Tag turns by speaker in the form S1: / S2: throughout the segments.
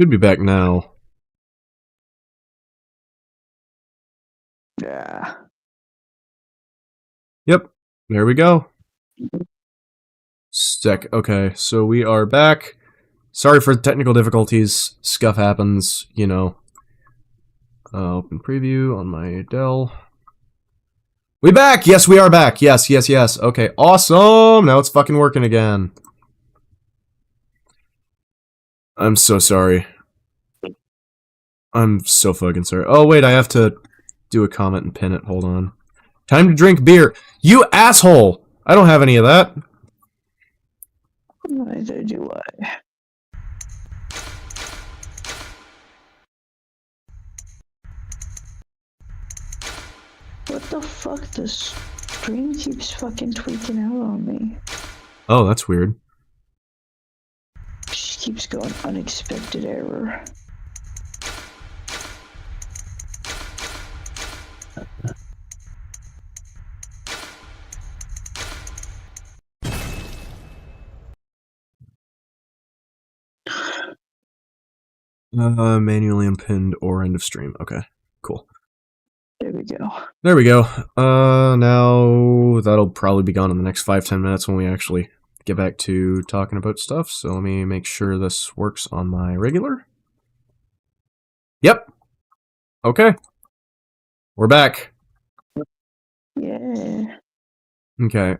S1: Should be back now.
S2: Yeah.
S1: Yep. There we go. Sick. Okay, so we are back. Sorry for the technical difficulties. Stuff happens, you know. Open preview on my Dell. We back! Yes, we are back. Yes, yes, yes. Okay, awesome! Now it's fucking working again. I'm so sorry. I'm so fucking sorry. Oh, wait, I have to do a comment and pin it. Hold on. Time to drink beer. You asshole! I don't have any of that.
S2: Neither do I. What the fuck? The stream keeps fucking tweaking out on me.
S1: Oh, that's weird.
S2: She keeps going unexpected error.
S1: Manually unpinned or end of stream. Okay, cool.
S2: There we go.
S1: There we go. Now that'll probably be gone in the next 5-10 minutes when we actually get back to talking about stuff. So let me make sure this works on my regular. Yep. Okay. We're back.
S2: Yeah.
S1: Okay.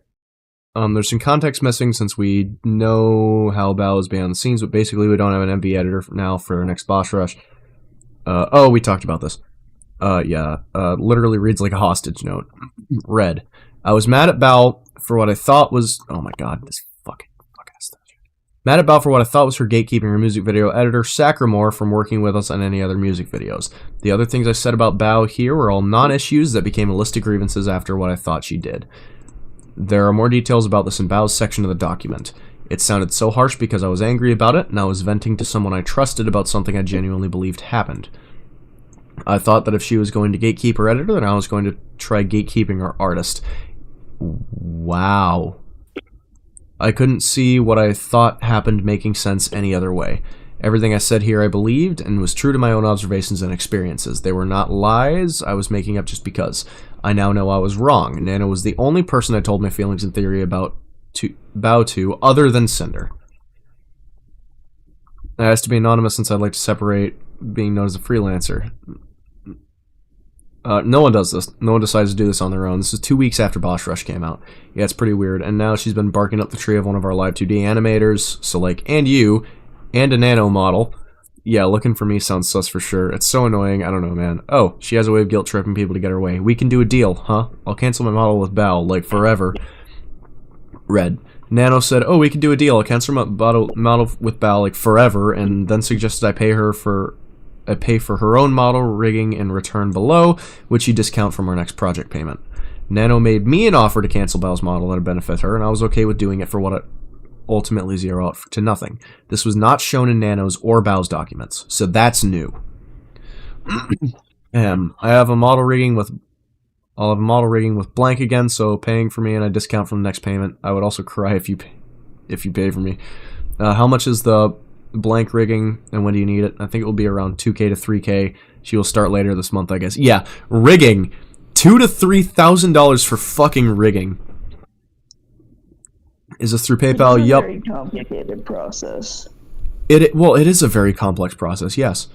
S1: There's some context missing since we know how Bao is behind the scenes, but basically we don't have an MV editor now for our next boss rush. Oh, we talked about this. Yeah. Literally reads like a hostage note. Red. I was mad at Bao for what I thought was... Oh my god, this fucking stuff. Mad at Bao for what I thought was her gatekeeping her music video editor, Sacramore, from working with us on any other music videos. The other things I said about Bao here were all non-issues that became a list of grievances after what I thought she did. There are more details about this in Bao's section of the document. It sounded so harsh because I was angry about it, and I was venting to someone I trusted about something I genuinely believed happened. I thought that if she was going to gatekeep her editor, then I was going to try gatekeeping her artist. Wow. I couldn't see what I thought happened making sense any other way. Everything I said here I believed, and was true to my own observations and experiences. They were not lies I was making up just because. I now know I was wrong. Nana was the only person I told my feelings and theory about Bao to, other than Sinder. It has to be anonymous since I'd like to separate being known as a freelancer. No one does this. No one decides to do this on their own. This is 2 weeks after Boss Rush came out. Yeah, it's pretty weird. And now she's been barking up the tree of one of our live 2D animators. So, like, and you, and a nano model. Yeah, looking for me sounds sus for sure. It's so annoying. I don't know, man. Oh, she has a way of guilt tripping people to get her way. We can do a deal, huh? I'll cancel my model with Bao, like, forever. Red. Nano said, oh, we can do a deal. I'll cancel my model with Bao, like, forever, and then suggested I pay for her own model rigging in return below, which you discount from our next project payment. Nano made me an offer to cancel Bao's model that would benefit her, and I was okay with doing it for what it ultimately zero out to nothing. This was not shown in Nano's or Bao's documents, so that's new. I have a model rigging with blank again, so paying for me and I discount from the next payment. I would also cry if you pay for me. How much is the blank rigging and when do you need it? I think it will be around 2K to 3K. She will start later this month, I guess. Yeah, rigging. $2,000 to $3,000 for fucking rigging. Is this through PayPal?
S2: It's a
S1: Yup.
S2: very complicated process.
S1: Well, it is a very complex process, yes.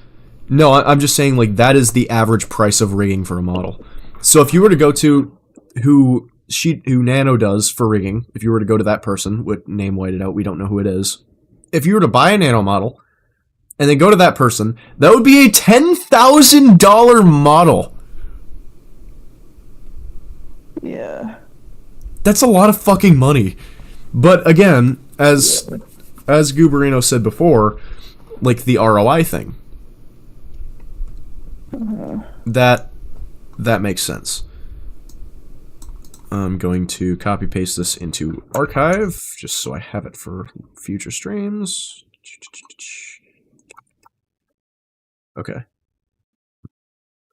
S1: No, I'm just saying, like, that is the average price of rigging for a model. So if you were to go to who Nano does for rigging, if you were to go to that person, with name whited out, we don't know who it is. If you were to buy a Nano model, and then go to that person, that would be a $10,000 model.
S2: Yeah.
S1: That's a lot of fucking money. But again, as Guberino said before, like the ROI thing. That makes sense. I'm going to copy paste this into archive just so I have it for future streams. Okay.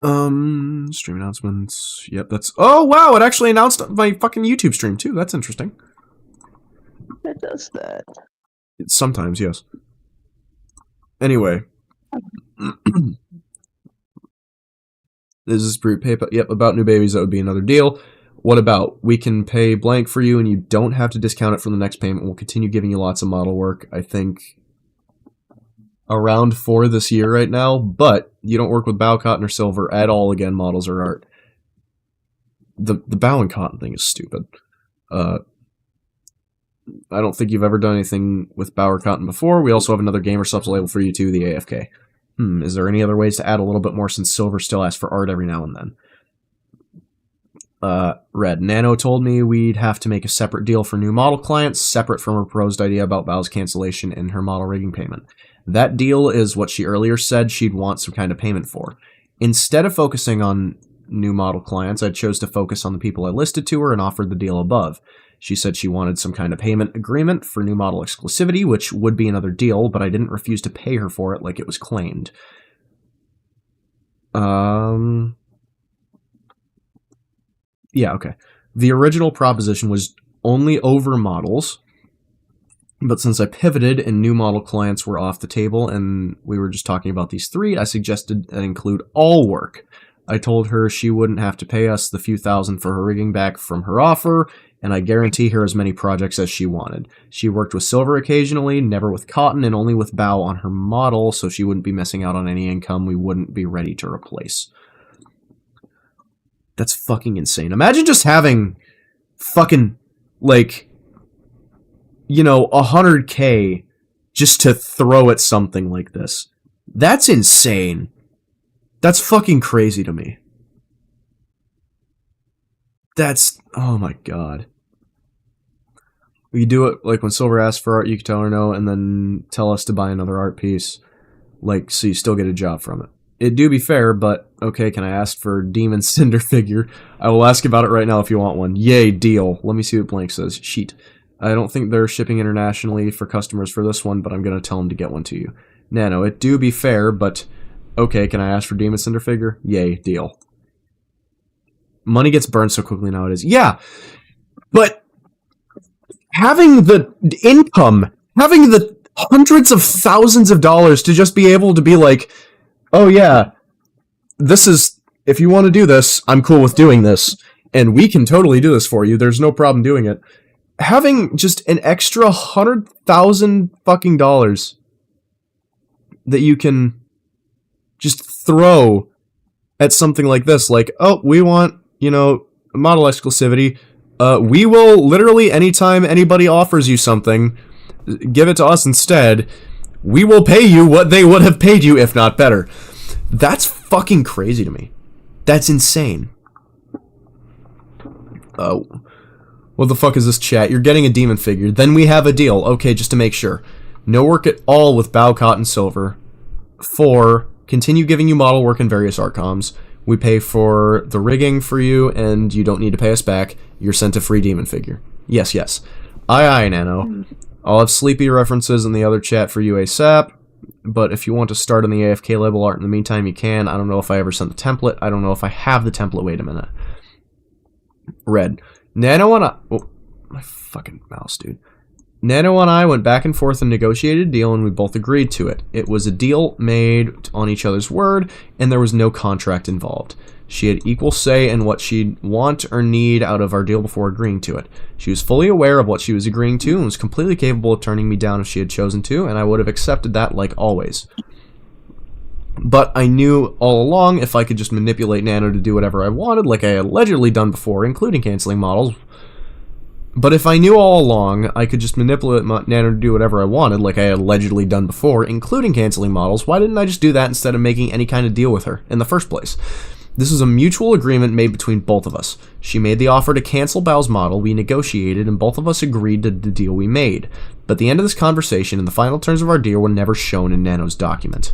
S1: Stream announcements. Yep, that's... Oh, wow, it actually announced my fucking YouTube stream, too. That's interesting.
S2: It does that.
S1: Sometimes, yes. Anyway, This is PayPal. Yep, about new babies, that would be another deal. What about, we can pay blank for you and you don't have to discount it from the next payment. We'll continue giving you lots of model work. I think around 4 this year right now, but you don't work with Bow, Cotton, or Silver at all again, models or art. The Bow and Cotton thing is stupid. I don't think you've ever done anything with Bow or Cotton before. We also have another gamer subs label for you too, the AFK. Is there any other ways to add a little bit more since Silver still asks for art every now and then? Red. Nano told me we'd have to make a separate deal for new model clients, separate from her proposed idea about Bow's cancellation and her model rigging payment. That deal is what she earlier said she'd want some kind of payment for. Instead of focusing on new model clients, I chose to focus on the people I listed to her and offered the deal above. She said she wanted some kind of payment agreement for new model exclusivity, which would be another deal, but I didn't refuse to pay her for it like it was claimed. Yeah, okay. The original proposition was only over models, but since I pivoted and new model clients were off the table and we were just talking about these 3, I suggested that include all work. I told her she wouldn't have to pay us the few thousand for her rigging back from her offer, and I guarantee her as many projects as she wanted. She worked with Silver occasionally, never with Cotton, and only with Bow on her model, so she wouldn't be missing out on any income we wouldn't be ready to replace. That's fucking insane. Imagine just having fucking, like, you know, 100K just to throw at something like this. That's insane. That's fucking crazy to me. That's, oh my god. We do it, like, when Silver asks for art, you can tell her no, and then tell us to buy another art piece. Like, so you still get a job from it. It do be fair, but, okay, can I ask for Demon Sinder figure? I will ask about it right now if you want one. Yay, deal. Let me see what Blank says. Sheet. I don't think they're shipping internationally for customers for this one, but I'm gonna tell them to get one to you. Nano, it do be fair, but, okay, can I ask for Demon Cinder figure? Yay, deal. Money gets burned so quickly nowadays. Yeah, but having the income, having the hundreds of thousands of dollars to just be able to be like, oh yeah, this is, if you want to do this, I'm cool with doing this, and we can totally do this for you, there's no problem doing it. Having just an extra $100,000 fucking dollars that you can just throw at something like this, like, oh, we want, you know, model exclusivity. We will literally, anytime anybody offers you something, give it to us instead. We will pay you what they would have paid you, if not better. That's fucking crazy to me. That's insane. What the fuck is this chat? You're getting a demon figure. Then we have a deal. Okay, just to make sure. No work at all with Bow, Cotton, Silver. 4, continue giving you model work in various art comms. We pay for the rigging for you, and you don't need to pay us back. You're sent a free demon figure. Yes, yes. Aye, Nano. I'll have sleepy references in the other chat for you ASAP, but if you want to start on the AFK label art in the meantime, you can. I don't know if I ever sent the template. I don't know if I have the template. Wait a minute. Red. Nano and I... Oh, my fucking mouse, dude. Nano and I went back and forth and negotiated a deal, and we both agreed to it. It was a deal made on each other's word, and there was no contract involved. She had equal say in what she'd want or need out of our deal before agreeing to it. She was fully aware of what she was agreeing to and was completely capable of turning me down if she had chosen to, and I would have accepted that like always. But I knew all along if I could just manipulate Nano to do whatever I wanted, like I had allegedly done before, including canceling models. But if I knew all along I could just manipulate Nano to do whatever I wanted, like I had allegedly done before, including canceling models, why didn't I just do that instead of making any kind of deal with her in the first place? This was a mutual agreement made between both of us. She made the offer to cancel Bow's model, we negotiated, and both of us agreed to the deal we made. But the end of this conversation and the final terms of our deal were never shown in Nano's document.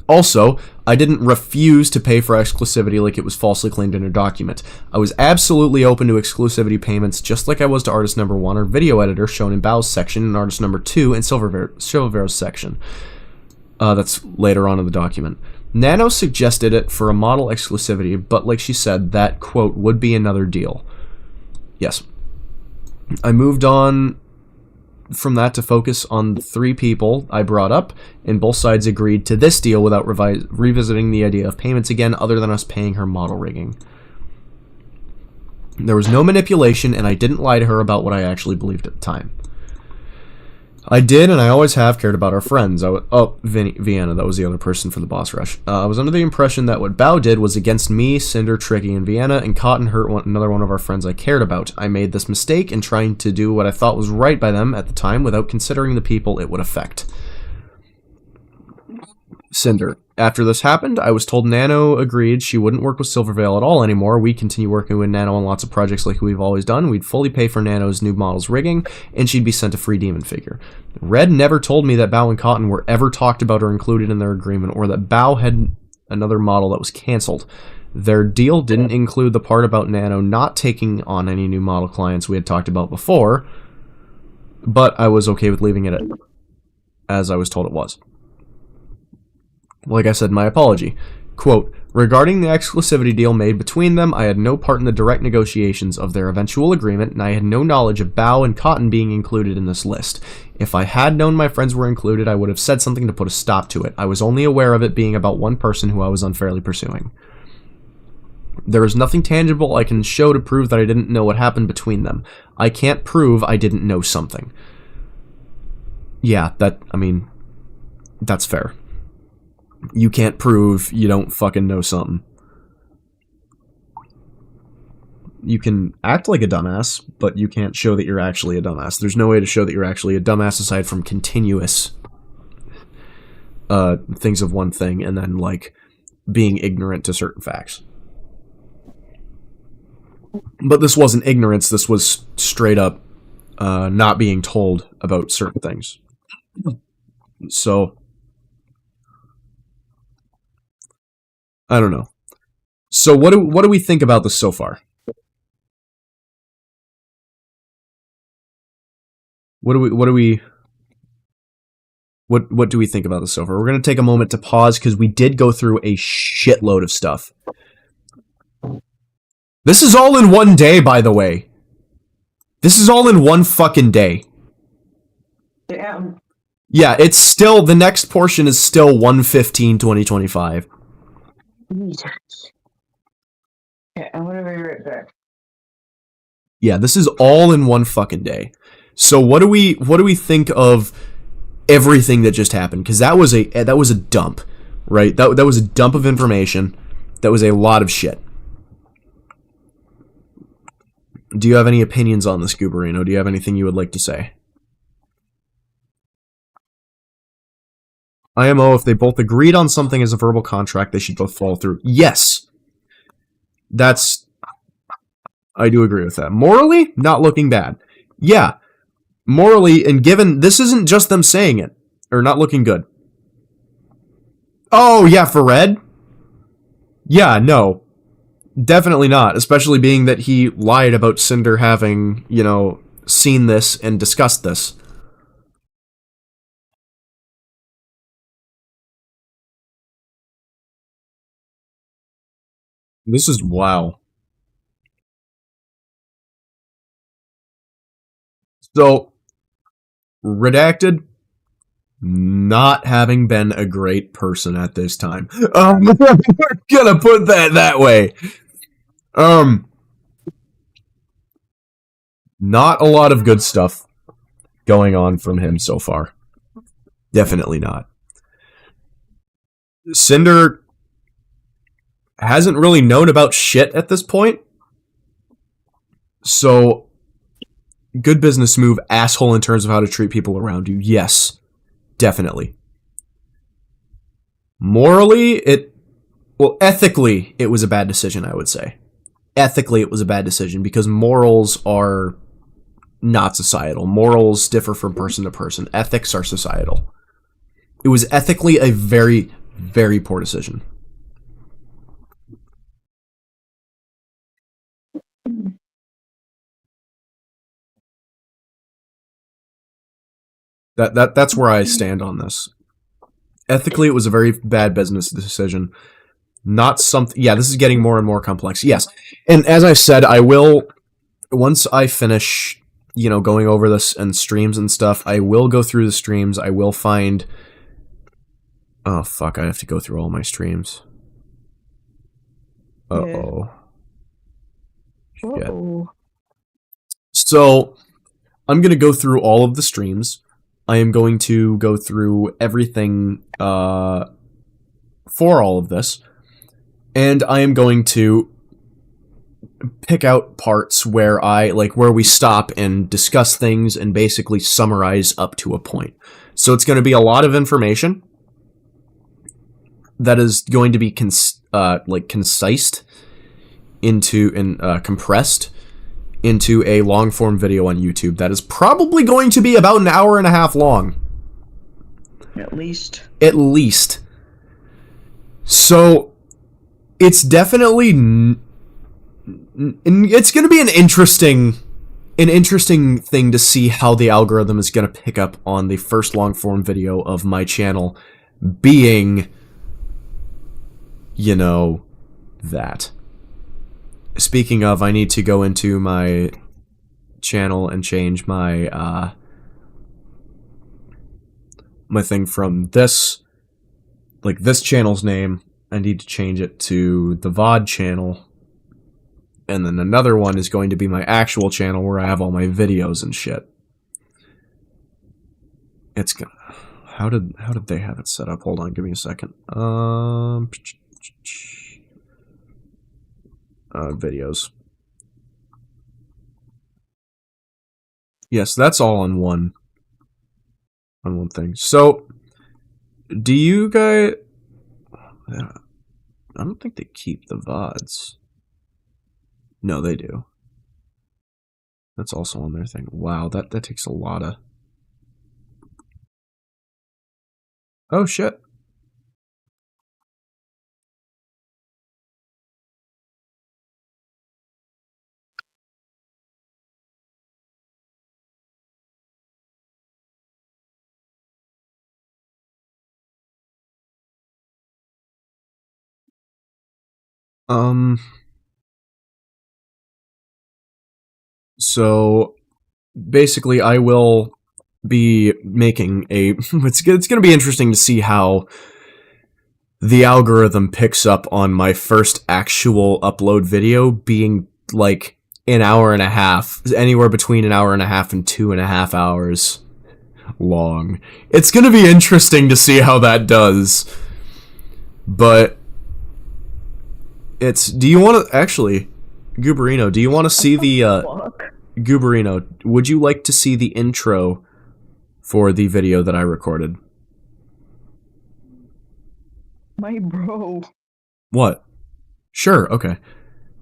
S1: Also, I didn't refuse to pay for exclusivity like it was falsely claimed in her document. I was absolutely open to exclusivity payments, just like I was to artist number 1 or video editor shown in Bow's section and artist number 2 in Silververo's section. That's later on in the document. Nano suggested it for a model exclusivity, but like she said, that, quote, would be another deal. Yes. I moved on from that to focus on the 3 people I brought up, and both sides agreed to this deal without revisiting the idea of payments again, other than us paying her model rigging. There was no manipulation, and I didn't lie to her about what I actually believed at the time. I did, and I always have, cared about our friends. Vienna, that was the other person for the boss rush. I was under the impression that what Bao did was against me, Sinder, Tricky, and Vienna, and Cotton hurt another one of our friends I cared about. I made this mistake in trying to do what I thought was right by them at the time without considering the people it would affect. Sinder. After this happened, I was told Nano agreed she wouldn't work with Silvervale at all anymore. We'd continue working with Nano on lots of projects like we've always done. We'd fully pay for Nano's new model's rigging, and she'd be sent a free demon figure. Red never told me that Bao and Cotton were ever talked about or included in their agreement, or that Bao had another model that was cancelled. Their deal didn't include the part about Nano not taking on any new model clients we had talked about before, but I was okay with leaving it as I was told it was. Like I said, my apology. Quote, regarding the exclusivity deal made between them, I had no part in the direct negotiations of their eventual agreement, and I had no knowledge of Bao and Cotton being included in this list. If I had known my friends were included, I would have said something to put a stop to it. I was only aware of it being about one person who I was unfairly pursuing. There is nothing tangible I can show to prove that I didn't know what happened between them. I can't prove I didn't know something. Yeah, that's fair. You can't prove you don't fucking know something. You can act like a dumbass, but you can't show that you're actually a dumbass. There's no way to show that you're actually a dumbass aside from continuous things of one thing and then, like, being ignorant to certain facts. But this wasn't ignorance, this was straight up not being told about certain things. So I don't know. So what do we think about this so far? What do we think about this so far? We're going to take a moment to pause because we did go through a shitload of stuff. This is all in one day, by the way. This is all in one fucking day.
S2: Damn.
S1: Yeah, it's still, the next portion is still 1/15/2025.
S2: Jesus. Yeah, I'm gonna be right back.
S1: Yeah, this is all in one fucking day. So what do we think of everything that just happened? Because that was a dump, right? That was a dump of information. That was a lot of shit. Do you have any opinions on this, Gooberino? Do you have anything you would like to say? IMO, if they both agreed on something as a verbal contract, they should both follow through. Yes! I do agree with that. Morally, not looking bad. Yeah. Morally, and given, this isn't just them saying it, or not looking good. Oh, yeah, for Red? Yeah, no. Definitely not, especially being that he lied about Sinder having, seen this and discussed this. This is wow. So, redacted, not having been a great person at this time. We're gonna put that way. Not a lot of good stuff going on from him so far. Definitely not. Sinder hasn't really known about shit at this point. So, good business move, asshole, in terms of how to treat people around you. Yes, definitely. Morally, ethically, it was a bad decision, I would say. Ethically, it was a bad decision because morals are not societal. Morals differ from person to person. Ethics are societal. It was ethically a very, very poor decision. That's where I stand on this. Ethically, it was a very bad business decision. Not something... Yeah, this is getting more and more complex. Yes. And as I said, I will... Once I finish you know, going over this and streams and stuff. I will go through the streams. I will find... Oh, fuck, I have to go through all my streams. Uh-oh.
S2: Yeah.
S1: Shit.
S2: Uh-oh.
S1: So, I'm going to go through all of the streams. I am going to go through everything for all of this. And I am going to pick out parts where where we stop and discuss things and basically summarize up to a point. So it's going to be a lot of information that is going to be concised into and compressed into a long form video on YouTube that is probably going to be about an hour and a half long.
S2: At least.
S1: At least. So it's definitely it's going to be an interesting thing to see how the algorithm is going to pick up on the first long form video of my channel being, you know, that. Speaking of, I need to go into my channel and change my my thing from this channel's name. I need to change it to the VOD channel. And then another one is going to be my actual channel where I have all my videos and shit. It's gonna... How did they have it set up? Hold on, give me a second. Videos. Yes, that's all on one thing. So, do you guys... I don't think they keep the VODs. No, they do. That's also on their thing. Wow, that takes a lot of... Oh, shit. So, basically, I will be making a... It's going to be interesting to see how the algorithm picks up on my first actual upload video being, like, an hour and a half. Anywhere between an hour and a half and 2.5 hours long. It's going to be interesting to see how that does. But... It's... Do you want to... Actually... Gooberino, do you want to see the, Gooberino, would you like to see the intro for the video that I recorded?
S2: My bro.
S1: What? Sure, okay.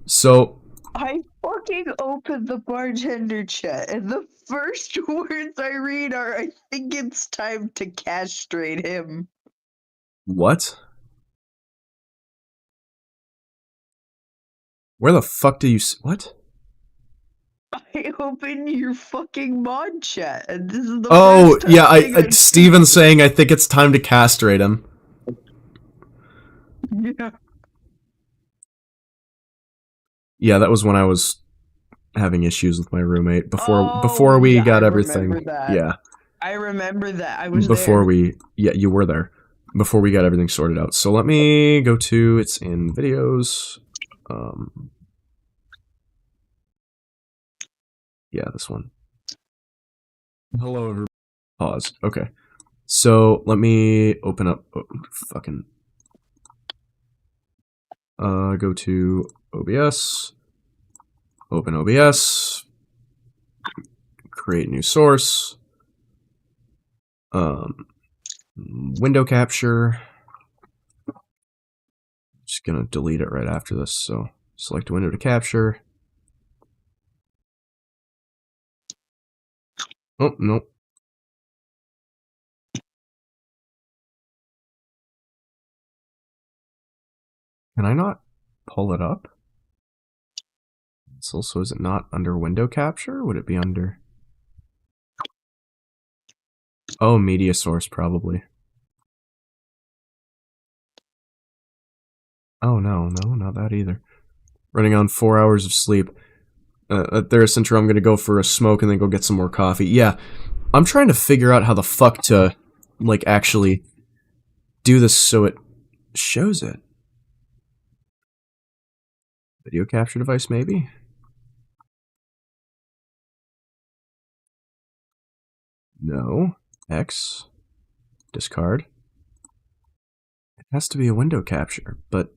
S1: So...
S2: I fucking opened the bartender chat, and the first words I read are, I think it's time to castrate him.
S1: What? Where the fuck do you... What?
S2: I opened your fucking mod chat, and this is the
S1: Oh,
S2: first
S1: yeah,
S2: time
S1: Steven's saying I think it's time to castrate him.
S2: Yeah.
S1: Yeah, that was when I was having issues with my roommate before we got everything. Yeah.
S2: I remember that. I was
S1: before
S2: there.
S1: Yeah, you were there. Before we got everything sorted out. So let me go to... It's in videos. Yeah, this one. Hello, everybody. Pause. Okay. So, let me open up... fucking... go to OBS. Open OBS. Create new source. Window capture. Just gonna delete it right after this, so select window to capture. Oh, no. Can I not pull it up? So is it not under window capture? Would it be under... Oh, media source, probably. Oh, no, not that either. Running on 4 hours of sleep. There, Center, I'm gonna go for a smoke and then go get some more coffee. Yeah, I'm trying to figure out how the fuck to, like, actually do this so it shows it. Video capture device, maybe? No. X. Discard. It has to be a window capture, but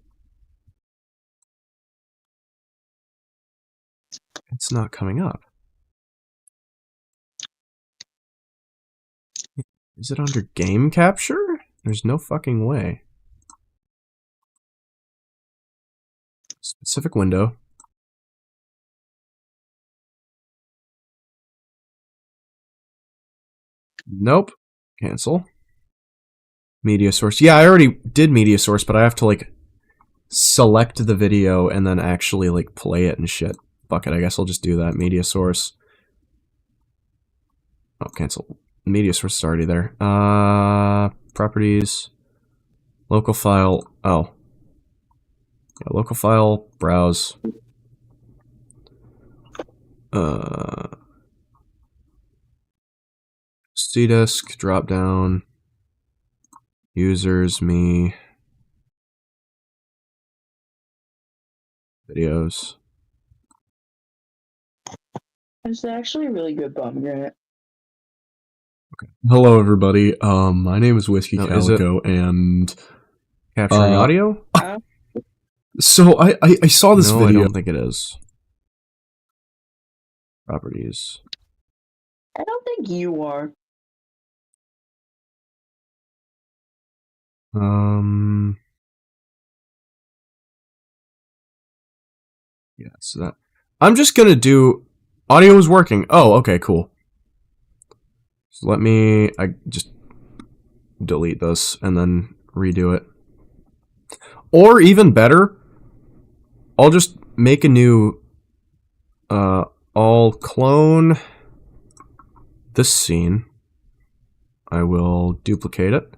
S1: it's not coming up. Is it under game capture? There's no fucking way. Specific window. Nope. Cancel. Media source. Yeah, I already did media source, but I have to, like, select the video and then actually, like, play it and shit. Fuck it, I guess I'll just do that. Media source. Oh, cancel. Media source is already there. Properties. Local file. Oh. Yeah, local file. Browse. CDisk. Drop down. Users. Me. Videos.
S2: It's actually a really good pomegranate.
S1: Okay. Hello, everybody. My name is Whiskey Calico, and capturing audio. So I saw this video. I don't think it is. Properties.
S2: I don't think you are.
S1: Yeah, so that I'm just gonna do audio is working. Oh, okay, cool. So I just delete this and then redo it. Or even better, I'll just make a new I'll clone this scene. I will duplicate it.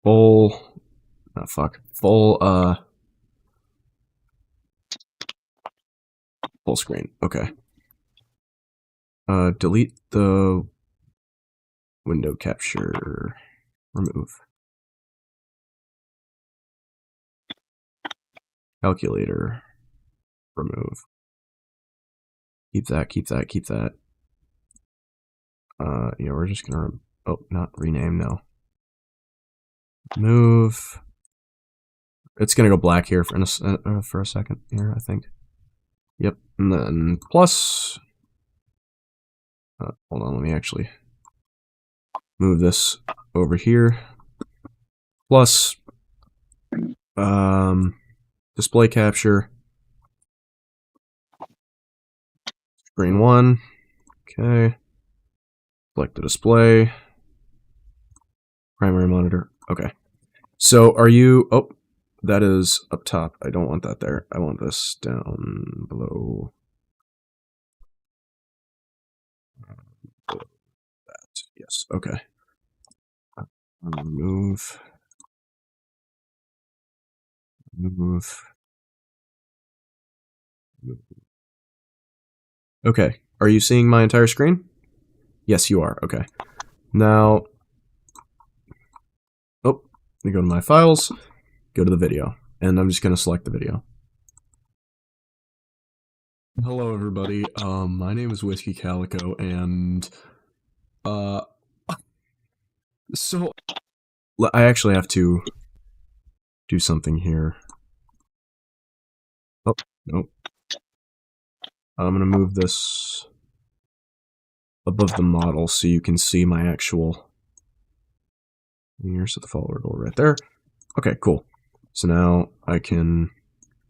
S1: Full screen. Okay. Delete the window capture. Remove. Calculator. Remove. Keep that. Yeah, we're just gonna, not rename, no. Move. It's gonna go black here for a second here, I think. Yep, and then plus. Hold on, let me actually move this over here. Plus, display capture. Screen 1. Okay. Select the display. Primary monitor. Okay. So are you... Oh, that is up top. I don't want that there. I want this down below. That. Yes. Okay. Move. Okay. Are you seeing my entire screen? Yes, you are. Okay. Now... Oh, let me go to my files. Go to the video. And I'm just going to select the video. Hello, everybody. My name is Whiskey Calico, and... So... I actually have to do something here. Oh, nope. I'm going to move this above the model so you can see my actual... Here's the follower tool right there. Okay, cool. So now I can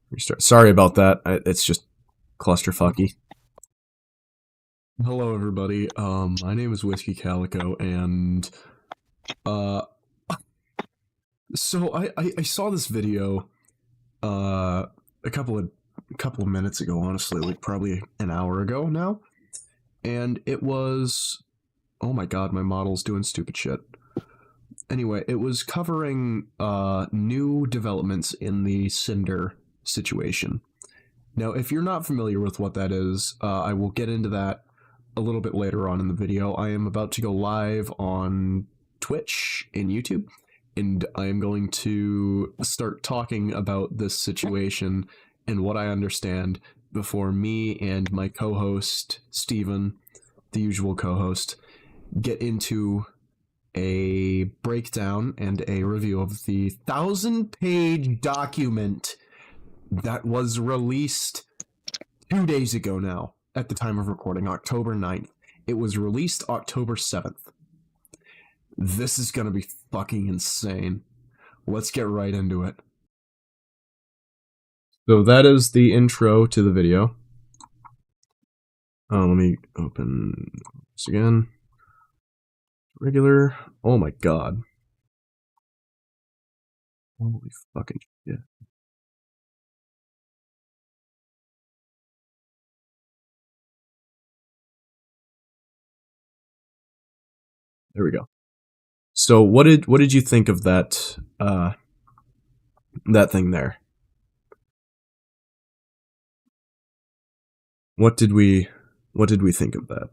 S1: restart. Sorry about that. It's just clusterfucky. Hello, everybody. My name is Whiskey Calico, and... So I saw this video a couple of minutes ago, honestly, like probably an hour ago now, and it was, oh my god, my model's doing stupid shit. Anyway, it was covering new developments in the Sinder situation. Now, if you're not familiar with what that is, I will get into that a little bit later on in the video. I am about to go live on Twitch and YouTube, and I am going to start talking about this situation and what I understand before me and my co-host, Steven, the usual co-host, get into a breakdown and a review of the 1,000-page document that was released 2 days ago now, at the time of recording, October 9th. It was released October 7th. This is gonna be fucking insane. Let's get right into it. So that is the intro to the video. Let me open this again. Regular. Oh my god. Holy fucking shit. There we go. So what did you think of that that thing there? What did we think of that?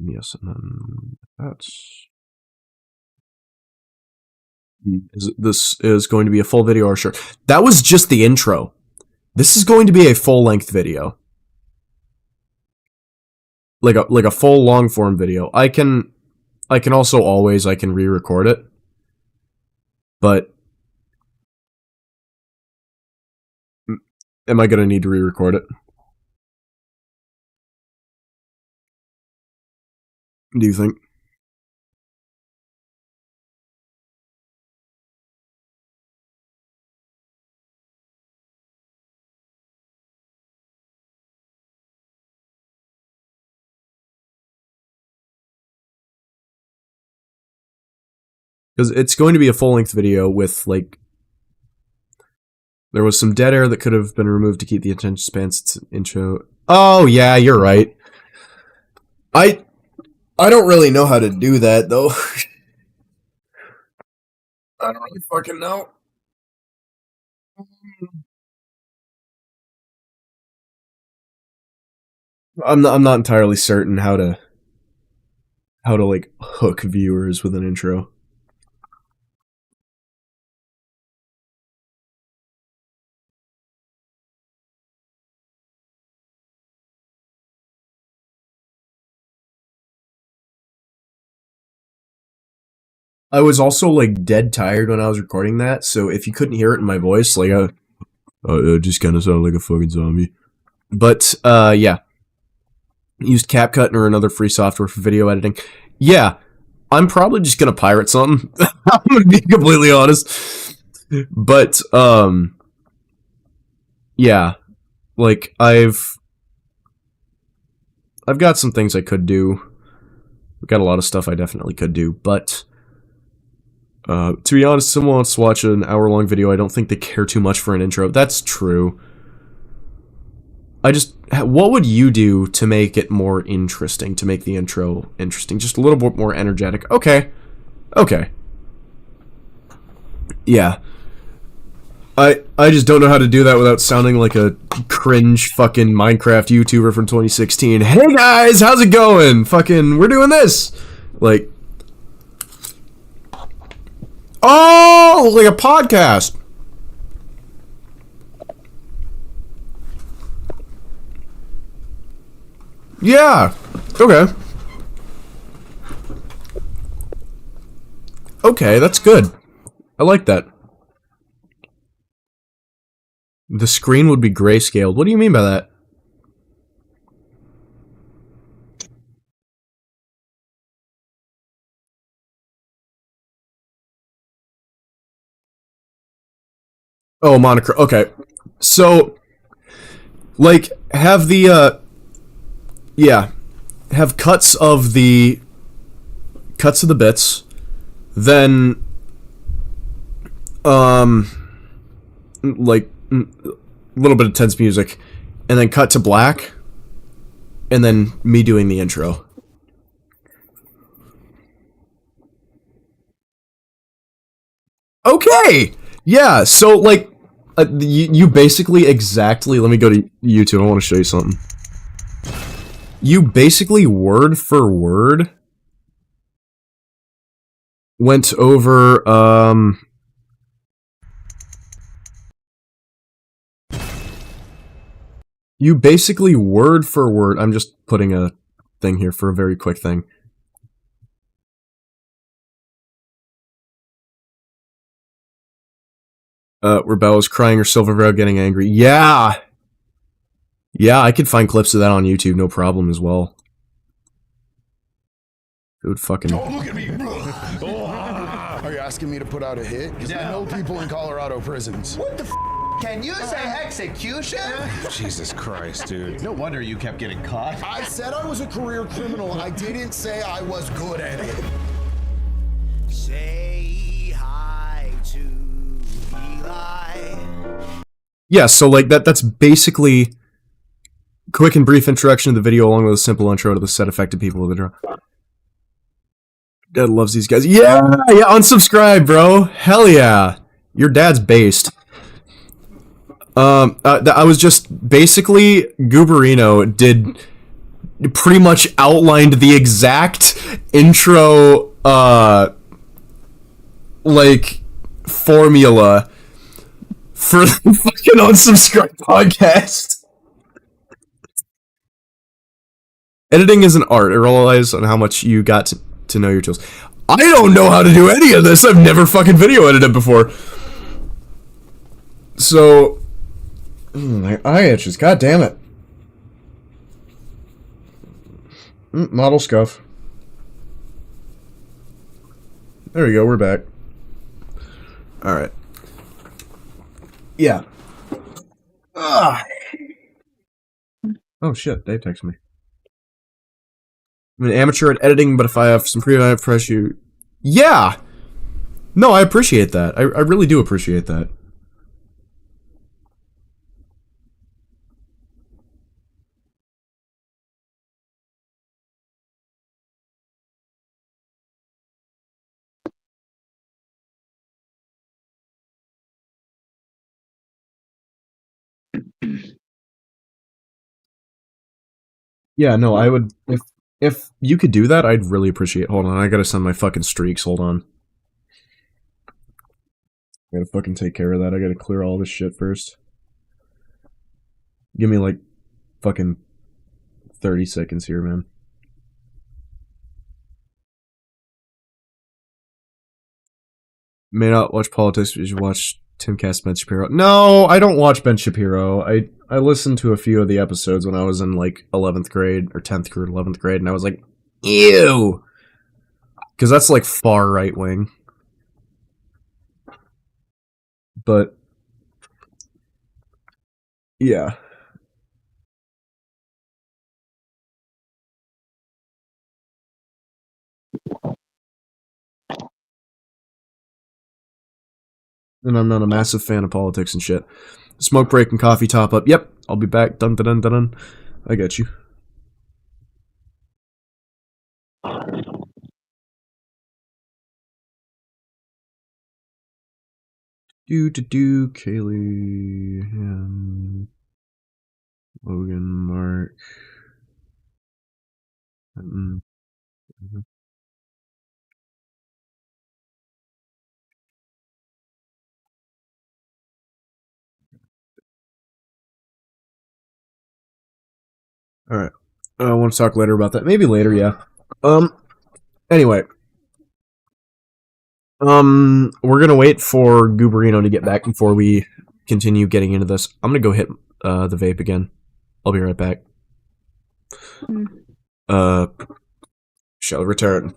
S1: Yes, and then that's this is going to be a full video or short. That was just the intro. This is going to be a full-length video. Like a full long form video. I can also always re-record it. But am I gonna need to re-record it? Do you think? Because it's going to be a full-length video with, like, there was some dead air that could have been removed to keep the attention spans intro. Oh yeah, you're right. I don't really know how to do that though. I don't really fucking know. I'm not entirely certain how to like hook viewers with an intro. I was also like dead tired when I was recording that, so if you couldn't hear it in my voice, like I just kind of sounded like a fucking zombie. But yeah, used CapCut or another free software for video editing. Yeah, I'm probably just gonna pirate something. I'm gonna be completely honest. But yeah, like I've got some things I could do. I've got a lot of stuff I definitely could do, but to be honest, someone wants to watch an hour-long video. I don't think they care too much for an intro. That's true. What would you do to make it more interesting, to make the intro interesting? Just a little bit more energetic. Okay. Yeah. I just don't know how to do that without sounding like a cringe fucking Minecraft YouTuber from 2016. Hey guys, how's it going? Fucking, we're doing this. Like, oh, like a podcast. Yeah. Okay. Okay, that's good. I like that. The screen would be grayscaled. What do you mean by that? Oh, monochrome. Okay. So, like, have the, yeah. Have cuts of the bits, then, um, like, a little bit of tense music, and then cut to black, and then me doing the intro. Okay! Yeah, so, like, you basically exactly, let me go to YouTube, I want to show you something. You basically, word for word, went over, you basically, word for word, I'm just putting a thing here for a very quick thing. Where Bella's crying or Silvervale getting angry. Yeah! Yeah, I could find clips of that on YouTube, no problem as well. It would fucking...
S3: Don't look at me! Are you asking me to put out a hit? Because I know people in Colorado prisons.
S4: What the f? Can you say execution?
S5: Jesus Christ, dude. No wonder you kept getting caught.
S3: I said I was a career criminal. I didn't say I was good at it.
S4: Say hi to Eli.
S1: Yeah, so like that's basically quick and brief introduction to the video along with a simple intro to the set affected people of the draw. Dad loves these guys. Yeah, yeah, unsubscribe, bro. Hell yeah. Your dad's based. I was just basically Gooberino did pretty much outlined the exact intro like formula for the fucking unsubscribed podcast. Editing is an art. It relies on how much you got to know your tools. I don't know how to do any of this. I've never fucking video edited before. So, my eye itches. God damn it. Model scuff. There we go. We're back. Alright. Yeah. Ugh. Oh shit, Dave texted me. I'm an amateur at editing, but if I have some pre-time press you... Yeah! No, I appreciate that. I really do appreciate that. Yeah, no, I would... If you could do that, I'd really appreciate it. Hold on, I gotta send my fucking streaks. Hold on. I gotta fucking take care of that. I gotta clear all this shit first. Give me, like, fucking 30 seconds here, man. May not watch politics, but you should watch Timcast Ben Shapiro. No, I don't watch Ben Shapiro. I listened to a few of the episodes when I was in, like, 11th grade, or 10th grade, 11th grade, and I was like, ew! Because that's, like, far right-wing. But, yeah. And I'm not a massive fan of politics and shit. Smoke break and coffee top up. Yep, I'll be back. Dun dun dun dun dun. I got you. Do Kaylee and Logan Mark. Alright. I want to talk later about that. Maybe later, yeah. Anyway. We're gonna wait for Gooberino to get back before we continue getting into this. I'm gonna go hit, the vape again. I'll be right back. Shall return.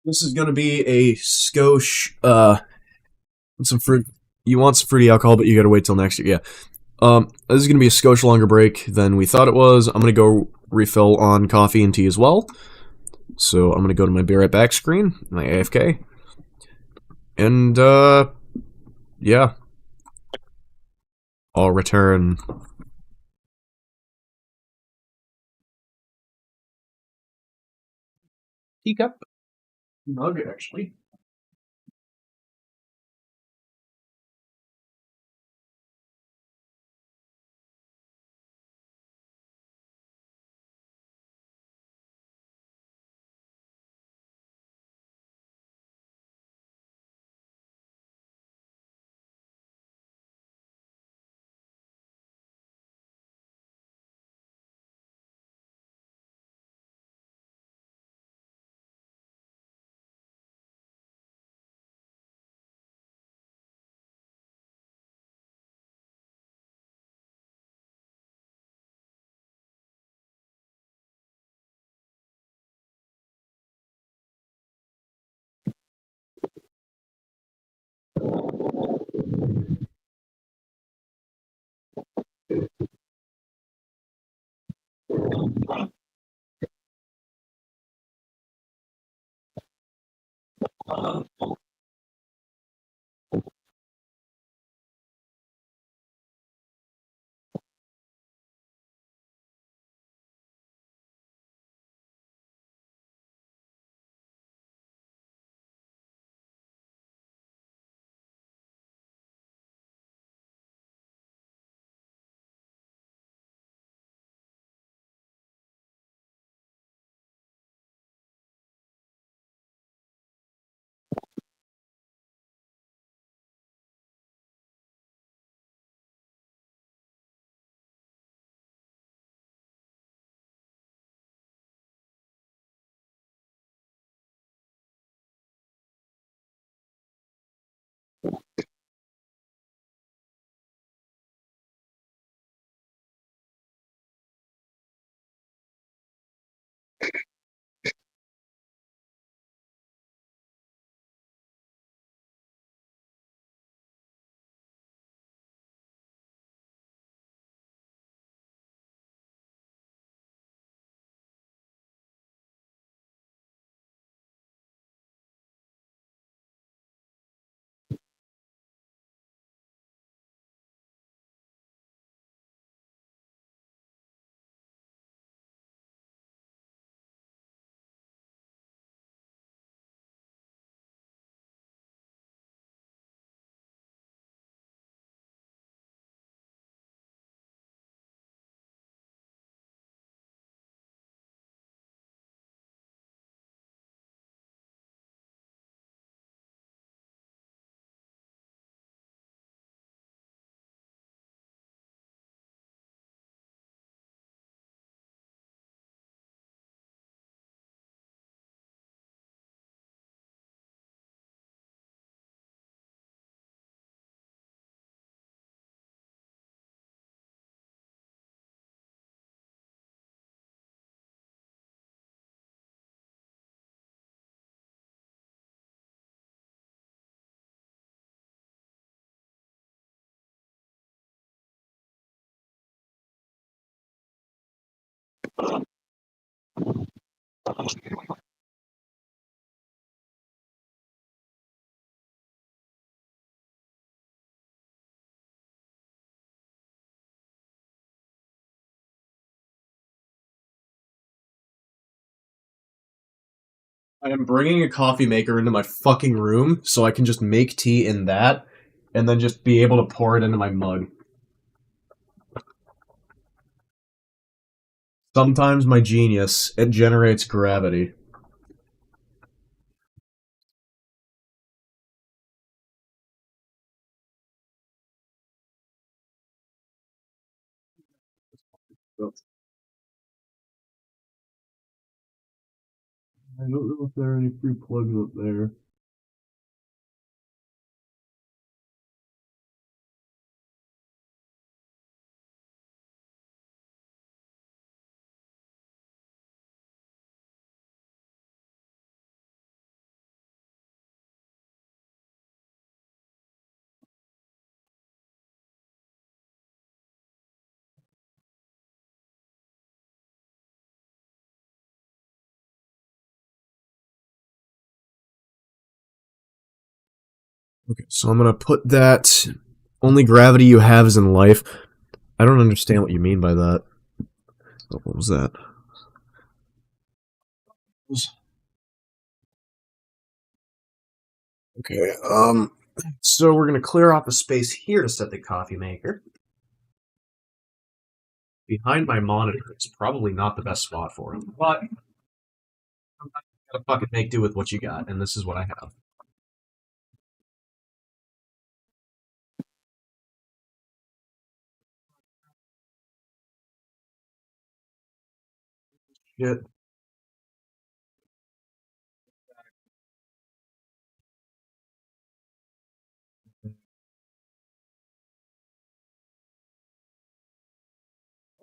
S1: This is gonna be a skosh, some fruit. You want some fruity alcohol, but you gotta wait till next year. Yeah. This is gonna be a skosh longer break than we thought it was. I'm gonna go refill on coffee and tea as well. So I'm gonna go to my be right back screen, my AFK, and yeah, I'll return. Teacup, mug actually. I am bringing a coffee maker into my fucking room so I can just make tea in that and then just be able to pour it into my mug. Sometimes my genius, it generates gravity. I don't know if there are any free plugs up there. Okay, so I'm gonna put that. Only gravity you have is in life. I don't understand what you mean by that. Oh, what was that? Okay, so we're gonna clear off a space here to set the coffee maker. Behind my monitor is probably not the best spot for him, but I'm gonna fucking make do with what you got, and this is what I have. Shit.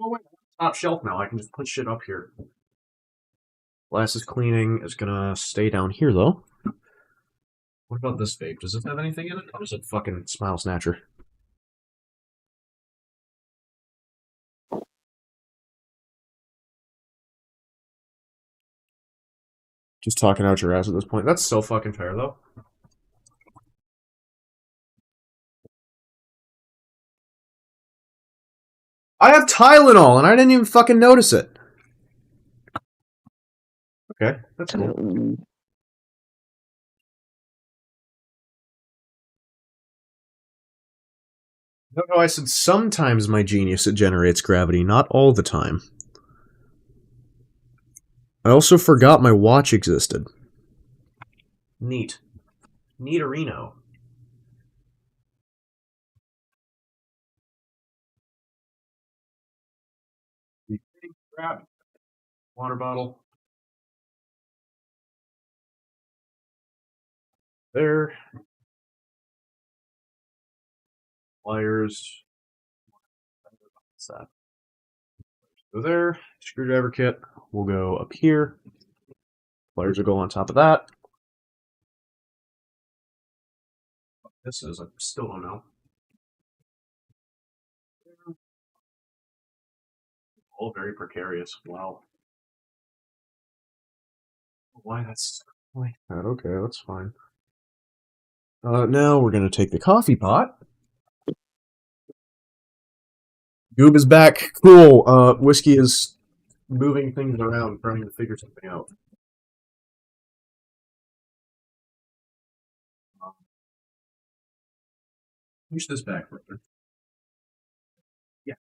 S1: Oh wait, top shelf now. I can just put shit up here. Glasses cleaning is gonna stay down here though. What about this vape? Does it have anything in it? Or is it fucking Smile Snatcher? Just talking out your ass at this point. That's so fucking fair though. I have Tylenol and I didn't even fucking notice it. Okay, that's cool. No, I said sometimes my genius it generates gravity, not all the time. I also forgot my watch existed. Neat. Neaterino. Crap. Water bottle. There. Pliers. What's that? Go there. Screwdriver kit will go up here. Pliers will go on top of that. This is, I still don't know. All very precarious. Wow. Why that's like that? Okay, that's fine. Now we're gonna take the coffee pot. Goob is back. Cool. Whiskey is moving things around, trying to figure something out. Push this back further. Yeah.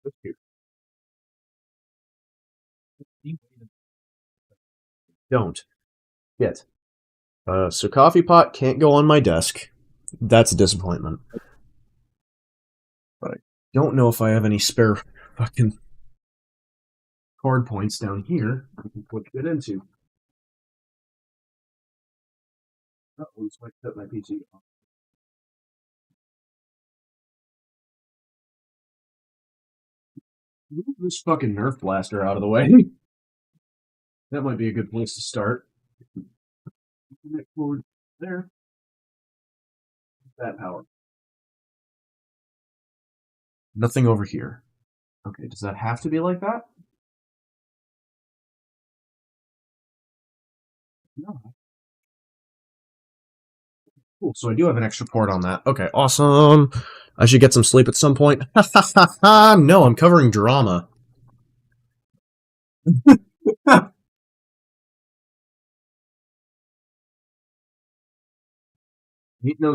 S1: This here. Don't. Yet. So coffee pot can't go on my desk. That's a disappointment. But I don't know if I have any spare fucking card points down here I can put it into. Oh, this might set my PC off. Move this fucking Nerf blaster out of the way. That might be a good place to start. Connect cord there. That power. Nothing over here. Okay, does that have to be like that? No. Cool, so I do have an extra port on that. Okay, awesome. I should get some sleep at some point. Ha ha ha ha! No, I'm covering drama. Ain't no.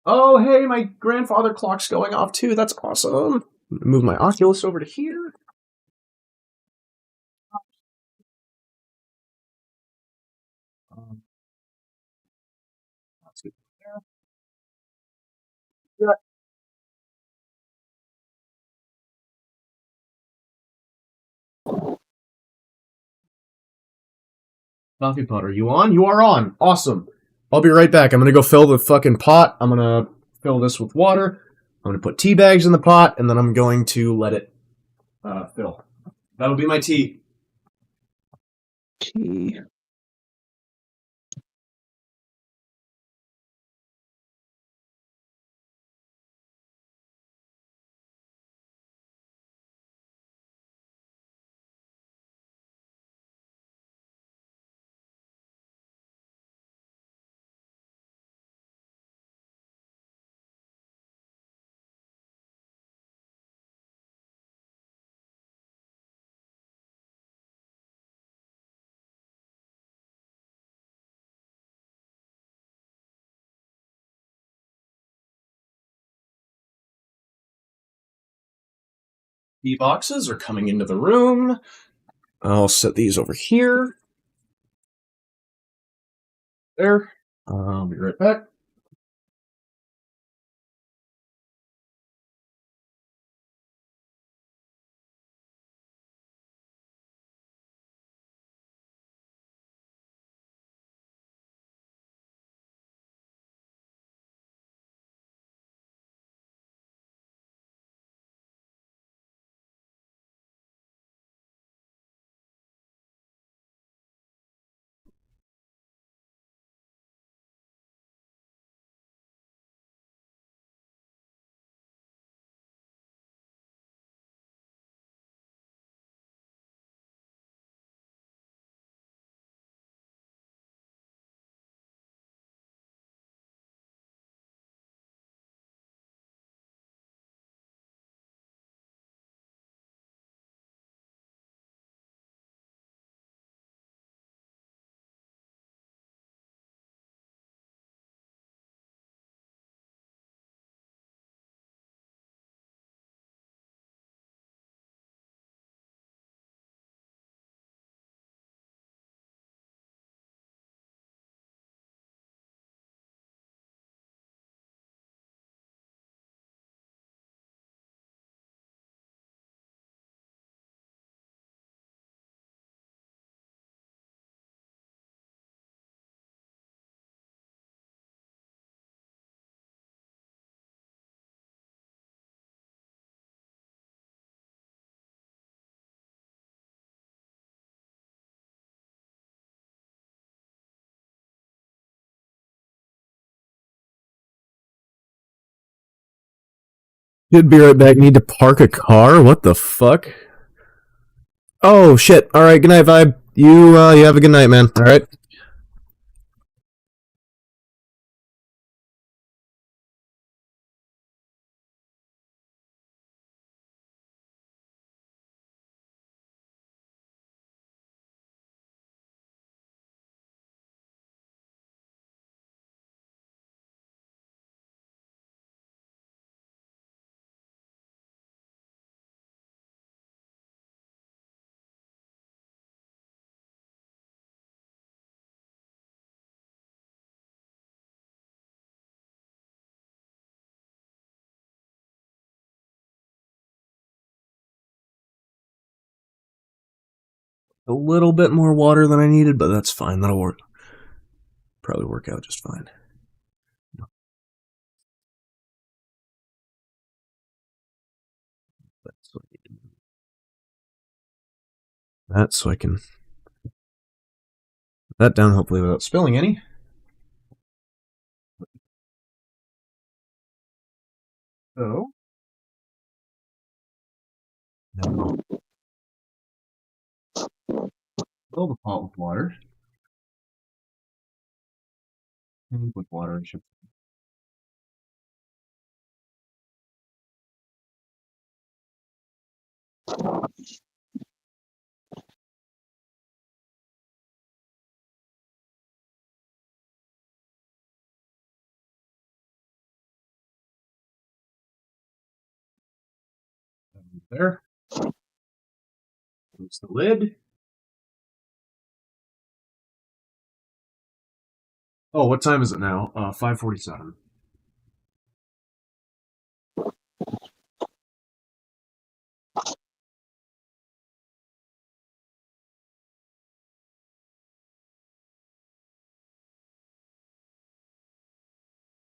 S1: Oh, hey, my grandfather clock's going off too. That's awesome. Move my Oculus over to here. That's good. Yeah. Coffee pot, are you on? You are on. Awesome. I'll be right back. I'm gonna go fill the fucking pot. I'm gonna fill this with water. I'm gonna put tea bags in the pot, and then I'm going to let it fill. That'll be my tea.
S2: Tea.
S1: Tea boxes are coming into the room. I'll set these over here. There. I'll be right back. Should be right back. Need to park a car? What the fuck? Oh shit. Alright, good night, Vibe. You have a good night, man. Alright. A little bit more water than I needed, but that's fine. That'll work. Probably work out just fine. That so I can put that down hopefully without spilling any. So now fill the pot with water. And with water I should. There. Close the lid. Oh, what time is it now? 5:47.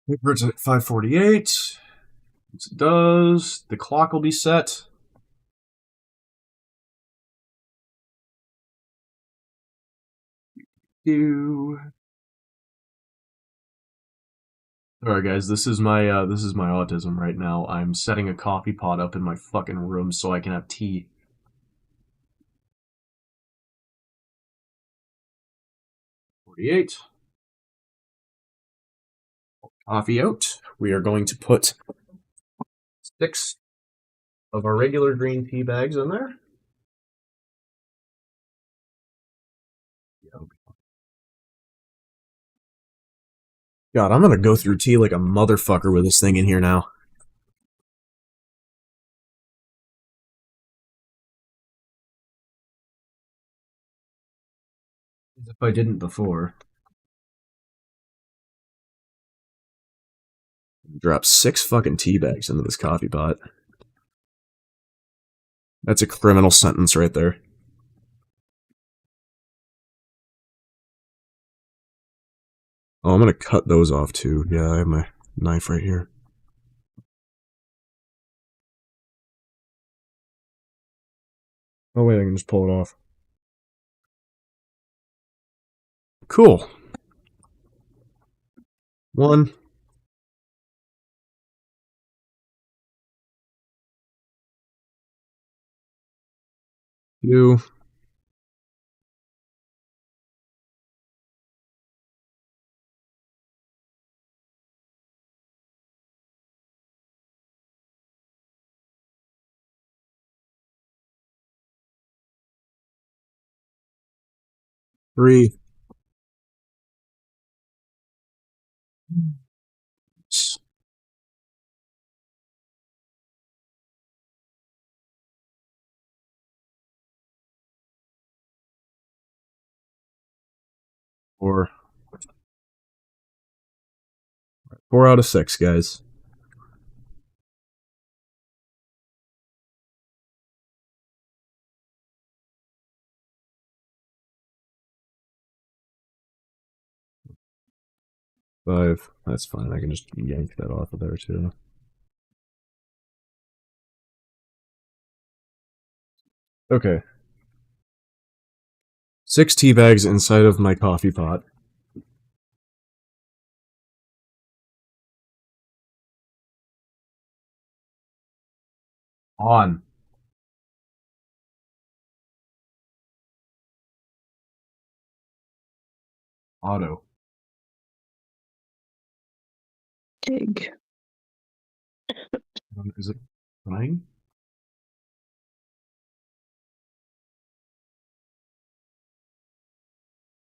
S1: It's at 5:48. Once it does, the clock will be set. Alright guys, this is my autism right now. I'm setting a coffee pot up in my fucking room so I can have tea. 48. Coffee out. We are going to put 6 of our regular green tea bags in there. God, I'm gonna go through tea like a motherfucker with this thing in here now. As if I didn't before. Drop 6 fucking tea bags into this coffee pot. That's a criminal sentence right there. Oh, I'm gonna cut those off too. Yeah, I have my knife right here. Oh wait, I can just pull it off. Cool. 1. 2. 3. 4. 4 out of 6, guys. Five. That's fine. I can just yank that off of there too. Okay. 6 tea bags inside of my coffee pot. On. Auto.
S2: Pig.
S1: Is it running?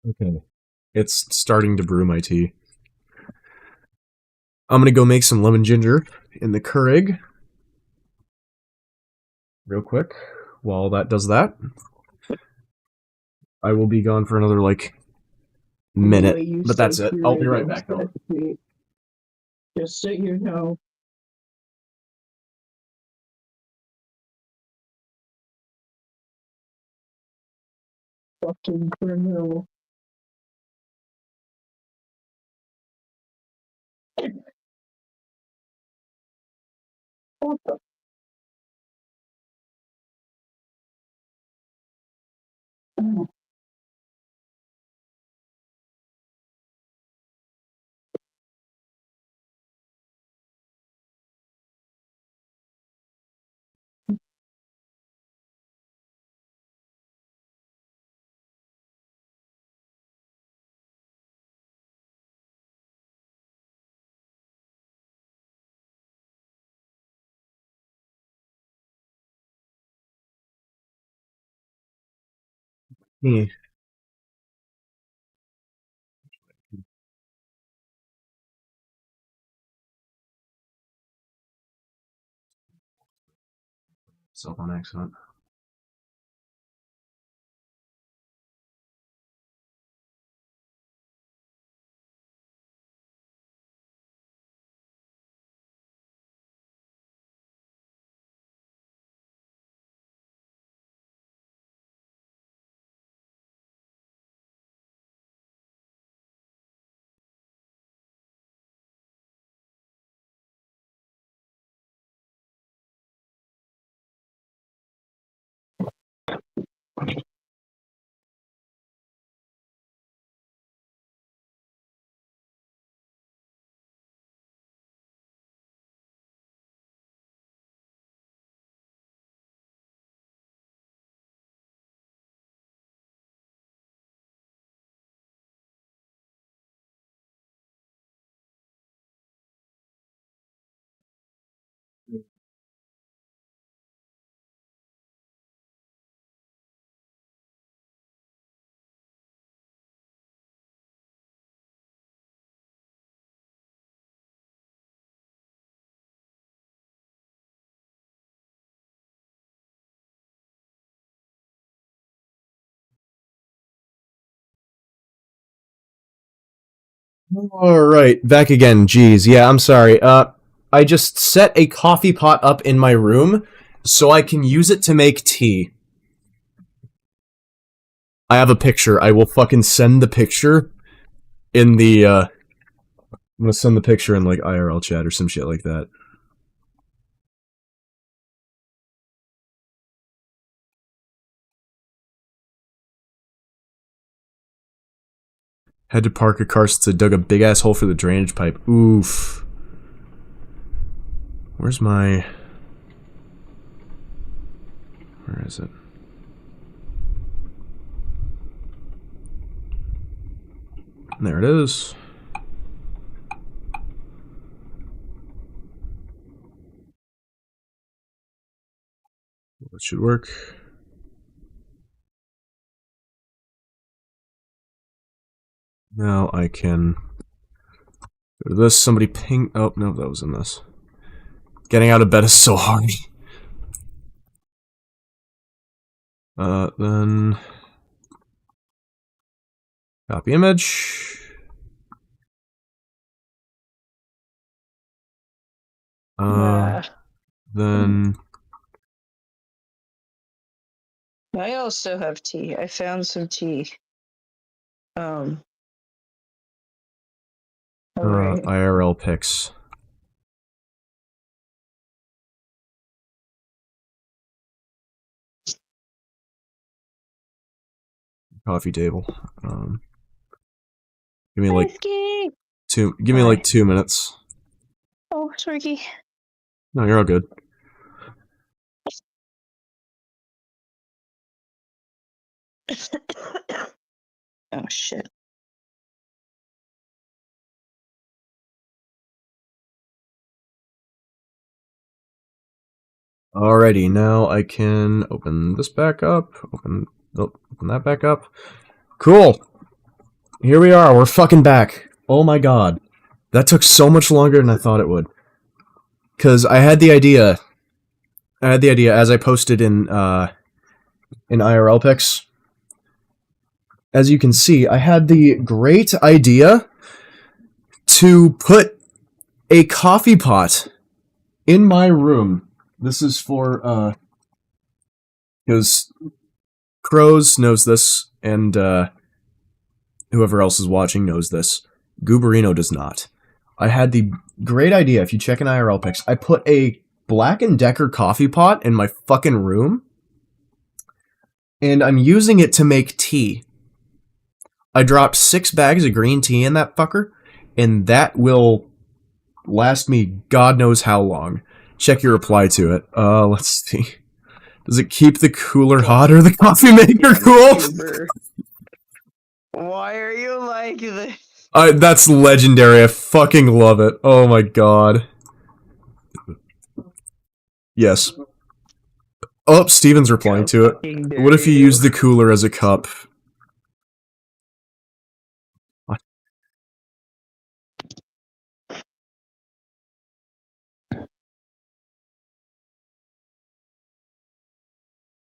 S1: Okay. It's starting to brew my tea. I'm gonna go make some lemon ginger in the Keurig. Real quick. While that does that, I will be gone for another, like, minute.
S2: Boy, you
S1: But that's
S2: said
S1: it.
S2: you
S1: I'll be
S2: were
S1: right back, though.
S2: upset with me. Just so you know. Fucking criminal. What the?
S1: Hmm. Self on accident. Alright, back again. Jeez, yeah, I'm sorry. I just set a coffee pot up in my room so I can use it to make tea. I have a picture. I will fucking send the picture in the, I'm gonna send the picture in, like, IRL chat or some shit like that. Had to park a car since I dug a big-ass hole for the drainage pipe. Oof. Where's my... Where is it? There it is. That should work. Now I can go to this. Somebody ping. Oh, no, that was in this. Getting out of bed is so hard. Then. Copy image. Then.
S2: I also have tea. I found some tea. Alright.
S1: IRL pics. Coffee table. Give me like two. Give me like 2 minutes.
S2: Oh, sorry.
S1: No, you're all good.
S2: Oh shit.
S1: Alrighty, now I can open this back up. Open that back up. Cool. Here we are. We're fucking back. Oh my god. That took so much longer than I thought it would. Cause I had the idea. As I posted in IRL pics. As you can see, I had the great idea to put a coffee pot in my room. This is for, because Crows knows this, and, whoever else is watching knows this. Gooberino does not. I had the great idea, if you check in IRL pics, I put a Black & Decker coffee pot in my fucking room, and I'm using it to make tea. I dropped 6 bags of green tea in that fucker, and that will last me God knows how long. Check your reply to it. Let's see. Does it keep the cooler hot or the coffee maker cool?
S2: Why are you like this?
S1: That's legendary. I fucking love it. Oh my god. Yes. Oh, Steven's replying to it. What if you use the cooler as a cup? What?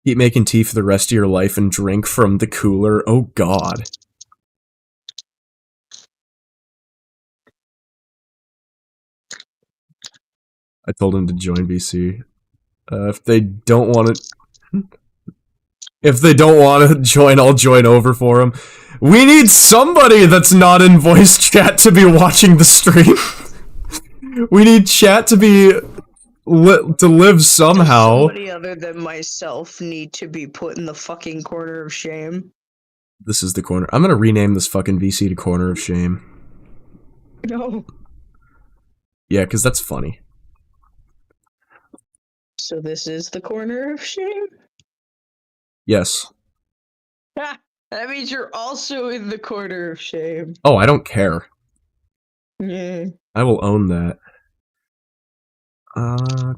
S1: Keep making tea for the rest of your life and drink from the cooler. Oh god. I told him to join BC. If they don't want to join, I'll join over for them. We need somebody that's not in voice chat to be watching the stream. We need chat to be to live somehow.
S2: Somebody other than myself need to be put in the fucking corner of shame.
S1: This is the corner. I'm gonna rename this fucking VC to Corner of Shame.
S2: No.
S1: Yeah, because that's funny.
S2: So this is the corner of shame?
S1: Yes.
S2: Ha! That means you're also in the corner of shame.
S1: Oh, I don't care.
S2: Yeah.
S1: I will own that.
S2: I'm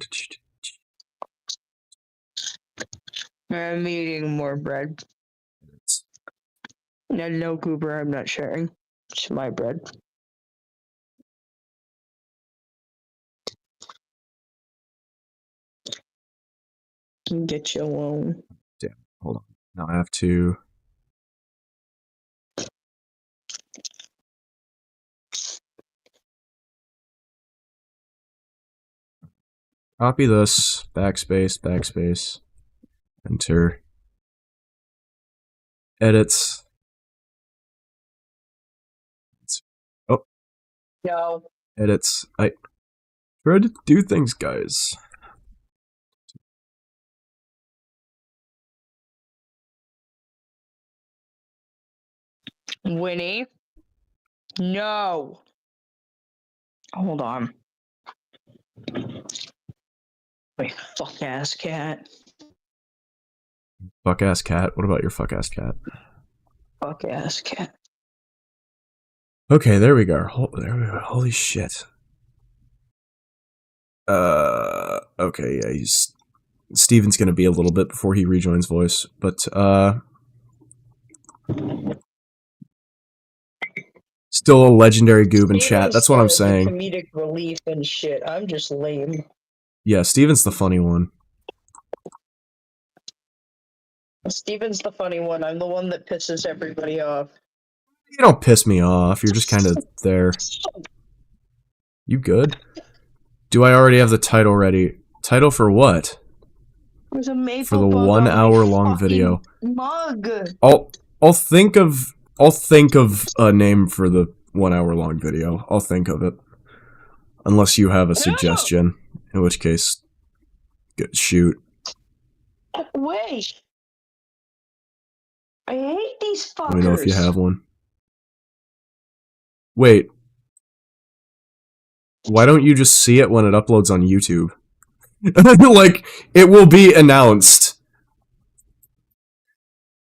S2: eating more bread. No, Goober, I'm not sharing. It's my bread. Can get you alone.
S1: Damn, hold on. Now I have to... Copy this, backspace, backspace, enter, edits. Oh,
S2: No.
S1: edits. I try to do things, guys.
S2: Winnie? No. Hold on. Wait, fuck ass cat.
S1: Fuck ass cat. What about your fuck ass cat?
S2: Fuck ass cat.
S1: Okay, there we go. There we go. Holy shit. Okay, yeah, Steven's gonna be a little bit before he rejoins voice, but, still a legendary goob in chat, that's what I'm saying.
S2: Comedic relief and shit. I'm just lame.
S1: Yeah, Steven's the funny one.
S2: Steven's the funny one. I'm the one that pisses everybody off.
S1: You don't piss me off, you're just kinda there. You good? Do I already have the title ready? Title for what?
S2: There's a maple
S1: For the
S2: bug
S1: 1
S2: on my
S1: hour long
S2: fucking
S1: video.
S2: Mug.
S1: I'll think of a name for the 1 hour long video. I'll think of it. Unless you have a suggestion, in which case, shoot.
S2: Wait. I hate these fuckers.
S1: Let me know if you have one. Wait. Why don't you just see it when it uploads on YouTube? Like, it will be announced.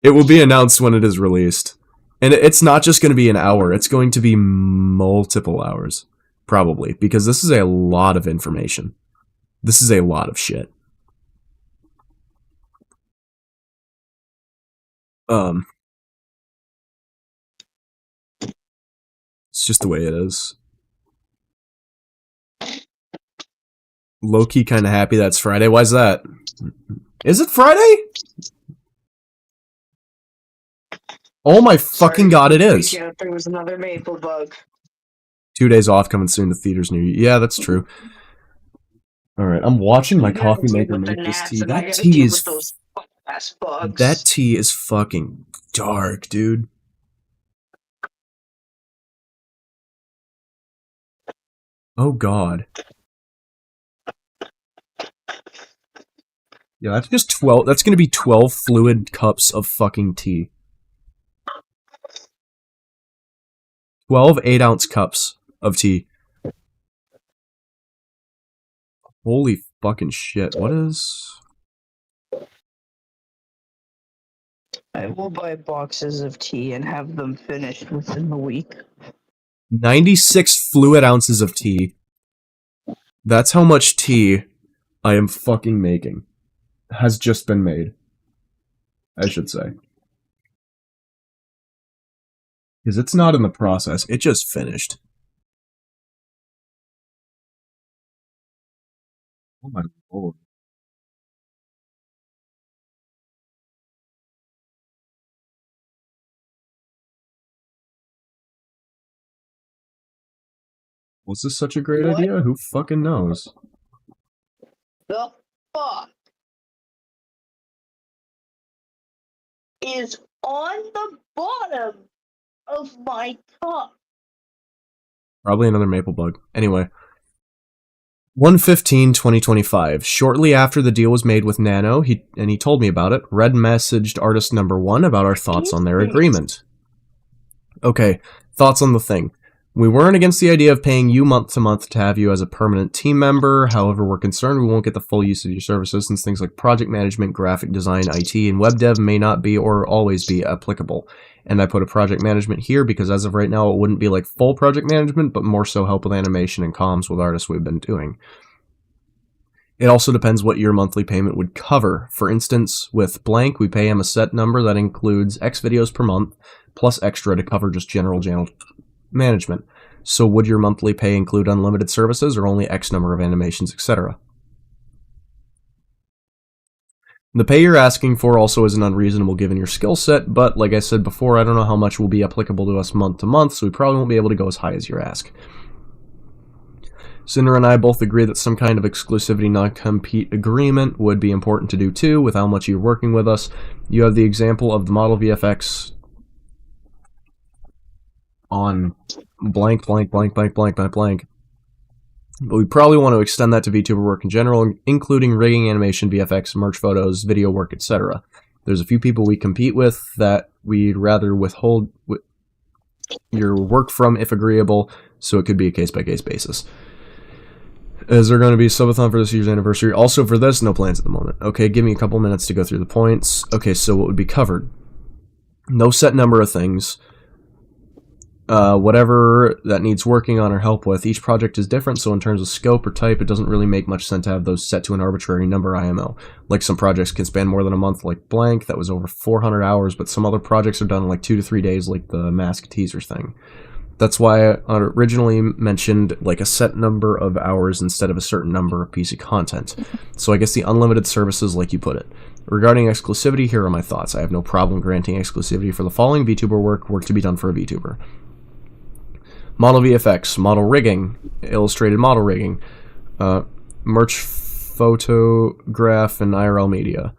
S1: It will be announced when it is released. And it's not just going to be an hour, it's going to be multiple hours. Probably. Because this is a lot of information. This is a lot of shit. It's just the way it is. Low-key kind of happy that's Friday. Why's that? Is it Friday? Oh my fucking god, it is.
S2: Yeah, there was another maple bug.
S1: 2 days off coming soon to theaters near you. Yeah, that's true. Alright, I'm watching my coffee maker make this tea. That tea is... That tea is fucking dark, dude. Oh god. Yeah, that's just 12. That's gonna be 12 fluid cups of fucking tea. 12 8-ounce cups of tea. Holy fucking shit. What is...
S2: I will buy boxes of tea and have them finished within the week.
S1: 96 fluid ounces of tea. That's how much tea I am fucking making. Has just been made. I should say. Because it's not in the process, it just finished. Oh my lord. Was this such a great idea? Who fucking knows?
S2: The fuck is on the bottom of my cup?
S1: Probably another maple bug. Anyway. 1/15/2025. Shortly after the deal was made with Nano, he told me about it, Red messaged artist number 1 about our thoughts on their agreement. Okay, thoughts on the thing. We weren't against the idea of paying you month to month to have you as a permanent team member. However, we're concerned we won't get the full use of your services since things like project management, graphic design, IT, and web dev may not be or always be applicable. And I put a project management here because as of right now, it wouldn't be like full project management, but more so help with animation and comms with artists we've been doing. It also depends what your monthly payment would cover. For instance, with Blank, we pay him a set number that includes X videos per month, plus extra to cover just general channel management. So would your monthly pay include unlimited services or only X number of animations, etc.? The pay you're asking for also isn't unreasonable given your skill set, but like I said before, I don't know how much will be applicable to us month to month, so we probably won't be able to go as high as your ask. Sinder and I both agree that some kind of exclusivity non-compete agreement would be important to do too, with how much you're working with us. You have the example of the model VFX on blank, blank, blank, blank, blank, blank, blank. But we probably want to extend that to VTuber work in general, including rigging, animation, VFX, merch photos, video work, etc. There's a few people we compete with that we'd rather withhold your work from if agreeable, so it could be a case-by-case basis. Is there going to be a subathon for this year's anniversary? Also for this, no plans at the moment. Okay, give me a couple minutes to go through the points. Okay, so what would be covered? No set number of things. Whatever that needs working on or help with. Each project is different, so in terms of scope or type, it doesn't really make much sense to have those set to an arbitrary number IMO. Like some projects can span more than a month, like blank, that was over 400 hours, but some other projects are done in like 2 to 3 days, like the mask teaser thing. That's why I originally mentioned like a set number of hours instead of a certain number of piece of content. So I guess the unlimited services, like you put it. Regarding exclusivity, here are my thoughts. I have no problem granting exclusivity for the following VTuber work to be done for a VTuber. Model VFX, model rigging, illustrated model rigging, merch photograph, and IRL media.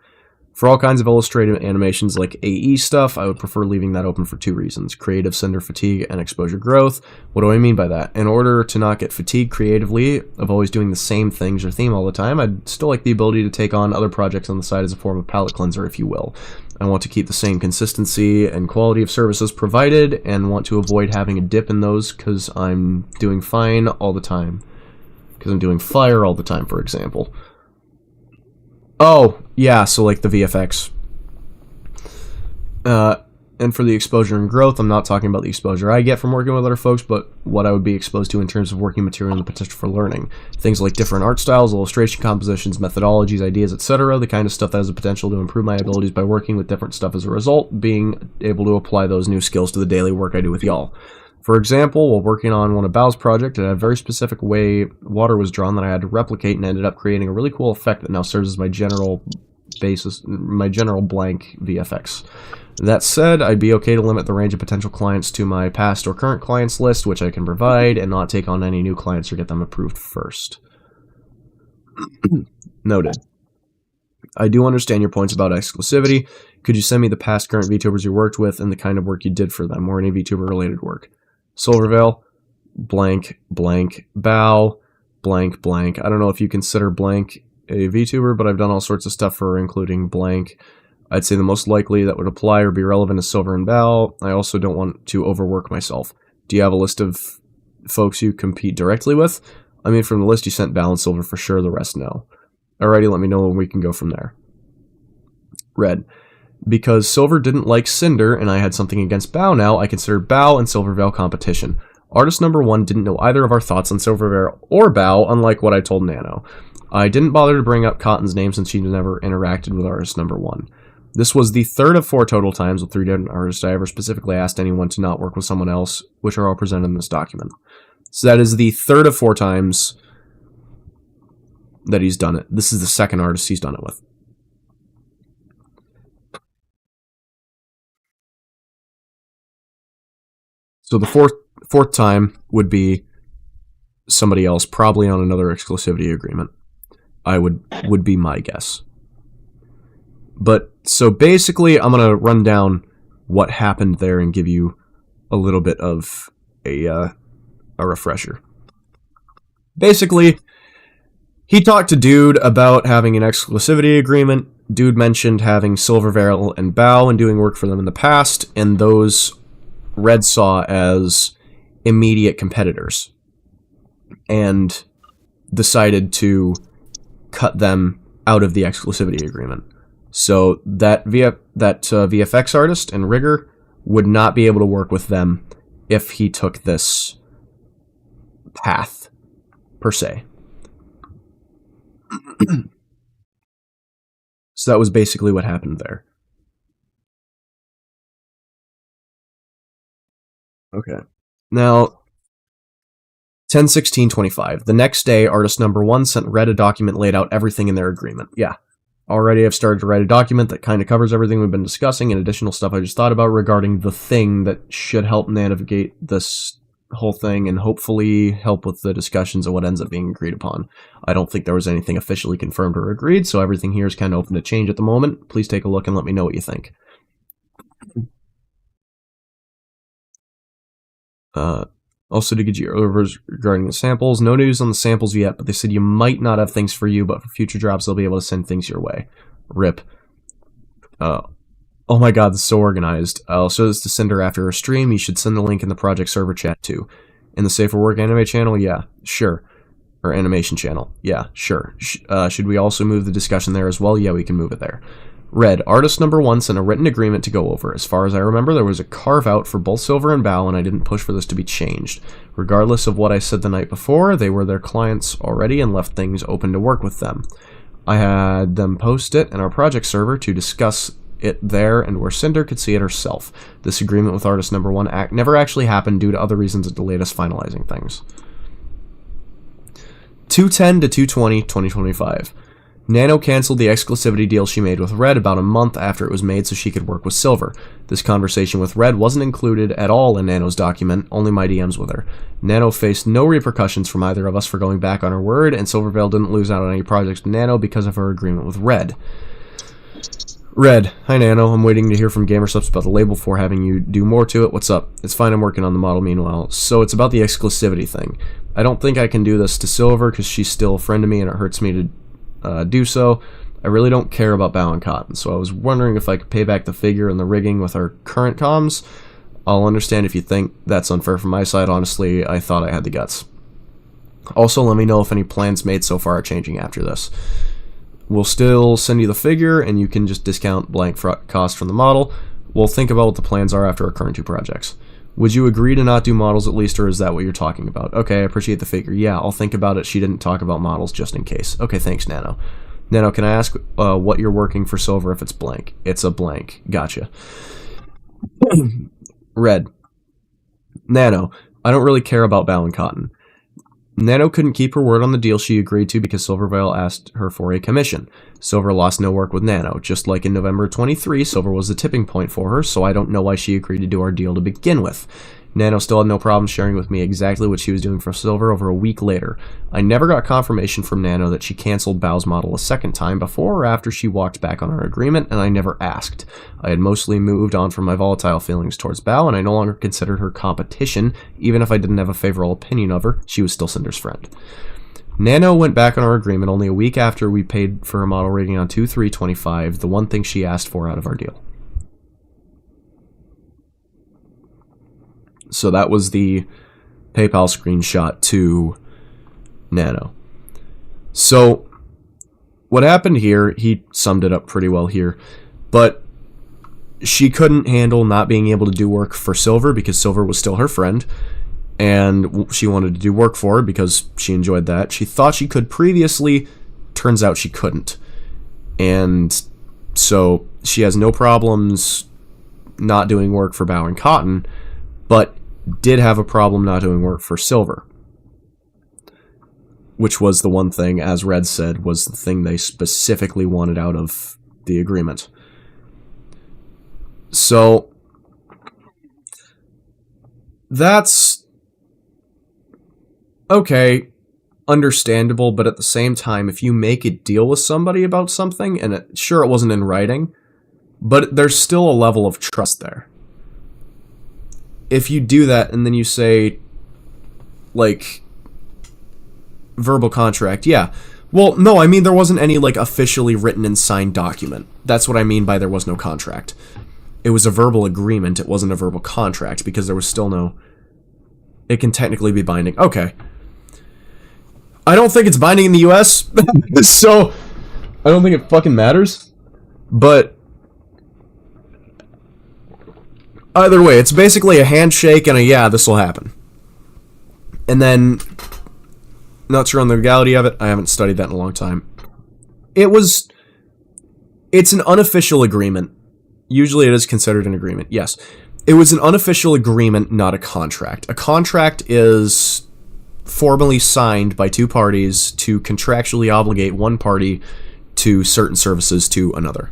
S1: For all kinds of illustrated animations like AE stuff, I would prefer leaving that open for 2 reasons. Creative Cinder fatigue and exposure growth. What do I mean by that? In order to not get fatigued creatively of always doing the same things or theme all the time, I'd still like the ability to take on other projects on the side as a form of palate cleanser, if you will. I want to keep the same consistency and quality of services provided and want to avoid having a dip in those because I'm doing fine all the time. Because I'm doing fire all the time, for example. Oh, yeah, so like the VFX. And for the exposure and growth, I'm not talking about the exposure I get from working with other folks, but what I would be exposed to in terms of working material and the potential for learning. Things like different art styles, illustration compositions, methodologies, ideas, etc. The kind of stuff that has the potential to improve my abilities by working with different stuff as a result, being able to apply those new skills to the daily work I do with y'all. For example, while working on one of Bao's projects, it had a very specific way water was drawn that I had to replicate and ended up creating a really cool effect that now serves as my general blank VFX. That said, I'd be okay to limit the range of potential clients to my past or current clients list, which I can provide, and not take on any new clients or get them approved first. Noted. I do understand your points about exclusivity. Could you send me the past current VTubers you worked with and the kind of work you did for them, or any VTuber related work? Silvervale, blank, blank, Bao, blank, blank. I don't know if you consider blank a VTuber, but I've done all sorts of stuff for her, including blank. I'd say the most likely that would apply or be relevant is Silver and Bao. I also don't want to overwork myself. Do you have a list of folks you compete directly with? I mean, from the list you sent, Bao and Silver for sure, the rest no. Alrighty, let me know when we can go from there. Red. Because Silver didn't like Sinder and I had something against Bao now, I consider Bao and Silvervale competition. Artist number 1 didn't know either of our thoughts on Silvervale or Bao, unlike what I told Nano. I didn't bother to bring up Cotton's name since she never interacted with artist number 1. This was the 3rd of 4 total times with 3 different artists I ever specifically asked anyone to not work with someone else, which are all presented in this document. So that is the 3rd of 4 times that he's done it. This is the 2nd artist he's done it with. So the fourth time would be somebody else, probably on another exclusivity agreement. Would be my guess. But so basically, I'm gonna run down what happened there and give you a little bit of a refresher. Basically, he talked to Dude about having an exclusivity agreement. Dude mentioned having Silvervale and Bao and doing work for them in the past, and those Red saw as immediate competitors, and decided to cut them out of the exclusivity agreement. So that VFX artist and rigger would not be able to work with them if he took this path, per se. So that was basically what happened there. Okay. Now, 10/16/25. The next day, artist number 1 sent Red a document laid out everything in their agreement. Yeah. Already I've started to write a document that kind of covers everything we've been discussing and additional stuff I just thought about regarding the thing that should help navigate this whole thing and hopefully help with the discussions of what ends up being agreed upon. I don't think there was anything officially confirmed or agreed, so everything here is kind of open to change at the moment. Please take a look and let me know what you think. Also, to get you orders regarding the samples, no news on the samples yet, but they said you might not have things for you, but for future drops, they'll be able to send things your way. RIP. Oh my god, this is so organized. I'll show this to Sinder after her stream. You should send the link in the project server chat too. In the Safer Work anime channel? Yeah, sure. Or animation channel? Yeah, sure. Should we also move the discussion there as well? Yeah, we can move it there. Red, artist number 1 sent a written agreement to go over. As far as I remember, there was a carve-out for both Silver and Bao, and I didn't push for this to be changed. Regardless of what I said the night before, they were their clients already and left things open to work with them. I had them post it in our project server to discuss it there and where Sinder could see it herself. This agreement with artist number 1 never actually happened due to other reasons that delayed us finalizing things. 210 to 220, 2025. Nano canceled the exclusivity deal she made with Red about a month after it was made so she could work with Silver. This conversation with Red wasn't included at all in Nano's document, only my DMs with her. Nano faced no repercussions from either of us for going back on her word, and Silvervale didn't lose out on any projects with Nano because of her agreement with Red. Red, hi Nano, I'm waiting to hear from GamerSubs about the label for having you do more to it. What's up? It's fine, I'm working on the model meanwhile. So it's about the exclusivity thing. I don't think I can do this to Silver because she's still a friend to me and it hurts me to do so. I really don't care about Bao and Cotton, so I was wondering if I could pay back the figure and the rigging with our current comms. I'll understand if you think that's unfair from my side. Honestly, I thought I had the guts. Also, let me know if any plans made so far are changing after this. We'll still send you the figure, and you can just discount blank cost from the model. We'll think about what the plans are after our current 2 projects. Would you agree to not do models at least, or is that what you're talking about? Okay, I appreciate the figure. Yeah, I'll think about it. She didn't talk about models just in case. Okay, thanks, Nano. Nano, can I ask what you're working for Silver if it's blank? It's a blank. Gotcha. Red. Nano, I don't really care about Bao and Cotton. Nano couldn't keep her word on the deal she agreed to because Silvervale asked her for a commission. Silver lost no work with Nano. Just like in November 23, Silver was the tipping point for her, so I don't know why she agreed to do our deal to begin with. Nano still had no problem sharing with me exactly what she was doing for Silver over a week later. I never got confirmation from Nano that she canceled Bao's model a second time before or after she walked back on our agreement, and I never asked. I had mostly moved on from my volatile feelings towards Bao, and I no longer considered her competition. Even if I didn't have a favorable opinion of her, she was still Cinder's friend. Nano went back on our agreement only a week after we paid for her model rigging on 2/3/25, the one thing she asked for out of our deal. So that was the PayPal screenshot to Nano. So what happened here, he summed it up pretty well here, but she couldn't handle not being able to do work for Silver because Silver was still her friend, and she wanted to do work for her because she enjoyed that. She thought she could previously, turns out she couldn't. And so she has no problems not doing work for Bao and Cotton, but did have a problem not doing work for Silver, which was the one thing, as Red said, was the thing they specifically wanted out of the agreement. So that's okay, understandable, but at the same time, if you make a deal with somebody about something, and sure, it wasn't in writing, but there's still a level of trust there. If you do that and then you say, like, verbal contract, yeah. Well, no, I mean there wasn't any, like, officially written and signed document. That's what I mean by there was no contract. It was a verbal agreement, it wasn't a verbal contract, because there was still no... It can technically be binding. Okay. I don't think it's binding in the US, so I don't think it fucking matters. But either way, it's basically a handshake and a yeah, this will happen. And then, not sure on the legality of it, I haven't studied that in a long time. It's an unofficial agreement. Usually it is considered an agreement, yes. It was an unofficial agreement, not a contract. A contract is formally signed by two parties to contractually obligate one party to certain services to another,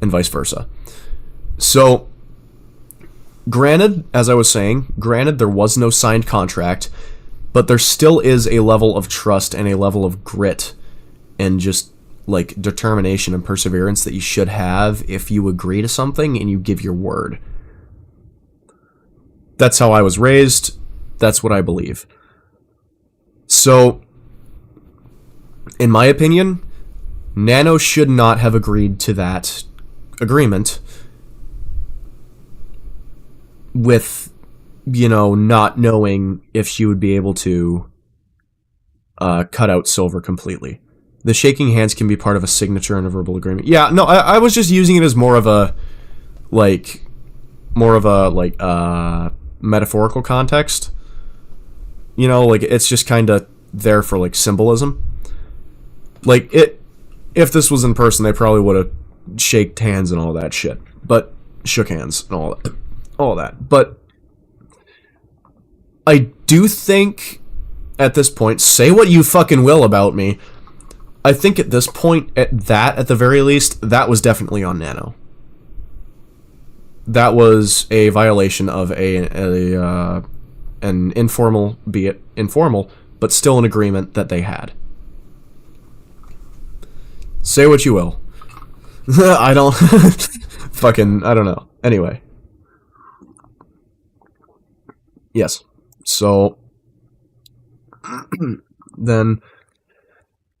S1: and vice versa. So, granted, as I was saying, there was no signed contract, but there still is a level of trust and a level of grit and just, like, determination and perseverance that you should have if you agree to something and you give your word. That's how I was raised. That's what I believe. So, in my opinion, Nano should not have agreed to that agreement with, you know, not knowing if she would be able to cut out Silver completely. The shaking hands can be part of a signature and a verbal agreement. Yeah, no, I was just using it as more of a metaphorical context. You know, like, it's just kind of there for, like, symbolism. Like, if this was in person, they probably would have shaked hands and all that shit. But, shook hands and all that. But, I do think, at this point, say what you fucking will about me, I think at this point, at the very least, that was definitely on Nano. That was a violation of an informal, be it informal, but still an agreement that they had. Say what you will. I don't... I don't know. Anyway. Yes. So... then...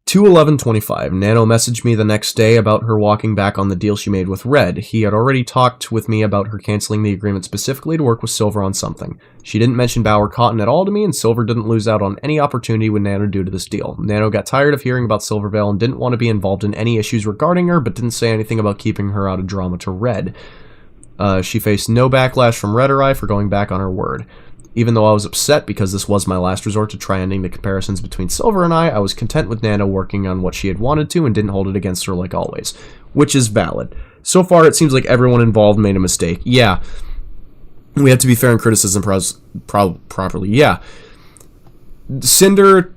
S1: 2/11/25. Nano messaged me the next day about her walking back on the deal she made with Red. He had already talked with me about her canceling the agreement specifically to work with Silver on something. She didn't mention Bauer Cotton at all to me, and Silver didn't lose out on any opportunity with Nano due to this deal. Nano got tired of hearing about Silvervale and didn't want to be involved in any issues regarding her, but didn't say anything about keeping her out of drama to Red. She faced no backlash from Red or I for going back on her word. Even though I was upset because this was my last resort to try ending the comparisons between Silver and I was content with Nano working on what she had wanted to and didn't hold it against her like always, which is valid. So far, it seems like everyone involved made a mistake. Yeah, we have to be fair in criticism properly. Yeah, Sinder,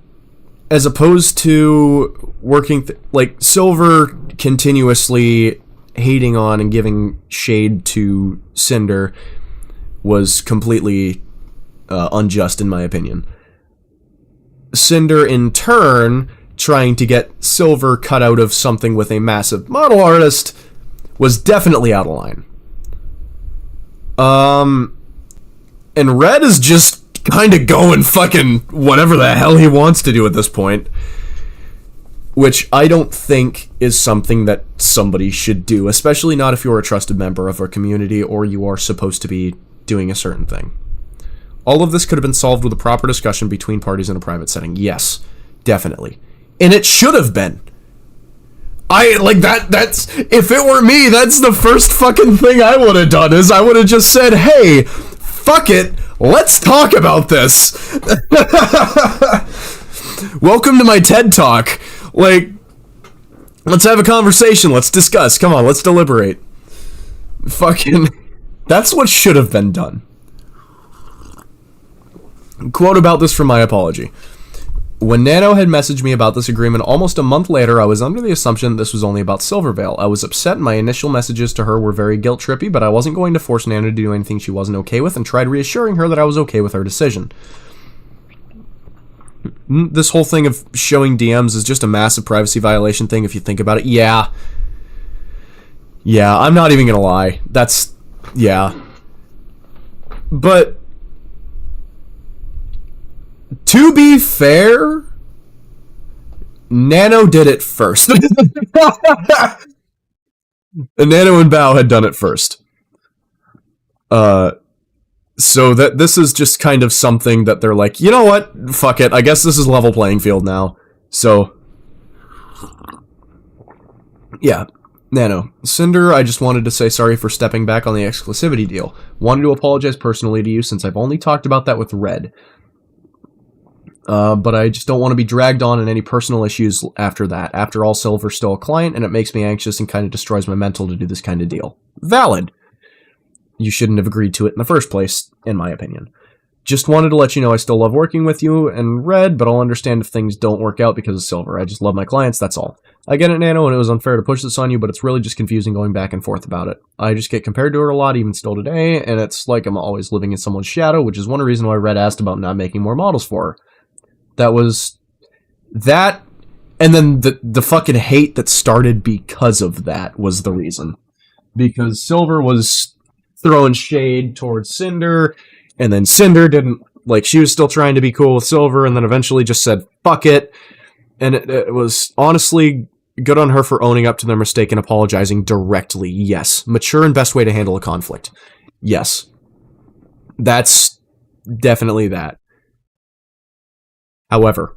S1: as opposed to working like Silver continuously hating on and giving shade to Sinder, was completely unjust in my opinion. Cinder, in turn, trying to get Silver cut out of something with a massive model artist, was definitely out of line. And Red is just kind of going fucking whatever the hell he wants to do at this point, which I don't think is something that somebody should do, especially not if you're a trusted member of a community or you are supposed to be doing a certain thing. All of this could have been solved with a proper discussion between parties in a private setting. Yes, definitely. And it should have been. That's, if it were me, that's the first fucking thing I would have done, is I would have just said, hey, fuck it, let's talk about this. Welcome to my TED Talk. Like, let's have a conversation, let's discuss, come on, let's deliberate. Fucking, that's what should have been done. Quote about this from my apology. When Nano had messaged me about this agreement almost a month later, I was under the assumption that this was only about Silvervale. I was upset and my initial messages to her were very guilt-trippy, but I wasn't going to force Nano to do anything she wasn't okay with and tried reassuring her that I was okay with her decision. This whole thing of showing DMs is just a massive privacy violation thing if you think about it. Yeah, I'm not even gonna lie. That's... yeah. But... to be fair, Nano did it first. Nano and Bao had done it first. So that this is just kind of something that they're like, you know what? Fuck it. I guess this is level playing field now. So, yeah. Nano. Cinder, I just wanted to say sorry for stepping back on the exclusivity deal. Wanted to apologize personally to you since I've only talked about that with Red. But I just don't want to be dragged on in any personal issues after that. After all, Silver's still a client, and it makes me anxious and kind of destroys my mental to do this kind of deal. Valid. You shouldn't have agreed to it in the first place, in my opinion. Just wanted to let you know I still love working with you and Red, but I'll understand if things don't work out because of Silver. I just love my clients, that's all. I get it, Nano, and it was unfair to push this on you, but it's really just confusing going back and forth about it. I just get compared to her a lot, even still today, and it's like I'm always living in someone's shadow, which is one reason why Red asked about not making more models for her. That was... that, and then the fucking hate that started because of that was the reason. Because Silver was throwing shade towards Sinder, and then Sinder didn't, like, she was still trying to be cool with Silver, and then eventually just said, fuck it. And it was honestly good on her for owning up to their mistake and apologizing directly. Yes. Mature and best way to handle a conflict. Yes. That's definitely that. However,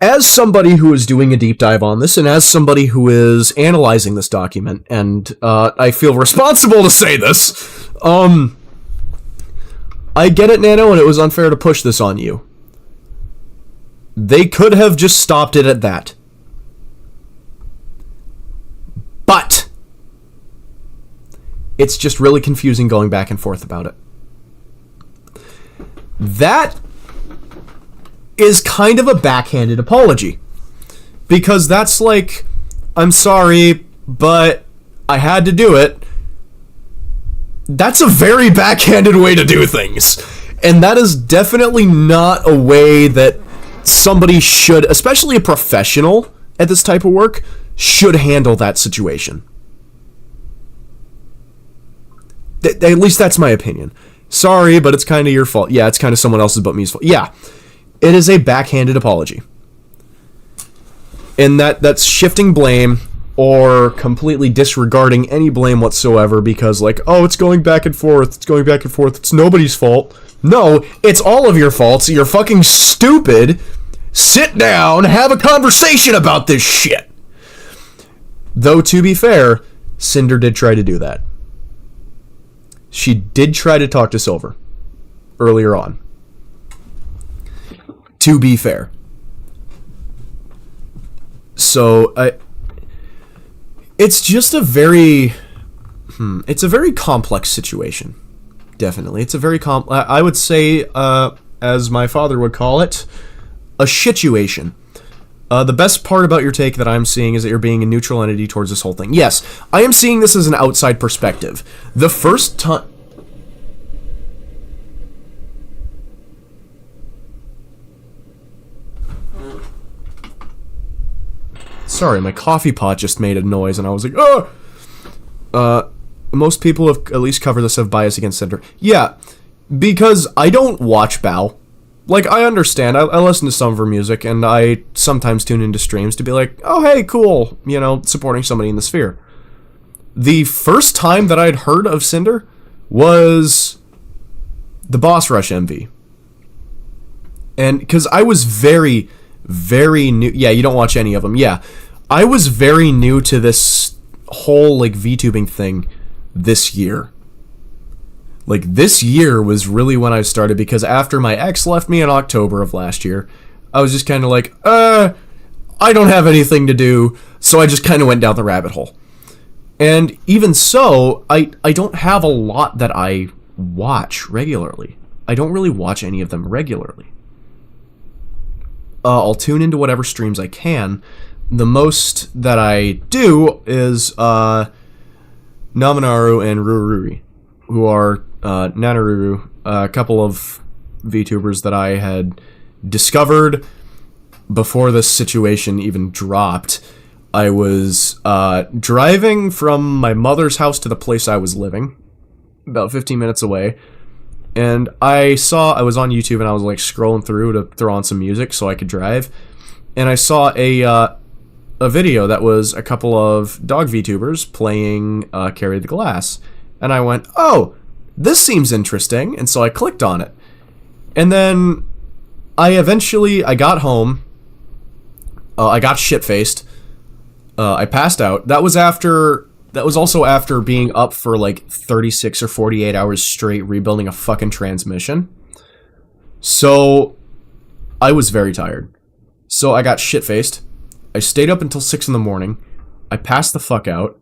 S1: as somebody who is doing a deep dive on this, and as somebody who is analyzing this document, and I feel responsible to say this, I get it, Nano, and it was unfair to push this on you. They could have just stopped it at that. But it's just really confusing going back and forth about it. That is kind of a backhanded apology. Because that's like, I'm sorry, but I had to do it. That's a very backhanded way to do things. And that is definitely not a way that somebody should, especially a professional at this type of work, should handle that situation. At least that's my opinion. Sorry, but it's kind of your fault. Yeah, it's kind of someone else's but me's fault. Yeah, it is a backhanded apology. And that's shifting blame or completely disregarding any blame whatsoever because, like, oh, it's going back and forth, it's nobody's fault. No, it's all of your faults. You're fucking stupid. Sit down, have a conversation about this shit. Though, to be fair, Sinder did try to do that. She did try to talk to Silver earlier on. To be fair. So, it's just a very... it's a very complex situation. Definitely. It's a very I would say, as my father would call it, a situation. The best part about your take that I'm seeing is that you're being a neutral entity towards this whole thing. Yes, I am seeing this as an outside perspective. The first time... Sorry, my coffee pot just made a noise, and I was like, oh! Most people have at least covered this have bias against Sinder. Yeah, because I don't watch Bao. Like, I understand. I listen to some of her music, and I sometimes tune into streams to be like, oh, hey, cool, you know, supporting somebody in the sphere. The first time that I'd heard of Sinder was the Boss Rush MV. And, because I was very, very new... Yeah, you don't watch any of them. Yeah. I was very new to this whole, like, VTubing thing this year. Like, this year was really when I started, because after my ex left me in October of last year, I was just kind of like, I don't have anything to do, so I just kind of went down the rabbit hole. And even so, I don't have a lot that I watch regularly. I don't really watch any of them regularly. I'll tune into whatever streams I can. The most that I do is Naminaru and Rururi, who are Nanaruru, a couple of VTubers that I had discovered before this situation even dropped. I was driving from my mother's house to the place I was living, about 15 minutes away, and I was on YouTube and I was like scrolling through to throw on some music so I could drive, and I saw a video that was a couple of dog VTubers playing Carry the Glass, and I went, oh, this seems interesting, and so I clicked on it. And then I got home, I got shit-faced, I passed out. That was also after being up for like 36 or 48 hours straight rebuilding a fucking transmission. So I was very tired. So I got shit-faced. I stayed up until 6 in the morning. I passed the fuck out.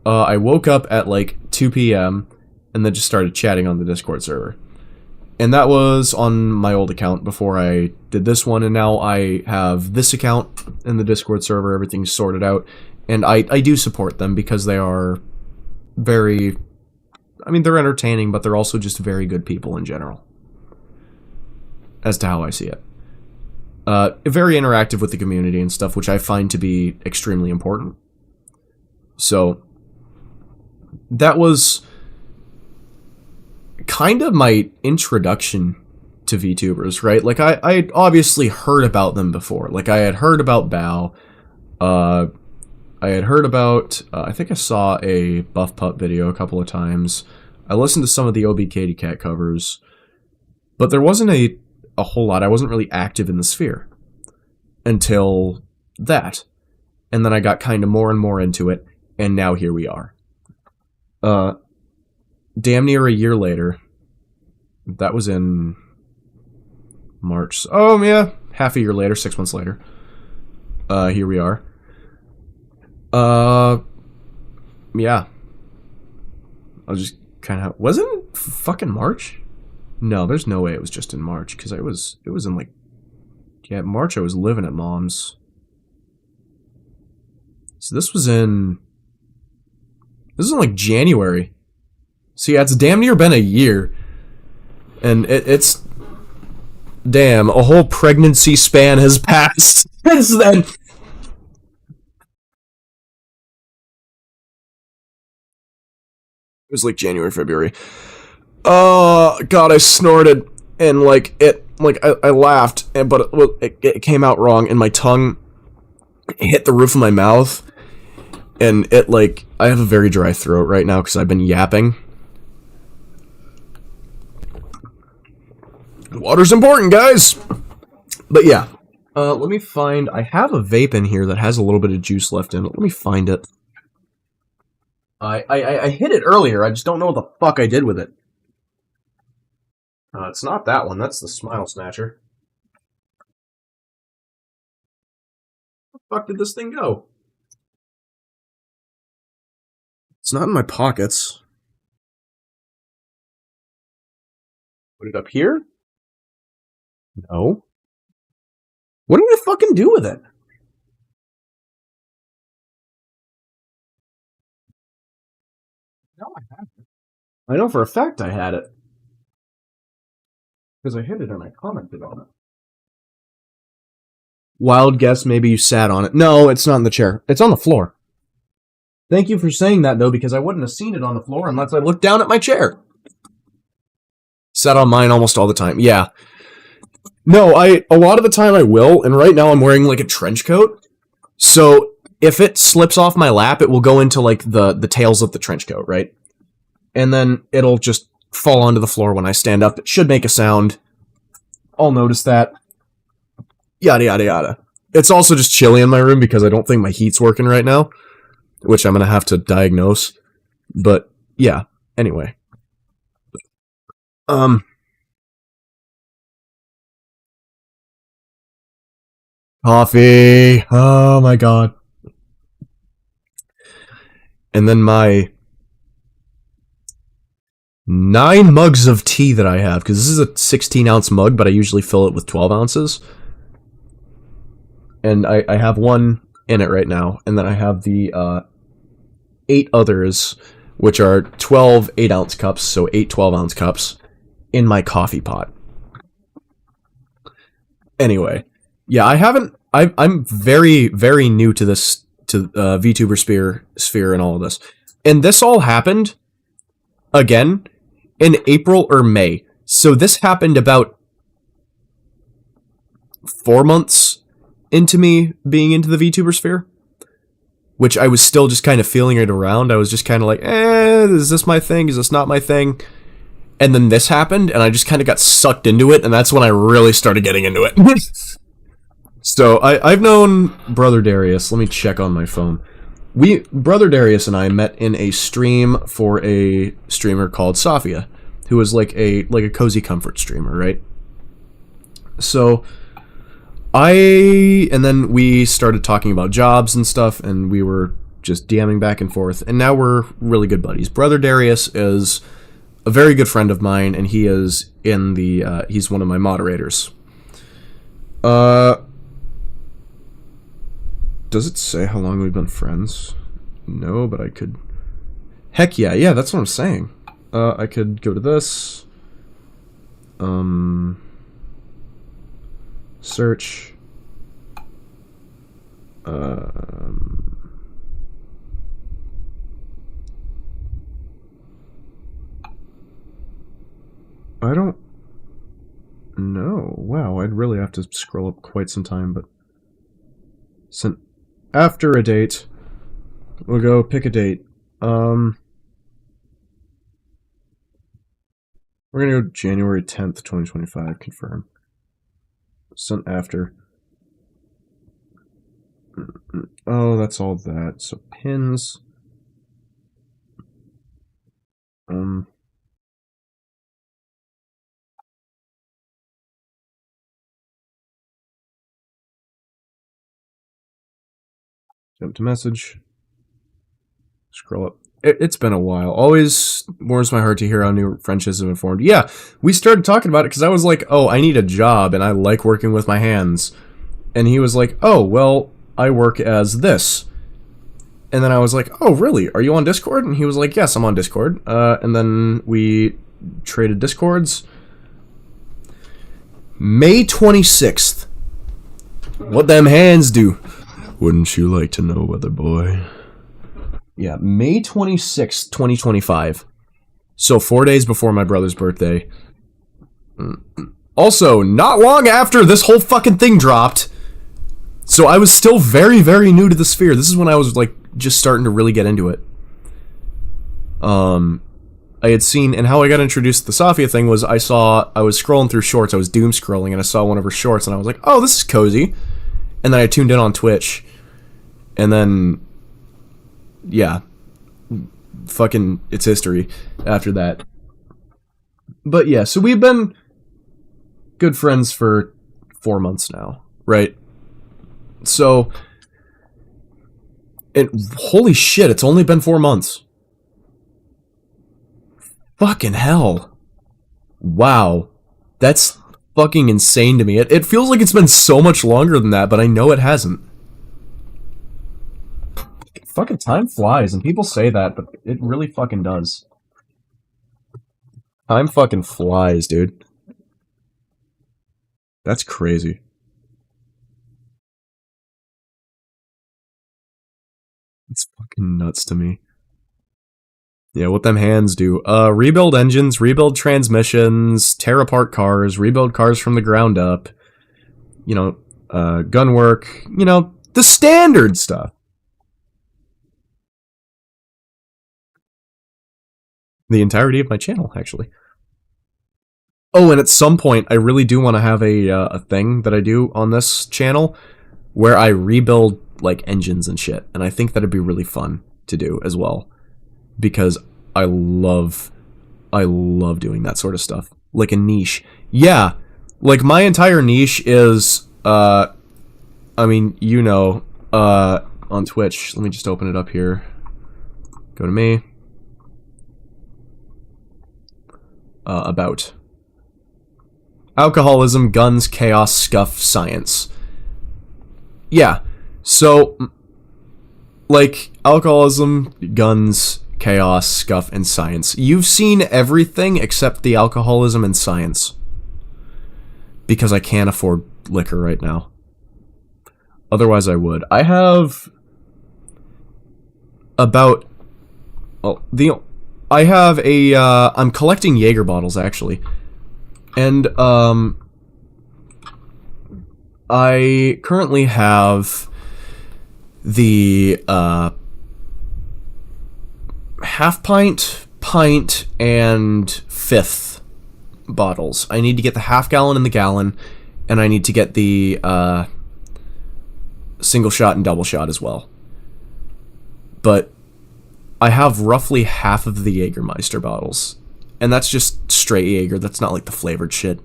S1: I woke up at like 2 p.m. and then just started chatting on the Discord server. And that was on my old account before I did this one, and now I have this account in the Discord server. Everything's sorted out, and I do support them because they are very... I mean, they're entertaining, but they're also just very good people in general. As to how I see it. Very interactive with the community and stuff, which I find to be extremely important. So, that was kind of my introduction to VTubers, right? Like, I had obviously heard about them before. Like, I had heard about Bao. I had heard about... I think I saw a Buff Pup video a couple of times. I listened to some of the OB Katy Cat covers. But there wasn't a whole lot. I wasn't really active in the sphere. Until that. And then I got kind of more and more into it. And now here we are. Damn near a year later. That was in March. Oh, yeah. Half a year later, 6 months later. Here we are. Yeah. I was just kind of... Wasn't it fucking March? No, there's no way it was just in March, because it was in, like... Yeah, March I was living at Mom's. So this was in... This is in, like, January. So yeah, it's damn near been a year. And it's... Damn, a whole pregnancy span has passed since then. It was like January, February. Oh, God, I snorted. And, like, I laughed, but it came out wrong, and my tongue hit the roof of my mouth. And it, like, I have a very dry throat right now because I've been yapping. Water's important, guys! But yeah. Let me find... I have a vape in here that has a little bit of juice left in it. Let me find it. I hit it earlier. I just don't know what the fuck I did with it. It's not that one. That's the Smile Snatcher. Where the fuck did this thing go? It's not in my pockets. Put it up here? No. What did I fucking do with it? No, I haven't. I know for a fact I had it. Because I hit it and I commented on it. Wild guess, maybe you sat on it. No, it's not in the chair. It's on the floor. Thank you for saying that, though, because I wouldn't have seen it on the floor unless I looked down at my chair. Sat on mine almost all the time. Yeah. No, a lot of the time I will, and right now I'm wearing, like, a trench coat. So, if it slips off my lap, it will go into, like, the tails of the trench coat, right? And then it'll just fall onto the floor when I stand up. It should make a sound. I'll notice that. Yada, yada, yada. It's also just chilly in my room because I don't think my heat's working right now, which I'm going to have to diagnose. But, yeah. Anyway. Coffee! Oh my god. And then my 9 mugs of tea that I have, because this is a 16-ounce mug, but I usually fill it with 12 ounces. And I have one in it right now, and then I have the 8 others, which are 12 8-ounce cups, so 8 12-ounce cups, in my coffee pot. Anyway, yeah, I'm very, very new to this, to VTuber sphere and all of this. And this all happened, again, in April or May. So this happened about 4 months into me being into the VTuber sphere, which I was still just kind of feeling it around. I was just kind of like, is this my thing? Is this not my thing? And then this happened, and I just kind of got sucked into it, and that's when I really started getting into it. So, I've known Brother Darius. Let me check on my phone. Brother Darius and I met in a stream for a streamer called Safia, who was like a cozy comfort streamer, right? So, and then we started talking about jobs and stuff, and we were just DMing back and forth, and now we're really good buddies. Brother Darius is a very good friend of mine, and he is in the, he's one of my moderators. Does it say how long we've been friends? No, but I could... Heck yeah, that's what I'm saying. I could go to this. Search. I don't know. Wow, I'd really have to scroll up quite some time, but... After a date. We'll go pick a date. We're gonna go January 10th, 2025, confirm. Sent after. Oh, that's all that. So pins. Jump to message. Scroll up. It's been a while. Always warms my heart to hear how new friendships have been formed. Yeah, we started talking about it because I was like, oh, I need a job and I like working with my hands. And he was like, oh, well, I work as this. And then I was like, oh, really? Are you on Discord? And he was like, yes, I'm on Discord. And then we traded Discords. May 26th. What them hands do? Wouldn't you like to know, weather boy? Yeah, May 26th, 2025. So 4 days before my brother's birthday. Also, not long after this whole fucking thing dropped. So I was still very, very new to the sphere. This is when I was, like, just starting to really get into it. I had seen, and how I got introduced to the Safia thing was I was scrolling through shorts, I was doom scrolling, and I saw one of her shorts, and I was like, oh, this is cozy. And then I tuned in on Twitch. And then, yeah, fucking, it's history after that. But yeah, so we've been good friends for 4 months now, right? So, and holy shit, it's only been 4 months. Fucking hell. Wow. That's fucking insane to me. It feels like it's been so much longer than that, but I know it hasn't. Fucking time flies, and people say that, but it really fucking does. Time fucking flies, dude. That's crazy. It's fucking nuts to me. Yeah, what them hands do. Rebuild engines, rebuild transmissions, tear apart cars, rebuild cars from the ground up. You know, gun work. You know, the standard stuff. The entirety of my channel, actually. Oh, and at some point, I really do want to have a thing that I do on this channel where I rebuild, like, engines and shit. And I think that'd be really fun to do as well. Because I love doing that sort of stuff. Like a niche. Yeah, like my entire niche is, I mean, you know, on Twitch. Let me just open it up here. Go to me. About. Alcoholism, guns, chaos, scuff, science. Yeah, so, like, alcoholism, guns, chaos, scuff, and science. You've seen everything except the alcoholism and science. Because I can't afford liquor right now. Otherwise I would. I have about... Well, I have a, I'm collecting Jaeger bottles, actually. And, I currently have the, half pint, pint, and fifth bottles. I need to get the half gallon and the gallon, and I need to get the, single shot and double shot as well. But I have roughly half of the Jägermeister bottles. And that's just straight Jaeger. That's not like the flavored shit.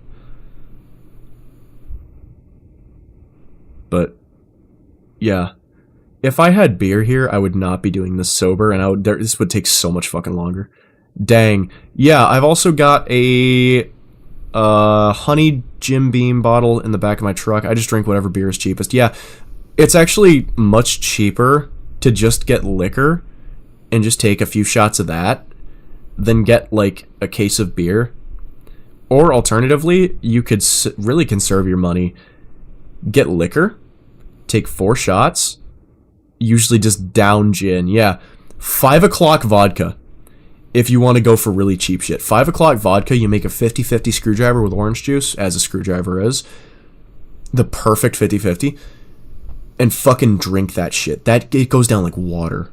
S1: But, yeah. If I had beer here, I would not be doing this sober, and this would take so much fucking longer. Dang. Yeah, I've also got a honey Jim Beam bottle in the back of my truck. I just drink whatever beer is cheapest. Yeah, it's actually much cheaper to just get liquor and just take a few shots of that than get, like, a case of beer. Or alternatively, you could really conserve your money. Get liquor, take 4 shots, usually just down gin. Yeah, 5 o'clock vodka. If you want to go for really cheap shit. 5 o'clock vodka, you make a 50-50 screwdriver with orange juice, as a screwdriver is. The perfect 50-50. And fucking drink that shit. It goes down like water.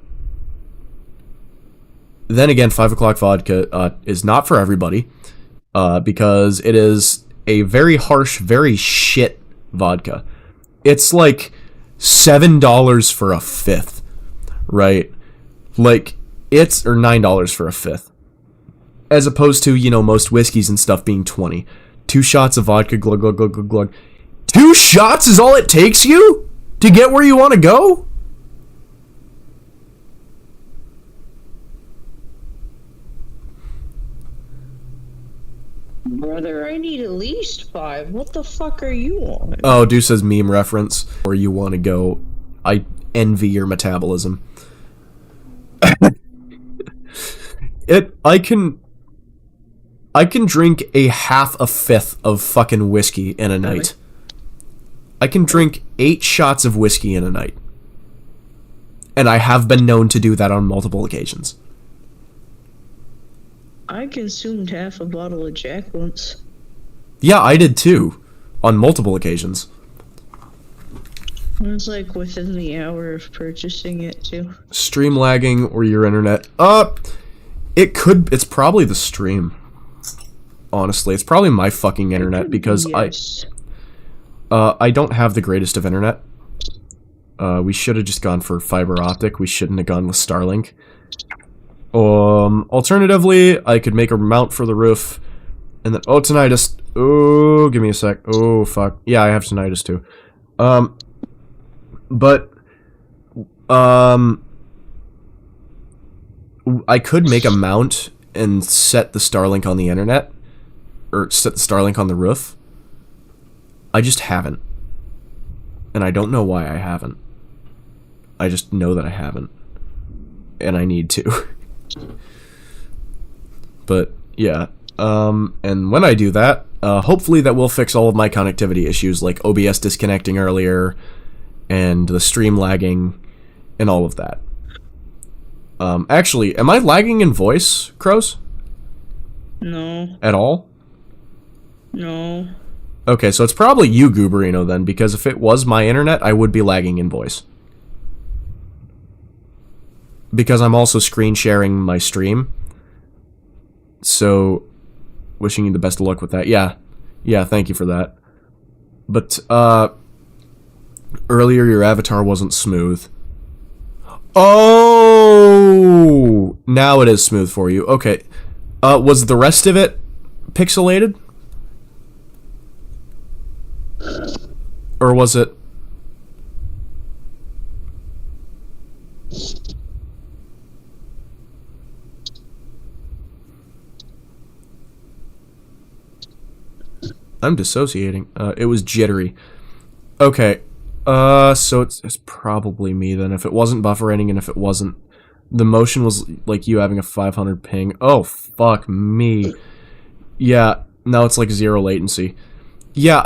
S1: Then again, 5 o'clock vodka is not for everybody. Because it is a very harsh, very shit vodka. It's like $7 for a fifth. Right? Like... or $9 for a fifth. As opposed to, you know, most whiskeys and stuff being 20. 2 shots of vodka, glug, glug, glug, glug, glug. 2 shots is all it takes you to get where you want to go?
S2: Brother, I need at least 5. What the fuck are you on?
S1: Oh, Deuce says meme reference. Where you want to go. I envy your metabolism. I can drink a half a fifth of fucking whiskey in a night. I can drink 8 shots of whiskey in a night. And I have been known to do that on multiple occasions.
S2: I consumed half a bottle of Jack once.
S1: Yeah, I did too. On multiple occasions.
S2: It was like within the hour of purchasing it too.
S1: Stream lagging or your internet? It's probably the stream. Honestly, it's probably my fucking internet because
S2: yes.
S1: I don't have the greatest of internet. We should have just gone for fiber optic. We shouldn't have gone with Starlink. Alternatively, I could make a mount for the roof, and then tinnitus. Oh, give me a sec. Oh fuck. Yeah, I have tinnitus too. But I could make a mount and set the Starlink on the internet, or set the Starlink on the roof. I just haven't. And I don't know why I haven't. I just know that I haven't. And I need to. But, yeah. And when I do that, hopefully that will fix all of my connectivity issues, like OBS disconnecting earlier, and the stream lagging, and all of that. Actually, am I lagging in voice, Crows?
S2: No.
S1: At all?
S2: No.
S1: Okay, so it's probably you, Gooberino, then, because if it was my internet, I would be lagging in voice. Because I'm also screen sharing my stream. So, wishing you the best of luck with that. Yeah. Yeah, thank you for that. But, earlier your avatar wasn't smooth. Oh! Now it is smooth for you. Okay. Was the rest of it pixelated? Or was it... I'm dissociating. It was jittery. Okay. So it's probably me then. If it wasn't buffering and if it wasn't... The motion was like you having a 500 ping. Oh, fuck me. Yeah, now it's like 0 latency. Yeah,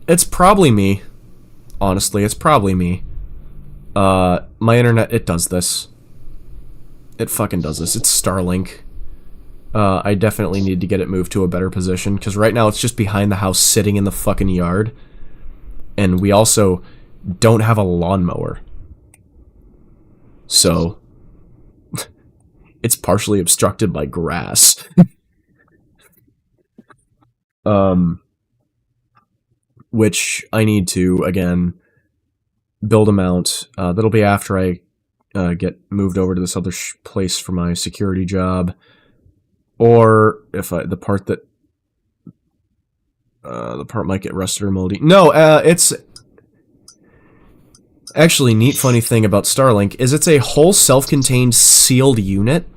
S1: it's probably me. Honestly, it's probably me. My internet, it does this. It fucking does this. It's Starlink. I definitely need to get it moved to a better position, because right now it's just behind the house sitting in the fucking yard. And we also don't have a lawnmower. So, it's partially obstructed by grass. Which I need to, again, build a mount. That'll be after I get moved over to this other place for my security job. Or if the part might get rusted or moldy. No, it's... Actually, neat funny thing about Starlink is it's a whole self-contained sealed unit.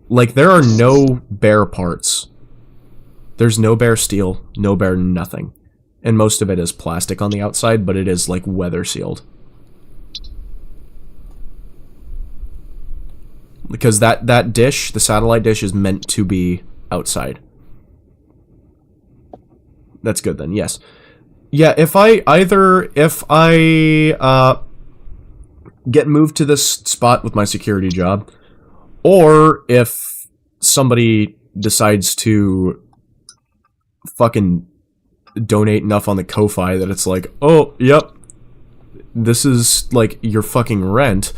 S1: Like, there are no bare parts. There's no bare steel, no bare nothing. And most of it is plastic on the outside, but it is, like, weather sealed. Because that dish, the satellite dish, is meant to be outside. That's good then, yes. Yeah, if I get moved to this spot with my security job, or if somebody decides to fucking donate enough on the Ko-Fi that it's like, oh, yep, this is, like, your fucking rent,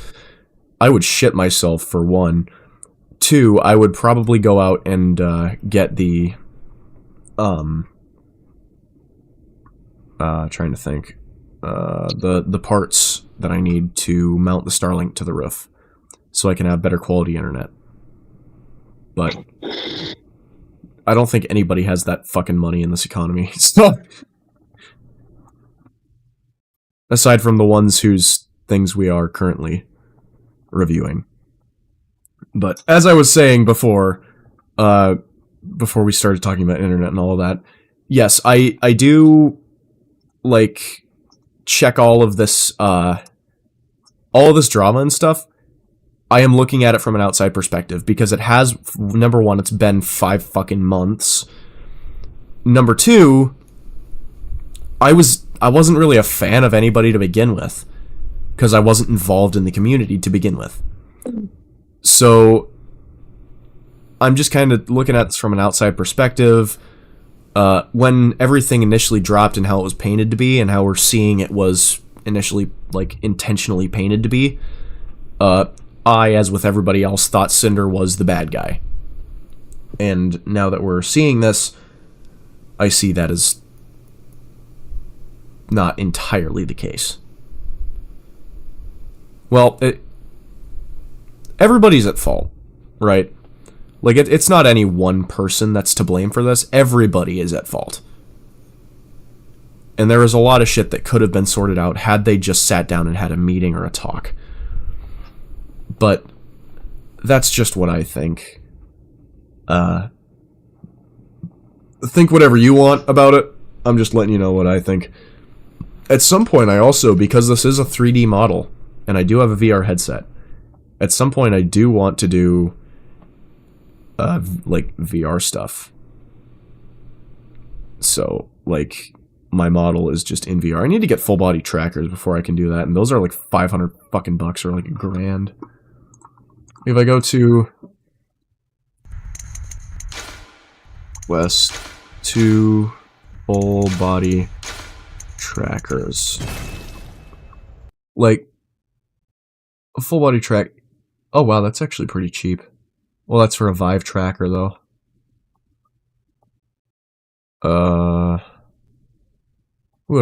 S1: I would shit myself, for one. Two, I would probably go out and get the, trying to think, the parts that I need to mount the Starlink to the roof, so I can have better quality internet. But I don't think anybody has that fucking money in this economy, so... Aside from the ones whose things we are currently reviewing. But as I was saying before, before we started talking about internet and all of that, yes, I do, like, check all of this drama and stuff. I am looking at it from an outside perspective, because it has, number one, it's been 5 fucking months. Number two, I wasn't really a fan of anybody to begin with, because I wasn't involved in the community to begin with. So, I'm just kind of looking at this from an outside perspective. When everything initially dropped and how it was painted to be, and how we're seeing it was initially, like, intentionally painted to be, I, as with everybody else, thought Sinder was the bad guy. And now that we're seeing this, I see that as not entirely the case. Well, everybody's at fault, right? Like, it's not any one person that's to blame for this. Everybody is at fault. And there is a lot of shit that could have been sorted out had they just sat down and had a meeting or a talk. But that's just what I think. Think whatever you want about it. I'm just letting you know what I think. At some point, I also, because this is a 3D model, and I do have a VR headset, at some point I do want to do, like, VR stuff. So, like, my model is just in VR. I need to get full body trackers before I can do that, and those are like 500 fucking bucks, or like $1,000. If I go to Quest 2 full body trackers, like, a full body track, oh wow, that's actually pretty cheap. Well, that's for a Vive tracker though. We'll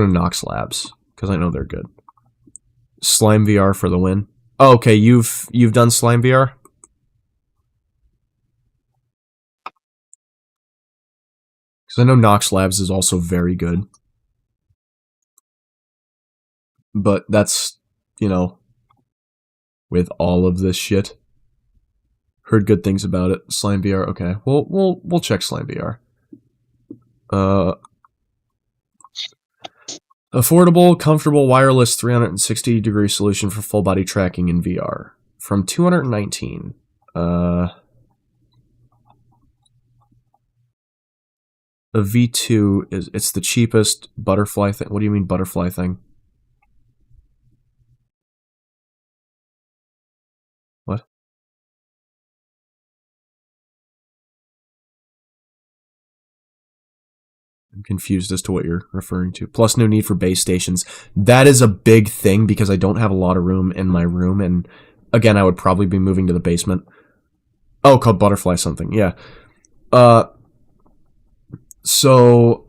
S1: go to Nox Labs, because I know they're good. Slime VR for the win. Oh, okay, you've done Slime VR? Because I know Nox Labs is also very good. But that's, you know, with all of this shit. Heard good things about it. Slime VR, okay. We'll check Slime VR. Affordable, comfortable, wireless 360-degree solution for full body tracking in VR. From 219. A V2 it's the cheapest butterfly thing. What do you mean butterfly thing? What? I'm confused as to what you're referring to. Plus no need for base stations. That is a big thing because I don't have a lot of room in my room, and again, I would probably be moving to the basement. Oh, called butterfly something. Yeah. So,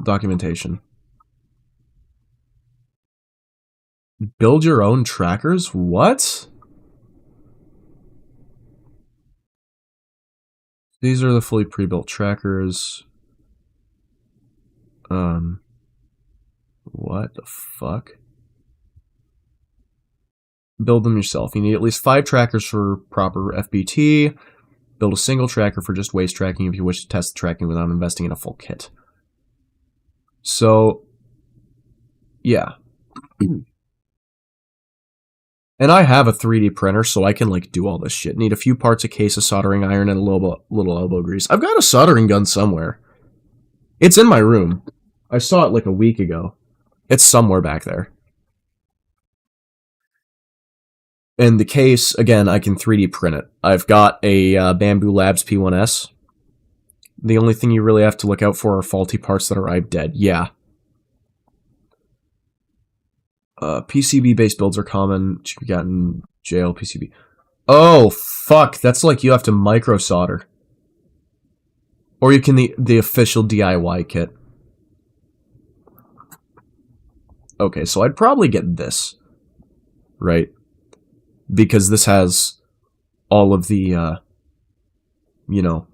S1: documentation. Build your own trackers? What? These are the fully pre-built trackers. What the fuck? Build them yourself. You need at least 5 trackers for proper FBT. Build a single tracker for just waste tracking if you wish to test the tracking without investing in a full kit. So, yeah. And I have a 3D printer, so I can, like, do all this shit. Need a few parts, a case of soldering iron, and a little elbow grease. I've got a soldering gun somewhere. It's in my room. I saw it, like, a week ago. It's somewhere back there. And the case, again, I can 3D print it. I've got a Bamboo Labs P1S. The only thing you really have to look out for are faulty parts that arrive dead. Yeah. PCB-based builds are common. You got in jail, PCB. Oh, fuck. That's like you have to micro solder. Or you can the official DIY kit. Okay, so I'd probably get this. Right? Because this has all of the, you know,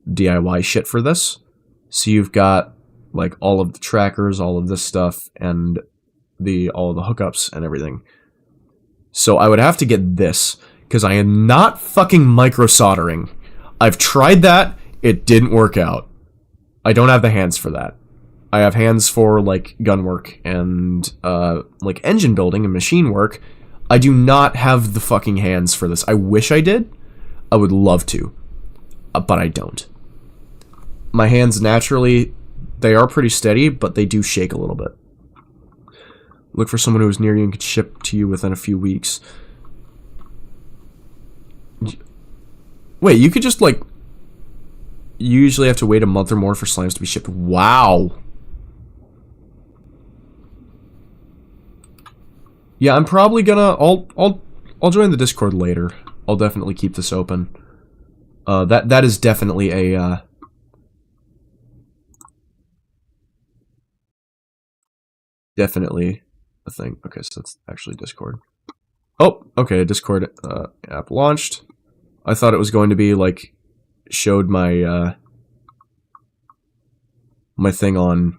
S1: DIY shit for this. So you've got, like, all of the trackers, all of this stuff, and all of the hookups and everything. So I would have to get this, because I am not fucking micro soldering. I've tried that, it didn't work out. I don't have the hands for that. I have hands for, like, gun work and, like, engine building and machine work. I do not have the fucking hands for this. I wish I did. I would love to. But I don't. My hands naturally, they are pretty steady, but they do shake a little bit. Look for someone who is near you and can ship to you within a few weeks. Wait, you could just, like... You usually have to wait a month or more for slimes to be shipped. Wow! Yeah, I'm probably gonna... I'll join the Discord later. I'll definitely keep this open. That is definitely a... definitely a thing. Okay, so that's actually Discord. Oh, okay, Discord app launched. I thought it was going to be, like, showed my, my thing on,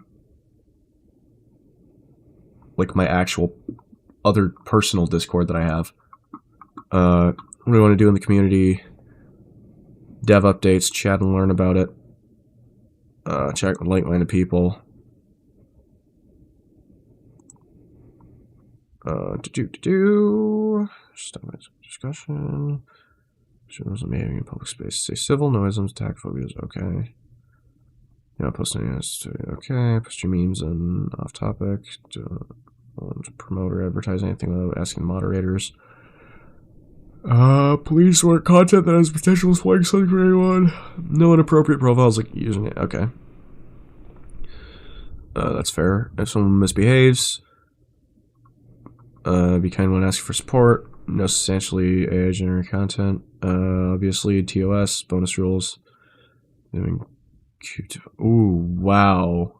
S1: like, my actual other personal Discord that I have. What do we want to do in the community? Dev updates, chat and learn about it. Chat with like-minded people. Discussion. Shows behaving in public space. Stay civil, no isms, attack phobias, okay. Yeah, post any okay. Post your memes and off topic. To promote or advertise anything without asking moderators. Please support content that has potential spike something for anyone. No inappropriate profiles like using it. Okay. That's fair. If someone misbehaves, be kind when asking for support. No substantially AI generated content. Obviously TOS, bonus rules. Doing cute. Ooh, wow.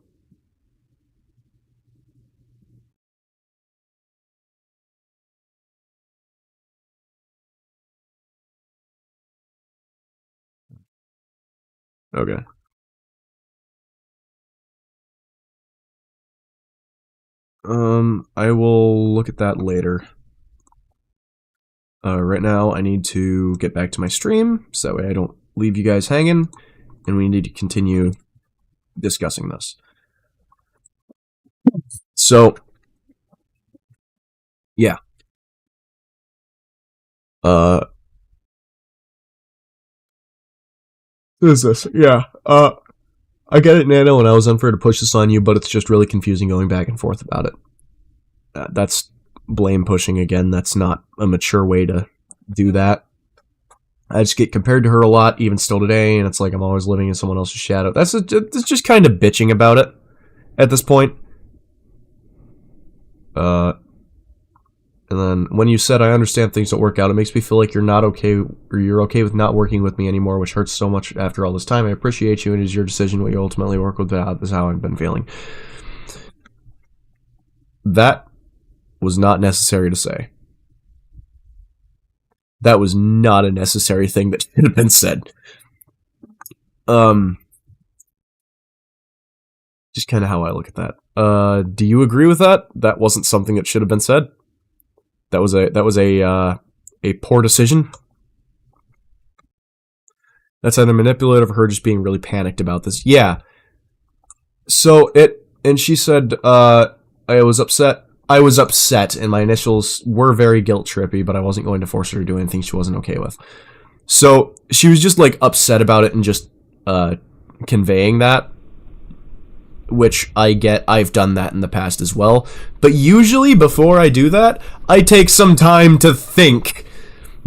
S1: Okay. I will look at that later. Right now, I need to get back to my stream, so that way I don't leave you guys hanging, and we need to continue discussing this. So, yeah. What is this? Yeah. I get it, Nano, and I was unfair to push this on you, but it's just really confusing going back and forth about it. That's blame pushing again. That's not a mature way to do that. I just get compared to her a lot, even still today, and it's like I'm always living in someone else's shadow. That's just kind of bitching about it at this point. And then when you said I understand things don't work out, it makes me feel like you're not okay, or you're okay with not working with me anymore, which hurts so much after all this time. I appreciate you, and it is your decision what you ultimately work with. This is how I've been feeling. That was not necessary to say. That was not a necessary thing that should have been said. Just kind of how I look at that. Do you agree with that? That wasn't something that should have been said. That was a poor decision. That's either manipulative or her just being really panicked about this. Yeah. So and she said, I was upset, and my initials were very guilt trippy, but I wasn't going to force her to do anything she wasn't okay with. So she was just like upset about it and just conveying that, which I get. I've done that in the past as well. But usually before I do that, I take some time to think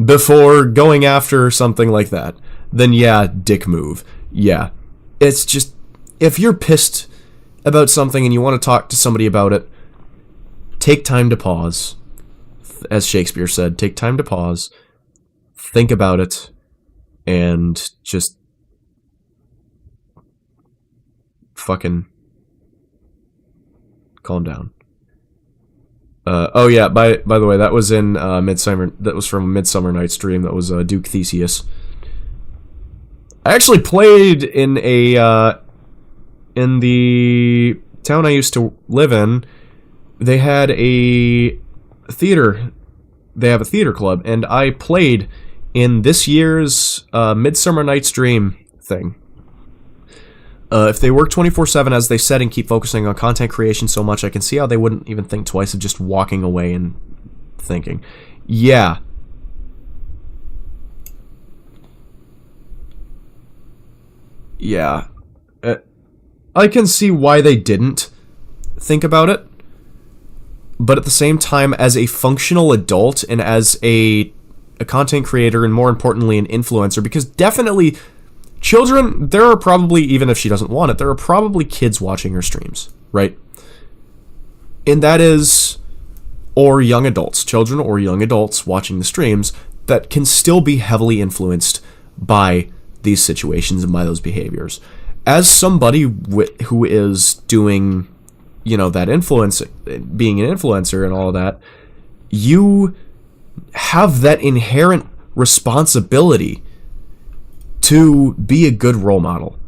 S1: before going after something like that. Then yeah, dick move. Yeah. It's just, if you're pissed about something and you want to talk to somebody about it, take time to pause. As Shakespeare said, take time to pause, think about it, and just fucking calm down. Oh yeah, by the way, that was in Midsummer. That was from Midsummer Night's Dream. That was Duke Theseus. I actually played in the town I used to live in. They had a theater. They have a theater club, and I played in this year's Midsummer Night's Dream thing. If they work 24/7 as they said and keep focusing on content creation so much, I can see how they wouldn't even think twice of just walking away and thinking. Yeah. Yeah. I can see why they didn't think about it. But at the same time, as a functional adult and as a content creator, and more importantly, an influencer, because definitely children, there are probably, even if she doesn't want it, there are probably kids watching her streams, right? And that is, or young adults, children or young adults watching the streams that can still be heavily influenced by these situations and by those behaviors. As somebody who is doing, you know, that influence, being an influencer and all of that, you have that inherent responsibility to be a good role model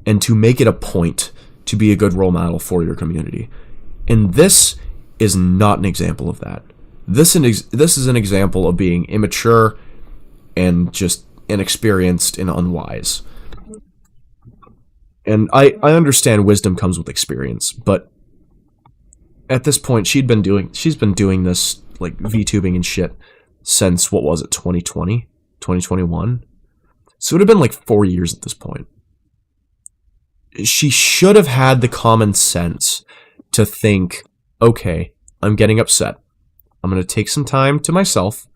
S1: and to make it a point to be a good role model for your community. And this is not an example of that. This is an example of being immature and just inexperienced and unwise. And I understand wisdom comes with experience, but at this point she's been doing this, like, VTubing and shit since, what was it, 2020? 2021? So it would have been like 4 years at this point. She should have had the common sense to think, okay, I'm getting upset. I'm going to take some time to myself.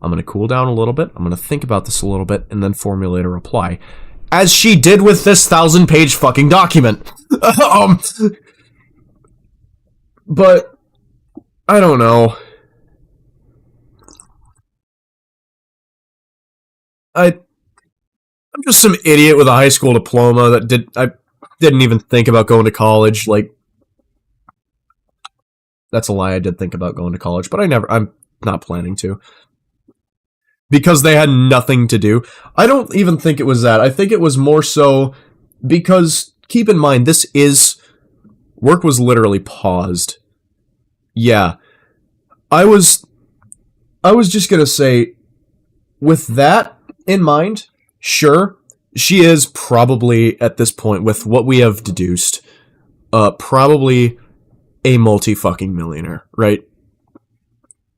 S1: I'm going to cool down a little bit. I'm going to think about this a little bit and then formulate a reply. As she did with this 1,000-page fucking document. But I don't know. I'm just some idiot with a high school diploma that I didn't even think about going to college. Like, that's a lie. I did think about going to college, but I'm not planning to. Because they had nothing to do. I don't even think it was that. I think it was more so because, keep in mind, work was literally paused. Yeah. I was just gonna say, with that in mind, sure, she is probably, at this point, with what we have deduced, probably a multi-fucking millionaire, right?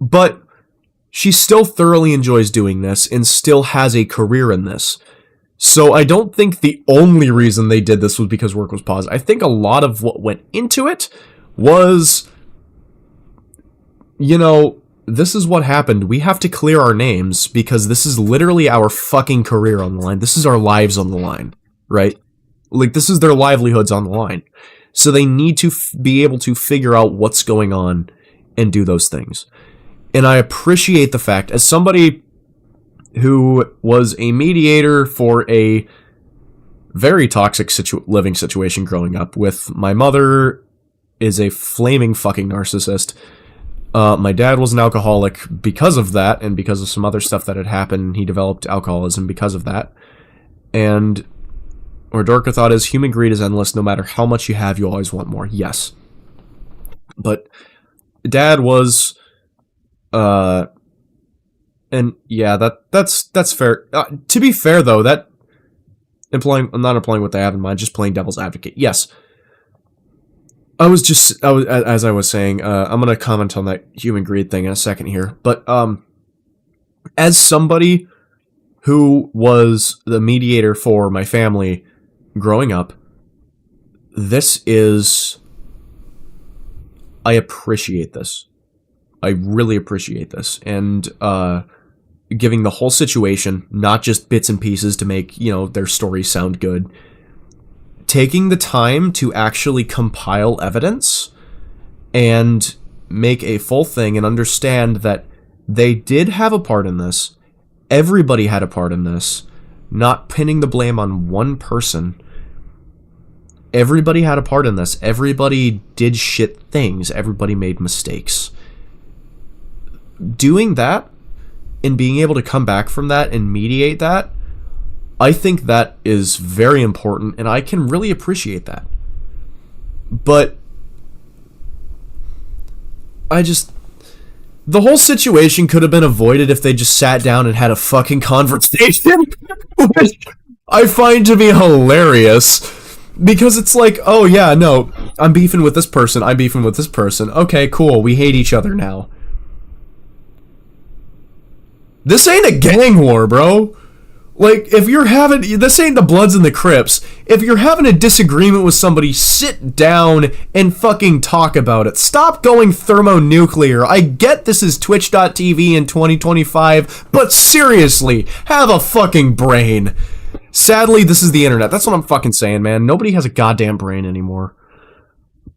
S1: But she still thoroughly enjoys doing this and still has a career in this. So I don't think the only reason they did this was because work was paused. I think a lot of what went into it was, you know, this is what happened. We have to clear our names because this is literally our fucking career on the line. This is our lives on the line, right? Like, this is their livelihoods on the line. So they need to be able to figure out what's going on and do those things. And I appreciate the fact, as somebody who was a mediator for a very toxic living situation growing up, with my mother is a flaming fucking narcissist. My dad was an alcoholic because of that, and because of some other stuff that had happened. He developed alcoholism because of that. And our Dorka thought is, human greed is endless. No matter how much you have, you always want more. Yes. But Dad was... and yeah, that's fair. To be fair, though, that I'm not implying what they have in mind, just playing devil's advocate. Yes. As I was saying, I'm gonna comment on that human greed thing in a second here, but, as somebody who was the mediator for my family growing up, I appreciate this. I really appreciate this. And, giving the whole situation, not just bits and pieces to make, their story sound good. Taking the time to actually compile evidence and make a full thing and understand that they did have a part in this. Everybody had a part in this. Not pinning the blame on one person. Everybody had a part in this. Everybody did shit things. Everybody made mistakes. Doing that and being able to come back from that and mediate that, I think that is very important, and I can really appreciate that. But the whole situation could have been avoided if they just sat down and had a fucking conversation, which I find to be hilarious, because it's like, oh yeah, no, I'm beefing with this person, okay, cool, we hate each other now. This ain't a gang war, bro. Like, this ain't the Bloods and the Crips. If you're having a disagreement with somebody, sit down and fucking talk about it. Stop going thermonuclear. I get this is Twitch.tv in 2025, but seriously, have a fucking brain. Sadly, this is the internet. That's what I'm fucking saying, man. Nobody has a goddamn brain anymore.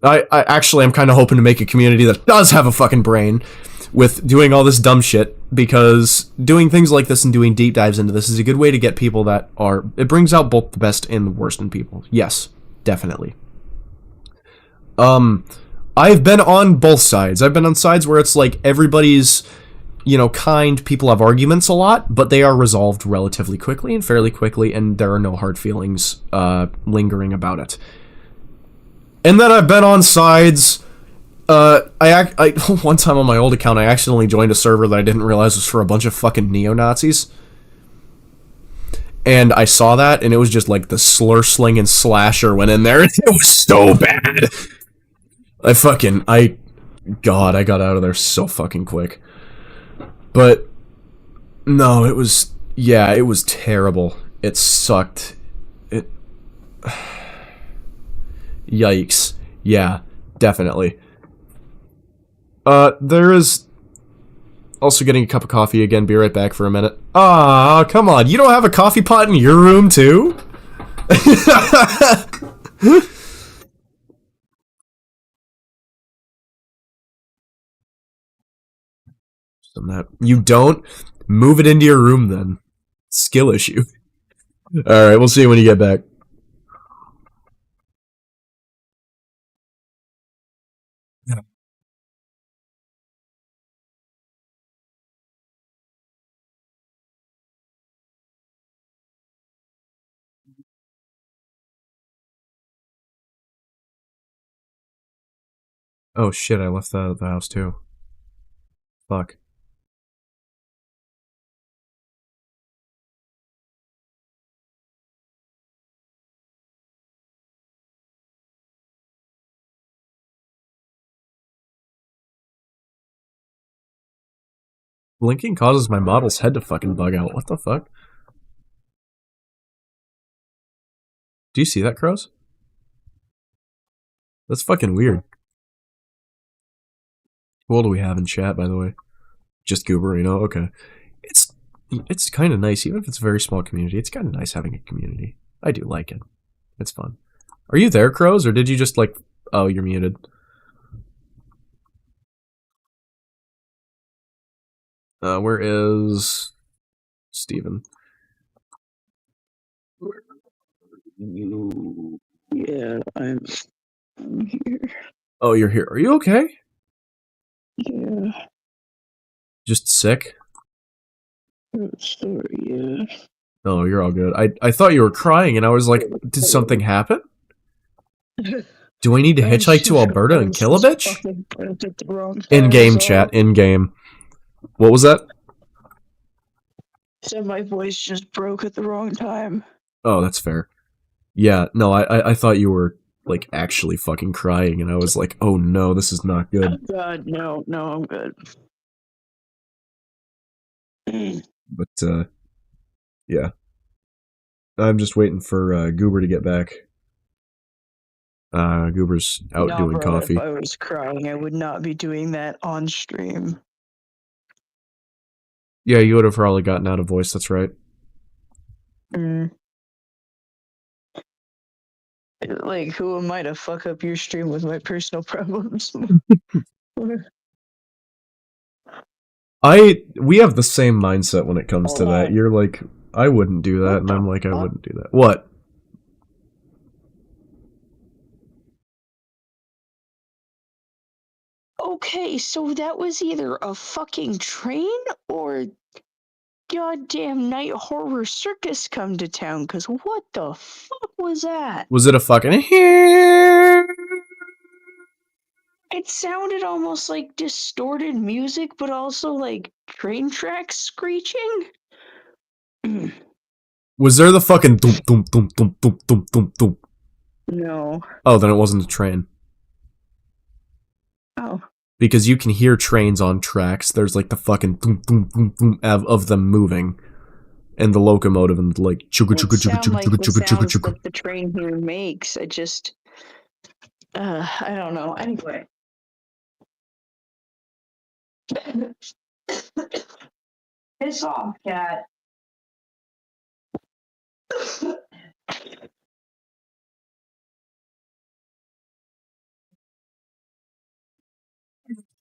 S1: I'm kind of hoping to make a community that does have a fucking brain with doing all this dumb shit, because doing things like this and doing deep dives into this is a good way to get people it brings out both the best and the worst in people. Yes, definitely. I've been on both sides. I've been on sides where it's like everybody's, kind, people have arguments a lot, but they are resolved relatively quickly and fairly quickly, and there are no hard feelings lingering about it. And then I've been on sides. One time on my old account, I accidentally joined a server that I didn't realize was for a bunch of fucking neo-Nazis. And I saw that, and it was just like the slur-slinging slasher went in there. It was so bad. I got out of there so fucking quick. But, no, it was terrible. It sucked. Yikes. Yeah, definitely. There is also getting a cup of coffee again. Be right back for a minute. Ah, come on. You don't have a coffee pot in your room, too? You don't? Move it into your room, then. Skill issue. Alright, we'll see you when you get back. Oh shit, I left that at the house too. Fuck. Blinking causes my model's head to fucking bug out. What the fuck? Do you see that, Crows? That's fucking weird. Who all do we have in chat, by the way? Just Gooberino? Okay. It's kind of nice, even if it's a very small community. It's kind of nice having a community. I do like it. It's fun. Are you there, Crows, or did you just, like... Oh, you're muted. Where is... Steven?
S2: Yeah, I'm here.
S1: Oh, you're here. Are you okay?
S2: Yeah.
S1: Just sick?
S2: Sorry, yeah.
S1: Oh, you're all good. I thought you were crying, and I was like, did something happen? Do I need to hitchhike to Alberta and kill a bitch? In-game chat, in-game. What was that?
S2: Said my voice just broke at the wrong time.
S1: Oh, that's fair. Yeah, no, I thought you were, like, actually fucking crying, and I was like, oh no, this is not good.
S2: God, no, I'm good.
S1: But, yeah. I'm just waiting for, Goober to get back. Goober's out
S2: Nah,
S1: doing
S2: bro,
S1: coffee.
S2: if I was crying, I would not be doing that on stream.
S1: Yeah, you would have probably gotten out of voice, that's right.
S2: Like, who am I to fuck up your stream with my personal problems?
S1: We have the same mindset when it comes to that. You're like, I wouldn't do that, and I'm like, I wouldn't do that. What?
S2: Okay, so that was either a fucking train or goddamn night horror circus come to town, because what the fuck was that?
S1: Was it a fucking
S2: It sounded almost like distorted music, but also like train tracks screeching.
S1: Was there the fucking thump thump thump thump thump thump thump thump?
S2: No.
S1: Oh, then it wasn't a train.
S2: Oh.
S1: Because you can hear trains on tracks. There's like the fucking thump thump thump thump of them moving. And the locomotive and like chugga chugga chugga chugga chugga chugga chugga chugga.
S2: That the train here makes. I just I don't know. Anyway. Piss off, cat.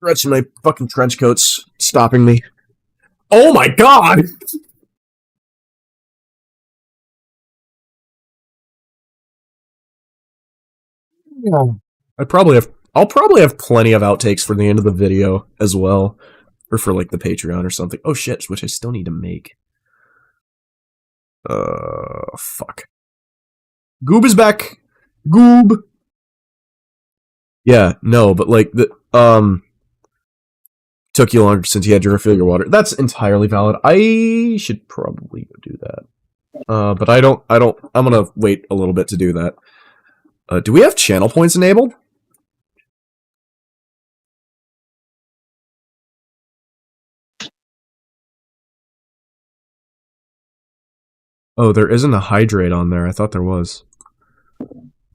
S1: Rats in my fucking trench coats stopping me. Oh my god! I'll probably have plenty of outtakes for the end of the video as well. Or for like the Patreon or something. Oh shit, which I still need to make. Fuck. Goob is back! Goob! Yeah, no, but like took you longer since you had to refill your water. That's entirely valid. I should probably go do that. But I'm gonna wait a little bit to do that. Do we have channel points enabled? Oh, there isn't a hydrate on there. I thought there was.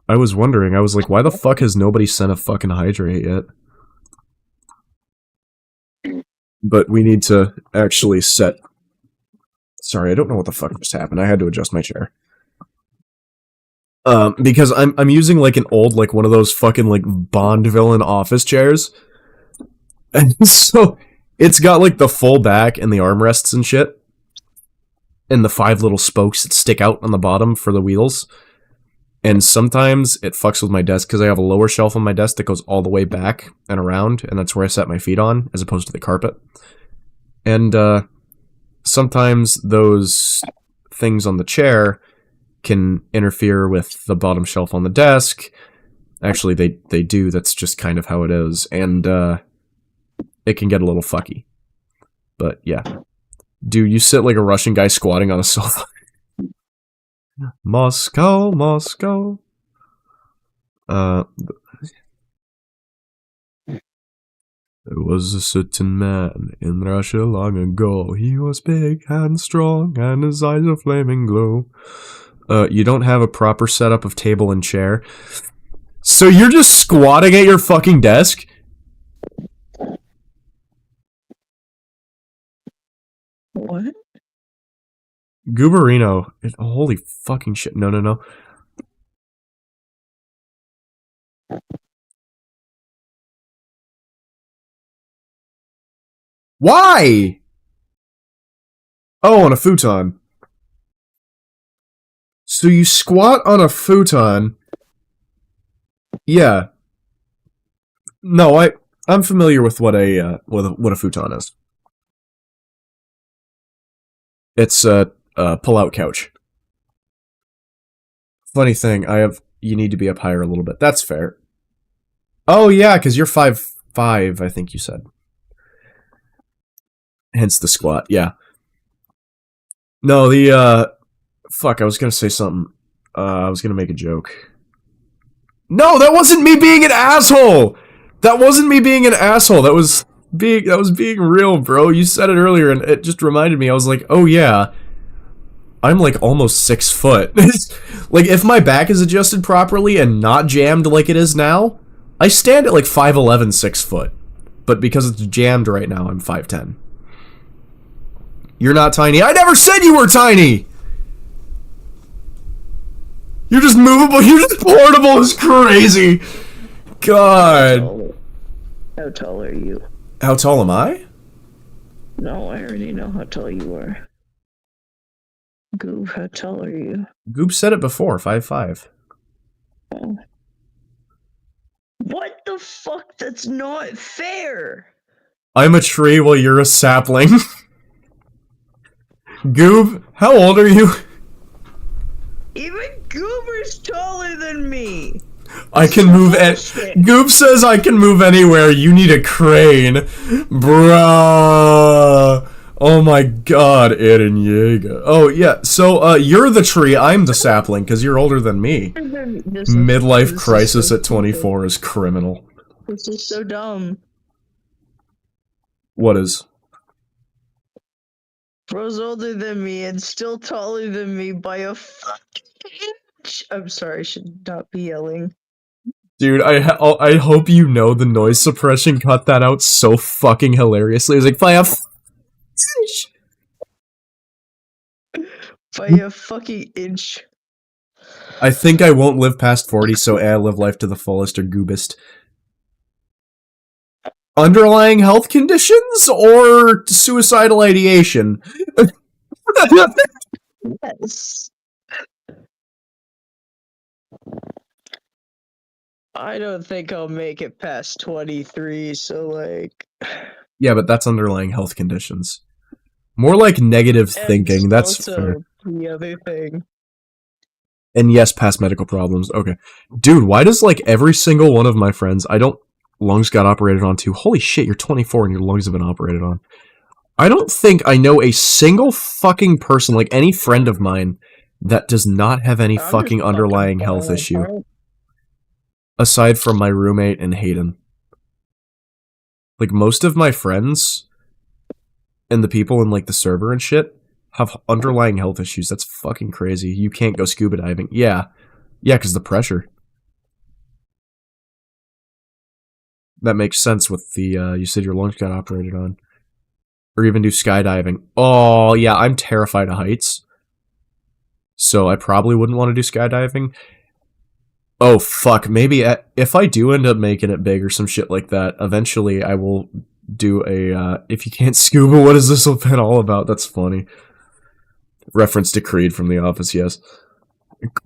S1: I was wondering. I was like, why the fuck has nobody sent a fucking hydrate yet? But we need to actually set... Sorry, I don't know what the fuck just happened. I had to adjust my chair. Because I'm using like an old, like one of those fucking like Bond villain office chairs. And so it's got like the full back and the armrests and shit. And the 5 little spokes that stick out on the bottom for the wheels. And sometimes it fucks with my desk because I have a lower shelf on my desk that goes all the way back and around, and that's where I set my feet on, as opposed to the carpet. And sometimes those things on the chair can interfere with the bottom shelf on the desk. Actually, they do. That's just kind of how it is. And it can get a little fucky. But yeah. Dude, you sit like a Russian guy squatting on a sofa. Moscow, Moscow. There was a certain man in Russia long ago. He was big and strong, and his eyes a flaming glow. You don't have a proper setup of table and chair. So you're just squatting at your fucking desk?
S2: What?
S1: Gooberino. Holy fucking shit. No. Why? Oh, on a futon. So you squat on a futon. Yeah. No, I'm familiar with what a futon is. It's a pull-out couch. Funny thing, you need to be up higher a little bit. That's fair. Oh yeah, because you're 5'5", I think you said. Hence the squat, yeah. No, the Fuck, I was gonna say something. I was gonna make a joke. No, that wasn't me being an asshole! That wasn't me being an asshole. That was being real, bro. You said it earlier and it just reminded me. I was like, oh yeah. I'm like almost 6 foot. Like, if my back is adjusted properly and not jammed like it is now, I stand at like 5'11", 6 foot. But because it's jammed right now, I'm 5'10". You're not tiny. I never said you were tiny! You're just movable. You're just portable. It's crazy. God.
S2: How tall are you?
S1: How tall am I?
S2: No, I already know how tall you are. Goob, how tall are you?
S1: Goop said it before, 5'5".
S2: Oh. What the fuck? That's not fair!
S1: I'm a tree while you're a sapling. Goob, how old are you?
S2: Even Goober's taller than me!
S1: I can move Goop says I can move anywhere. You need a crane. Bruh. Oh my god, Eren Yeager. Oh yeah, so you're the tree, I'm the sapling, because you're older than me. Midlife crisis at 24 is criminal.
S2: This is so dumb.
S1: What is?
S2: Bro's older than me and still taller than me by a fucking inch. I'm sorry, I should not be yelling.
S1: Dude, I hope you know the noise suppression cut that out so fucking hilariously. It's like, by a
S2: by a fucking inch.
S1: I think I won't live past 40, so I live life to the fullest or goobest. Underlying health conditions or suicidal ideation?
S2: Yes. I don't think I'll make it past 23, so like...
S1: Yeah, but that's underlying health conditions. More like negative thinking, that's fair.
S2: The other thing.
S1: And yes, past medical problems. Okay. Dude, why does like every single one of my friends, lungs got operated on too. Holy shit, you're 24 and your lungs have been operated on. I don't think I know a single fucking person, like any friend of mine, that does not have any fucking underlying health issue. Aside from my roommate and Hayden. Like, most of my friends and the people in, like, the server and shit have underlying health issues. That's fucking crazy. You can't go scuba diving. Yeah. Yeah, because the pressure. That makes sense with the, you said your lungs got operated on. Or even do skydiving. Oh, yeah, I'm terrified of heights. So I probably wouldn't want to do skydiving. Oh, fuck. Maybe if I do end up making it big or some shit like that, eventually I will do a, if you can't scuba, what is this been all about? That's funny. Reference to Creed from The Office, yes.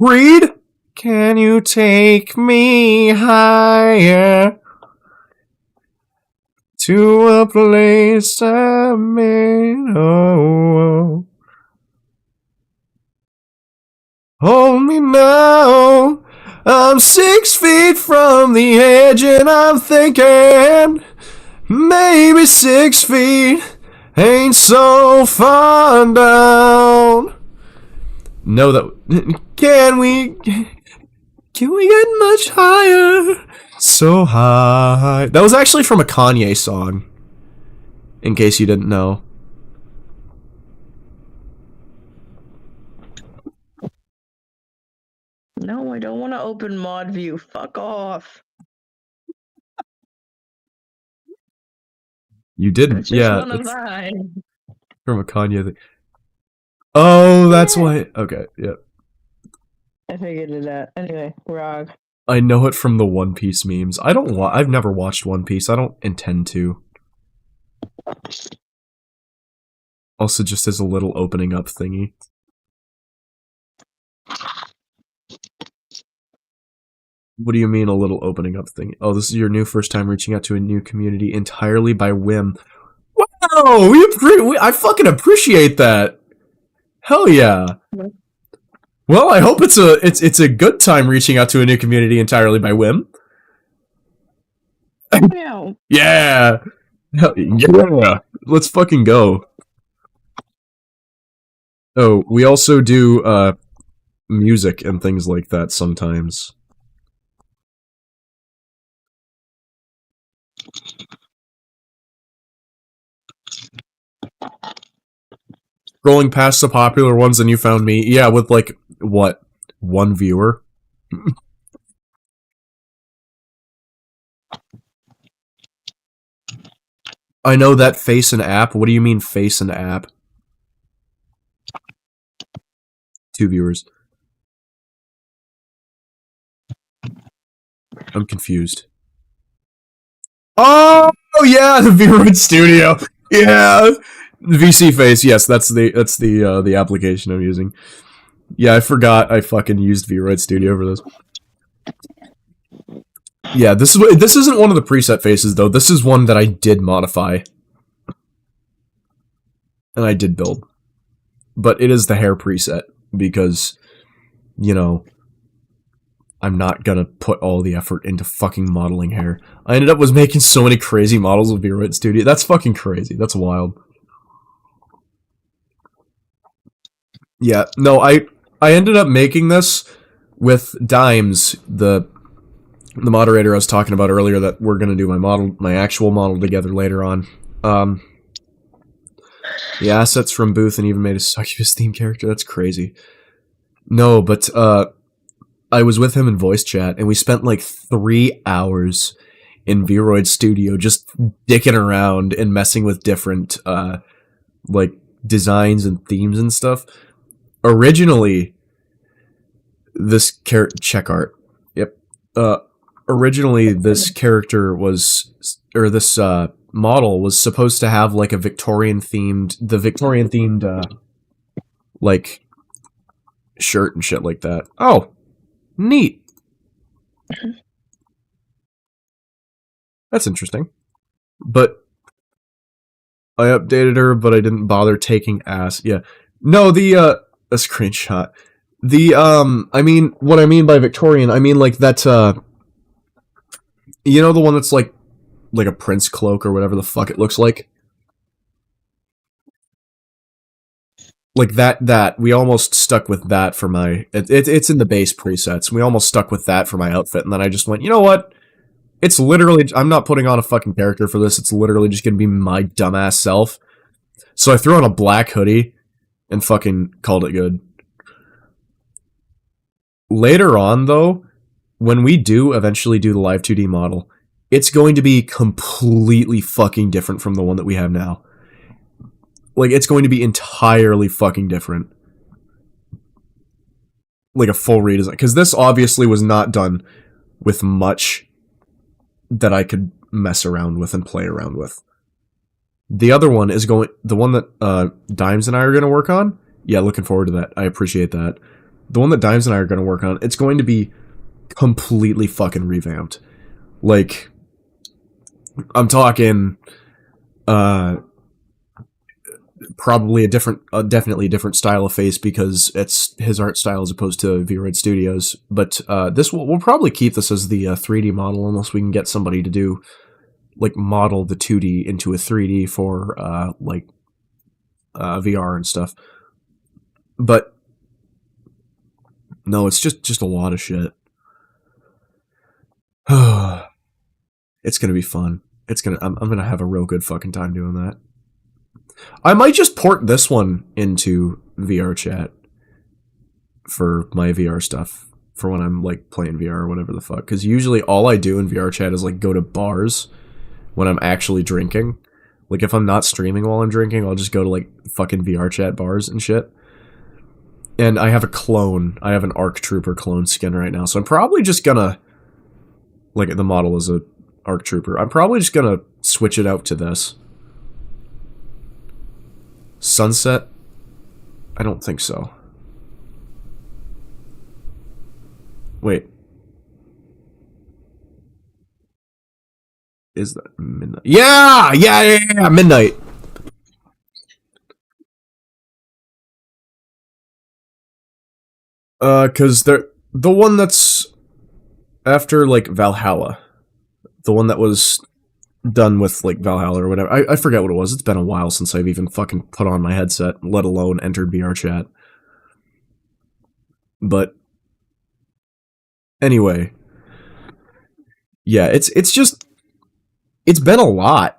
S1: Creed? Can you take me higher? To a place I may know. Hold me now. I'm 6 feet from the edge and I'm thinking maybe 6 feet ain't so far down. No, that can we get much higher? So high. That was actually from a Kanye song. In case you didn't know.
S2: No, I don't want to open mod view. Fuck off.
S1: You didn't,
S2: It's
S1: yeah.
S2: one of mine.
S1: From a Kanye thing. Oh, that's why. Okay, yeah.
S2: I figured it out. Anyway, Rog.
S1: I know it from the One Piece memes. I've never watched One Piece. I don't intend to. Also, just as a little opening up thingy. What do you mean a little opening up thing? Oh, this is your new first time reaching out to a new community entirely by whim. Wow, I fucking appreciate that. Hell yeah. Well, I hope it's a good time reaching out to a new community entirely by whim. Yeah. Hell yeah. Let's fucking go. Oh, we also do music and things like that sometimes. Scrolling past the popular ones and you found me. Yeah, with like, what? One viewer? I know that face and app. What do you mean face and app? 2 viewers. I'm confused. Oh yeah, the V-Roid Studio. Yeah, the VC face. Yes, that's the application I'm using. Yeah, I forgot I fucking used V-Roid Studio for this. Yeah, this isn't one of the preset faces though. This is one that I did modify, and I did build. But it is the hair preset because, you know, I'm not gonna put all the effort into fucking modeling hair. I ended up was making so many crazy models with V-Roid Studio. That's fucking crazy. That's wild. Yeah, no, I ended up making this with Dimes, the moderator I was talking about earlier that we're gonna do my actual model together later on. The assets from Booth and even made a Succubus theme character. That's crazy. No, but I was with him in voice chat and we spent like 3 hours in V-Roid Studio just dicking around and messing with different like designs and themes and stuff. Originally, this check art. Yep. Originally, this character was, or this model was supposed to have like a Victorian themed, like shirt and shit like that. Oh, neat. That's interesting. But I updated her, but I didn't bother taking ass. Yeah. No, a screenshot. I mean, what I mean by Victorian, I mean like that, you know the one that's like a prince cloak or whatever the fuck it looks like? Like that, we almost stuck with that for my, it's in the base presets, we almost stuck with that for my outfit, and then I just went, you know what? It's literally, I'm not putting on a fucking character for this, it's literally just gonna be my dumbass self. So I threw on a black hoodie, and fucking called it good. Later on, though, when we do eventually do the live 2D model, it's going to be completely fucking different from the one that we have now. Like, it's going to be entirely fucking different. Like a full redesign. Because this obviously was not done with much that I could mess around with and play around with. The other one is the one that Dimes and I are going to work on. Yeah, looking forward to that. I appreciate that. The one that Dimes and I are going to work on, it's going to be completely fucking revamped. Like, I'm talking probably definitely a different style of face because it's his art style as opposed to V-Roid Studios. But we'll probably keep this as the 3D model unless we can get somebody to do like model the 2D into a 3D for VR and stuff. But no, it's just a lot of shit. It's gonna be fun. I'm gonna have a real good fucking time doing that. I might just port this one into VR chat for my VR stuff for when I'm like playing VR or whatever the fuck. Because usually all I do in VR chat is like go to bars when I'm actually drinking. Like if I'm not streaming while I'm drinking, I'll just go to like fucking VR chat bars and shit. And I have a clone. I have an ARC Trooper clone skin right now, so I'm probably just gonna, like, the model is a ARC Trooper. I'm probably just gonna switch it out to this. Sunset? I don't think so. Wait. Is that midnight? Yeah! Midnight! Cause the one that's after, like, Valhalla. The one that was done with like Valhalla or whatever. I forget what it was. It's been a while since I've even fucking put on my headset, let alone entered VR chat. But anyway, yeah, it's been a lot.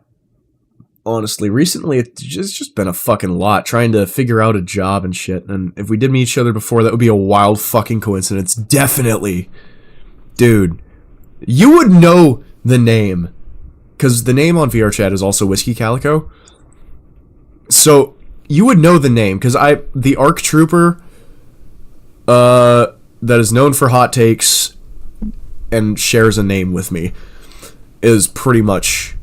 S1: Honestly, recently it's just been a fucking lot trying to figure out a job and shit. And if we did meet each other before, that would be a wild fucking coincidence. Definitely. Dude, you would know the name. Because the name on VR chat is also Whiskey Calico. So, you would know the name. Because the ARC Trooper, that is known for hot takes and shares a name with me, is pretty much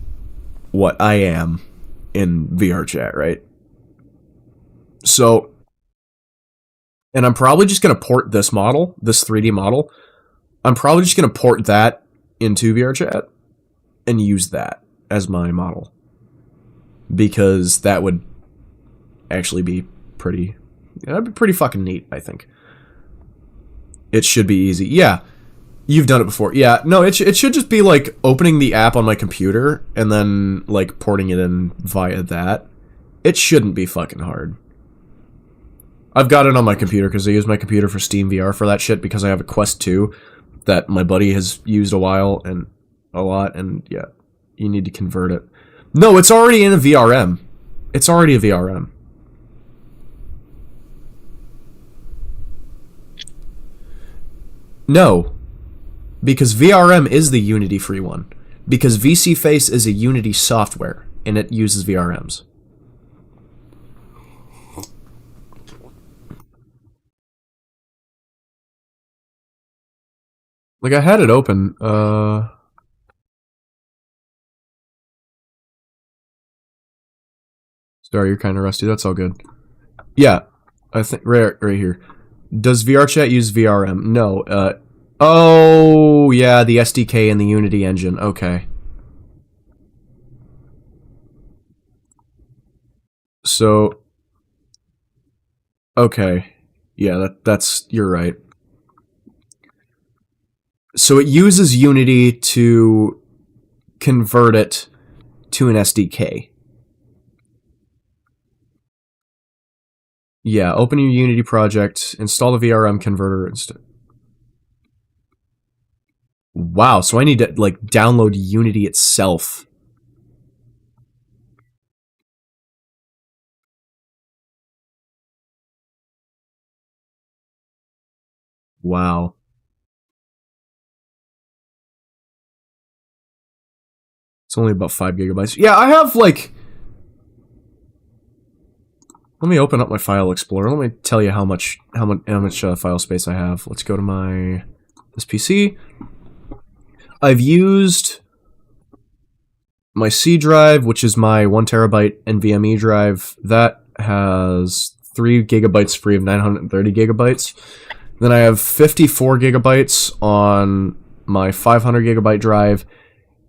S1: what I am in VR chat, right? So, and I'm probably just going to port this model, this 3D model, I'm probably just going to port that into VR chat and use that as my model. Because that would actually be pretty, that'd be pretty fucking neat, I think. It should be easy. Yeah. You've done it before. Yeah, no, it should just be like opening the app on my computer and then like porting it in via that. It shouldn't be fucking hard. I've got it on my computer because I use my computer for Steam VR for that shit because I have a Quest 2 that my buddy has used a lot, and yeah, you need to convert it. No, it's already in a VRM. It's already a VRM. No. Because VRM is the Unity free one. Because VC Face is a Unity software, and it uses VRMs. Like, I had it open, Sorry, you're kind of rusty, that's all good. Yeah, I think, right here. Does VRChat use VRM? No, oh, yeah, the SDK and the Unity engine. Okay. So, okay. Yeah, that's you're right. So it uses Unity to convert it to an SDK. Yeah, open your Unity project, install the VRM converter instead. Wow, so I need to, like, download Unity itself. Wow. It's only about 5 gigabytes. Yeah, I have, like... Let me open up my file explorer. Let me tell you how much file space I have. Let's go to this PC. I've used my C drive, which is my 1 terabyte NVMe drive. That has 3 gigabytes free of 930 gigabytes. Then I have 54 gigabytes on my 500 gigabyte drive,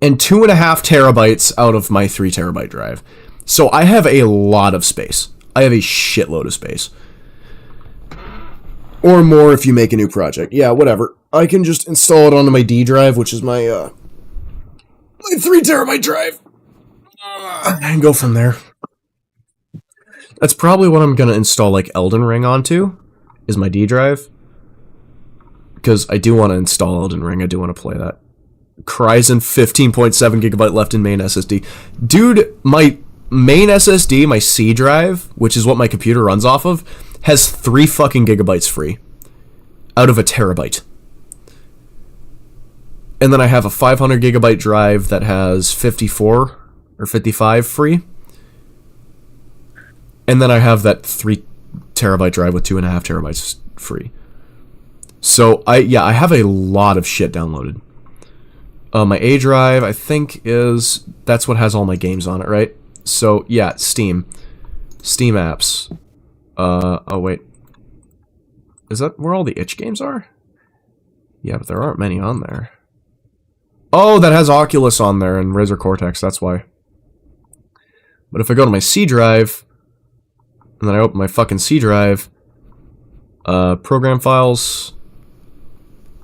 S1: and 2.5 terabytes out of my 3 terabyte drive. So I have a lot of space. I have a shitload of space. Or more if you make a new project. Yeah, whatever. I can just install it onto my D drive, which is my 3 terabyte drive. And go from there. That's probably what I'm gonna install, like, Elden Ring onto, is my D drive. Because I do want to install Elden Ring. I do want to play that. Cryzen 15.7 gigabyte left in main SSD. Dude, my main SSD, my C drive, which is what my computer runs off of, has 3 fucking gigabytes free. Out of a terabyte. And then I have a 500 gigabyte drive that has 54 or 55 free. And then I have that 3 terabyte drive with 2.5 terabytes free. So, I have a lot of shit downloaded. My A drive, I think, that's what has all my games on it, right? So, yeah, Steam. Steam apps. Oh, wait. Is that where all the itch games are? Yeah, but there aren't many on there. Oh, that has Oculus on there and Razer Cortex, that's why. But if I go to my C drive, and then I open my fucking C drive, program files,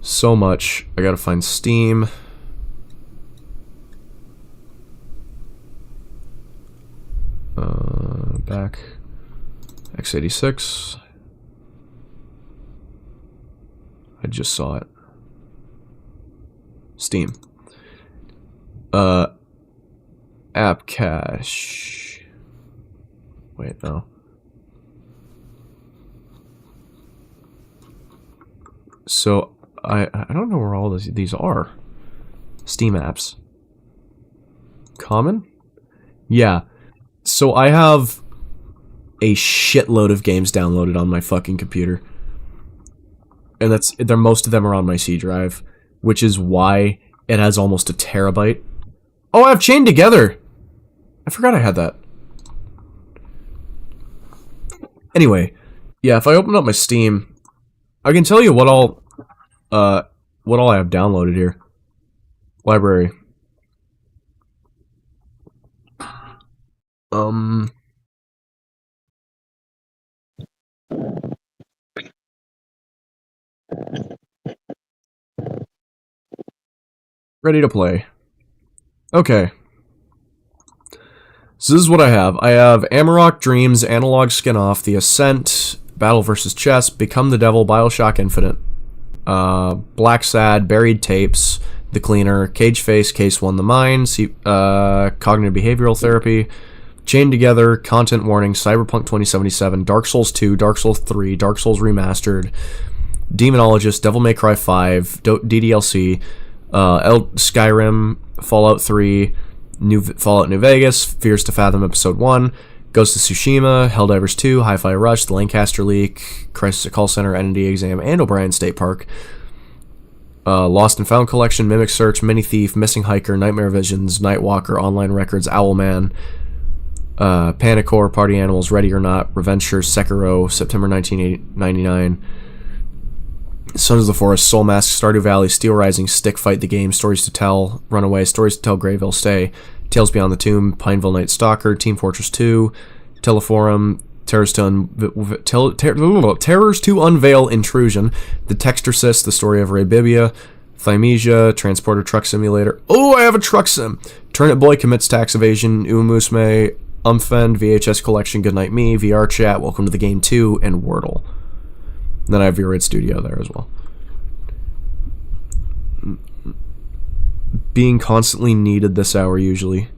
S1: so much. I gotta find Steam. Back. x86. I just saw it. Steam. App cache. Wait, no. So I don't know where all these are. Steam apps. Common? Yeah. So I have a shitload of games downloaded on my fucking computer. And most of them are on my C drive, which is why it has almost a terabyte. Oh, I have Chained Together. I forgot I had that. Anyway, yeah, if I open up my Steam, I can tell you what all I have downloaded here. Library. Ready to play. Okay. So this is what I have. I have Amarok Dreams, Analog Skin Off, The Ascent, Battle vs. Chess, Become the Devil, Bioshock Infinite, Black Sad, Buried Tapes, The Cleaner, Cage Face, Case 1 The Mind, Cognitive Behavioral Therapy, Chained Together, Content Warning, Cyberpunk 2077, Dark Souls 2, Dark Souls 3, Dark Souls Remastered, Demonologist, Devil May Cry 5, DDLC, Skyrim, Fallout 3, Fallout New Vegas, Fears to Fathom Episode 1, Ghost of Tsushima, Helldivers 2, Hi-Fi Rush, The Lancaster Leak, Crisis at Call Center, Entity Exam, and O'Brien State Park, Lost and Found Collection, Mimic Search, Mini Thief, Missing Hiker, Nightmare Visions, Nightwalker, Online Records, Owlman, Panicore, Party Animals, Ready or Not, Reventure, Sekiro, September 1999, Sons of the Forest, Soul Mask, Stardew Valley, Steel Rising, Stick Fight the Game, Stories to Tell, Runaway, Stories to Tell, Greyville Stay, Tales Beyond the Tomb, Pineville Night Stalker, Team Fortress 2, Teleforum, Terrors to Unveil Intrusion, The Textorcist, The Story of Raybibia, Thymesia, Transporter Truck Simulator. Oh, I have a truck sim! Turnip Boy Commits Tax Evasion, Umusme, Umfend, VHS Collection, Goodnight Me, VR Chat, Welcome to the Game 2, and Wordle. Then I have V-Raid Studio there as well. Being constantly needed this hour, usually.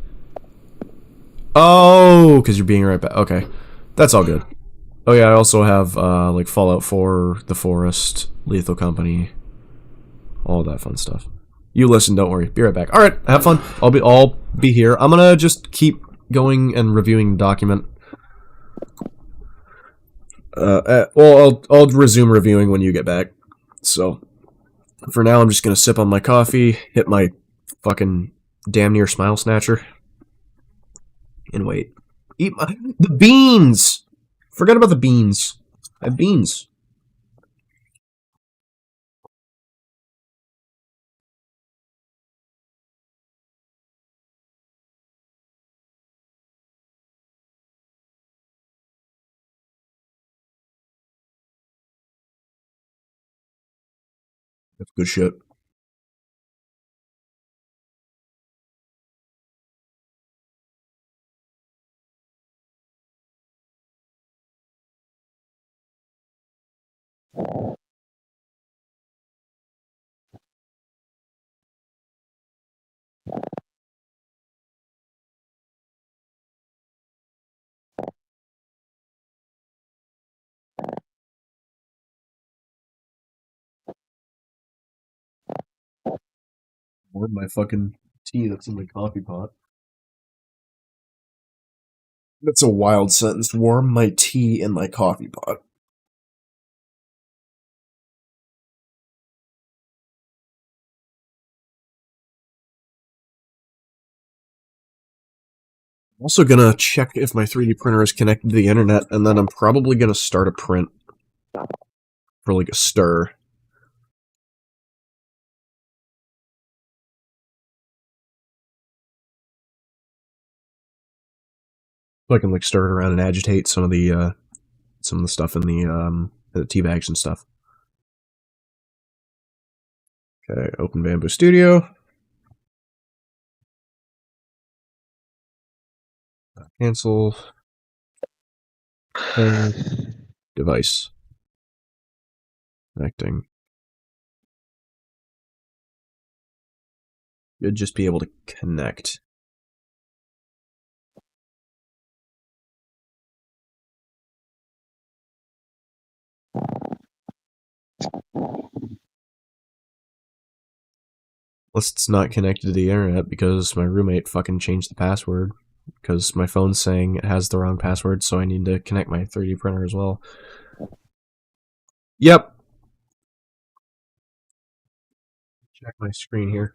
S1: Oh, because you're being right back. Okay. That's all good. Oh yeah, I also have, like, Fallout 4, The Forest, Lethal Company, all that fun stuff. You listen, don't worry. Be right back. Alright, have fun. I'll be here. I'm gonna just keep going and reviewing the document. Well, I'll resume reviewing when you get back. So, for now, I'm just gonna sip on my coffee, hit my fucking damn near smile snatcher, and wait. Eat the beans! Forget about the beans. I have beans. That's good shit. Warm my fucking tea that's in the coffee pot. That's a wild sentence. Warm my tea in my coffee pot. I'm also gonna check if my 3D printer is connected to the internet, and then I'm probably gonna start a print for like a stir. So I can like stir it around and agitate some of the stuff in the tea bags and stuff. Okay, open Bamboo Studio. Cancel. Device. Connecting. You'd just be able to connect. Unless it's not connected to the internet because my roommate fucking changed the password. Because my phone's saying it has the wrong password, so I need to connect my 3D printer as well. Yep. Check my screen here.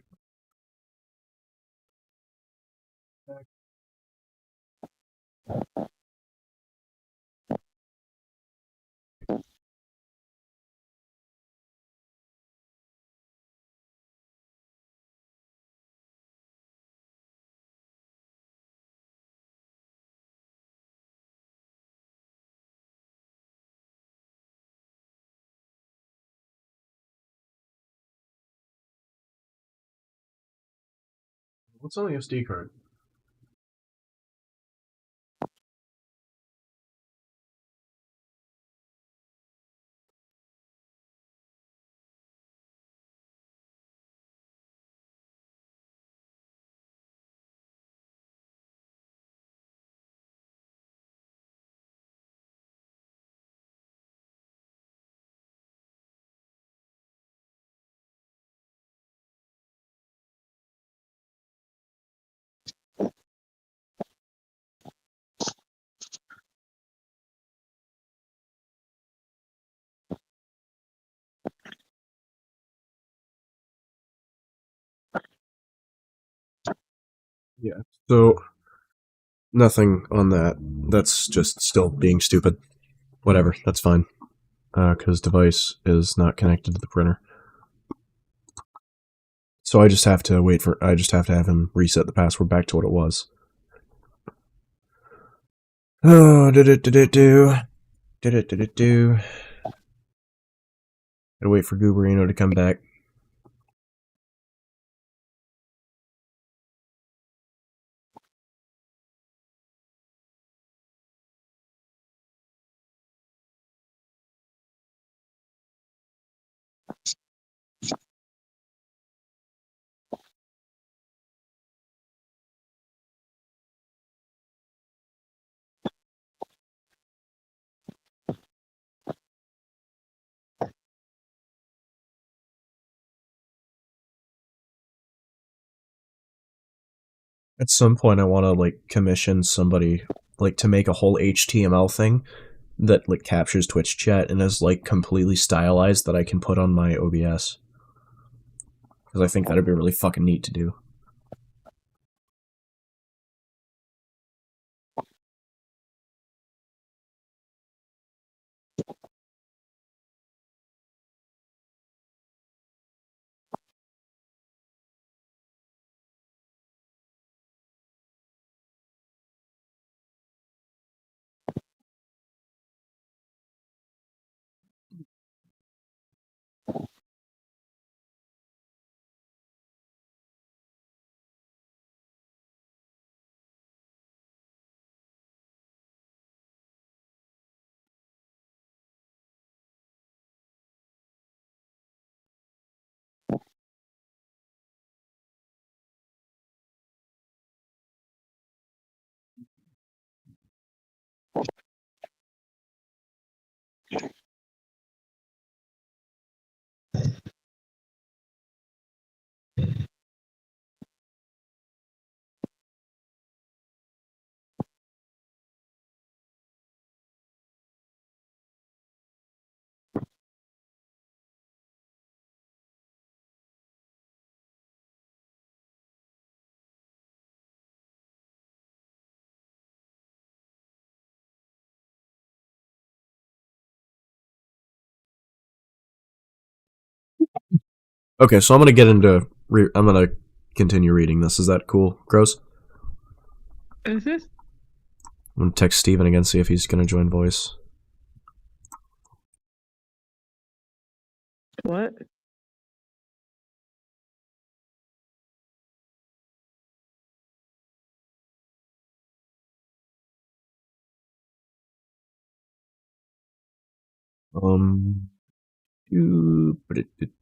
S1: What's on the SD card? Yeah. So, nothing on that. That's just still being stupid. Whatever, that's fine. Because device is not connected to the printer. So I just have to I just have to have him reset the password back to what it was. Oh, did it do? Gotta wait for Gooberino to come back. At some point, I want to like commission somebody like to make a whole HTML thing that like captures Twitch chat and is like completely stylized that I can put on my OBS. Because I think that'd be really fucking neat to do. Okay, so I'm gonna get into. I'm gonna continue reading this. Is that cool, Gross?
S2: Mm-hmm.
S1: I'm gonna text Steven again, see if he's gonna join voice.
S2: What?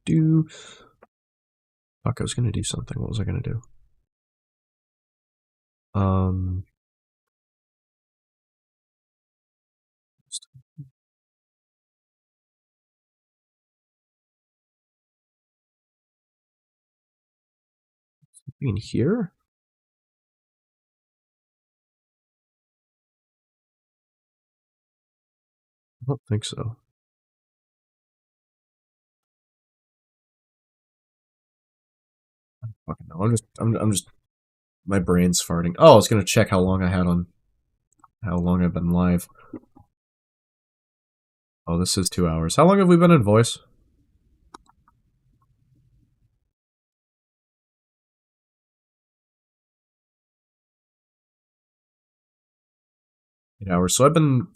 S1: Do. Fuck, I was gonna do something. What was I gonna do? Something in here? I don't think so. I don't fucking know. I'm just. My brain's farting. Oh, I was gonna check how long I had on. How long I've been live. Oh, this is 2 hours. How long have we been in voice? Hours. So I've been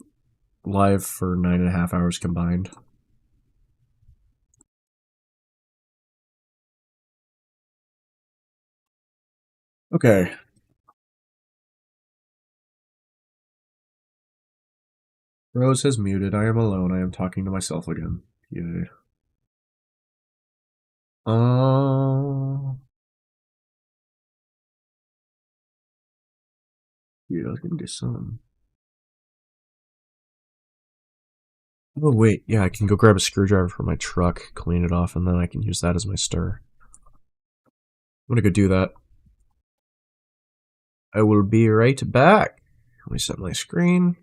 S1: live for 9.5 hours combined. Okay. Rose has muted. I am alone. I am talking to myself again. Yay. Yeah, I was gonna do some. Oh wait, yeah, I can go grab a screwdriver from my truck, clean it off, and then I can use that as my stir. I'm gonna go do that. I will be right back. Let me set my screen.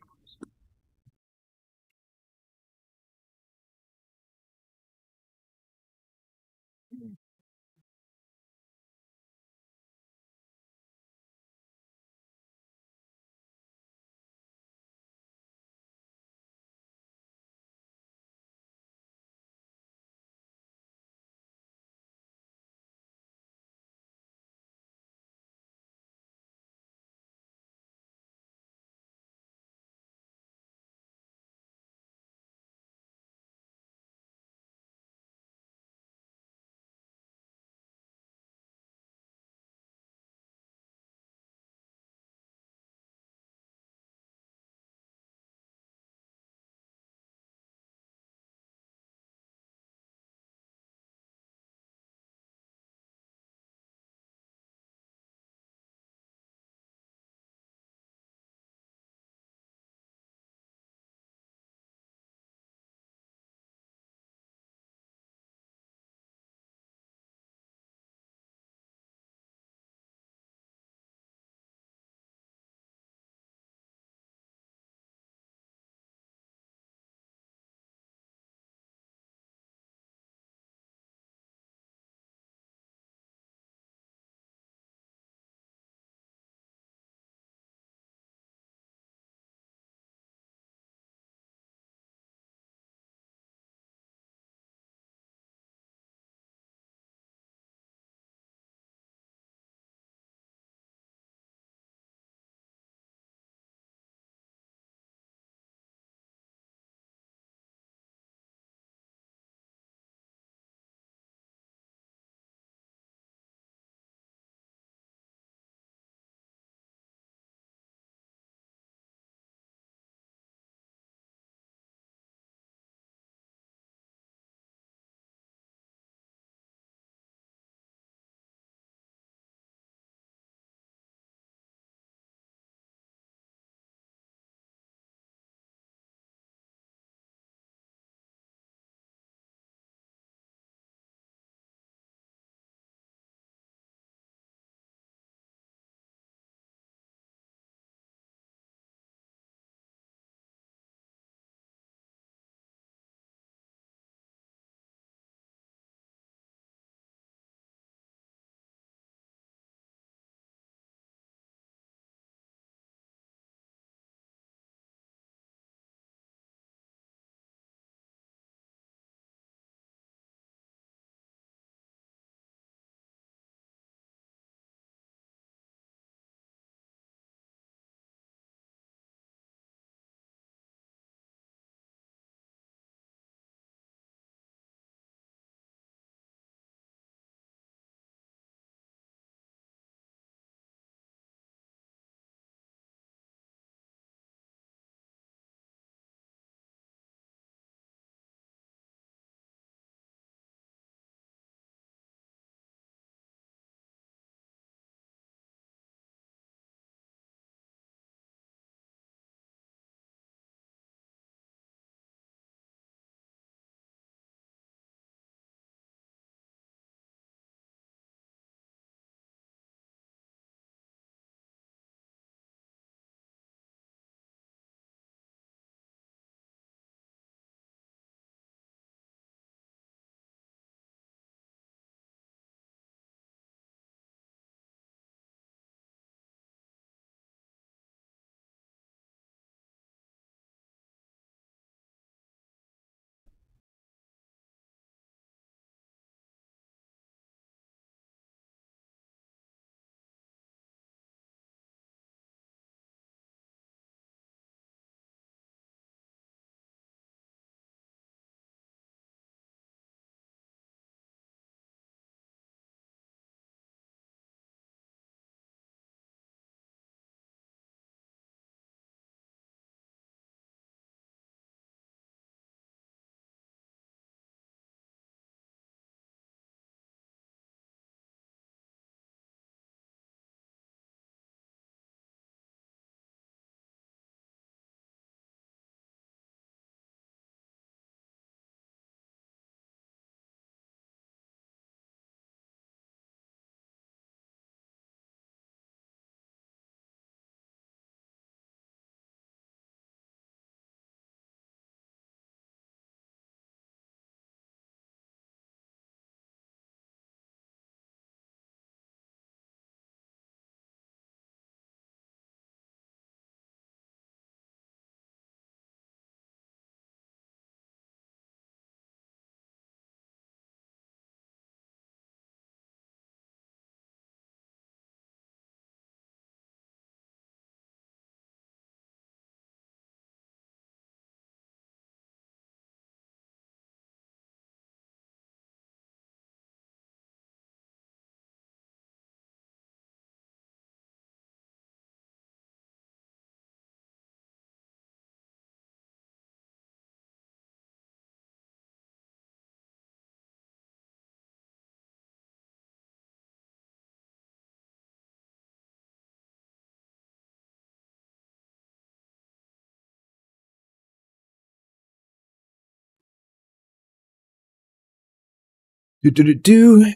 S1: Do.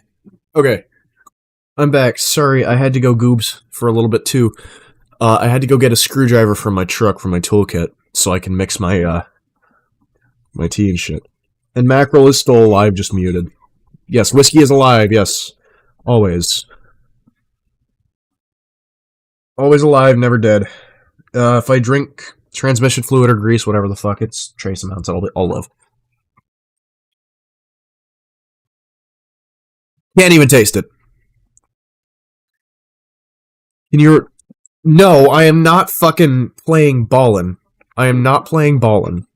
S1: Okay. I'm back. Sorry, I had to go goobs for a little bit too. I had to go get a screwdriver from my truck from my toolkit so I can mix my my tea and shit. And Mackerel is still alive, just muted. Yes, whiskey is alive, yes. Always. Always alive, never dead. If I drink transmission fluid or grease, whatever the fuck, it's trace amounts. I'll live. Can't even taste it. Can you... No, I am not fucking playing ballin'. I am not playing ballin'.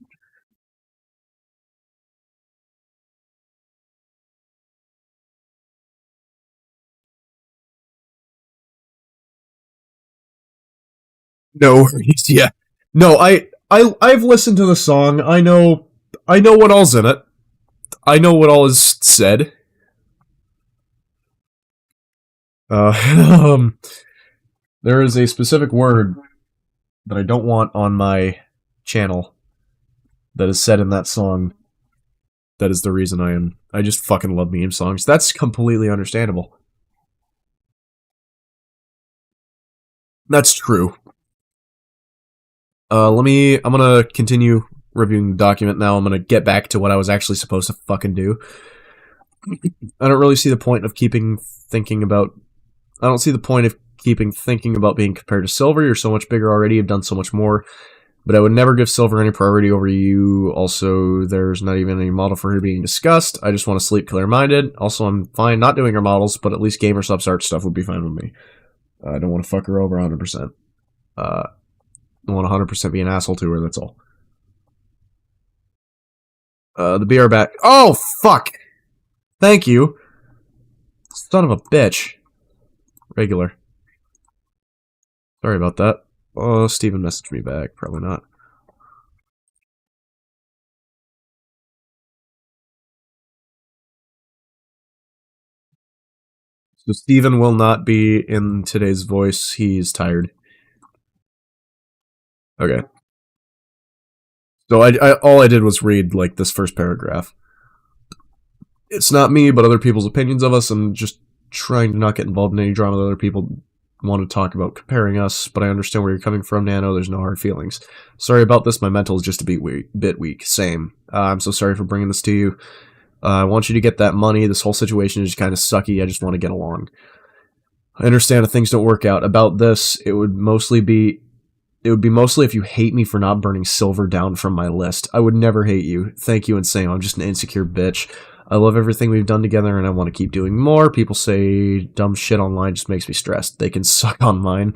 S1: No worries, yeah. No, I've listened to the song. I know what all's in it. I know what all is said. There is a specific word that I don't want on my channel that is said in that song. That is the reason I just fucking love meme songs. That's completely understandable. That's true. I'm gonna continue reviewing the document now. I'm gonna get back to what I was actually supposed to fucking do. I don't really see the point of keeping thinking about... I don't see the point of keeping thinking about being compared to Silver. You're so much bigger already, you've done so much more. But I would never give Silver any priority over you. Also, there's not even any model for her being discussed. I just want to sleep clear-minded. Also, I'm fine not doing her models, but at least gamer subs art stuff would be fine with me. I don't want to fuck her over 100%. I want 100% be an asshole to her, that's all. The BR back. Oh, fuck! Thank you. Son of a bitch. Regular. Sorry about that. Oh, Steven messaged me back. Probably not. So Steven will not be in today's voice. He's tired. Okay. So all I did was read, like, this first paragraph. It's not me, but other people's opinions of us. I'm just trying to not get involved in any drama that other people want to talk about comparing us, but I understand where you're coming from, Nano. There's no hard feelings. Sorry about this. My mental is just a bit weak. Same. I'm so sorry for bringing this to you. I want you to get that money. This whole situation is kind of sucky. I just want to get along. I understand if things don't work out. About this, it would be mostly if you hate me for not burning Silver down from my list. I would never hate you. Thank you and same. I'm just an insecure bitch. I love everything we've done together and I want to keep doing more. People say dumb shit online just makes me stressed. They can suck on mine.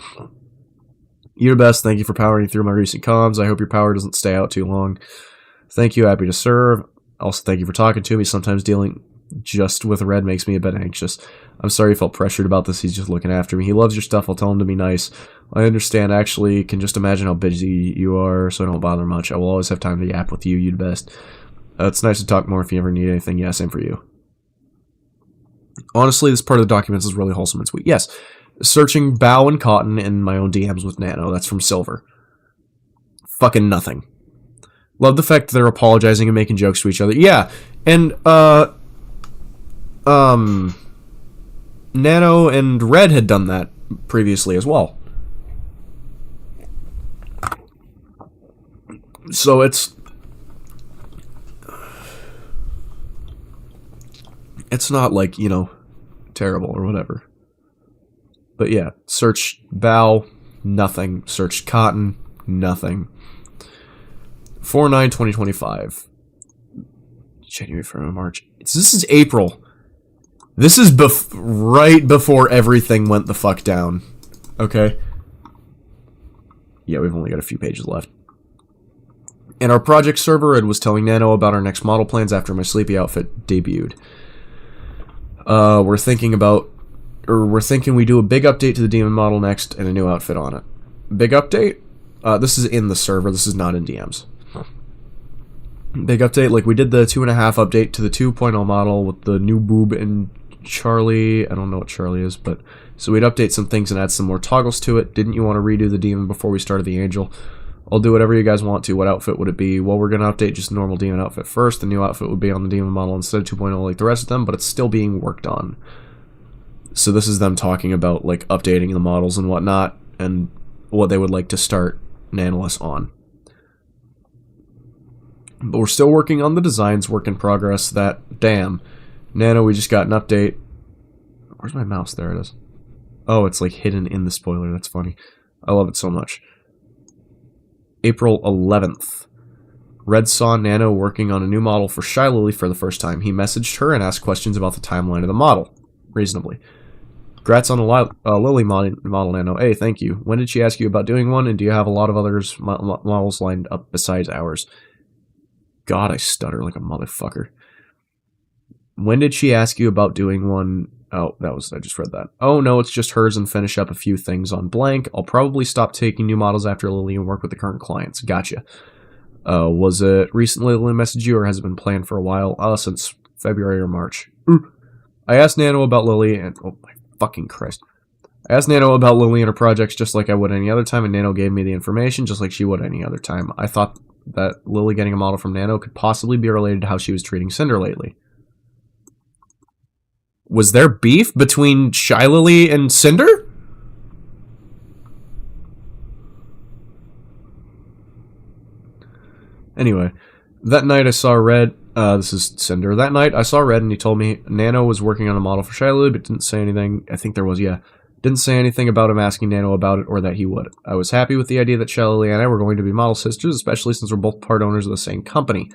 S1: You're the best. Thank you for powering through my recent comms. I hope your power doesn't stay out too long. Thank you. Happy to serve. Also, thank you for talking to me. Sometimes dealing just with Red makes me a bit anxious. I'm sorry you felt pressured about this. He's just looking after me. He loves your stuff. I'll tell him to be nice. I understand. Actually, can just imagine how busy you are, so don't bother much. I will always have time to yap with you. You'd best. It's nice to talk more if you ever need anything. Yeah, same for you. Honestly, this part of the documents is really wholesome and sweet. Yes. Searching Bow and Cotton in my own DMs with Nano. That's from Silver. Fucking nothing. Love the fact that they're apologizing and making jokes to each other. Yeah, and, Nano and Red had done that previously as well. So it's not like, you know, terrible or whatever. But yeah, search Bow, nothing. Search Cotton, nothing. 4/9/2025. January, February, March. This is April. This is right before everything went the fuck down. Okay? Yeah, we've only got a few pages left. And our project server, Ed was telling Nano about our next model plans after my sleepy outfit debuted. We're thinking we do a big update to the demon model next and a new outfit on it. Big update? This is in the server, this is not in DMs. Big update, like we did the 2.5 update to the 2.0 model with the new boob and Charlie. I don't know what Charlie is, but so we'd update some things and add some more toggles to it. Didn't you want to redo the demon before we started the angel? I'll do whatever you guys want to. What outfit would it be? Well, we're going to update just the normal demon outfit first. The new outfit would be on the demon model instead of 2.0 like the rest of them, but it's still being worked on. So this is them talking about, like, updating the models and whatnot, and what they would like to start Nanoless on. But we're still working on the designs, work in progress. That, damn. Nano, we just got an update. Where's my mouse? There it is. Oh, it's like hidden in the spoiler. That's funny. I love it so much. April 11th. Red saw Nano working on a new model for Shy Lily for the first time. He messaged her and asked questions about the timeline of the model. Reasonably. Congrats on the Lily model, Nano. Hey, thank you. When did she ask you about doing one, and do you have a lot of others models lined up besides ours? God, I stutter like a motherfucker. When did she ask you about doing one? Oh, I just read that. Oh, no, it's just hers and finish up a few things on blank. I'll probably stop taking new models after Lily and work with the current clients. Gotcha. Was it recently Lily messaged you, or has it been planned for a while? Since February or March. I asked Nano about Lily, and oh my fucking Christ. I asked Nano about Lily and her projects just like I would any other time, and Nano gave me the information just like she would any other time. I thought that Lily getting a model from Nano could possibly be related to how she was treating Sinder lately. Was there beef between Shy Lily and Sinder? Anyway, that night I saw Red. This is Sinder. That night I saw Red and he told me Nano was working on a model for Shy Lily, but didn't say anything. I think there was, yeah. Didn't say anything about him asking Nano about it or that he would. I was happy with the idea that Shy Lily and I were going to be model sisters, especially since we're both part owners of the same company.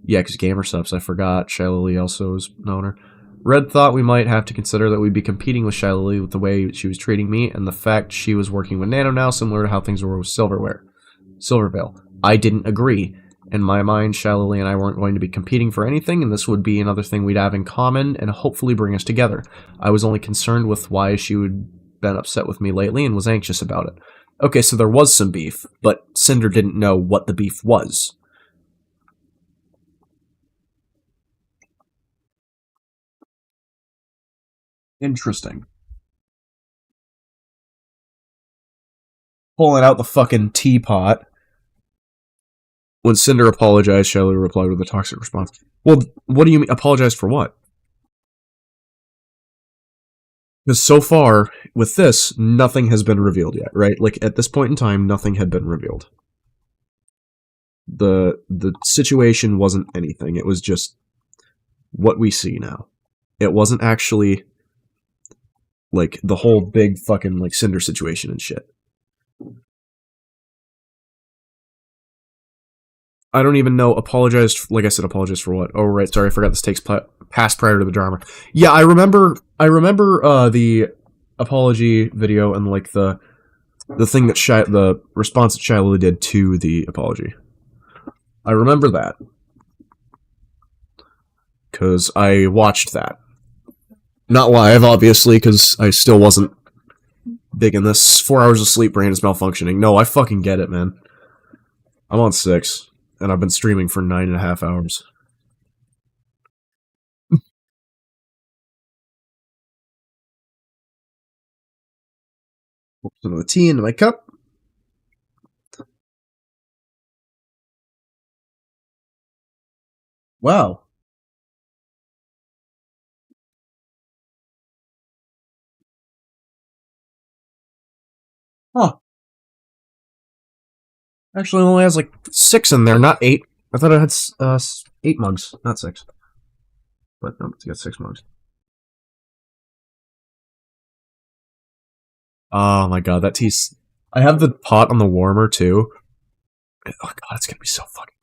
S1: Yeah, because Gamer Subs, I forgot. Shy Lily also is an owner. Red thought we might have to consider that we'd be competing with Shy Lily with the way she was treating me and the fact she was working with Nano now, similar to how things were with Silverveil. I didn't agree. In my mind, Shy Lily and I weren't going to be competing for anything, and this would be another thing we'd have in common and hopefully bring us together. I was only concerned with why she would been upset with me lately and was anxious about it. Okay, so there was some beef, but Sinder didn't know what the beef was. Interesting. Pulling out the fucking teapot. When Sinder apologized, Shy Lily replied with a toxic response. Well, what do you mean? Apologize for what? Because so far, with this, nothing has been revealed yet, right? Like, at this point in time, nothing had been revealed. The situation wasn't anything. It was just what we see now. It wasn't actually, like, the whole big fucking, like, Sinder situation and shit. I don't even know. Apologized, like I said, apologized for what? Oh, right. Sorry, I forgot this takes past prior to the drama. Yeah, I remember the apology video and like the thing that the response that Shy Lily did to the apology. I remember that because I watched that. Not live, obviously, because I still wasn't big in this. 4 hours of sleep, brain is malfunctioning. No, I fucking get it, man. I'm on 6. And I've been streaming for 9.5 hours. Pour some of the tea into my cup. Wow. Huh. Actually, it only has like 6 in there, not 8. I thought it had 8 mugs, not 6. But no, it's got 6 mugs. Oh my god, that tea's... I have the pot on the warmer, too. Oh god, it's gonna be so fucking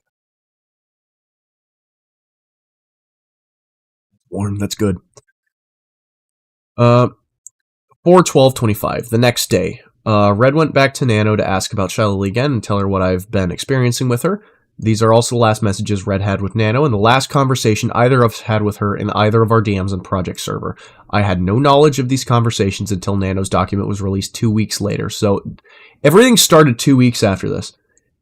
S1: warm, that's good. 4/12/25, the next day. Red went back to Nano to ask about Shy Lily again and tell her what I've been experiencing with her. These are also the last messages Red had with Nano and the last conversation either of us had with her in either of our DMs and Project server. I had no knowledge of these conversations until Nano's document was released 2 weeks later, so everything started 2 weeks after this.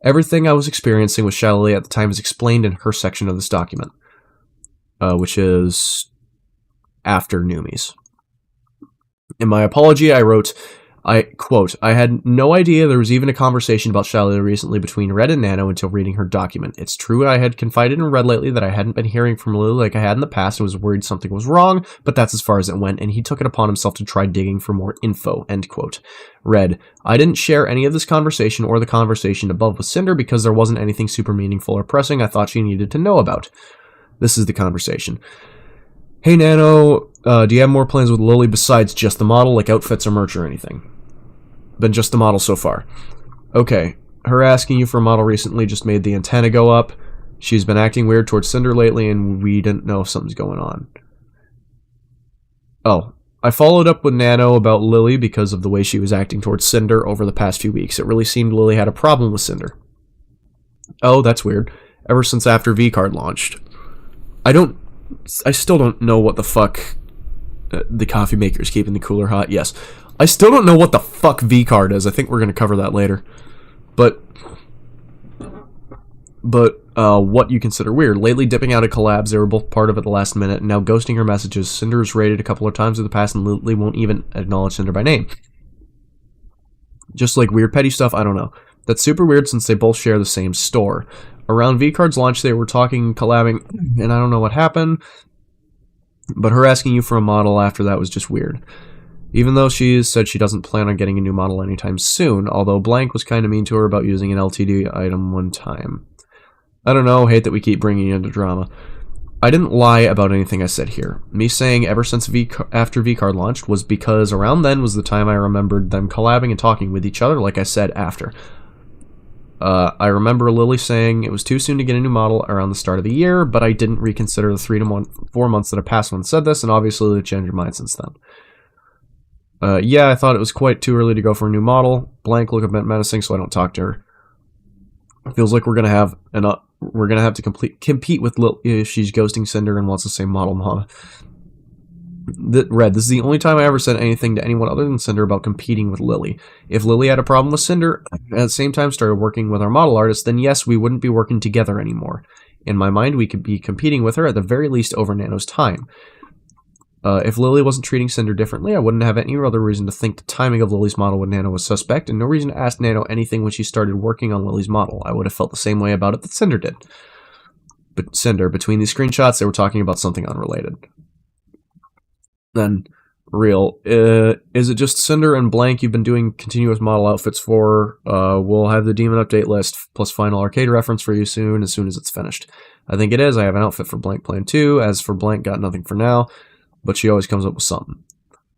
S1: Everything I was experiencing with Shy Lily at the time is explained in her section of this document, which is after Noomies. In my apology, I wrote, Quote, I had no idea there was even a conversation about Shalila recently between Red and Nano until reading her document. It's true I had confided in Red lately that I hadn't been hearing from Lily like I had in the past and was worried something was wrong, but that's as far as it went, and he took it upon himself to try digging for more info, end quote. Red, I didn't share any of this conversation or the conversation above with Sinder because there wasn't anything super meaningful or pressing I thought she needed to know about. This is the conversation. Hey Nano, do you have more plans with Lily besides just the model, like outfits or merch or anything? Been just the model so far. Okay, her asking you for a model recently just made the antenna go up. She's been acting weird towards Sinder lately, and we didn't know if something's going on. Oh, I followed up with Nano about Lily because of the way she was acting towards Sinder over the past few weeks. It really seemed Lily had a problem with Sinder. Oh, that's weird. Ever since after V-Card launched. I still don't know what the fuck... the coffee maker is keeping the cooler hot, yes. I still don't know what the fuck V-Card is. I think we're going to cover that later. But what you consider weird. Lately dipping out of collabs, they were both part of it the last minute, and now ghosting her messages. Cinder is rated a couple of times in the past, and Lily won't even acknowledge Cinder by name. Just like weird petty stuff, I don't know. That's super weird since they both share the same store. Around V-Card's launch, they were talking, collabing, and I don't know what happened, but her asking you for a model after that was just weird. Even though she said she doesn't plan on getting a new model anytime soon, although Blank was kind of mean to her about using an LTD item one time. I don't know, hate that we keep bringing you into drama. I didn't lie about anything I said here. Me saying ever since after V-Card launched was because around then was the time I remembered them collabing and talking with each other, like I said after. I remember Lily saying it was too soon to get a new model around the start of the year, but I didn't reconsider the 3 to 4 months that had passed when said this, and obviously they changed her mind since then. Yeah, I thought it was quite too early to go for a new model. Blank look a bit menacing, so I don't talk to her. Feels like we're gonna have to compete with Lily if she's ghosting Cinder and wants the same model mama. Red, this is the only time I ever said anything to anyone other than Cinder about competing with Lily. If Lily had a problem with Cinder, at the same time started working with our model artist, then yes, we wouldn't be working together anymore. In my mind, we could be competing with her at the very least over Nano's time. If Lily wasn't treating Cinder differently, I wouldn't have any other reason to think the timing of Lily's model with Nano was suspect, and no reason to ask Nano anything when she started working on Lily's model. I would have felt the same way about it that Cinder did. But Cinder, between these screenshots, they were talking about something unrelated. Then, real, is it just Cinder and Blank you've been doing continuous model outfits for? We'll have the Demon update list plus final arcade reference for you soon as it's finished. I think it is. I have an outfit for Blank Plan 2. As for Blank, got nothing for now. But she always comes up with something.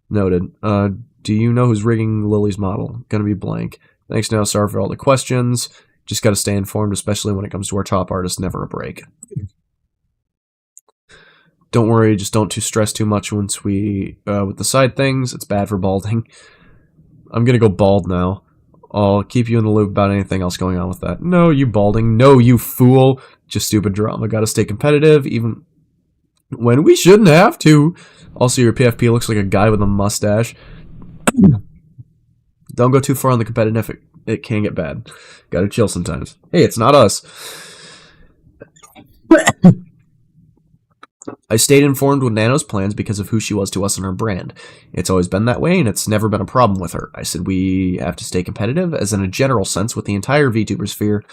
S1: Noted. Do you know who's rigging Lily's model? Gonna be Blank. Thanks now, sorry for all the questions. Just gotta stay informed, especially when it comes to our top artist, never a break. Don't worry, just don't stress too much once with the side things. It's bad for balding. I'm gonna go bald now. I'll keep you in the loop about anything else going on with that. No, you balding. No, you fool. Just stupid drama. Gotta stay competitive, even when we shouldn't have to. Also, your PFP looks like a guy with a mustache. Don't go too far on the competitive. It can get bad. Gotta chill sometimes. Hey, it's not us. I stayed informed with Nano's plans because of who she was to us and her brand. It's always been that way, and it's never been a problem with her. I said we have to stay competitive, as in a general sense, with the entire VTuber sphere.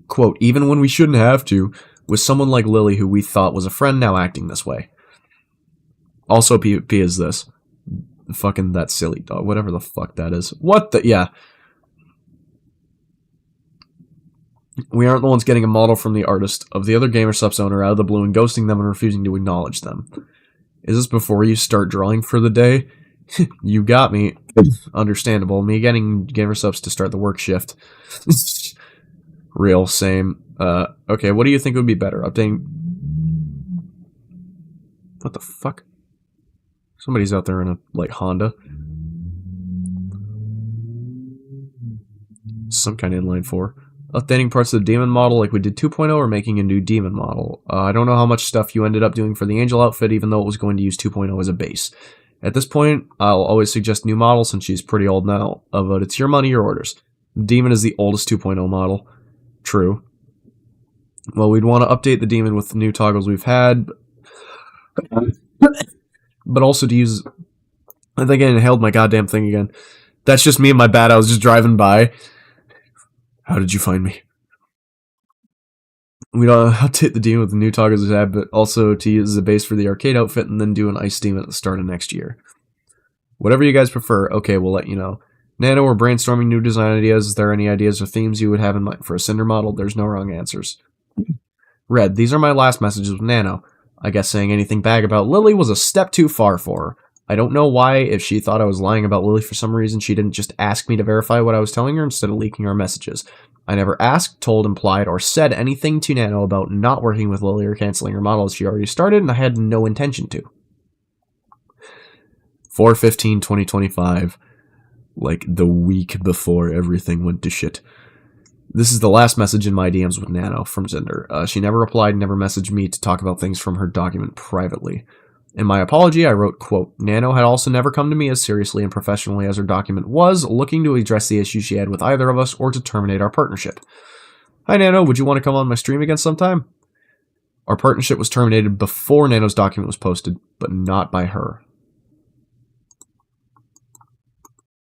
S1: Quote, even when we shouldn't have to, with someone like Lily who we thought was a friend now acting this way. Also, P is this. Fucking that silly dog. Whatever the fuck that is. What the... Yeah. We aren't the ones getting a model from the artist of the other GamerSupps owner out of the blue and ghosting them and refusing to acknowledge them. Is this before you start drawing for the day? You got me. Understandable. Me getting GamerSupps to start the work shift. Real, same. Okay, what do you think would be better? Updating... What the fuck? Somebody's out there in a, like, Honda. Some kind of inline 4. Updating parts of the demon model like we did 2.0 or making a new demon model. I don't know how much stuff you ended up doing for the angel outfit, even though it was going to use 2.0 as a base. At this point, I'll always suggest new model since she's pretty old now, but it's your money, your orders. The demon is the oldest 2.0 model. True. Well, we'd want to update the demon with the new toggles we've had, but also to use I think I inhaled my goddamn thing again. That's just me and my bad. I was just driving by. How did you find me? We don't update the demon with the new toggles we had, but also to use as a base for the arcade outfit and then do an ice demon at the start of next year. Whatever you guys prefer. Okay, we'll let you know. Nano, we're brainstorming new design ideas. Is there any ideas or themes you would have in mind for a Sinder model? There's no wrong answers. Red, these are my last messages with Nano. I guess saying anything bad about Lily was a step too far for her. I don't know why, if she thought I was lying about Lily for some reason, she didn't just ask me to verify what I was telling her instead of leaking our messages. I never asked, told, implied, or said anything to Nano about not working with Lily or canceling her model as she already started, and I had no intention to. 4/15/2025. Like the week before everything went to shit. This is the last message in my DMs with Nano from Sinder. She never replied, never messaged me to talk about things from her document privately. In my apology, I wrote, quote, Nano had also never come to me as seriously and professionally as her document was, looking to address the issues she had with either of us or to terminate our partnership. Hi, Nano, would you want to come on my stream again sometime? Our partnership was terminated before Nano's document was posted, but not by her.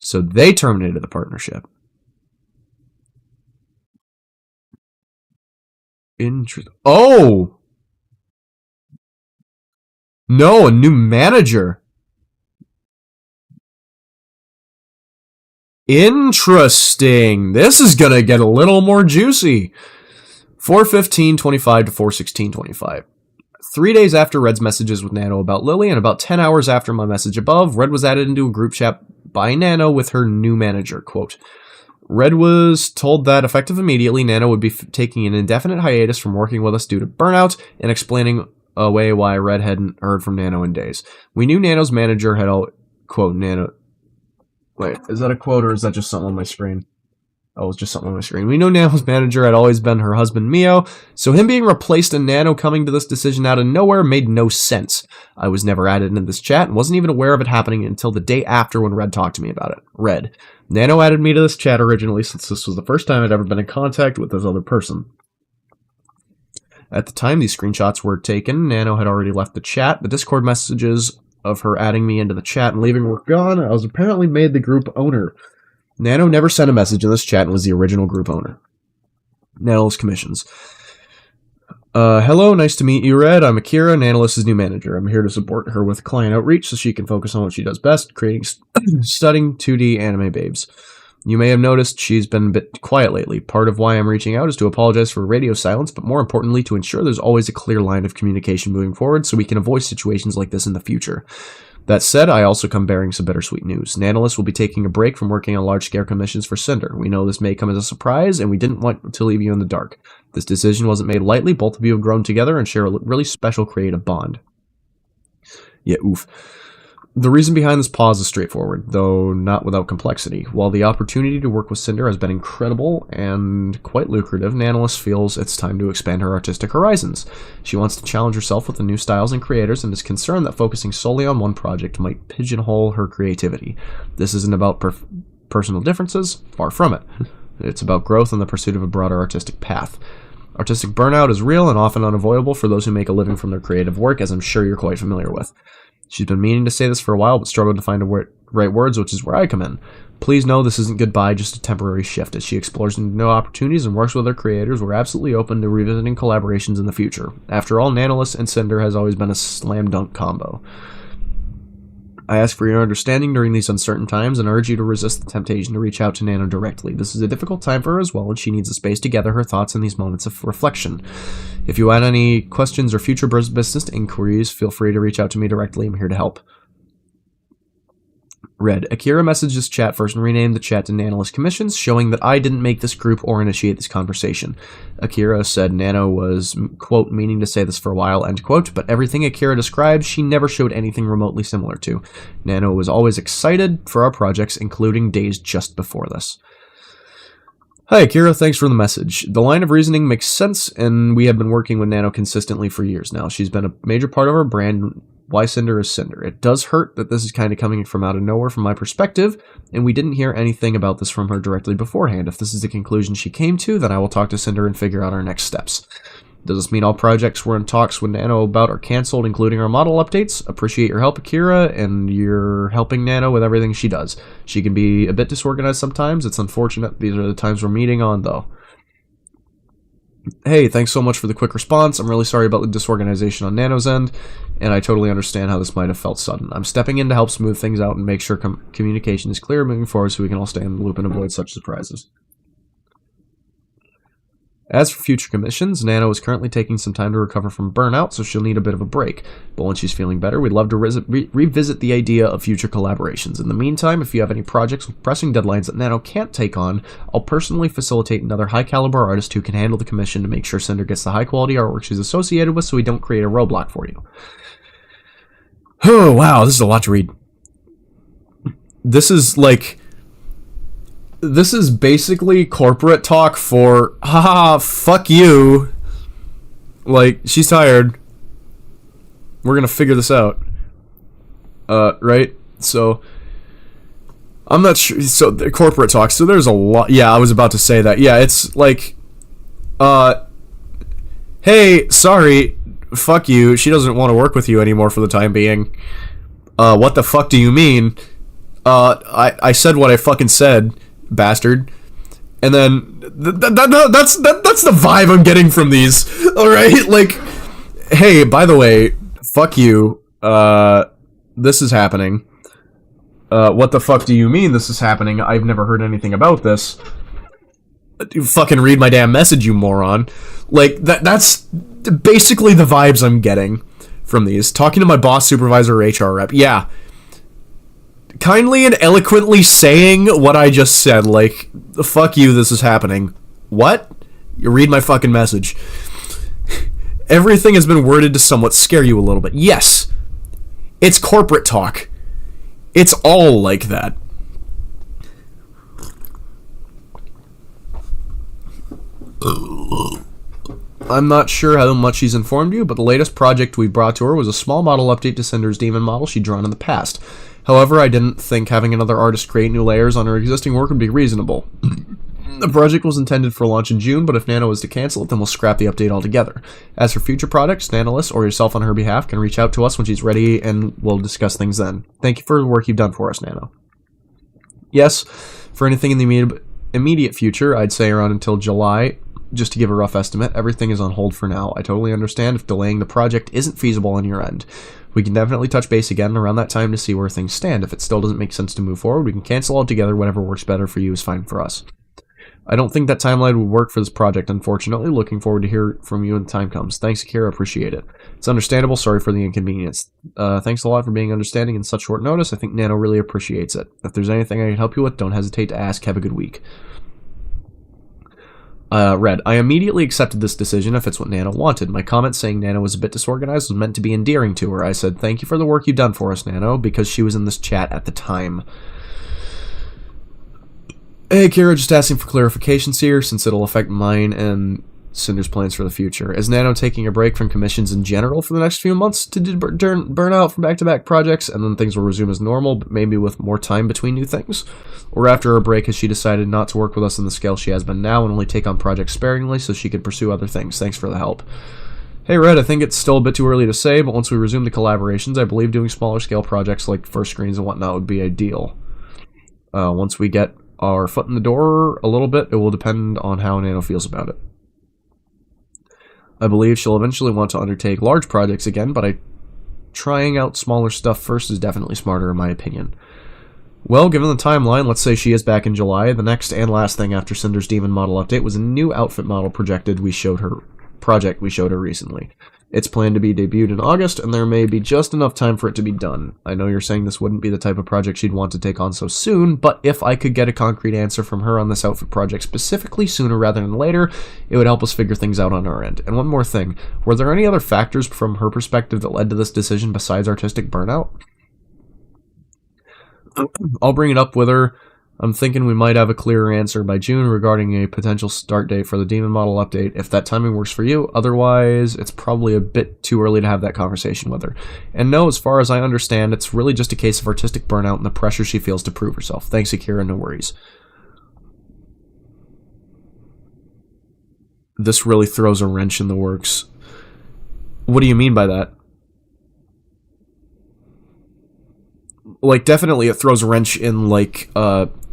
S1: So they terminated the partnership. Interesting. Oh! No, a new manager. Interesting. This is gonna get a little more juicy. 4/15/25 to 4/16/25. 3 days after Red's messages with Nano about Lily, and about 10 hours after my message above, Red was added into a group chat by Nano with her new manager. Quote, Red was told that effective immediately, Nano would be taking an indefinite hiatus from working with us due to burnout, and explaining away why Red hadn't heard from Nano in days. We knew Nano's manager had quote, Nano... Wait, is that a quote or is that just something on my screen? Oh, it's just something on my screen. We know Nano's manager had always been her husband, Mio, so him being replaced and Nano coming to this decision out of nowhere made no sense. I was never added into this chat and wasn't even aware of it happening until the day after when Red talked to me about it. Red. Nano added me to this chat originally since this was the first time I'd ever been in contact with this other person. At the time these screenshots were taken, Nano had already left the chat. The Discord messages of her adding me into the chat and leaving were gone. I was apparently made the group owner. Nano never sent a message in this chat and was the original group owner. Nano's commissions. Hello, nice to meet you, Red. I'm Akira, Nano's new manager. I'm here to support her with client outreach so she can focus on what she does best, creating studying 2D anime babes. You may have noticed she's been a bit quiet lately. Part of why I'm reaching out is to apologize for radio silence, but more importantly to ensure there's always a clear line of communication moving forward so we can avoid situations like this in the future. That said, I also come bearing some bittersweet news. Nanolis will be taking a break from working on large-scale commissions for Sinder. We know this may come as a surprise, and we didn't want to leave you in the dark. This decision wasn't made lightly. Both of you have grown together and share a really special creative bond. Yeah, oof. The reason behind this pause is straightforward, though not without complexity. While the opportunity to work with Sinder has been incredible and quite lucrative, Nanolis feels it's time to expand her artistic horizons. She wants to challenge herself with the new styles and creators and is concerned that focusing solely on one project might pigeonhole her creativity. This isn't about personal differences, far from it. It's about growth and the pursuit of a broader artistic path. Artistic burnout is real and often unavoidable for those who make a living from their creative work, as I'm sure you're quite familiar with. She's been meaning to say this for a while, but struggled to find the right words, which is where I come in. Please know this isn't goodbye, just a temporary shift. As she explores new opportunities and works with other creators, we're absolutely open to revisiting collaborations in the future. After all, Nanolis and Sinder has always been a slam dunk combo. I ask for your understanding during these uncertain times and urge you to resist the temptation to reach out to Nano directly. This is a difficult time for her as well, and she needs a space to gather her thoughts in these moments of reflection. If you had any questions or future business inquiries, feel free to reach out to me directly. I'm here to help. Red. Akira messaged this chat first and renamed the chat to Nanolis Commissions, showing that I didn't make this group or initiate this conversation. Akira said Nano was, quote, meaning to say this for a while, end quote, but everything Akira described, she never showed anything remotely similar to. Nano was always excited for our projects, including days just before this. Hi Akira, thanks for the message. The line of reasoning makes sense, and we have been working with Nano consistently for years now. She's been a major part of our brand. Why Sinder is Sinder. It does hurt that this is kind of coming from out of nowhere from my perspective, and we didn't hear anything about this from her directly beforehand. If this is the conclusion she came to, then I will talk to Sinder and figure out our next steps. Does this mean all projects we're in talks with Nano about are cancelled, including our model updates? Appreciate your help, Akira, and you're helping Nano with everything she does. She can be a bit disorganized sometimes. It's unfortunate. These are the times we're meeting on, though. Hey, thanks so much for the quick response. I'm really sorry about the disorganization on Nano's end, and I totally understand how this might have felt sudden. I'm stepping in to help smooth things out and make sure communication is clear moving forward so we can all stay in the loop and avoid such surprises. As for future commissions, Nano is currently taking some time to recover from burnout, so she'll need a bit of a break. But when she's feeling better, we'd love to revisit the idea of future collaborations. In the meantime, if you have any projects with pressing deadlines that Nano can't take on, I'll personally facilitate another high-caliber artist who can handle the commission to make sure Sinder gets the high-quality artwork she's associated with so we don't create a roadblock for you. Oh, wow, this is a lot to read. This is like... This is basically corporate talk for, haha, fuck you. Like, she's tired. We're gonna figure this out. Right? So, I'm not sure. So, the corporate talk. So, there's a lot. Yeah, I was about to say that. Yeah, it's like, hey, sorry, fuck you. She doesn't want to work with you anymore for the time being. What the fuck do you mean? I said what I fucking said. Bastard. And then that's the vibe I'm getting from these. All right, like, hey, by the way, fuck you. This is happening. What the fuck do you mean this is happening? I've never heard anything about this. You fucking read my damn message, you moron. Like, that's basically the vibes I'm getting from these. Talking to my boss, supervisor, or HR rep. Yeah. Kindly and eloquently saying what I just said, like, fuck you, this is happening. What? You read my fucking message. Everything has been worded to somewhat scare you a little bit. Yes, it's corporate talk. It's all like that. I'm not sure how much she's informed you, but the latest project we brought to her was a small model update to Cinder's demon model she'd drawn in the past. However, I didn't think having another artist create new layers on her existing work would be reasonable. The project was intended for launch in June, but if Nano is to cancel it, then we'll scrap the update altogether. As for future projects, Nanolist or yourself on her behalf can reach out to us when she's ready, and we'll discuss things then. Thank you for the work you've done for us, Nano. Yes, for anything in the immediate future, I'd say around until July. Just to give a rough estimate, everything is on hold for now. I totally understand if delaying the project isn't feasible on your end. We can definitely touch base again around that time to see where things stand. If it still doesn't make sense to move forward, we can cancel altogether. Whatever works better for you is fine for us. I don't think that timeline would work for this project, unfortunately. Looking forward to hear from you when the time comes. Thanks, Akira. Appreciate it. It's understandable. Sorry for the inconvenience. Thanks a lot for being understanding in such short notice. I think Nano really appreciates it. If there's anything I can help you with, don't hesitate to ask. Have a good week. Red. I immediately accepted this decision if it's what Nano wanted. My comment saying Nano was a bit disorganized was meant to be endearing to her. I said, thank you for the work you've done for us, Nano, because she was in this chat at the time. Hey, Kira, just asking for clarifications here, since it'll affect mine and Cinder's plans for the future. Is Nano taking a break from commissions in general for the next few months to burn out from back-to-back projects, and then things will resume as normal, but maybe with more time between new things? Or after her break, has she decided not to work with us on the scale she has been now and only take on projects sparingly so she could pursue other things? Thanks for the help. Hey, Red, I think it's still a bit too early to say, but once we resume the collaborations, I believe doing smaller scale projects like first screens and whatnot would be ideal. Once we get our foot in the door a little bit, it will depend on how Nano feels about it. I believe she'll eventually want to undertake large projects again, but trying out smaller stuff first is definitely smarter in my opinion. Well, given the timeline, let's say she is back in July, the next and last thing after Cinder's Demon model update was a new outfit model project we showed her recently. It's planned to be debuted in August, and there may be just enough time for it to be done. I know you're saying this wouldn't be the type of project she'd want to take on so soon, but if I could get a concrete answer from her on this outfit project specifically sooner rather than later, it would help us figure things out on our end. And one more thing, were there any other factors from her perspective that led to this decision besides artistic burnout? I'll bring it up with her. I'm thinking we might have a clearer answer by June regarding a potential start date for the Demon model update, if that timing works for you. Otherwise, it's probably a bit too early to have that conversation with her. And no, as far as I understand, it's really just a case of artistic burnout and the pressure she feels to prove herself. Thanks, Akira, no worries. this really throws a wrench in the works. What do you mean by that? Like, definitely it throws a wrench in, like,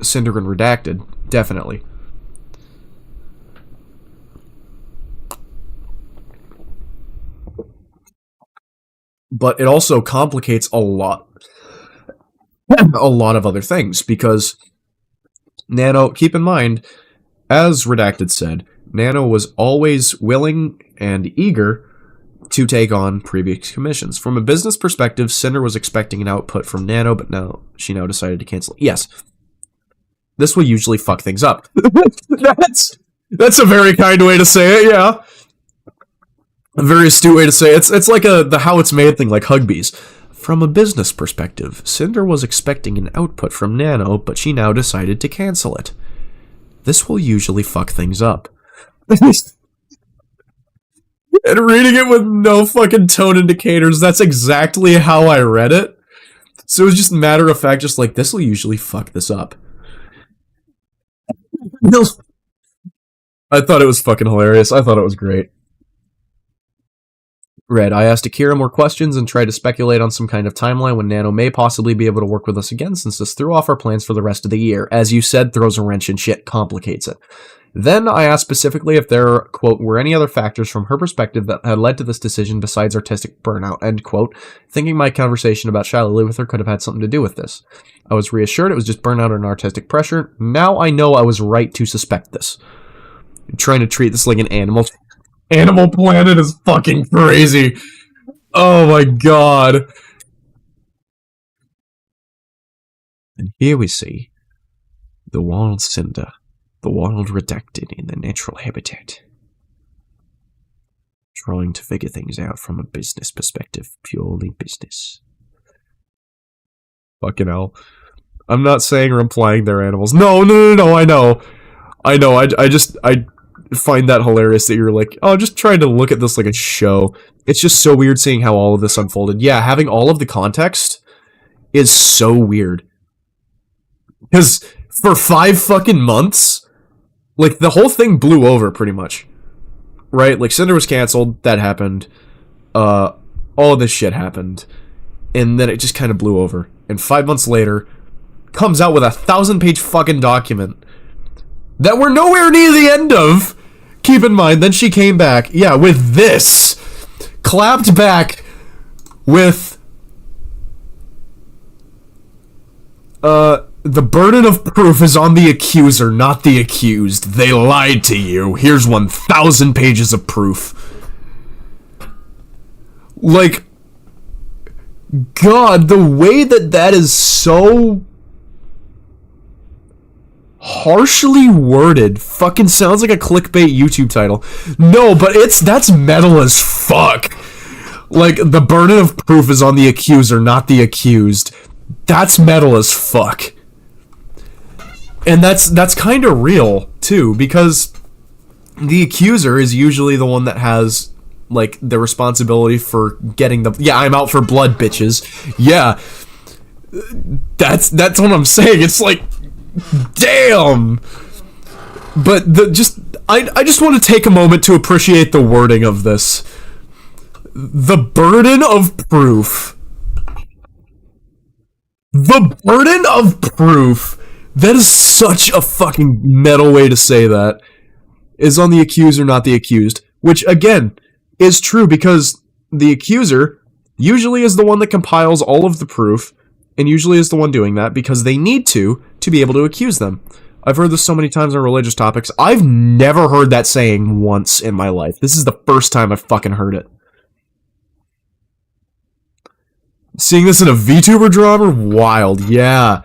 S1: Sinder and Redacted. Definitely. But it also complicates a lot of other things, because Nano, keep in mind, as Redacted said, Nano was always willing and eager to take on previous commissions. From a business perspective, Sinder was expecting an output from Nano, but she now decided to cancel. Yes. This will usually fuck things up. That's a very kind way to say it, yeah. A very astute way to say it. It's like the how it's made thing, like Hugbees. From a business perspective, Sinder was expecting an output from Nano, but she now decided to cancel it. This will usually fuck things up. And reading it with no fucking tone indicators, that's exactly how I read it. So it was just matter of fact, just like, this will usually fuck this up. I thought it was fucking hilarious. I thought it was great. Red, I asked Akira more questions and tried to speculate on some kind of timeline when Nano may possibly be able to work with us again, since this threw off our plans for the rest of the year. As you said, throws a wrench and shit, complicates it. Then I asked specifically if there, quote, were any other factors from her perspective that had led to this decision besides artistic burnout, end quote, thinking my conversation about Shillelagh with her could have had something to do with this. I was reassured it was just burnout and artistic pressure. Now I know I was right to suspect this. I'm trying to treat this like an animal. Animal Planet is fucking crazy. Oh my god. And here we see the wild Sinder, the wild Redacted in their natural habitat, trying to figure things out from a business perspective, purely business. Fucking hell. I'm not saying or implying they're animals. No, I know. I find that hilarious that you're like, oh, just trying to look at this like a show. It's just so weird seeing how all of this unfolded. Yeah, having all of the context is so weird. Because for 5 fucking months, like, the whole thing blew over, pretty much. Right? Like, Sinder was canceled, that happened. All this shit happened. And then it just kind of blew over. And 5 months later, comes out with a 1,000-page fucking document that we're nowhere near the end of. Keep in mind, then she came back, yeah, with this. Clapped back with the burden of proof is on the accuser, not the accused. They lied to you. Here's 1,000 pages of proof. Like, God, the way that is so harshly worded fucking sounds like a clickbait YouTube title. No, but that's metal as fuck. Like, the burden of proof is on the accuser, not the accused. That's metal as fuck. And that's kind of real, too, because the accuser is usually the one that has, like, the responsibility for getting the... Yeah, I'm out for blood, bitches. Yeah. That's what I'm saying. It's like... Damn! But I just want to take a moment to appreciate the wording of this. The burden of proof. The burden of proof. That is such a fucking metal way to say that. Is on the accuser, not the accused. Which, again, is true because the accuser usually is the one that compiles all of the proof, and usually is the one doing that because they need to be able to accuse them. I've heard this so many times on religious topics. I've never heard that saying once in my life. This is the first time I've fucking heard it. Seeing this in a VTuber drama? Wild, yeah.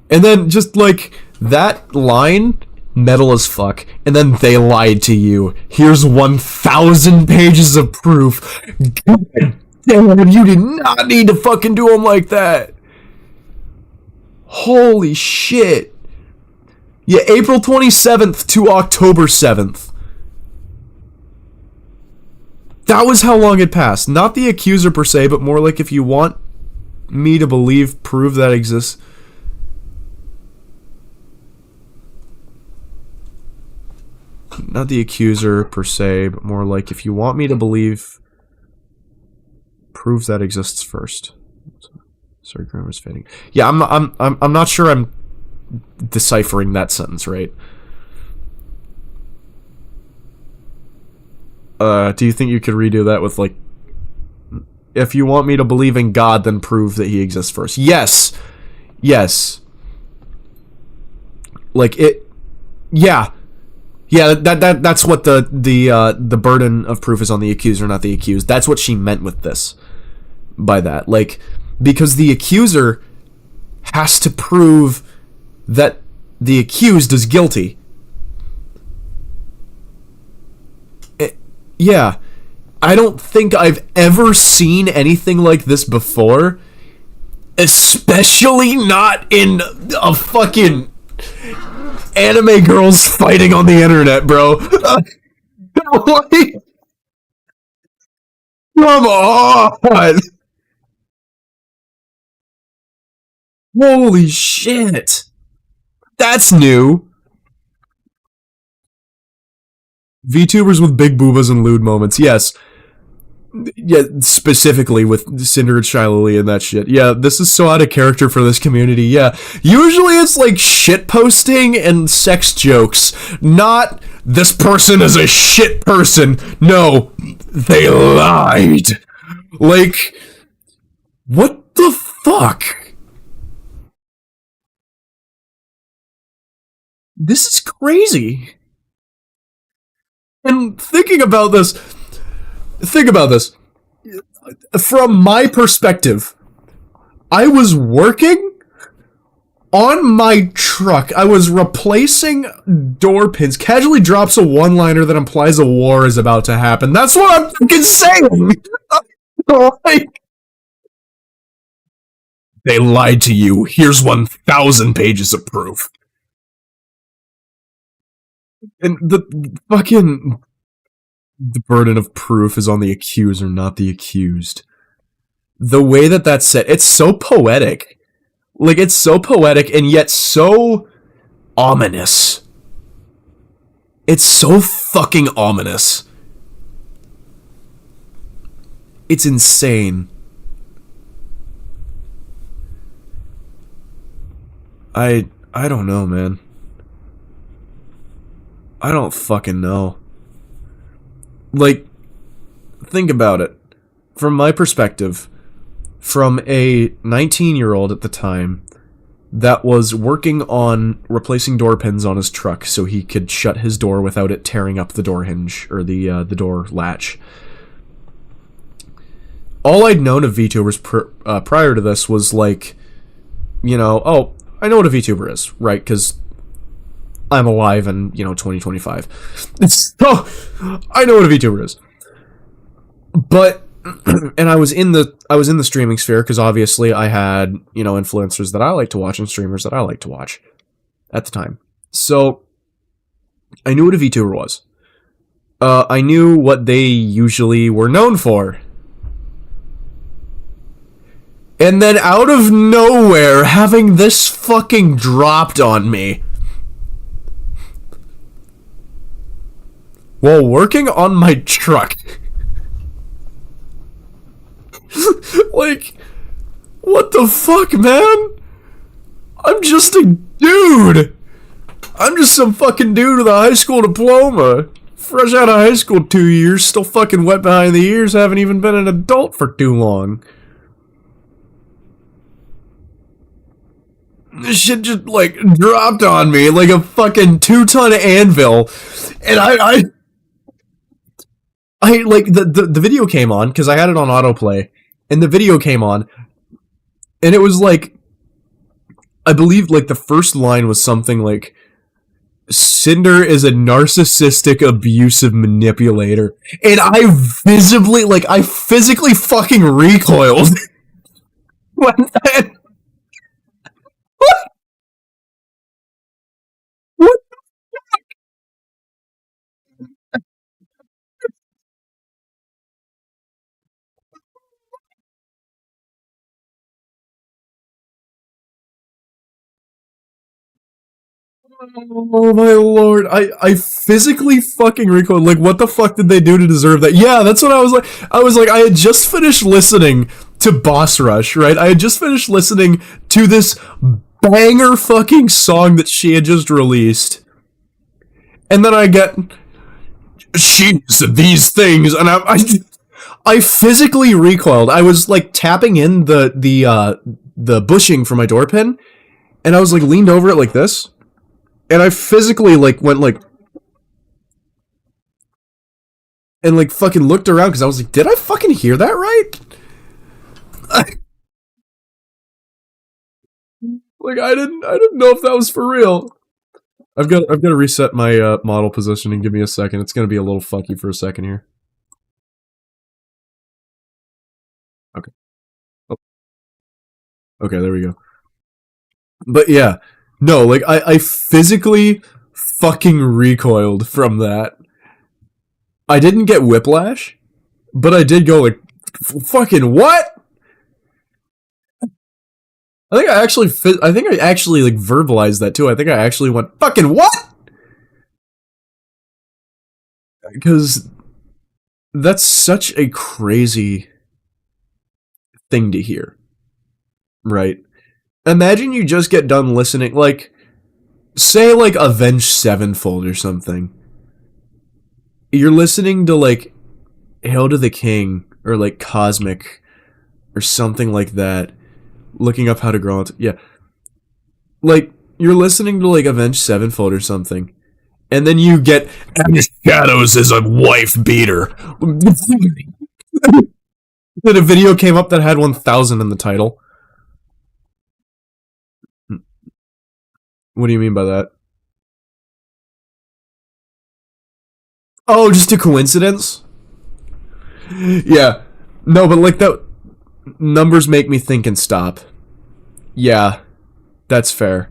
S1: And then just, like, that line, metal as fuck, and then they lied to you. Here's 1,000 pages of proof. God damn, you did not need to fucking do them like that. Holy shit. Yeah, April 27th to October 7th. That was how long it passed. Not the accuser per se, but more like if you want me to believe, prove that exists. Not the accuser per se, but more like if you want me to believe, prove that exists first. Sorry, grammar's fading. Yeah, I'm not sure I'm deciphering that sentence right. Do you think you could redo that with like, if you want me to believe in God, then prove that he exists first? Yes. Yes. Like it. Yeah. Yeah. That's what the burden of proof is on the accuser, not the accused. That's what she meant with this. By that, like, because the accuser has to prove that the accused is guilty. Yeah. I don't think I've ever seen anything like this before. Especially not in a fucking anime girls fighting on the internet, bro. Like, come on! Holy shit! That's new. VTubers with big boobas and lewd moments, yes. Yeah, specifically with Sinder and Shiloh and that shit. Yeah, this is so out of character for this community. Yeah, usually it's like shit posting and sex jokes, not this person is a shit person. No, they lied. Like, what the fuck? This is crazy. And think about this. From my perspective, I was working on my truck. I was replacing door pins. Casually drops a one-liner that implies a war is about to happen. That's what I'm fucking saying! Like, they lied to you. Here's 1,000 pages of proof. And the fucking... The burden of proof is on the accuser, not the accused. The way that that's said, it's so poetic. Like, it's so poetic and yet so ominous. It's so fucking ominous. It's insane. I don't know, man. I don't fucking know. Like, think about it. From my perspective, from a 19-year-old at the time that was working on replacing door pins on his truck so he could shut his door without it tearing up the door hinge or the door latch. All I'd known of VTubers prior to this was like, you know, oh, I know what a VTuber is, right? Because I'm alive in, 2025. So, I know what a VTuber is. But, and I was in the streaming sphere because obviously I had, influencers that I like to watch and streamers that I like to watch at the time. So, I knew what a VTuber was. I knew what they usually were known for. And then out of nowhere, having this fucking dropped on me while working on my truck. Like, what the fuck, man? I'm just a dude. I'm just some fucking dude with a high school diploma. Fresh out of high school 2 years, still fucking wet behind the ears, haven't even been an adult for too long. This shit just, like, dropped on me like a fucking 2-ton anvil. And I like, the video came on, because I had it on autoplay, and the video came on, and it was like, I believe, like, the first line was something like, Sinder is a narcissistic, abusive manipulator. And I physically fucking recoiled. When that... What? Oh my lord, I physically fucking recoiled. Like, what the fuck did they do to deserve that? Yeah, that's what I was like. I had just finished listening to Boss Rush, right? I had just finished listening to this banger fucking song that she had just released. And then I get, she's these things, and I physically recoiled. I was like tapping in the bushing for my door pin, and I was like leaned over it like this. And I physically, like, went, like... And, like, fucking looked around, because I was like, did I fucking hear that right? Like, I didn't know if that was for real. I've got to reset my, model positioning. Give me a second. It's gonna be a little fucky for a second here. Okay. Oh. Okay, there we go. But, yeah. No, like, I physically fucking recoiled from that. I didn't get whiplash, but I did go like, fucking what? I think I actually like verbalized that too. I think I actually went, fucking what? Because that's such a crazy thing to hear, right? Imagine you just get done listening, like, say like Avenged Sevenfold or something. You're listening to like Hail to the King or like Cosmic or something like that. Looking up how to grow into, yeah. Like, you're listening to like Avenged Sevenfold or something. And then you get, and the Shadows is a wife beater. Then a video came up that had 1000 in the title. What do you mean by that? Oh, just a coincidence? Yeah. No, but like that... Numbers make me think and stop. Yeah. That's fair.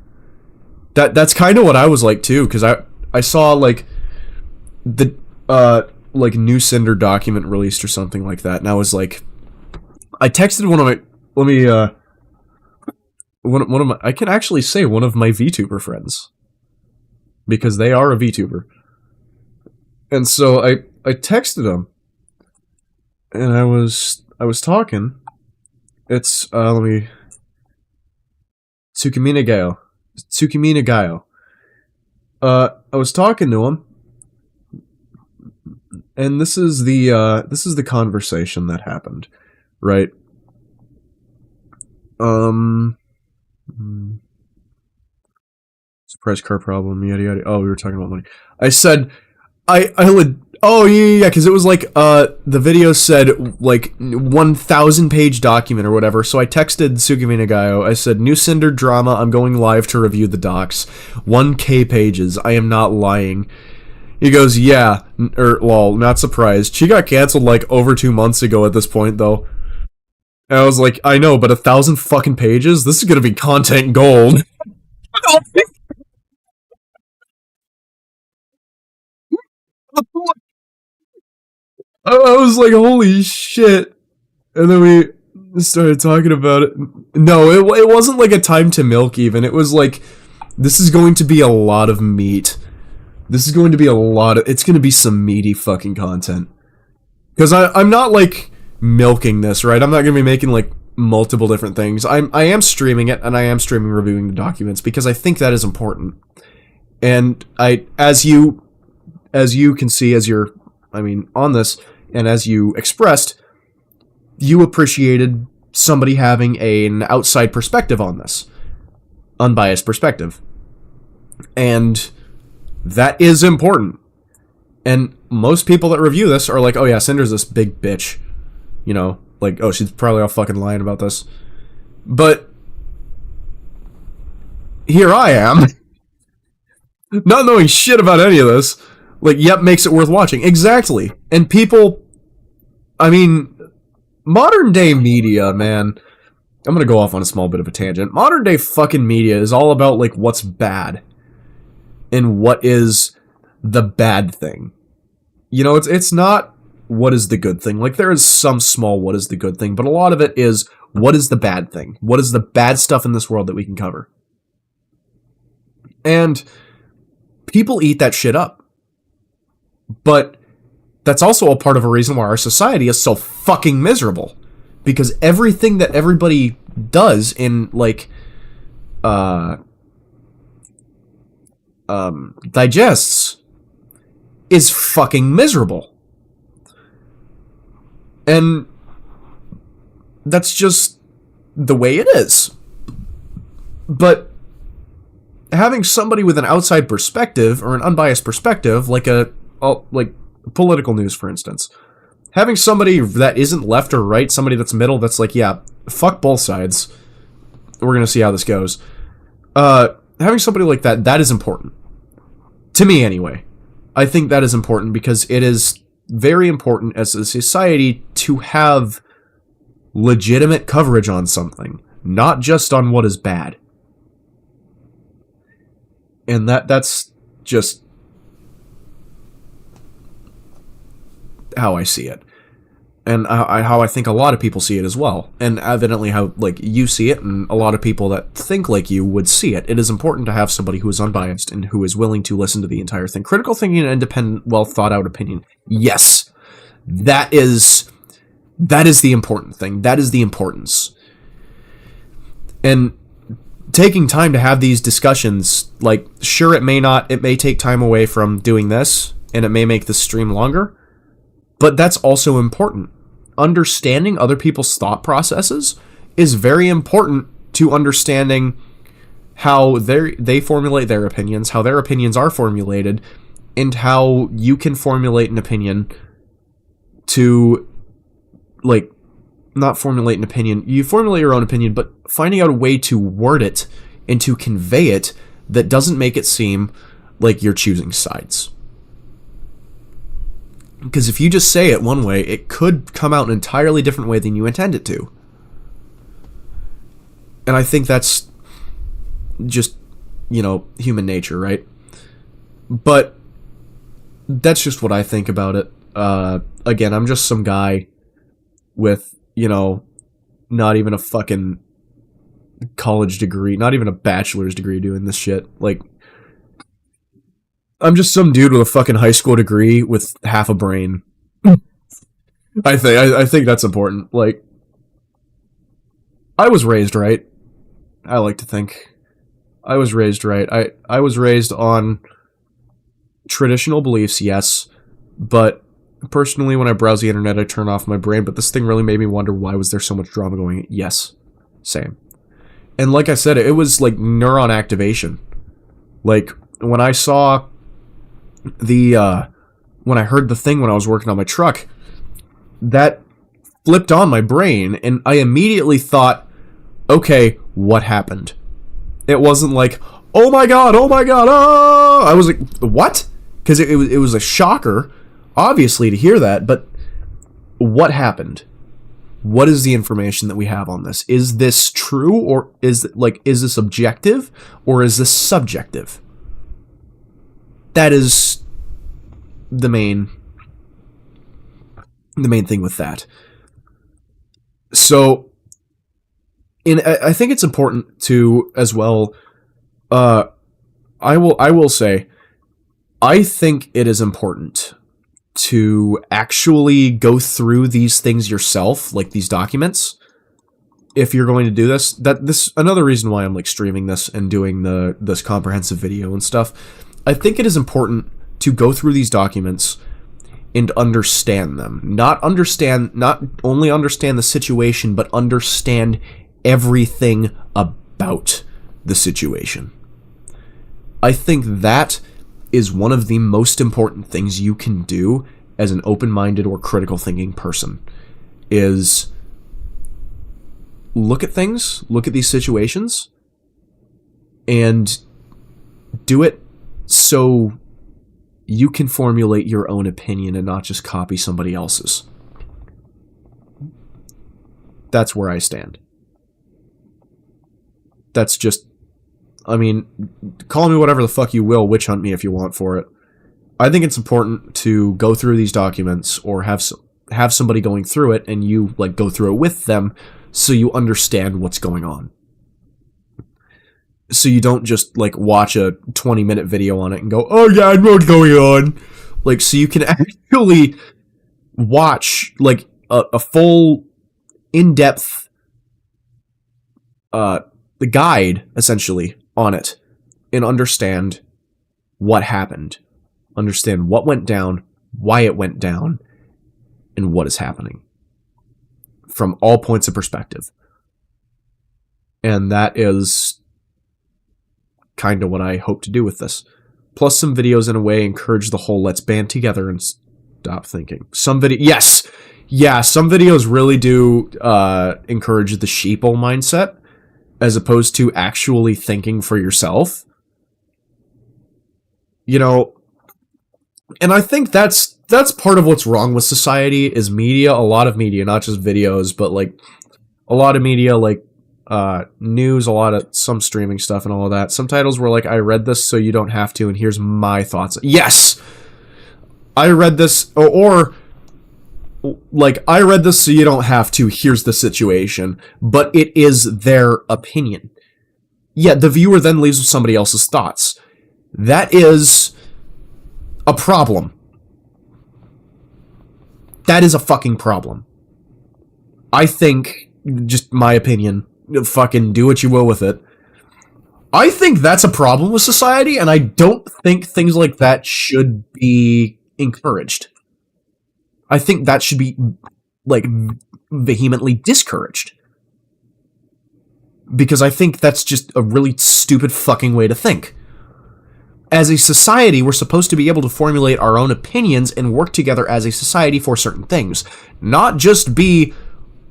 S1: That's kind of what I was like too, because I saw like the like new Sinder document released or something like that, and I was like, I texted one of my, let me one of my, I can actually say one of my VTuber friends, because they are a VTuber, and so I texted him, and I was talking. It's let me, Tsukimina Gayo. I was talking to him, and this is the conversation that happened, right? Surprise car problem, yada yada. Oh, we were talking about money. I said, oh yeah, because it was like the video said like 1,000 page document or whatever. So I texted Tsukimi Nagayo. I said, new Sinder drama. I'm going live to review the docs. 1K pages. I am not lying. He goes, yeah, lol, not surprised. She got canceled like over 2 months ago at this point though. And I was like, I know, but 1,000 fucking pages. This is gonna be content gold. I was like, holy shit. And then we started talking about it. No, it wasn't like a time to milk even. It was like, this is going to be a lot of meat. This is going to be a lot of, it's going to be some meaty fucking content. Because I'm not like milking this, right? I'm not going to be making like multiple different things. I am streaming it, and I am streaming reviewing the documents because I think that is important. And as you can see, on this, and as you expressed, you appreciated somebody having an outside perspective on this. Unbiased perspective. And that is important. And most people that review this are like, oh yeah, Cinder's this big bitch. You know, like, oh, she's probably all fucking lying about this. But here I am, not knowing shit about any of this. Like, yep, makes it worth watching. Exactly. And people, modern day media, man, I'm gonna go off on a small bit of a tangent. Modern day fucking media is all about, like, what's bad. And what is the bad thing. You know, it's not what is the good thing. Like, there is some small what is the good thing, but a lot of it is what is the bad thing. What is the bad stuff in this world that we can cover. And People eat that shit up. But that's also a part of a reason why our society is so fucking miserable. Because everything that everybody does in, like, digests is fucking miserable. And that's just the way it is. But having somebody with an outside perspective or an unbiased perspective, like political news, for instance, having somebody that isn't left or right, somebody that's middle, that's like, yeah, fuck both sides. We're gonna see how this goes. Having somebody like that is important. To me, anyway. I think that is important because it is very important as a society to have legitimate coverage on something, not just on what is bad. And that's just how I see it. And how I think a lot of people see it as well. And evidently how, like, you see it, and a lot of people that think like you would see it. It is important to have somebody who is unbiased and who is willing to listen to the entire thing. Critical thinking and independent, well-thought-out opinion. Yes. That is the important thing. That is the importance. And taking time to have these discussions, like, sure, it may take time away from doing this, and it may make this stream longer, but that's also important. Understanding other people's thought processes is very important to understanding how they formulate their opinions, how their opinions are formulated, and how you can formulate an opinion to, like, not formulate an opinion. You formulate your own opinion, but finding out a way to word it and to convey it that doesn't make it seem like you're choosing sides. Because if you just say it one way, it could come out an entirely different way than you intend it to. And I think that's just, human nature, right? But that's just what I think about it. Again, I'm just some guy with, not even a fucking college degree, not even a bachelor's degree doing this shit. Like, I'm just some dude with a fucking high school degree with half a brain. I think that's important. Like, I was raised right. I like to think. I was raised right. I was raised on traditional beliefs, yes, but personally, when I browse the internet, I turn off my brain, but this thing really made me wonder, why was there so much drama going on? Yes. Same. And like I said, it was like neuron activation. Like, when I saw when I heard the thing when I was working on my truck, that flipped on my brain, and I immediately thought, okay, what happened? It wasn't like, oh my god, oh! I was like, what? Because it was a shocker, obviously, to hear that, but what happened? What is the information that we have on this? Is this true, or is this objective, or is this subjective? That is the main thing with that. So, I think it's important to, as well, I will say, I think it is important to actually go through these things yourself, like these documents, if you're going to do this. This another reason why I'm like streaming this and doing this comprehensive video and stuff. I think it is important to go through these documents and understand them. Not only understand the situation, but understand everything about the situation. I think that is one of the most important things you can do as an open-minded or critical thinking person, is look at things, look at these situations, and do it so you can formulate your own opinion and not just copy somebody else's. That's where I stand. That's just, call me whatever the fuck you will, witch hunt me if you want for it. I think it's important to go through these documents, or have somebody going through it, and you like go through it with them, so you understand what's going on. so you don't just like watch a 20-minute video on it and go, oh yeah, I know what's going on. Like, so you can actually watch like a full in-depth the guide essentially on it and understand what happened, understand what went down, why it went down, and what is happening from all points of perspective. And that is kind of what I hope to do with this. Plus some videos in a way encourage the whole let's band together and stop thinking. Some videos really do encourage the sheeple mindset as opposed to actually thinking for yourself. You know, and I think that's part of what's wrong with society is media, a lot of media, not just videos, but like a lot of media, like news, a lot of some streaming stuff and all of that. Some titles were like, I read this so you don't have to, and here's my thoughts. Yes! I read this, or like, I read this so you don't have to, here's the situation, but it is their opinion. Yet the viewer then leaves with somebody else's thoughts. That is a problem. That is a fucking problem. I think, just my opinion, fucking do what you will with it. I think that's a problem with society, and I don't think things like that should be encouraged. I think that should be, like, vehemently discouraged. Because I think that's just a really stupid fucking way to think. As a society, we're supposed to be able to formulate our own opinions and work together as a society for certain things. Not just be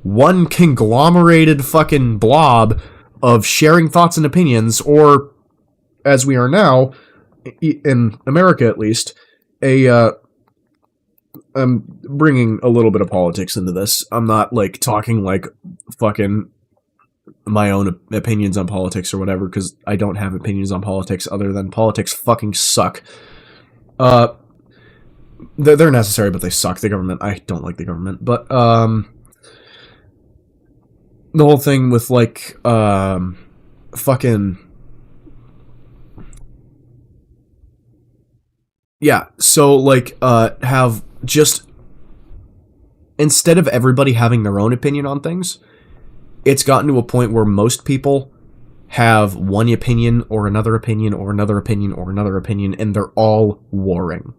S1: one conglomerated fucking blob of sharing thoughts and opinions, or, as we are now, in America at least, I'm bringing a little bit of politics into this. I'm not, like, talking, like, fucking my own opinions on politics or whatever, because I don't have opinions on politics other than politics fucking suck. They're necessary, but they suck. The government, I don't like the government, but, the whole thing with, like, fucking... Yeah, so, like, have just... Instead of everybody having their own opinion on things, it's gotten to a point where most people have one opinion, or another opinion, or another opinion, or another opinion, and they're all warring.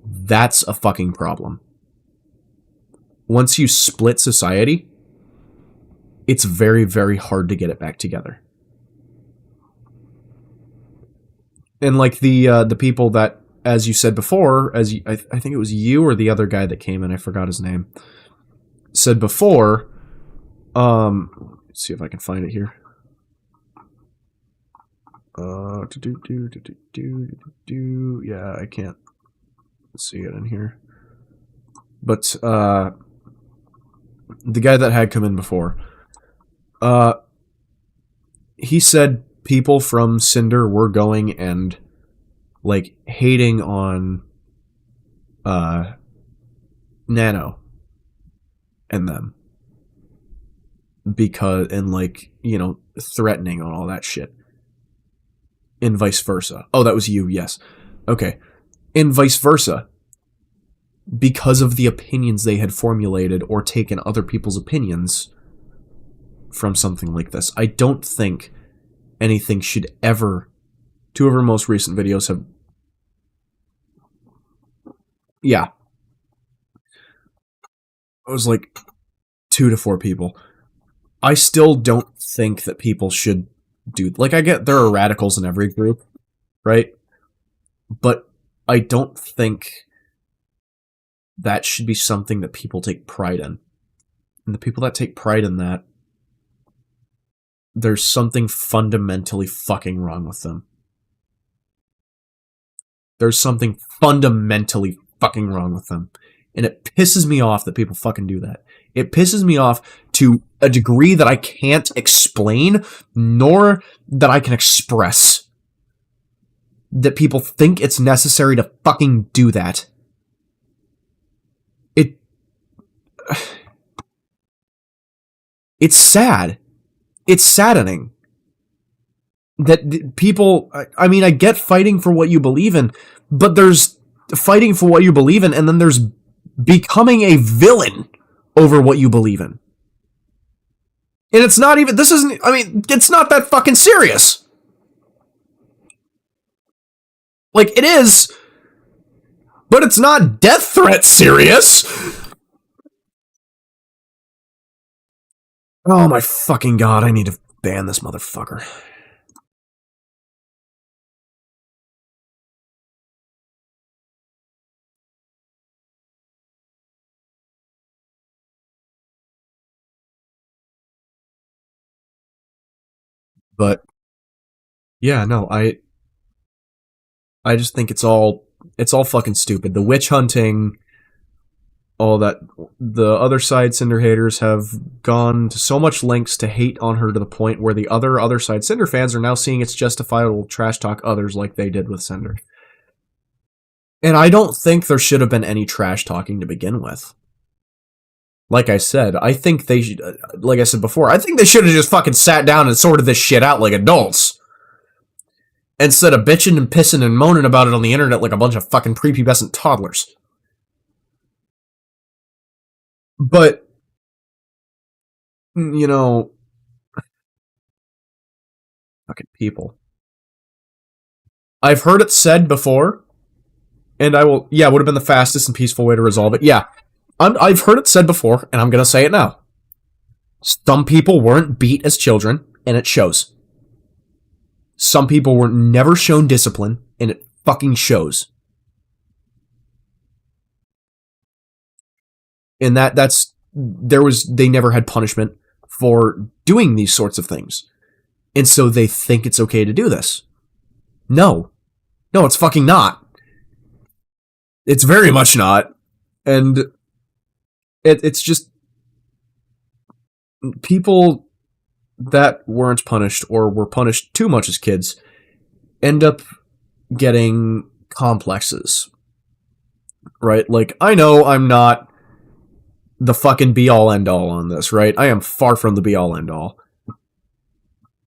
S1: That's a fucking problem. Once you split society, it's very, very hard to get it back together. And like the people that, as you said before, I think it was you or the other guy that came in, I forgot his name, said before, let's see if I can find it here. Yeah, I can't see it in here. But, the guy that had come in before, he said people from Sinder were going and, like, hating on, Nano and them. Because, and, like, you know, threatening on all that shit. And vice versa. Oh, that was you, yes. Okay. And vice versa. Because of the opinions they had formulated or taken other people's opinions from something like this. I don't think anything should ever... Two of our most recent videos have... Yeah. It was like 2 to 4 people. I still don't think that people should do... Like, I get there are radicals in every group, right? But I don't think that should be something that people take pride in. And the people that take pride in that, there's something fundamentally fucking wrong with them. There's something fundamentally fucking wrong with them. And it pisses me off that people fucking do that. It pisses me off to a degree that I can't explain, nor that I can express. That people think it's necessary to fucking do that. It's sad. It's saddening. that people, I mean, I get fighting for what you believe in, but there's fighting for what you believe in, and then there's becoming a villain over what you believe in. And it's not even, this isn't, I mean, it's not that fucking serious. Like, it is, but it's not death threat serious. Oh my fucking god, I need to ban this motherfucker. But yeah, no, I just think it's all fucking stupid. The witch hunting, all that. The other side Cinder haters have gone to so much lengths to hate on her to the point where the other side Cinder fans are now seeing it's justifiable to trash talk others like they did with Cinder. And I don't think there should have been any trash talking to begin with. Like I said, I think they should, like I said before, I think they should have just fucking sat down and sorted this shit out like adults. Instead of bitching and pissing and moaning about it on the internet like a bunch of fucking prepubescent toddlers. But, you know, fucking people. I've heard it said before, and I will, yeah, it would have been the fastest and peaceful way to resolve it. Yeah, I've heard it said before, and I'm going to say it now. Some people weren't beat as children, and it shows. Some people were never shown discipline, and it fucking shows. And they never had punishment for doing these sorts of things. And so they think it's okay to do this. No, it's fucking not. It's very much not. And it's just people that weren't punished or were punished too much as kids end up getting complexes. Right? Like, I know I'm not the fucking be-all end-all on this, right? I am far from the be-all end-all.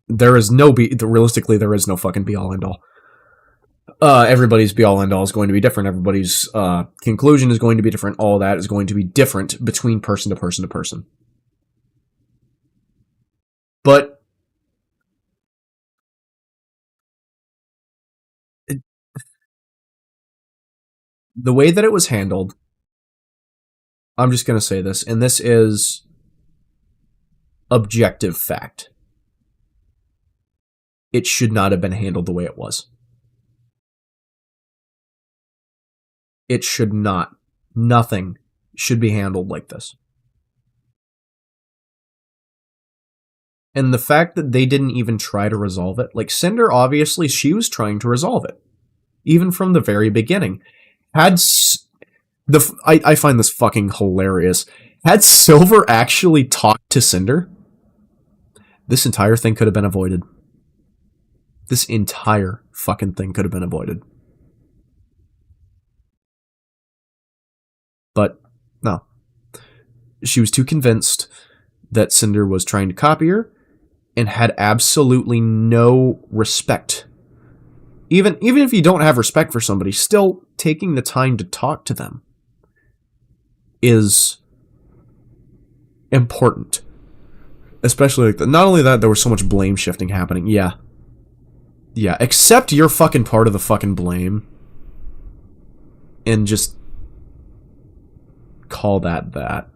S1: Realistically, there is no fucking be-all end-all. Everybody's be-all end-all is going to be different. Everybody's conclusion is going to be different. All that is going to be different between person to person to person. But the way that it was handled, I'm just going to say this, and this is objective fact. It should not have been handled the way it was. It should not. Nothing should be handled like this. And the fact that they didn't even try to resolve it, like Cinder, obviously, she was trying to resolve it. Even from the very beginning. I find this fucking hilarious. Had Silver actually talked to Cinder, this entire thing could have been avoided. This entire fucking thing could have been avoided. But, no. She was too convinced that Cinder was trying to copy her and had absolutely no respect. Even if you don't have respect for somebody, still taking the time to talk to them is important. Especially like not only that, there was so much blame shifting happening. Yeah, accept you're fucking part of the fucking blame. And just call that.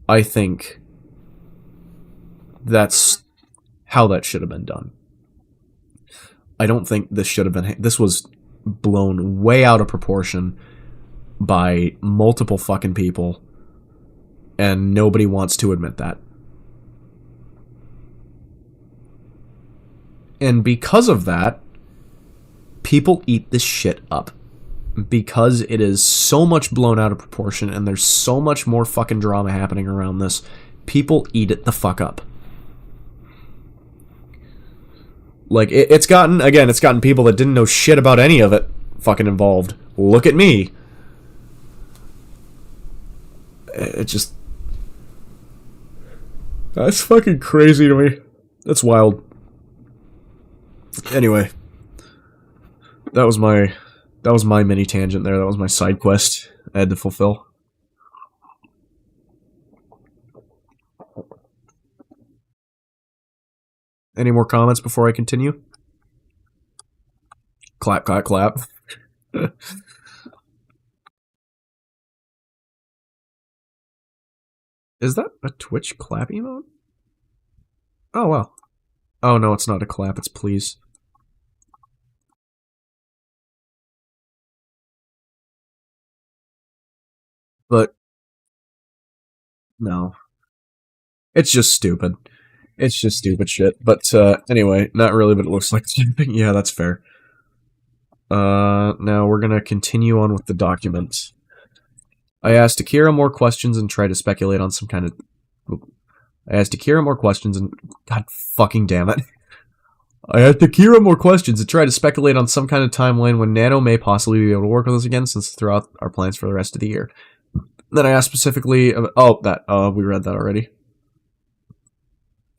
S1: I think that's how that should have been done. I don't think this should have been... This was blown way out of proportion by multiple fucking people, and nobody wants to admit that. And because of that, people eat this shit up. Because it is so much blown out of proportion and there's so much more fucking drama happening around this, people eat it the fuck up. Like, it's gotten people that didn't know shit about any of it fucking involved. Look at me. It just... That's fucking crazy to me. That's wild. Anyway, that was my mini tangent there. That was my side quest I had to fulfill. Any more comments before I continue? Clap, clap, clap. Is that a Twitch clap emote? Oh, wow. Oh, no, it's not a clap, it's please. But, no. It's just stupid. It's just stupid shit. But, anyway, not really, but it looks like something. Yeah, that's fair. Now we're gonna continue on with the document. I asked Akira more questions and tried to speculate on some kind of... I asked Akira more questions and... God fucking damn it. I asked Akira more questions and tried to speculate on some kind of timeline when Nano may possibly be able to work with us again since throughout our plans for the rest of the year. Then I asked specifically... we read that already.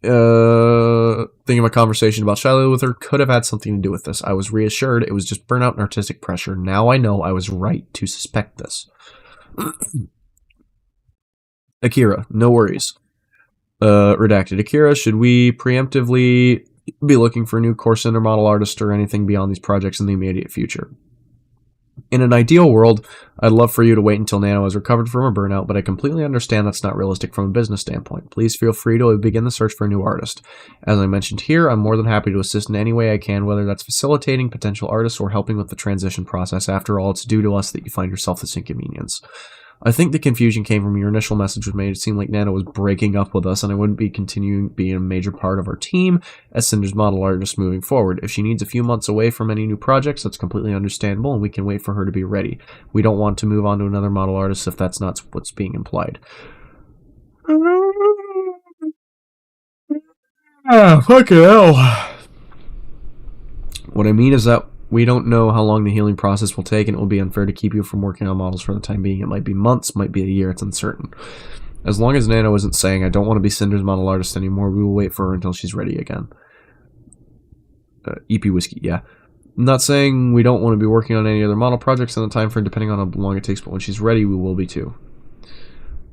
S1: Thinking of a conversation about Shiloh with her could have had something to do with this. I was reassured it was just burnout and artistic pressure. Now I know I was right to suspect this. Akira, no worries. Redacted. Akira, should we preemptively be looking for a new core Sinder model artist or anything beyond these projects in the immediate future? In an ideal world, I'd love for you to wait until Nano has recovered from her burnout, but I completely understand that's not realistic from a business standpoint. Please feel free to begin the search for a new artist. As I mentioned here, I'm more than happy to assist in any way I can, whether that's facilitating potential artists or helping with the transition process. After all, it's due to us that you find yourself this inconvenience. I think the confusion came from your initial message, which made it seem like Nano was breaking up with us and I wouldn't be continuing being a major part of our team as Cinder's model artist moving forward. If she needs a few months away from any new projects, that's completely understandable and we can wait for her to be ready. We don't want to move on to another model artist if that's not what's being implied. Fucking hell. What I mean is that we don't know how long the healing process will take, and it will be unfair to keep you from working on models for the time being. It might be months, might be a year, it's uncertain. As long as Nano isn't saying, I don't want to be Cinder's model artist anymore, we will wait for her until she's ready again. EP Whiskey, yeah. I'm not saying we don't want to be working on any other model projects in the time frame, depending on how long it takes, but when she's ready, we will be too.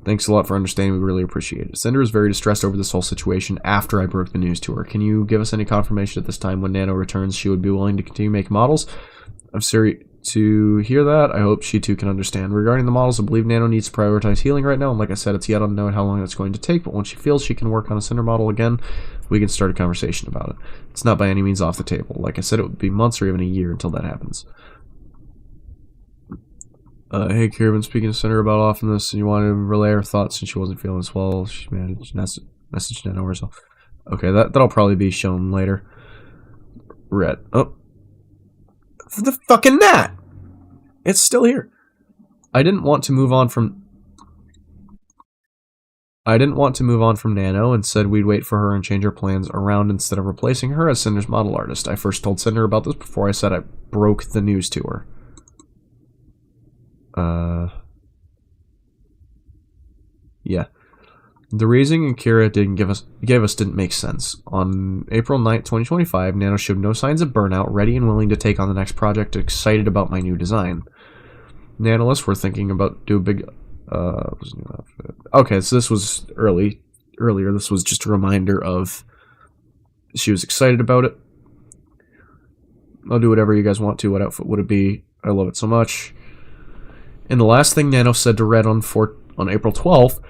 S1: Thanks a lot for understanding, we really appreciate it. Cinder was very distressed over this whole situation after I broke the news to her. Can you give us any confirmation at this time when Nano returns she would be willing to continue making models? I'm sorry to hear that. I hope she too can understand. Regarding the models, I believe Nano needs to prioritize healing right now, and like I said, it's yet unknown how long it's going to take, but when she feels she can work on a Cinder model again, we can start a conversation about it. It's not by any means off the table. Like I said, it would be months or even a year until that happens. Hey, Kira, been speaking to Cinder about often this, and you wanted to relay her thoughts since she wasn't feeling as well. She managed message Nano herself. Okay, that'll probably be shown later. Red. Oh. The fucking gnat! It's still here. I didn't want to move on from Nano and said we'd wait for her and change our plans around instead of replacing her as Cinder's model artist. I first told Cinder about this before I said I broke the news to her. Yeah. The reasoning Akira gave us didn't make sense. On April 9th, 2025, Nano showed no signs of burnout, ready and willing to take on the next project, excited about my new design. Nanoists were thinking about do a big okay, so this was earlier. This was just a reminder of she was excited about it. I'll do whatever you guys want to. What outfit would it be? I love it so much. And the last thing Nano said to Red on April 12th,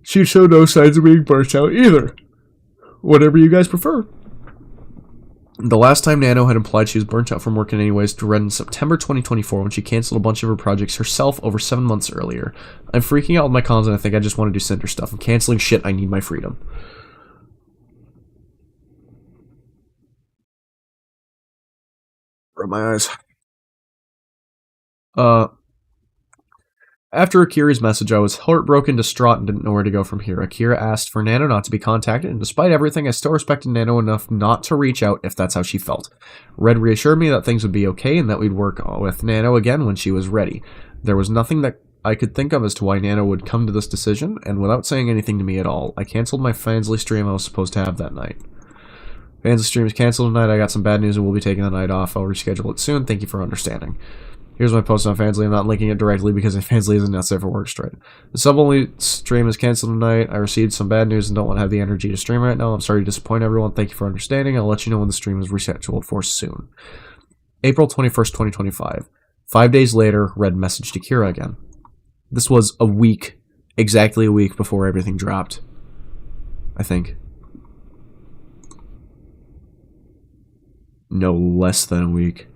S1: she showed no signs of being burnt out either. Whatever you guys prefer. The last time Nano had implied she was burnt out from working anyways to Red in September 2024 when she canceled a bunch of her projects herself over 7 months earlier. I'm freaking out with my cons and I think I just want to do Cinder stuff. I'm canceling shit, I need my freedom. Rub my eyes. After Akira's message, I was heartbroken, distraught, and didn't know where to go from here. Akira asked for Nano not to be contacted, and despite everything, I still respected Nano enough not to reach out if that's how she felt. Red reassured me that things would be okay and that we'd work with Nano again when she was ready. There was nothing that I could think of as to why Nano would come to this decision, and without saying anything to me at all, I cancelled my Fansly stream I was supposed to have that night. Fans' stream is canceled tonight. I got some bad news and we'll be taking the night off. I'll reschedule it soon. Thank you for understanding. Here's my post on Fansly. I'm not linking it directly because Fansly isn't necessary for work straight. The sub-only stream is canceled tonight. I received some bad news and don't want to have the energy to stream right now. I'm sorry to disappoint everyone. Thank you for understanding. I'll let you know when the stream is rescheduled for soon. April 21st, 2025. 5 days later, Red message to Kira again. This was a week, exactly a week before everything dropped. I think. No, less than a week.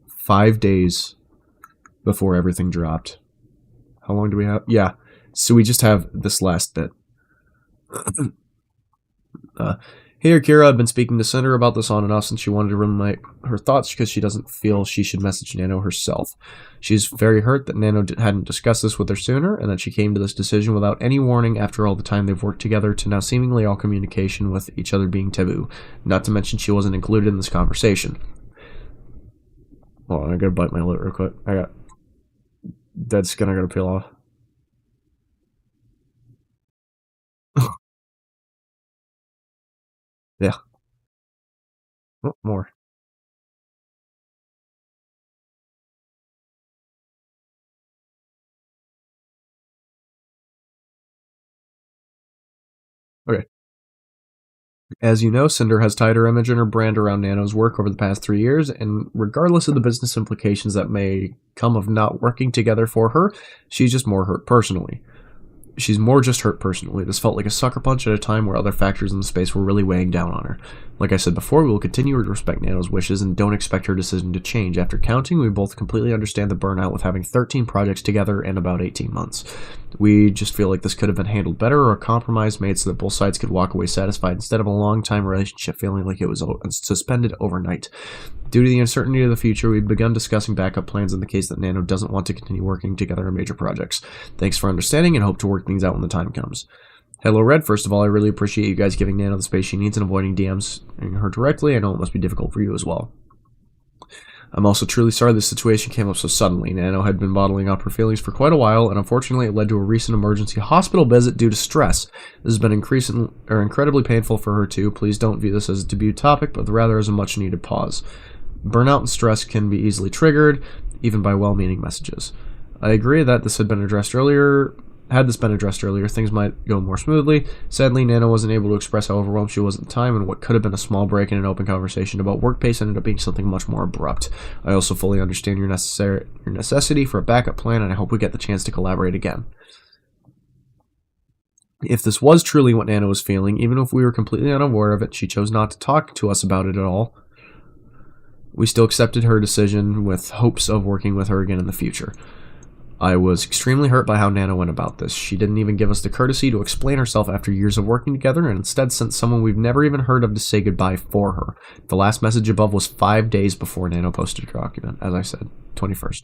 S1: 5 days before everything dropped. How long do we have? Yeah, so we just have this last bit. Hey, Kira, I've been speaking to Sinder about this on and off since she wanted to relate her thoughts because she doesn't feel she should message Nano herself. She's very hurt that Nano hadn't discussed this with her sooner and that she came to this decision without any warning after all the time they've worked together to now seemingly all communication with each other being taboo. Not to mention she wasn't included in this conversation. Hold on, I gotta bite my lip real quick. I got dead skin I gotta peel off. Yeah. Oh, more. Okay. As you know, Sinder has tied her image and her brand around Nano's work over the past 3 years, and regardless of the business implications that may come of not working together for her, she's just more hurt personally. She's more just hurt personally. This felt like a sucker punch at a time where other factors in the space were really weighing down on her. Like I said before, we will continue to respect Nano's wishes and don't expect her decision to change. After counting, we both completely understand the burnout with having 13 projects together in about 18 months. We just feel like this could have been handled better or a compromise made so that both sides could walk away satisfied instead of a long-time relationship feeling like it was suspended overnight. Due to the uncertainty of the future, we've begun discussing backup plans in the case that Nano doesn't want to continue working together on major projects. Thanks for understanding and hope to work things out when the time comes. Hello, Red. First of all, I really appreciate you guys giving Nano the space she needs and avoiding DMs her directly. I know it must be difficult for you as well. I'm also truly sorry this situation came up so suddenly. Nano had been bottling up her feelings for quite a while, and unfortunately it led to a recent emergency hospital visit due to stress. This has been incredibly painful for her too. Please don't view this as a taboo topic, but rather as a much-needed pause. Burnout and stress can be easily triggered, even by well-meaning messages. I agree that this had been addressed earlier. Had this been addressed earlier, things might go more smoothly. Sadly, Nano wasn't able to express how overwhelmed she was at the time, and what could have been a small break in an open conversation about work pace ended up being something much more abrupt. I also fully understand your necessity for a backup plan, and I hope we get the chance to collaborate again. If this was truly what Nano was feeling, even if we were completely unaware of it, she chose not to talk to us about it at all. We still accepted her decision with hopes of working with her again in the future. I was extremely hurt by how Nano went about this. She didn't even give us the courtesy to explain herself after years of working together and instead sent someone we've never even heard of to say goodbye for her. The last message above was 5 days before Nano posted her document, as I said, 21st.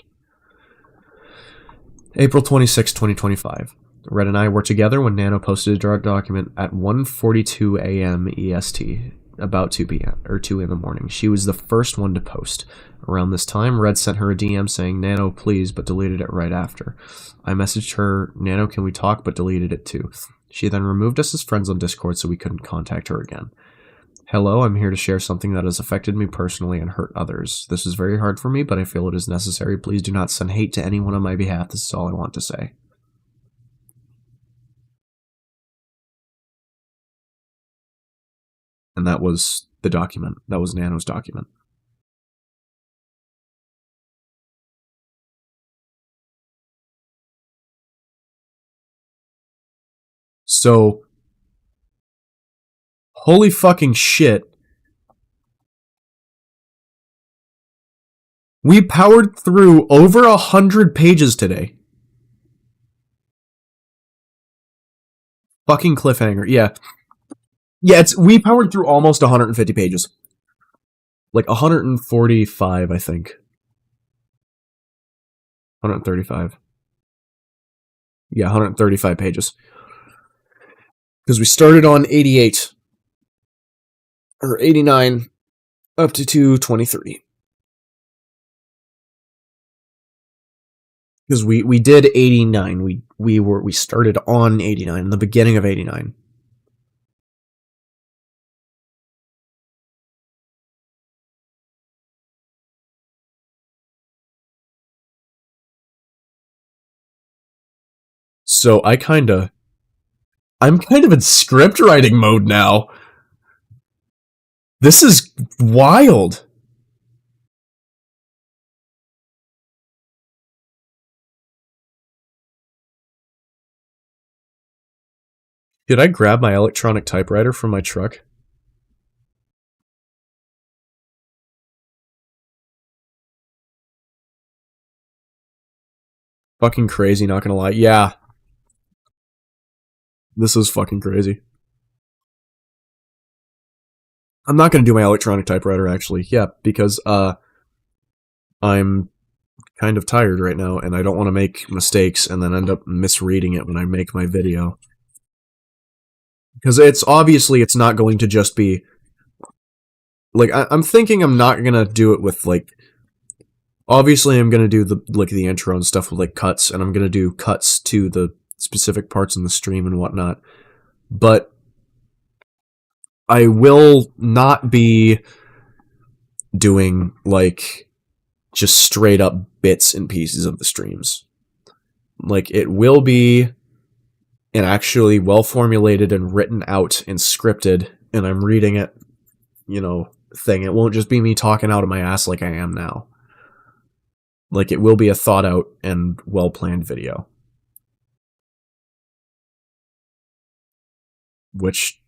S1: April 26, 2025. Red and I were together when Nano posted her document at 1:42 a.m. EST. About 2 p.m. or 2 in the morning. She was the first one to post. Around this time, Red sent her a DM saying, "Nano, please," but deleted it right after. I messaged her, "Nano, can we talk?" but deleted it too. She then removed us as friends on Discord so we couldn't contact her again. Hello, I'm here to share something that has affected me personally and hurt others. This is very hard for me, but I feel it is necessary. Please do not send hate to anyone on my behalf. This is all I want to say. And that was the document. That was Nano's document. So, holy fucking shit. We powered through over 100 pages today. Fucking cliffhanger, yeah. Yeah, we powered through almost 150 pages. Like 145, I think. 135. Yeah, 135 pages. Because we started on 88. Or 89 up to 223. Because we did 89. We started on 89, in the beginning of 89. So I'm kind of in script writing mode now. This is wild. Did I grab my electronic typewriter from my truck? Fucking crazy, not gonna lie. Yeah. This is fucking crazy. I'm not gonna do my electronic typewriter actually. Yeah, because I'm kind of tired right now and I don't want to make mistakes and then end up misreading it when I make my video. Because it's not going to just be like I'm thinking I'm not gonna do it with like obviously I'm gonna do the intro and stuff with like cuts, and I'm gonna do cuts to the specific parts in the stream and whatnot. But I will not be doing like just straight up bits and pieces of the streams. Like it will be an actually well formulated and written out and scripted, and I'm reading it, thing. It won't just be me talking out of my ass like I am now. Like it will be a thought out and well planned video. Which,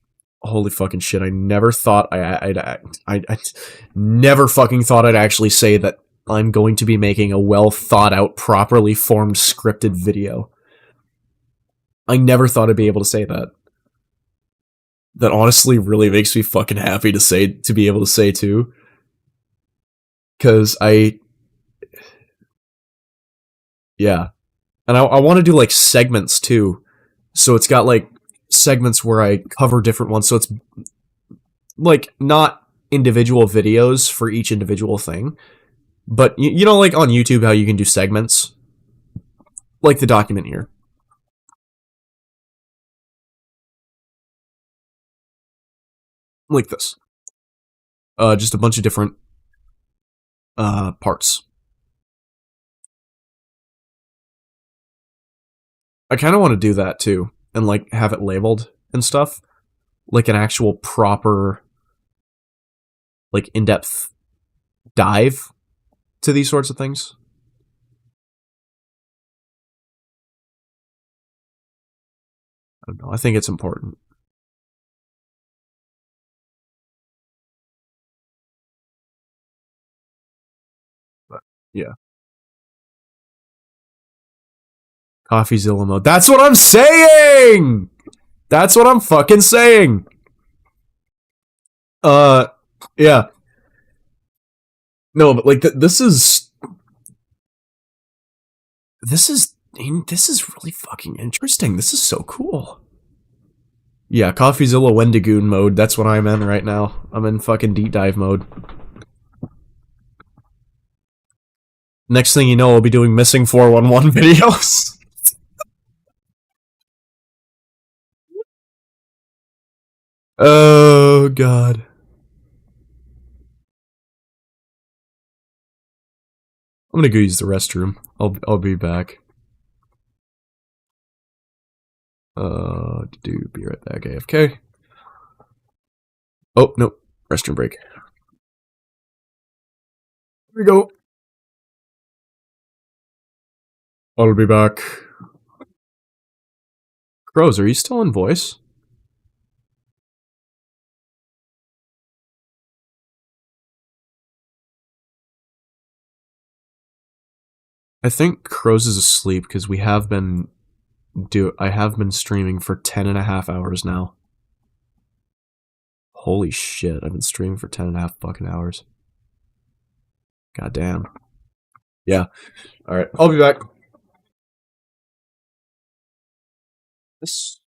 S1: holy fucking shit! I never thought I never fucking thought I'd actually say that I'm going to be making a well thought out, properly formed, scripted video. I never thought I'd be able to say that. That honestly really makes me fucking happy to be able to say too. Cause yeah. And I want to do like segments too. So it's got like segments where I cover different ones. So it's like not individual videos for each individual thing. But you know, like on YouTube, how you can do segments? Like the document here. Like this. Just a bunch of different parts. I kind of want to do that too, and like have it labeled and stuff, like an actual proper, like in-depth dive to these sorts of things. I don't know. I think it's important. But yeah, CoffeeZilla mode. That's what I'm saying. That's what I'm fucking saying. Yeah. No, but like this is really fucking interesting. This is so cool. Yeah, CoffeeZilla Wendigoon mode. That's what I'm in right now. I'm in fucking deep dive mode. Next thing you know, I'll be doing missing 411 videos. Oh god. I'm gonna go use the restroom. I'll be back. Be right back, AFK. Oh, nope. Restroom break. Here we go. I'll be back. Crows, are you still in voice? I think Crows is asleep because I have been streaming for 10.5 hours now. Holy shit, I've been streaming for 10.5 fucking hours. God damn. Yeah. Alright, I'll be back. This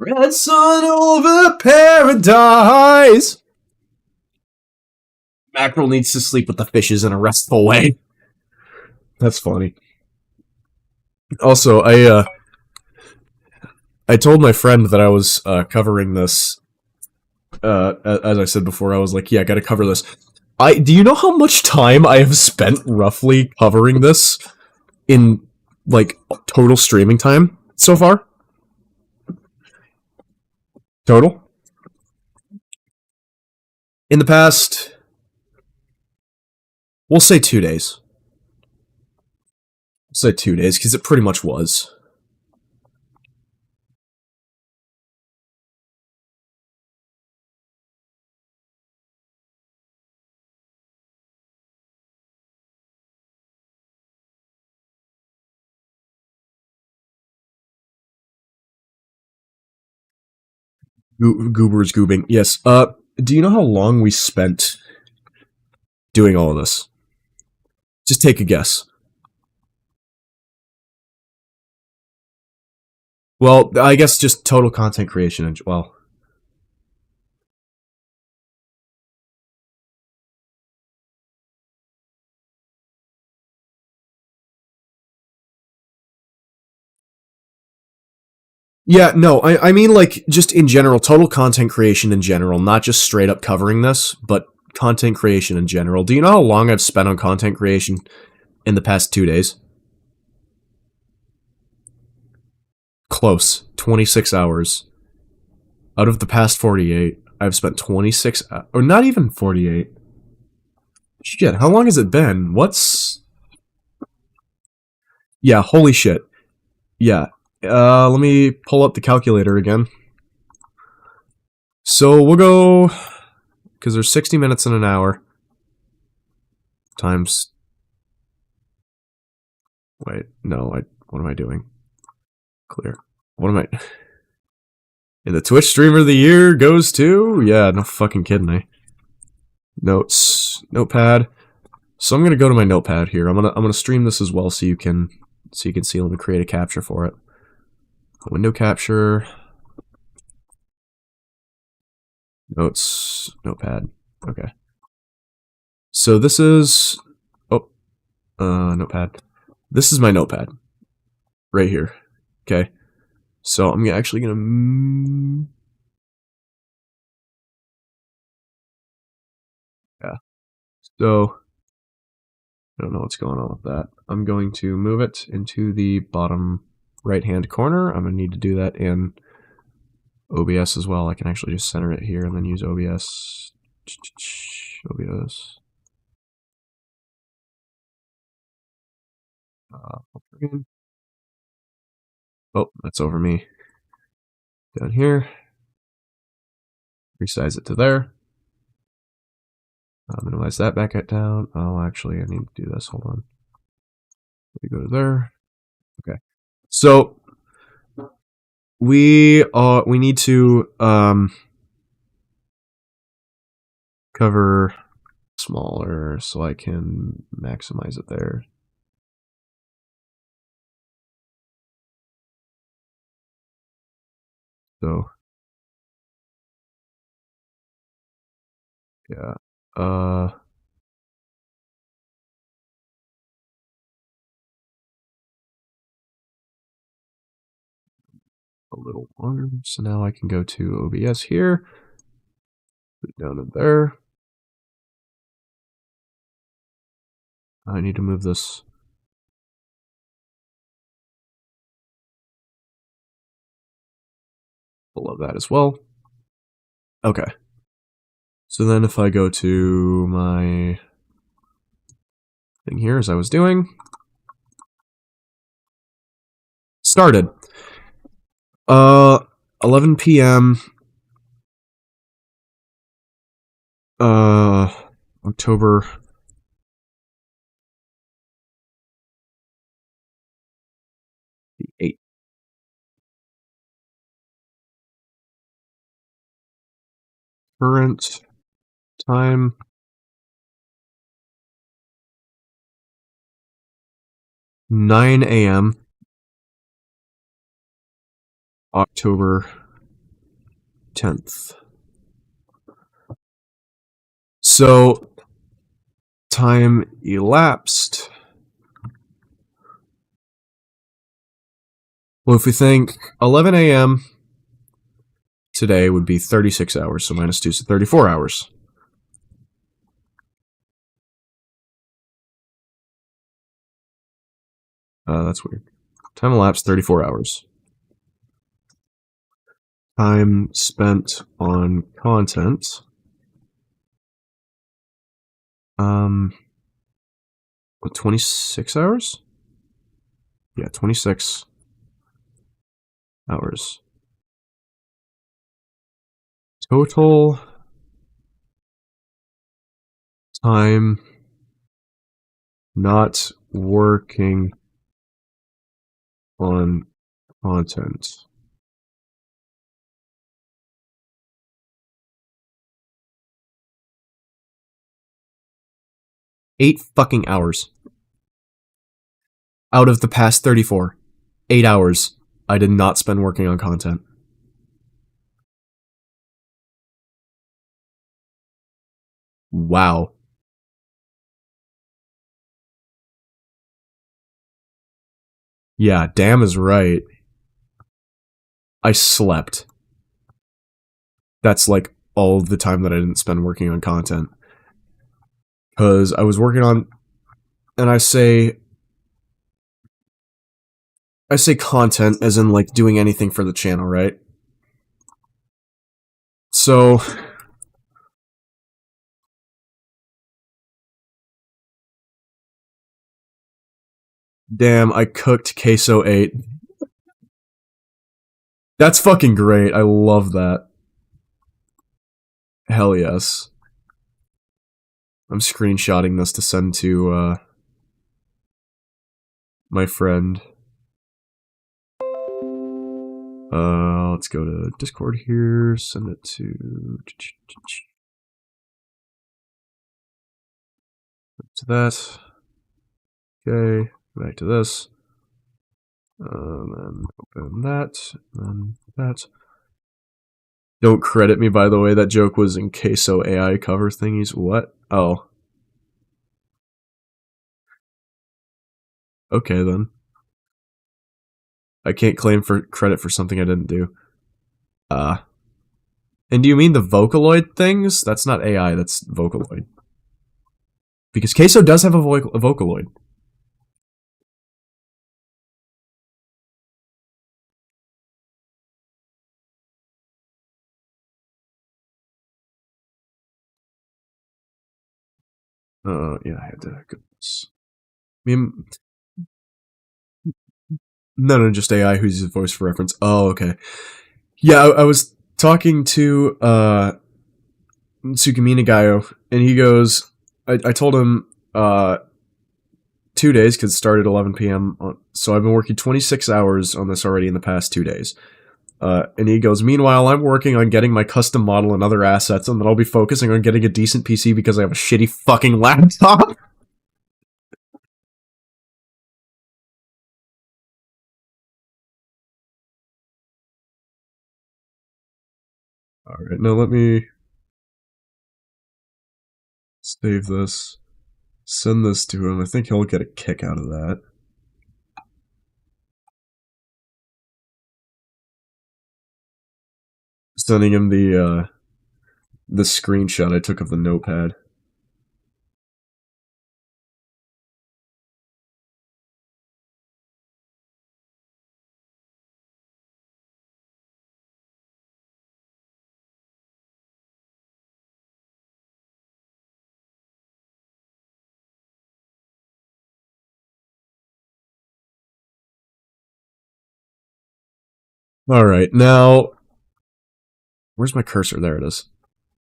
S1: Red sun over paradise. Mackerel needs to sleep with the fishes in a restful way. That's funny. Also, I told my friend that I was covering this. As I said before, I was like, "Yeah, I got to cover this." Do you know how much time I have spent roughly covering this in like total streaming time so far? Total in the past, we'll say 2 days. We'll say 2 days because it pretty much was. Goober's goobing. Yes. Do you know how long we spent doing all of this? Just take a guess. Well, I guess just total content creation and well. Yeah, no, I mean like just in general, total content creation in general, not just straight up covering this, but content creation in general. Do you know how long I've spent on content creation in the past 2 days? Close. 26 hours. Out of the past 48, I've spent 26, or not even 48. Shit, how long has it been? Yeah, holy shit. Yeah. Let me pull up the calculator again. So we'll go, because there's 60 minutes in an hour, times, wait, no, what am I doing? Clear. What am I, and the Twitch Streamer of the Year goes to, yeah, no fucking kidding me. Notes, notepad. So I'm gonna go to my notepad here. I'm gonna stream this as well so you can see. Let me create a capture for it. Window capture. Notes, notepad. Okay. So this is notepad. This is my notepad. Right here. Okay. So I'm actually gonna yeah. So I don't know what's going on with that. I'm going to move it into the bottom right hand corner. I'm gonna need to do that in OBS as well. I can actually just center it here and then use OBS. OBS. Oh, that's over me. Down here. Resize it to there. Minimize that back at down. Oh, actually, I need to do this. Hold on. We go to there. Okay. So we need to cover smaller so I can maximize it there. So yeah. A little longer. So now I can go to OBS here. Put it down in there. I need to move this below that as well. Okay. So then if I go to my thing here as I was doing. Started. 11 p.m. October 8th. Current time 9 a.m. October 10th. So, time elapsed. Well, if we think 11 a.m. today would be 36 hours, so minus 2, so 34 hours. That's weird. Time elapsed 34 hours. Time spent on content. What, 26 hours? Yeah, 26 hours. Total time not working on content. Eight fucking hours. Out of the past 34. 8 hours I did not spend working on content. Wow. Yeah, damn is right. I slept. That's like all the time that I didn't spend working on content. Because I was working on, and I say content as in like doing anything for the channel, right? So damn, I cooked queso 8. That's fucking great. I love that. Hell yes. I'm screenshotting this to send to my friend. Let's go to Discord here, send it to that. Okay, back to this. And open that, and that. Don't credit me, by the way. That joke was in queso AI cover thingies. What? Oh. Okay, then. I can't claim for credit for something I didn't do. And do you mean the Vocaloid things? That's not AI, that's Vocaloid. Because queso does have a Vocaloid. Yeah, I had to go. I mean, no, just AI who uses voice for reference. Oh, okay. Yeah, I was talking to Tsukimina Gaio, and he goes, I told him 2 days because it started at 11 p.m. So I've been working 26 hours on this already in the past 2 days. And he goes, meanwhile, I'm working on getting my custom model and other assets, and then I'll be focusing on getting a decent PC because I have a shitty fucking laptop. Alright, now let me save this. Send this to him. I think he'll get a kick out of that. Sending him the screenshot I took of the notepad. Alright, now... Where's my cursor? There it is.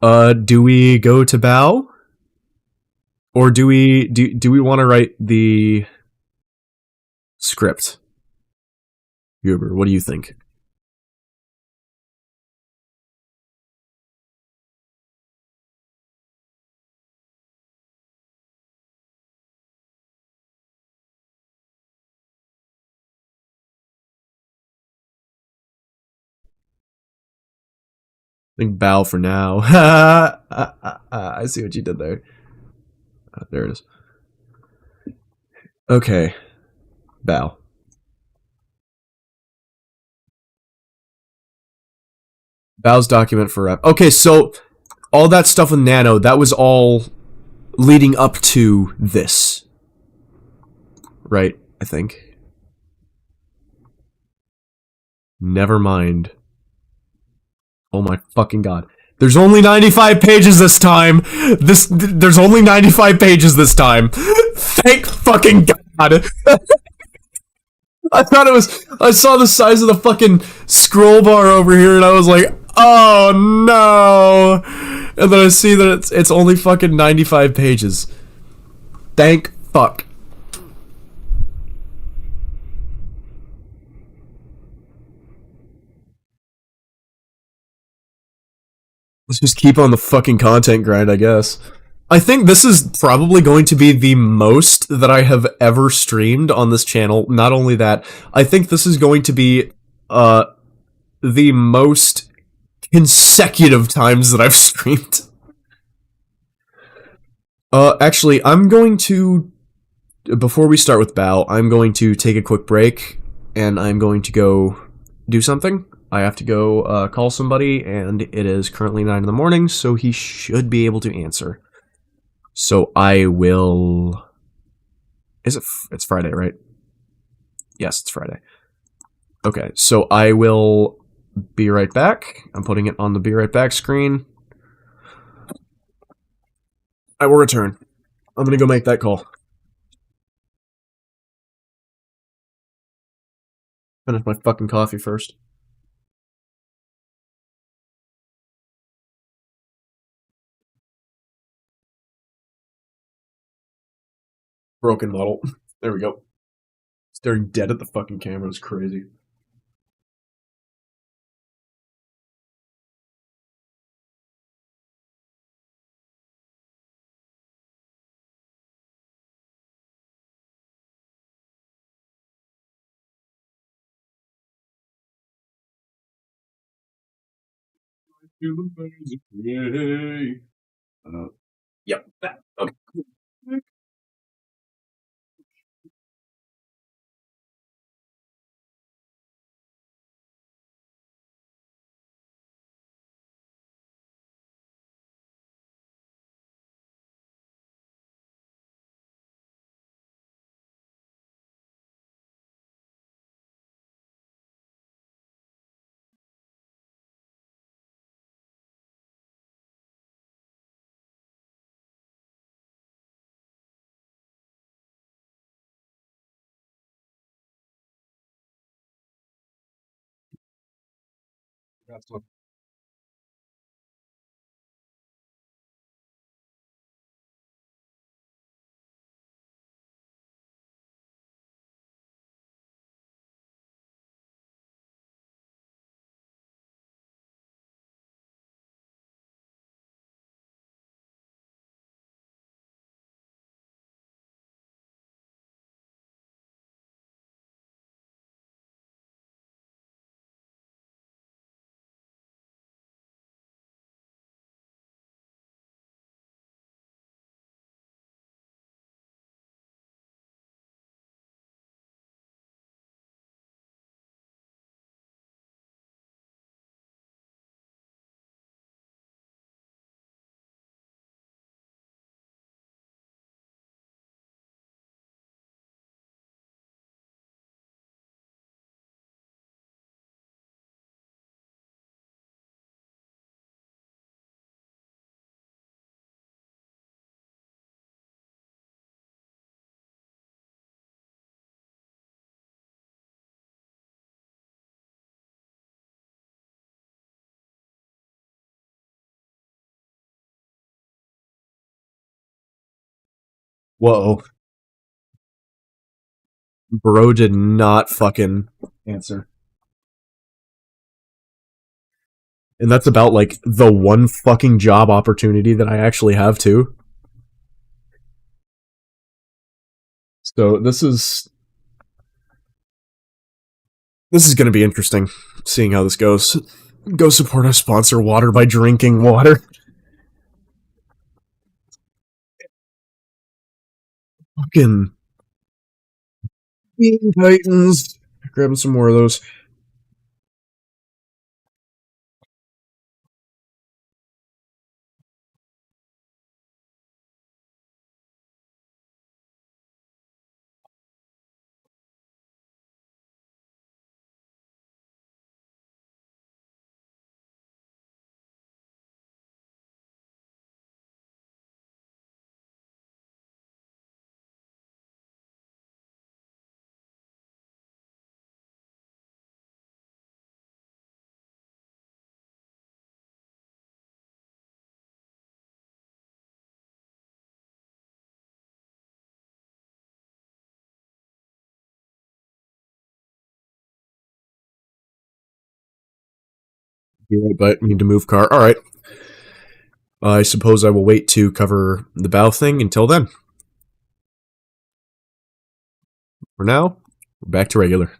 S1: Do we go to Bao? Or do we want to write the script? Uber, what do you think? think bow for now. I see what you did there. There it is. Okay. Bow. Bow's document for rep. Okay, so all that stuff with Nano, that was all leading up to this. Right, I think. Never mind. Oh my fucking god. There's only 95 pages this time! There's only 95 pages this time! Thank fucking god! I thought it was... I saw the size of the fucking scroll bar over here and I was like, oh no! And then I see that it's only fucking 95 pages. Thank fuck. Let's just keep on the fucking content grind, I guess. I think this is probably going to be the most that I have ever streamed on this channel. Not only that, I think this is going to be the most consecutive times that I've streamed. Actually, I'm going to, before we start with Bow, I'm going to take a quick break, and I'm going to go do something. I have to go call somebody, and it is currently 9 in the morning, so he should be able to answer. So I will... It's Friday, right? Yes, it's Friday. Okay, so I will be right back. I'm putting it on the be right back screen. I will return. I'm gonna go make that call. Finish my fucking coffee first. Broken model. There we go. Staring dead at the fucking camera is crazy. Yep. Okay. That's what. Whoa. Bro did not fucking answer. And that's about, like, the one fucking job opportunity that I actually have, too. So, this is gonna be interesting, seeing how this goes. Go support us, sponsor water by drinking water. Fucking Bean Titans. Grabbing some more of those. Be right, but need to move car. All right. I suppose I will wait to cover the bow thing until then. For now, we're back to regular.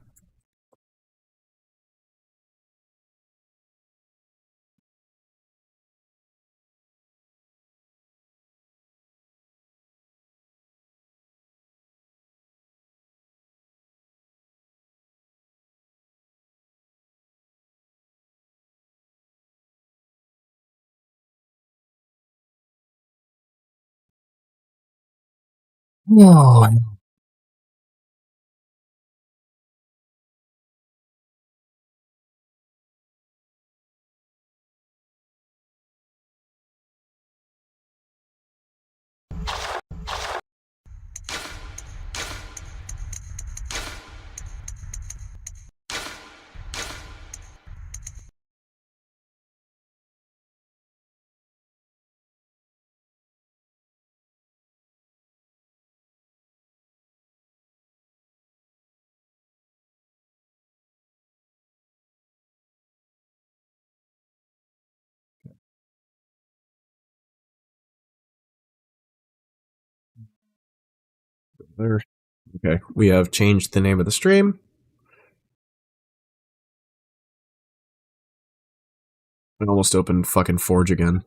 S1: Oh, there. Okay, we have changed the name of the stream. I almost opened fucking Forge again.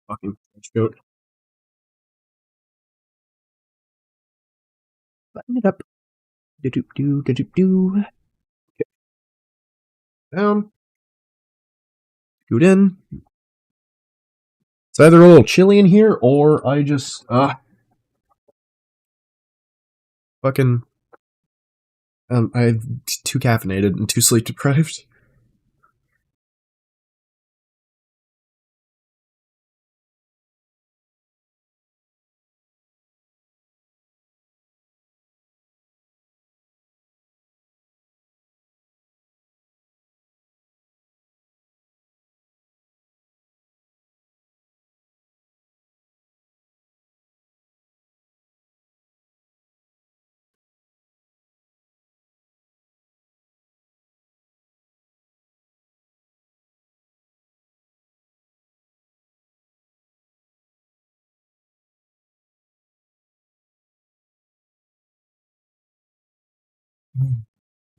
S1: Fucking Forge goat. Button it up. Do do do do do do. Down. Scoot in. It's either a little chilly in here or I just fucking I'm too caffeinated and too sleep deprived.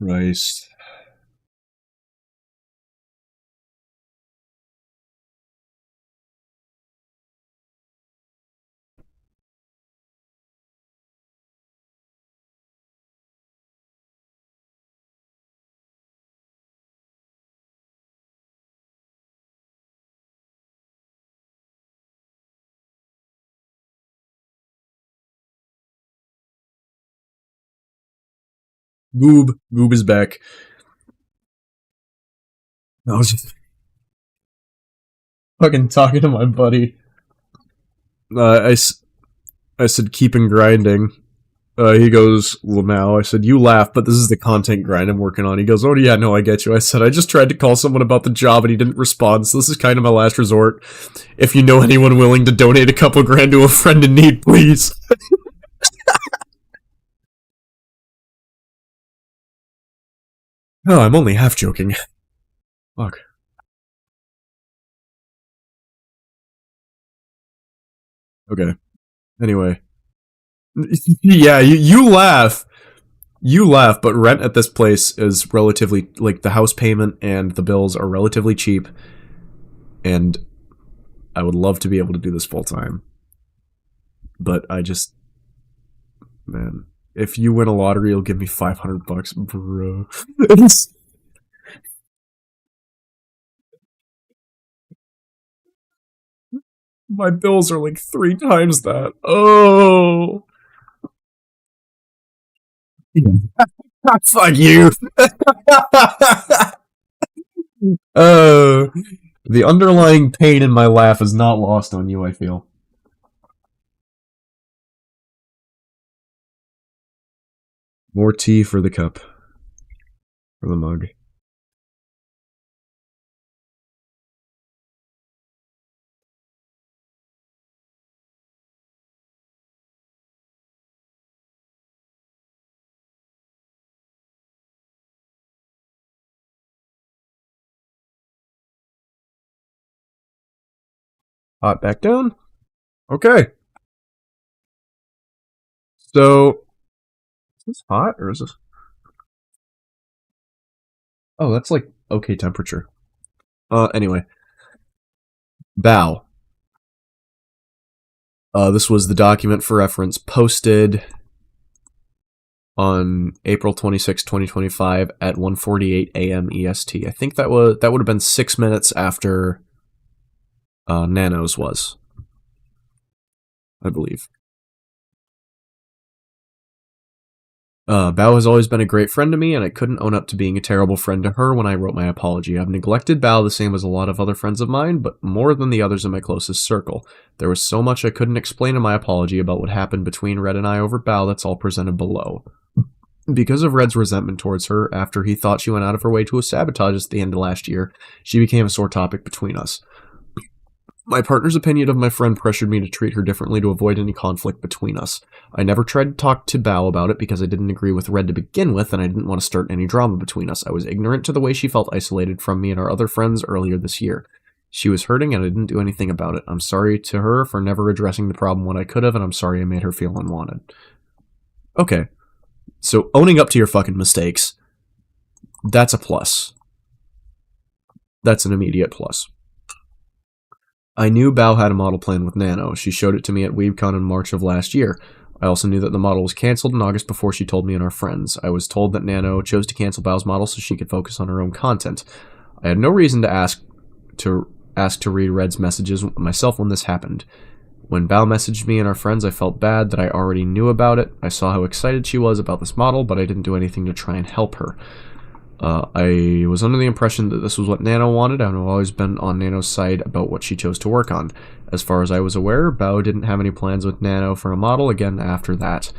S1: Christ. Goob is back. I was just fucking talking to my buddy. I said, keeping grinding. He goes, well, now. I said, you laugh, but this is the content grind I'm working on. He goes, oh, yeah, no, I get you. I said, I just tried to call someone about the job, and he didn't respond, so this is kind of my last resort. If you know anyone willing to donate a couple grand to a friend in need, please. Oh, I'm only half joking. Fuck. Okay. Anyway. Yeah, you laugh. You laugh, but rent at this place is relatively, like, the house payment and the bills are relatively cheap, and I would love to be able to do this full time. But I just, man, if you win a lottery, you'll give me $500, bro. My bills are like 3 times that. Oh. Fuck you. The underlying pain in my laugh is not lost on you, I feel. More tea for the cup. For the mug. Hot back down. Okay. So, is this hot or is this? Oh, that's like okay temperature. Anyway. Bow. This was the document for reference posted on April 26, 2025 at 1:48 a.m. EST. I think that would have been 6 minutes after Nano's was, I believe. Bao has always been a great friend to me, and I couldn't own up to being a terrible friend to her when I wrote my apology. I've neglected Bao the same as a lot of other friends of mine, but more than the others in my closest circle. There was so much I couldn't explain in my apology about what happened between Red and I over Bao that's all presented below. Because of Red's resentment towards her, after he thought she went out of her way to sabotage us at the end of last year, she became a sore topic between us. My partner's opinion of my friend pressured me to treat her differently to avoid any conflict between us. I never tried to talk to Bao about it because I didn't agree with Red to begin with, and I didn't want to start any drama between us. I was ignorant to the way she felt isolated from me and our other friends earlier this year. She was hurting, and I didn't do anything about it. I'm sorry to her for never addressing the problem when I could have, and I'm sorry I made her feel unwanted. Okay. So, owning up to your fucking mistakes, that's a plus. That's an immediate plus. I knew Bao had a model plan with Nano. She showed it to me at WeebCon in March of last year. I also knew that the model was cancelled in August before she told me and our friends. I was told that Nano chose to cancel Bao's model so she could focus on her own content. I had no reason to ask to read Red's messages myself when this happened. When Bao messaged me and our friends, I felt bad that I already knew about it. I saw how excited she was about this model, but I didn't do anything to try and help her. I was under the impression that this was what Nano wanted, and I've always been on Nano's side about what she chose to work on. As far as I was aware, Bao didn't have any plans with Nano for a model again after that.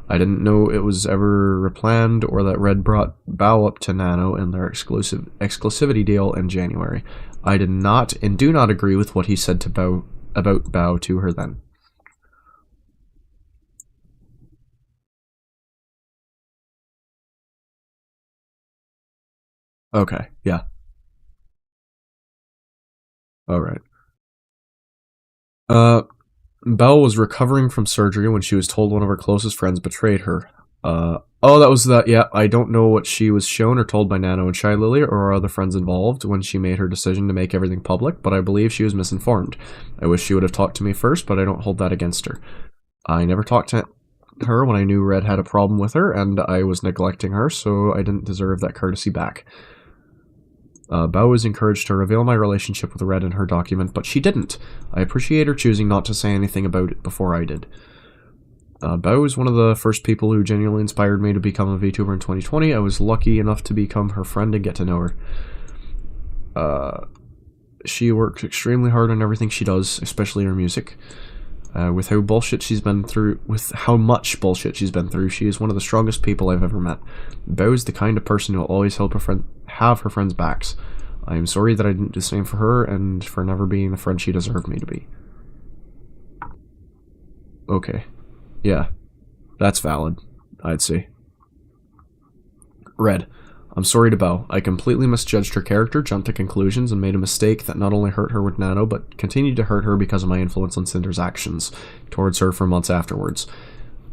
S1: I didn't know it was ever replanned or that Red brought Bao up to Nano in their exclusivity deal in January. I did not and do not agree with what he said to Bao about Bao to her then. Okay, yeah. Alright. Belle was recovering from surgery when she was told one of her closest friends betrayed her. Oh, that was that, yeah, I don't know what she was shown or told by Nano and Shy Lily or her other friends involved when she made her decision to make everything public, but I believe she was misinformed. I wish she would have talked to me first, but I don't hold that against her. I never talked to her when I knew Red had a problem with her, and I was neglecting her, so I didn't deserve that courtesy back. Bao was encouraged to reveal my relationship with Red in her document, but she didn't. I appreciate her choosing not to say anything about it before I did. Bao was one of the first people who genuinely inspired me to become a VTuber in 2020. I was lucky enough to become her friend and get to know her. She works extremely hard on everything she does, especially her music. With how much bullshit she's been through, she is one of the strongest people I've ever met. Bao is the kind of person who will always have her friends' backs. I am sorry that I didn't do the same for her, and for never being the friend she deserved me to be. Okay. Yeah. That's valid, I'd say. Red. I'm sorry to Bao. I completely misjudged her character, jumped to conclusions, and made a mistake that not only hurt her with Nano, but continued to hurt her because of my influence on Sinder's actions towards her for months afterwards.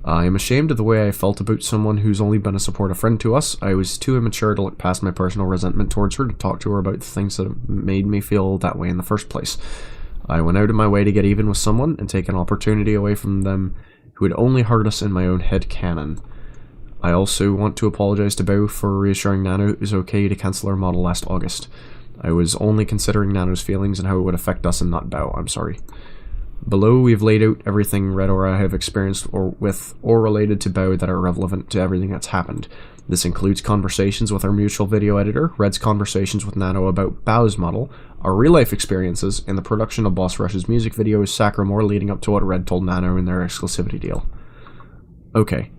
S1: I am ashamed of the way I felt about someone who's only been a supportive friend to us. I was too immature to look past my personal resentment towards her to talk to her about the things that made me feel that way in the first place. I went out of my way to get even with someone and take an opportunity away from them who would only hurt us in my own head canon. I also want to apologize to Bao for reassuring Nano it was okay to cancel our model last August. I was only considering Nano's feelings and how it would affect us and not Bao. I'm sorry. Below, we've laid out everything Red or I have experienced or related to Bao that are relevant to everything that's happened. This includes conversations with our mutual video editor, Red's conversations with Nano about Bao's model, our real-life experiences, and the production of Boss Rush's music videos Sacramore leading up to what Red told Nano in their exclusivity deal. Okay.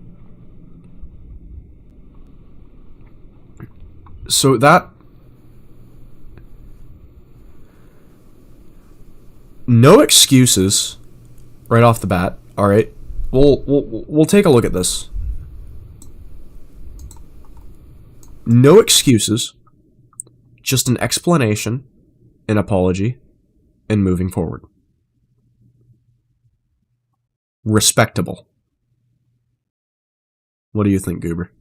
S1: So that... No excuses right off the bat, alright? We'll take a look at this. No excuses, just an explanation, an apology, and moving forward. Respectable. What do you think, Goober?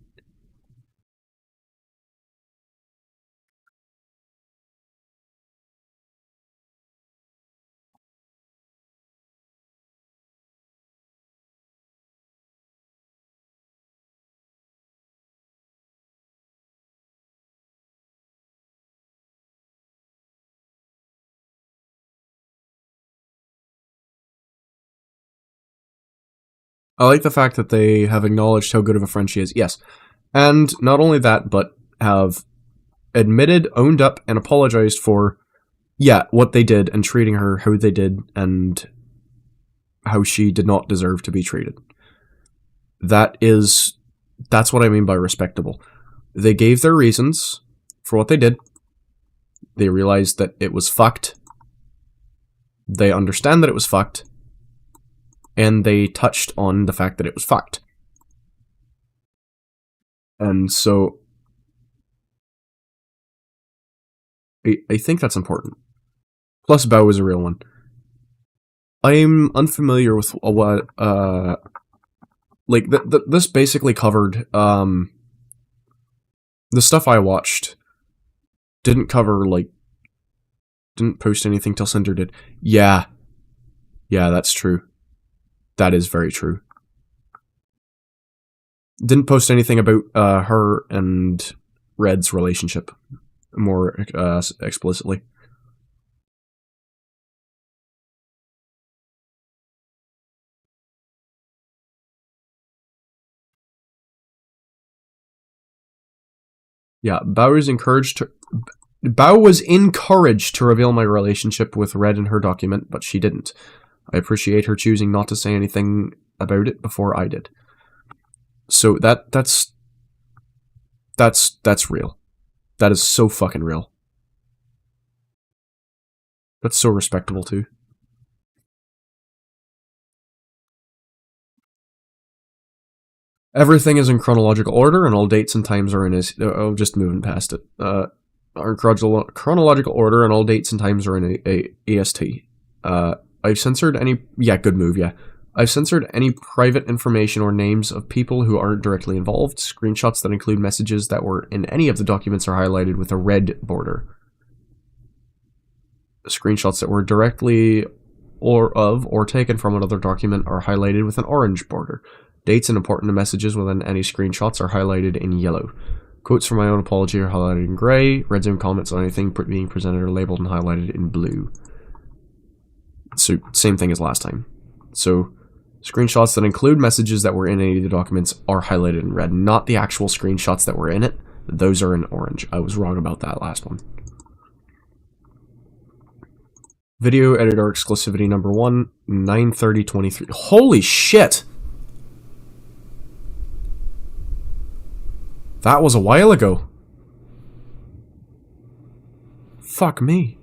S1: I like the fact that they have acknowledged how good of a friend she is, yes. And not only that, but have admitted, owned up, and apologized for, yeah, what they did and treating her how they did and how she did not deserve to be treated. That's what I mean by respectable. They gave their reasons for what they did. They realized that it was fucked. They understand that it was fucked. And they touched on the fact that it was fucked. And so... I think that's important. Plus, Bao is a real one. I'm unfamiliar with what... this basically covered... the stuff I watched didn't cover, didn't post anything till Sinder did. Yeah. Yeah, that's true. That is very true. Didn't post anything about her and Red's relationship more explicitly. Yeah, Bao was encouraged to reveal my relationship with Red in her document, but she didn't. I appreciate her choosing not to say anything about it before I did. So that's real. That is so fucking real. That's so respectable too. Everything is in chronological order, and all dates and times are in just moving past it. Are in chronological order, and all dates and times are in AST. I've censored any... Yeah, good move, yeah. I've censored any private information or names of people who aren't directly involved. Screenshots that include messages that were in any of the documents are highlighted with a red border. Screenshots that were directly or taken from another document are highlighted with an orange border. Dates and important messages within any screenshots are highlighted in yellow. Quotes from my own apology are highlighted in grey. Red zone comments on anything being presented are labelled and highlighted in blue. So, same thing as last time. So, Screenshots that include messages that were in any of the documents are highlighted in red, not the actual screenshots that were in it. Those are in orange. I was wrong about that last one. Video editor exclusivity number 1, 9/30/23. Holy shit! That was a while ago. Fuck me.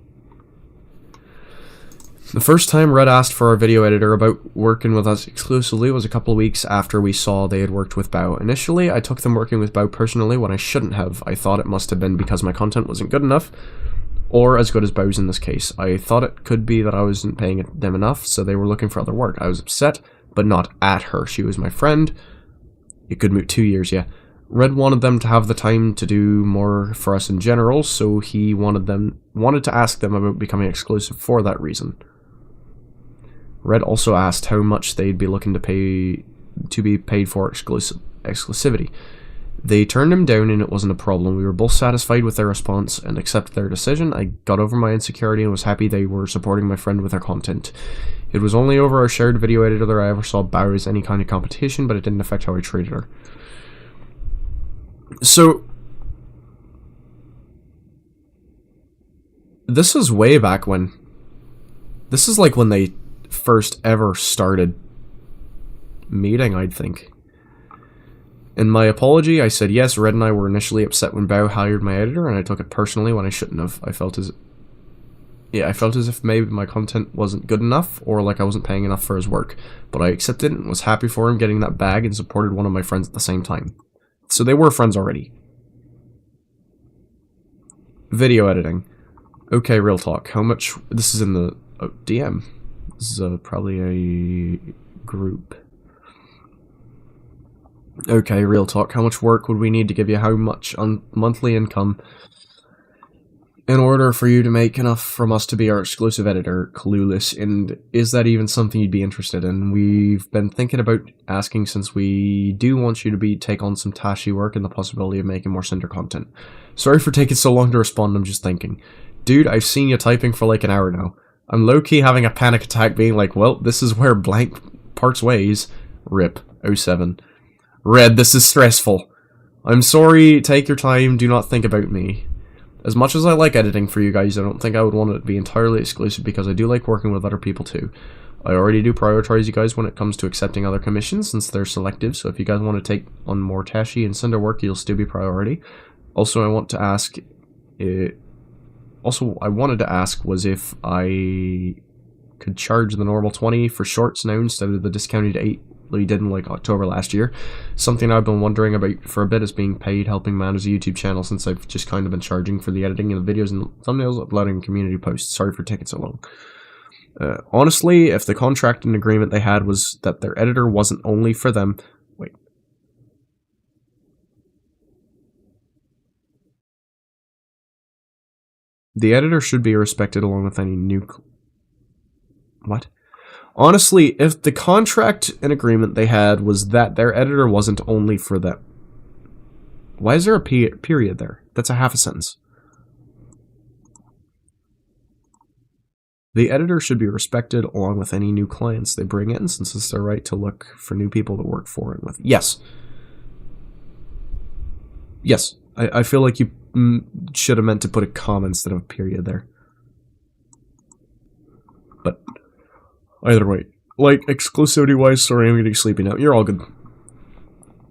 S1: The first time Red asked for our video editor about working with us exclusively was a couple of weeks after we saw they had worked with Bao. Initially, I took them working with Bao personally when I shouldn't have. I thought it must have been because my content wasn't good enough, or as good as Bao's in this case. I thought it could be that I wasn't paying them enough, so they were looking for other work. I was upset, but not at her. She was my friend. It could move 2 years, yeah. Red wanted them to have the time to do more for us in general, so he wanted to ask them about becoming exclusive for that reason. Red also asked how much they'd be looking to be paid for exclusivity. They turned him down and it wasn't a problem. We were both satisfied with their response and accepted their decision. I got over my insecurity and was happy they were supporting my friend with their content. It was only over our shared video editor that I ever saw Bao as any kind of competition, but it didn't affect how I treated her. So, this is way back when. This is like when they first ever started meeting, I'd think. In my apology, I said yes, Red and I were initially upset when Bao hired my editor, and I took it personally when I shouldn't have. I felt as if maybe my content wasn't good enough, or like I wasn't paying enough for his work. But I accepted it and was happy for him getting that bag and supported one of my friends at the same time. So they were friends already. Video editing. Okay, real talk. How much... This is in the DM. This is probably a group. Okay, real talk. How much work would we need to give you? How much on monthly income in order for you to make enough from us to be our exclusive editor? Clueless. And is that even something you'd be interested in? We've been thinking about asking since we do want you to take on some Tashi work and the possibility of making more Sinder content. Sorry for taking so long to respond, I'm just thinking. Dude, I've seen you typing for like an hour now. I'm low-key having a panic attack being like, well, this is where blank parts ways. RIP. 07. Red, this is stressful. I'm sorry, take your time, do not think about me. As much as I like editing for you guys, I don't think I would want it to be entirely exclusive because I do like working with other people too. I already do prioritize you guys when it comes to accepting other commissions since they're selective, so if you guys want to take on more Tashi and Sinder work, you'll still be priority. Also, I wanted to ask was if I could charge the normal 20 for shorts now instead of the discounted 8 we did in like October last year. Something I've been wondering about for a bit is being paid helping manage a YouTube channel since I've just kind of been charging for the editing of the videos and thumbnails, uploading community posts. Sorry for taking so long. Honestly, if the contract and agreement they had was that their editor wasn't only for them... Wait. The editor should be respected along with any new... What? Honestly, if the contract and agreement they had was that their editor wasn't only for them... Why is there a period there? That's a half a sentence. The editor should be respected along with any new clients they bring in, since it's their right to look for new people to work for and with. Yes. Yes. I feel like you should have meant to put a comma instead of a period there. But either way, like, exclusivity-wise, sorry, I'm getting sleepy now. You're all good.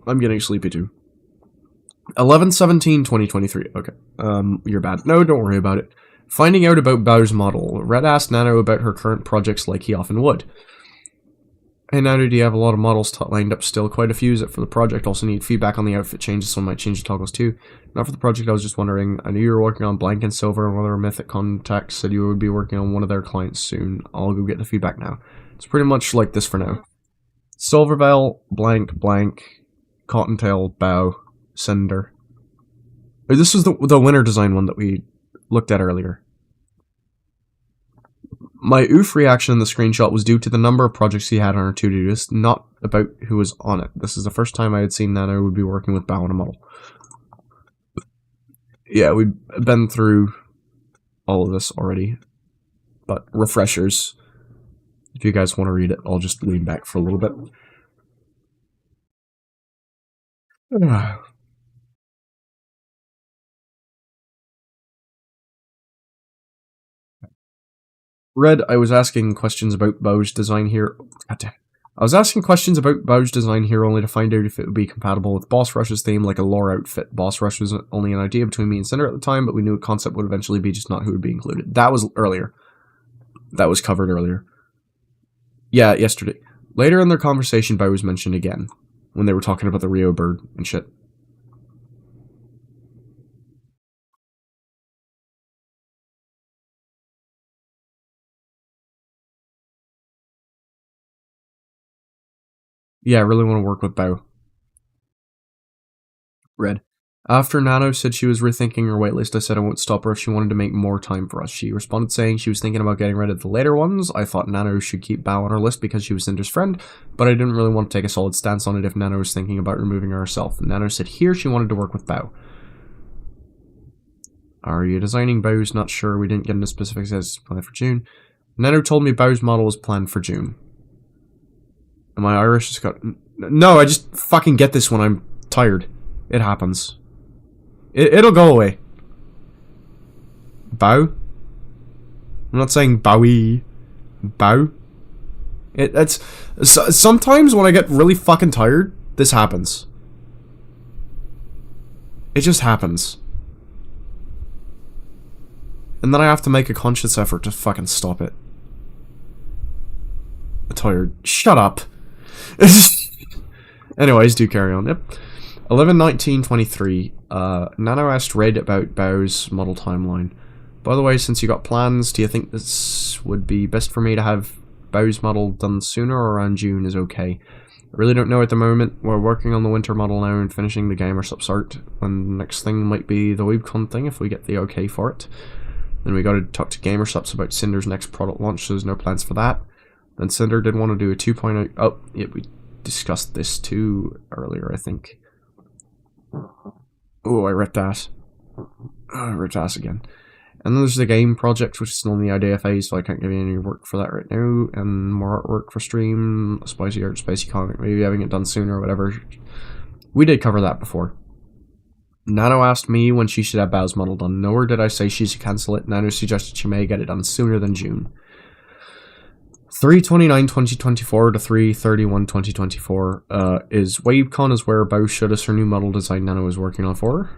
S1: I'm getting sleepy too. 11/17/2023. Okay. You're bad. No, don't worry about it. Finding out about Bao's model. Red asked Nano about her current projects like he often would. Hey Nano, do you have a lot of models lined up still? Quite a few. Is it for the project? Also need feedback on the outfit changes, so I might change the toggles too. Not for the project, I was just wondering. I knew you were working on Blank and Silver, and one of our Mythic contacts said you would be working on one of their clients soon. I'll go get the feedback now. It's pretty much like this for now. Silverveil, Blank, Cottontail, Bao, Sinder. This was the winner design one that we looked at earlier. My oof reaction in the screenshot was due to the number of projects he had on our to-do list, not about who was on it. This is the first time I had seen Nano would be working with Bao on a model. Yeah, we've been through all of this already, but refreshers. If you guys want to read it, I'll just lean back for a little bit. Red, I was asking questions about Bow's design here. Goddamn. I was asking questions about Bow's design here only to find out if it would be compatible with Boss Rush's theme, like a lore outfit. Boss Rush was only an idea between me and Sinder at the time, but we knew a concept would eventually be, just not who would be included. That was earlier. That was covered earlier. Yeah, yesterday. Later in their conversation, Bow was mentioned again, when they were talking about the Rio bird and shit. Yeah, I really want to work with Bow. Red. After Nano said she was rethinking her waitlist, I said I won't stop her if she wanted to make more time for us. She responded saying she was thinking about getting rid of the later ones. I thought Nano should keep Bao on her list because she was Cinder's friend, but I didn't really want to take a solid stance on it if Nano was thinking about removing her herself. Nano said here she wanted to work with Bao. Are you designing Bao's? Not sure. We didn't get into specifics as planned for June. Nano told me Bao's model was planned for June. Am I Irish? Just got... No, I just fucking get this when I'm tired. It happens. It'll go away. Bao? I'm not saying Bowie. Bao? It's... Sometimes when I get really fucking tired, this happens. It just happens. And then I have to make a conscious effort to fucking stop it. I'm tired. Shut up. Anyways, do carry on. Yep. 11/19/23. Nano asked Red about Bao's model timeline. By the way, since you got plans, do you think this would be best for me to have Bao's model done sooner or around June is okay? I really don't know at the moment. We're working on the winter model now and finishing the gamer subs art. And the next thing might be the WebCon thing if we get the okay for it. Then we gotta talk to GamerSups about Cinder's next product launch, so there's no plans for that. Then Sinder did want to do a 2.0. Oh, yeah, we discussed this too earlier, I think. Oh, I ripped that. Oh, I ripped ass again. And then there's the game project, which is still in the idea phase, so I can't give you any work for that right now. And more artwork for stream, spicy art, spicy comic, maybe having it done sooner or whatever. We did cover that before. Nano asked me when she should have Bao's model done. Nowhere did I say she should cancel it. Nano suggested she may get it done sooner than June. 3/29/2024 to 3/31/2024 is WaveCon is where Bao showed us her new model design Nano is working on for her.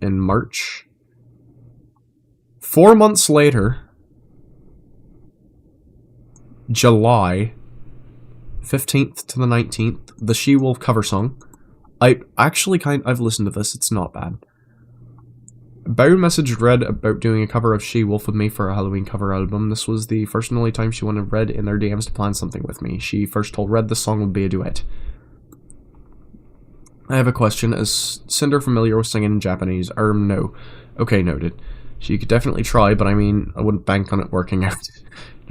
S1: In March. 4 months later, July 15th to the 19th, the She-Wolf cover song. I've listened to this, it's not bad. Bao messaged Red about doing a cover of She-Wolf with me for a Halloween cover album. This was the first and only time she wanted Red in their DMs to plan something with me. She first told Red the song would be a duet. I have a question. Is Sinder familiar with singing in Japanese? No. Okay, noted. She could definitely try, but I mean, I wouldn't bank on it working out.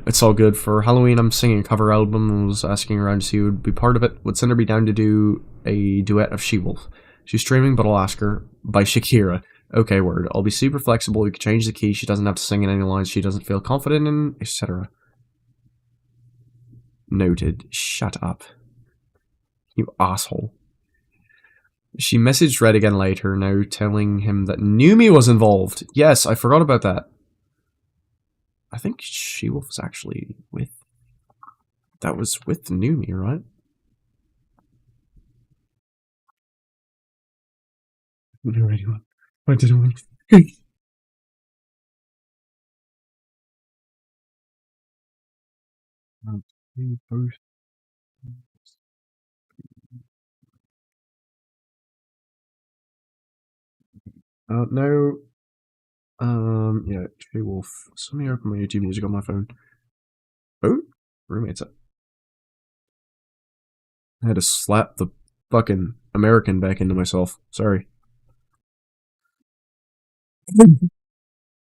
S1: It's all good. For Halloween, I'm singing a cover album and was asking around to see who would be part of it. Would Sinder be down to do a duet of She-Wolf? She's streaming, but I'll ask her. By Shakira. Okay, word. I'll be super flexible. We can change the key. She doesn't have to sing in any lines she doesn't feel confident in, etc. Noted. Shut up. You asshole. She messaged Red again later, now telling him that Numi was involved. Yes, I forgot about that. I think She-Wolf was actually with... That was with Numi, right? No idea. I didn't want to... No. Yeah, She-Wolf. So let me open my YouTube music on my phone. Oh, roommate's up. I had to slap the fucking American back into myself. Sorry.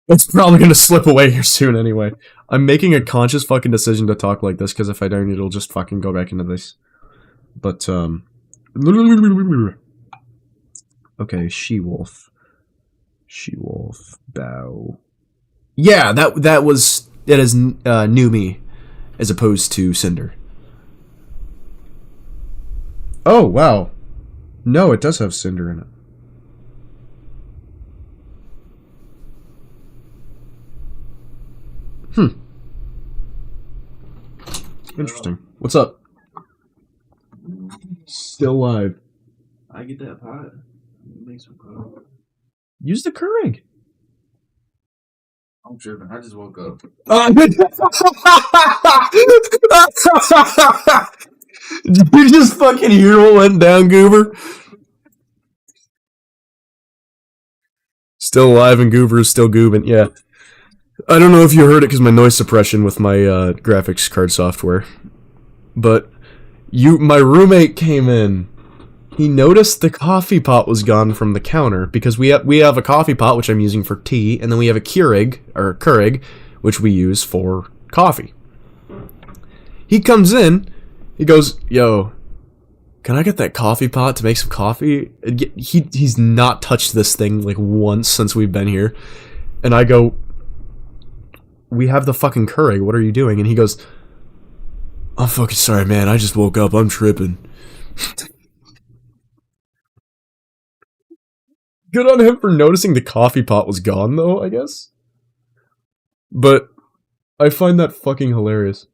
S1: It's probably gonna slip away here soon anyway. I'm making a conscious fucking decision to talk like this, because if I don't, it'll just fucking go back into this. But, okay, She-Wolf. She-Wolf, Bao. Yeah, that was... It is Numi. as opposed to Sinder. Oh, wow. No, it does have Sinder in it. Interesting. What's up? Still live.
S6: I get that pot. Make some pot.
S1: Use the Keurig.
S6: I'm tripping. I just woke up.
S1: Did you just fucking hear what went down, Goober? Still alive and Goober is still goobing, yeah. I don't know if you heard it because my noise suppression with my graphics card software. But my roommate came in. He noticed the coffee pot was gone from the counter because we have a coffee pot which I'm using for tea, and then we have a Keurig which we use for coffee. He comes in, he goes, "Yo, can I get that coffee pot to make some coffee?" He's not touched this thing like once since we've been here, and I go, "We have the fucking Keurig. What are you doing?" And he goes, "I'm fucking sorry, man. I just woke up. I'm tripping." Good on him for noticing the coffee pot was gone, though, I guess. But I find that fucking hilarious.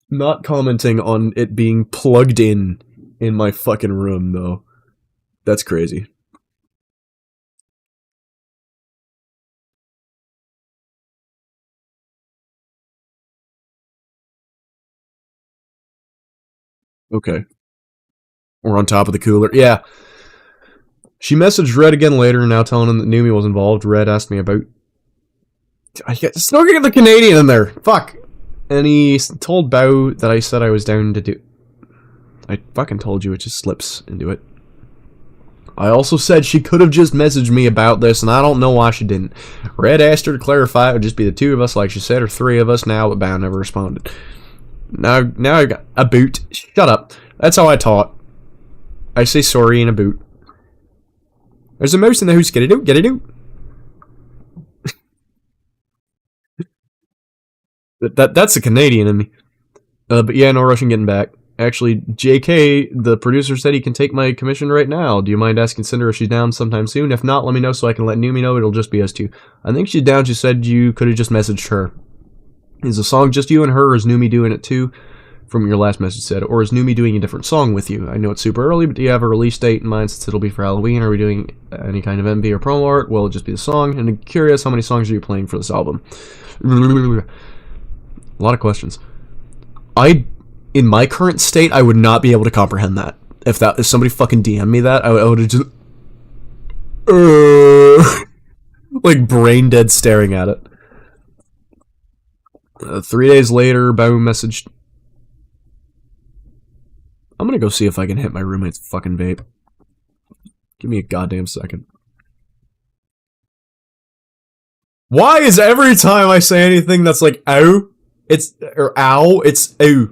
S1: Not commenting on it being plugged in my fucking room, though. That's crazy. Okay. We're on top of the cooler. Yeah. She messaged Red again later, now telling him that Numi was involved. Red asked me about... Still getting the Canadian in there! Fuck! And he told Bao that I said I was down to do... I fucking told you, it just slips into it. I also said she could have just messaged me about this, and I don't know why she didn't. Red asked her to clarify it would just be the two of us, like she said, or three of us now, but Bao never responded. Now I got a boot. Shut up. That's how I taught. I say sorry in a boot. There's a mouse in the house. Get it out. Get it out. That's a Canadian in me. But yeah, no rushing getting back. Actually, JK, the producer, said he can take my commission right now. Do you mind asking Cinder if she's down sometime soon? If not, let me know so I can let Numi know. It'll just be us two. I think she's down. She said you could have just messaged her. Is the song just you and her, or is Numi doing it too? From your last message said, or is Numi doing a different song with you? I know it's super early, but do you have a release date in mind since it'll be for Halloween? Are we doing any kind of MV or promo art? Will it just be the song? And I'm curious, how many songs are you playing for this album? A lot of questions. In my current state, I would not be able to comprehend that. If somebody fucking DM'd me that, I would have just... like brain dead staring at it. 3 days later, Bao messaged... I'm gonna go see if I can hit my roommate's fucking vape. Give me a goddamn second. Why is every time I say anything that's like ow, it's ow.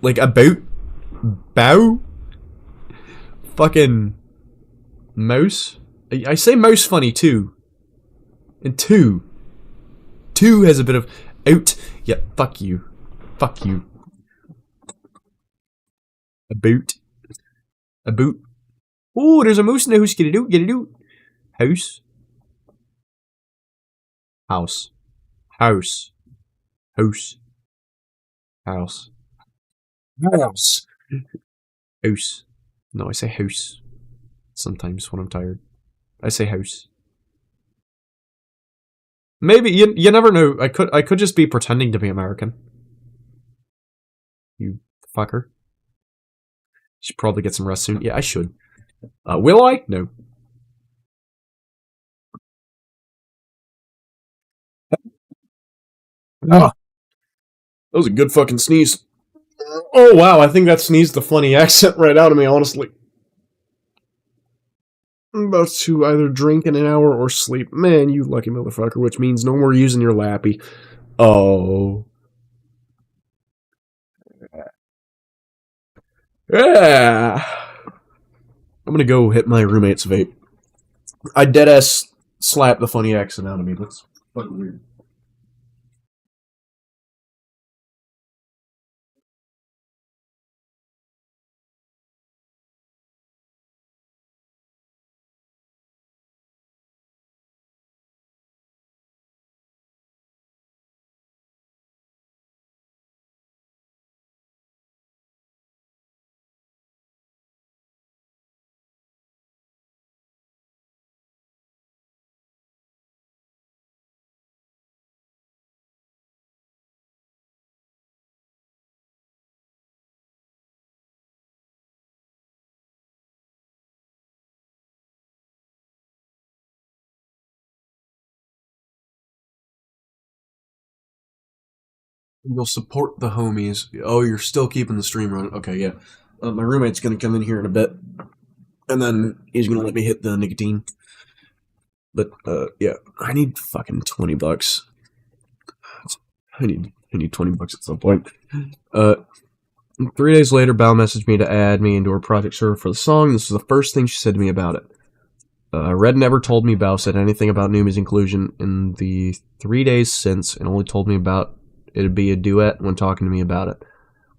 S1: Like about bow? Fucking mouse? I say mouse funny too. And two has a bit of out. Yeah, fuck you. Fuck you. A boot. A boot. Oh, there's a moose in the house. Get it out. Get it out. House. House. House. House. House. House. House. No, I say house. Sometimes when I'm tired. I say house. Maybe, you never know. I could just be pretending to be American. You fucker. Should probably get some rest soon. Yeah, I should. Will I? No. Ah, that was a good fucking sneeze. Oh wow, I think that sneezed the funny accent right out of me, honestly. I'm about to either drink in an hour or sleep. Man, you lucky motherfucker, which means no more using your lappy. Oh. Yeah. I'm gonna go hit my roommate's vape. I deadass slapped the funny accent out of me. That's fucking weird. You'll support the homies. Oh, you're still keeping the stream running. Okay, yeah. My roommate's gonna come in here in a bit, and then he's gonna let me hit the nicotine. But yeah, I need fucking $20. I need $20 at some point. 3 days later, Bao messaged me to add me into her project server for the song. This was the first thing she said to me about it. Red never told me Bao said anything about Numi's inclusion in the 3 days since, and only told me about it'd be a duet when talking to me about it.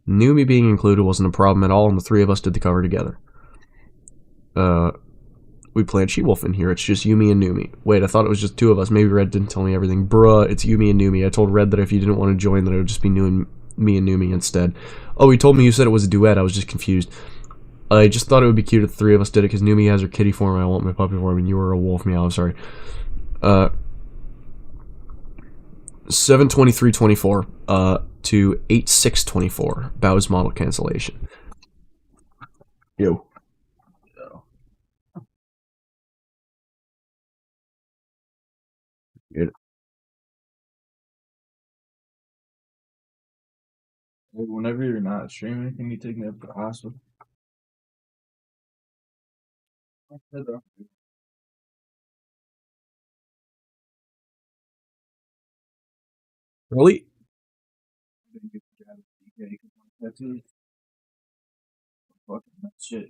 S1: Numi being included wasn't a problem at all, and the three of us did the cover together. We planned She-Wolf in here. It's just Yumi and Numi. Wait, I thought it was just two of us. Maybe Red didn't tell me everything. Bruh, it's Yumi and Numi. I told Red that if you didn't want to join, that it would just be me and Numi instead. Oh, he told me you said it was a duet. I was just confused. I just thought it would be cute if the three of us did it, because Numi has her kitty form and I want my puppy form, and you were a wolf meow. I'm sorry. 7/23/24 to 8/6/24. Bow's model cancellation. Yo. It,
S6: Whenever you're not streaming, can you take me up to the hospital?
S1: really?
S6: That's it. Fucking that shit.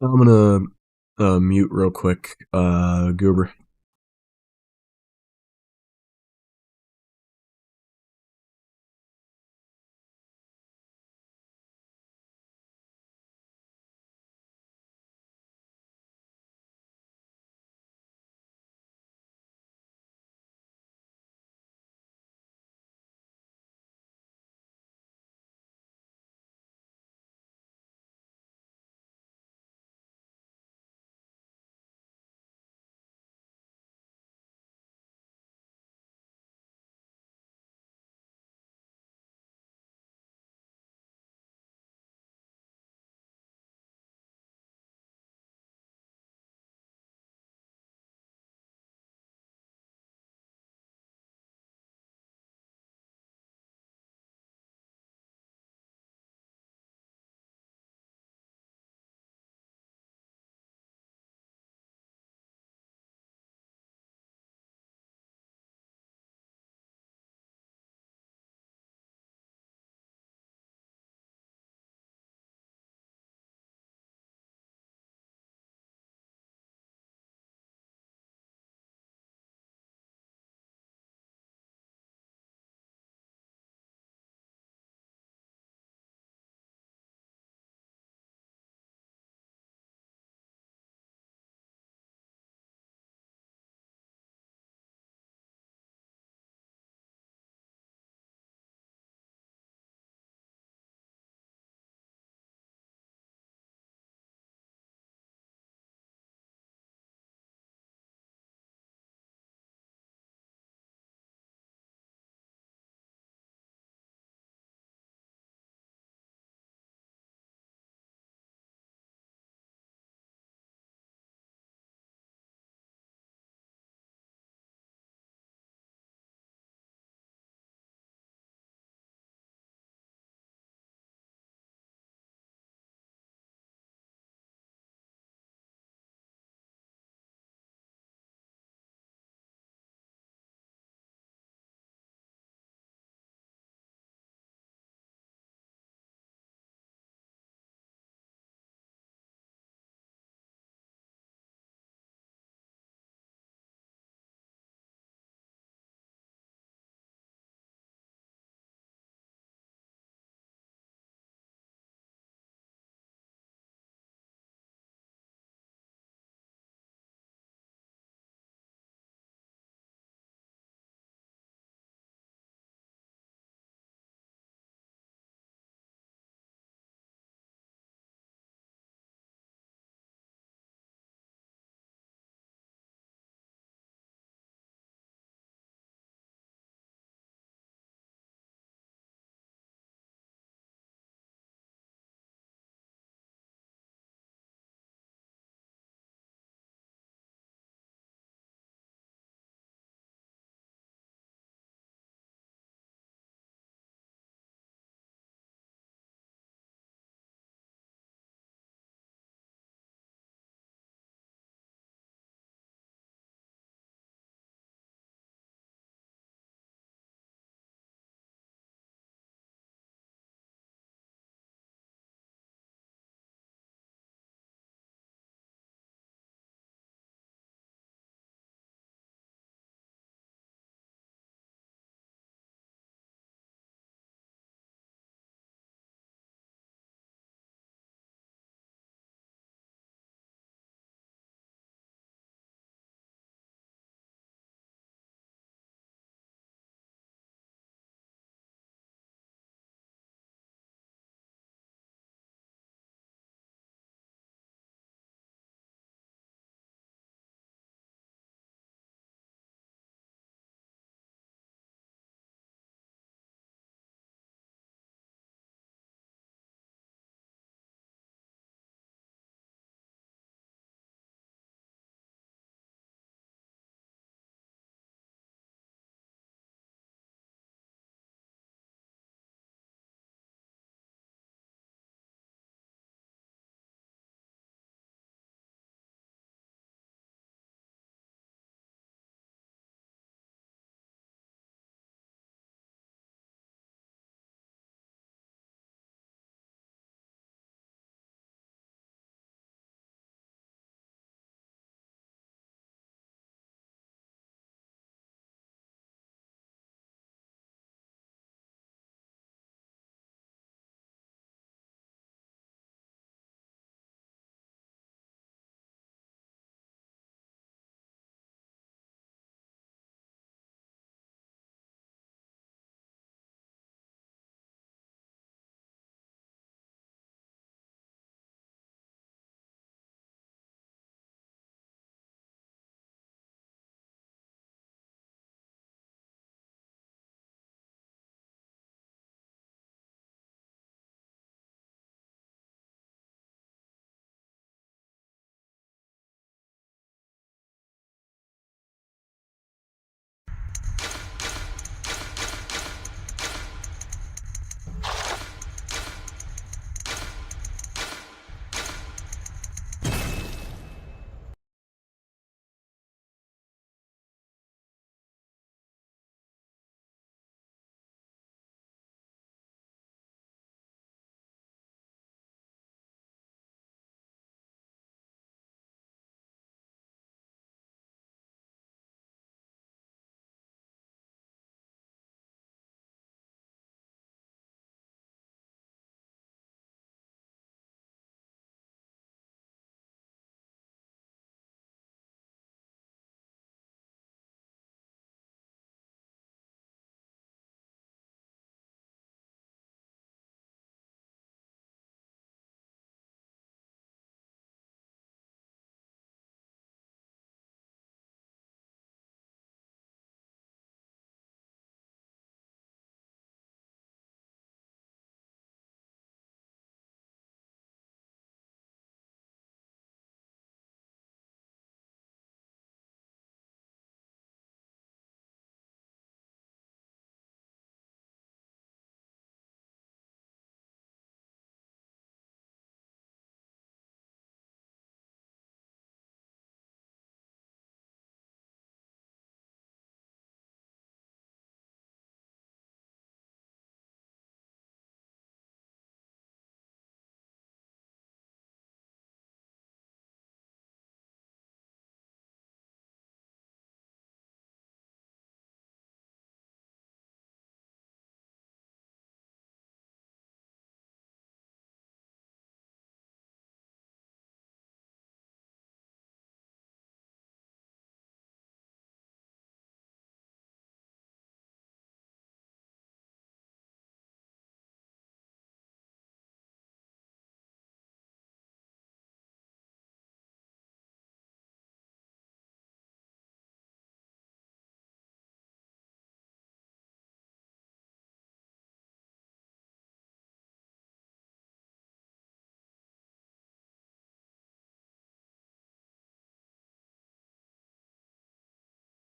S1: I'm gonna mute real quick, Goober.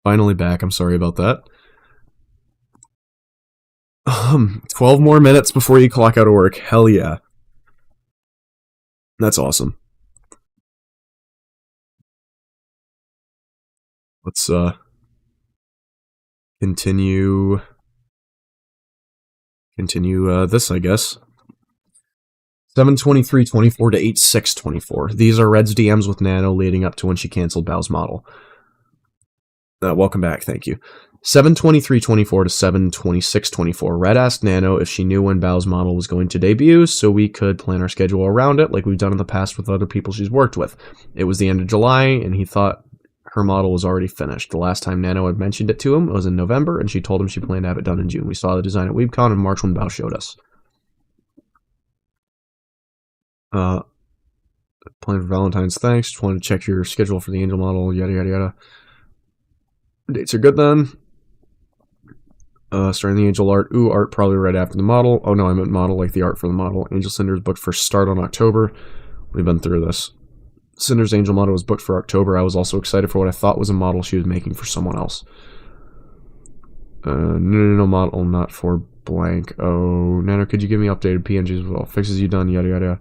S1: Finally back. I'm sorry about that. 12 more minutes before you clock out of work. Hell yeah. That's awesome. Let's continue this, I guess. 7:23:24 to 8:6:24. These are Red's DMs with Nano leading up to when she canceled Bao's model. Welcome back, thank you. 7:23:24 to 7:26:24. Red asked Nano if she knew when Bao's model was going to debut, so we could plan our schedule around it, like we've done in the past with other people she's worked with. It was the end of July, and he thought her model was already finished. The last time Nano had mentioned it to him was in November, and she told him she planned to have it done in June. We saw the design at WeebCon in March when Bao showed us. Plan for Valentine's, thanks. Just wanted to check your schedule for the Angel model, yada yada yada. Dates are good then. Starting the Angel art. Ooh, art probably right after the model. Oh no, I meant model, like the art for the model. Angel Sinder is booked for start on October. We've been through this. Cinder's Angel model was booked for October. I was also excited for what I thought was a model she was making for someone else. No model, not for blank. Oh, Nano, could you give me updated PNGs with all fixes you done, yada yada.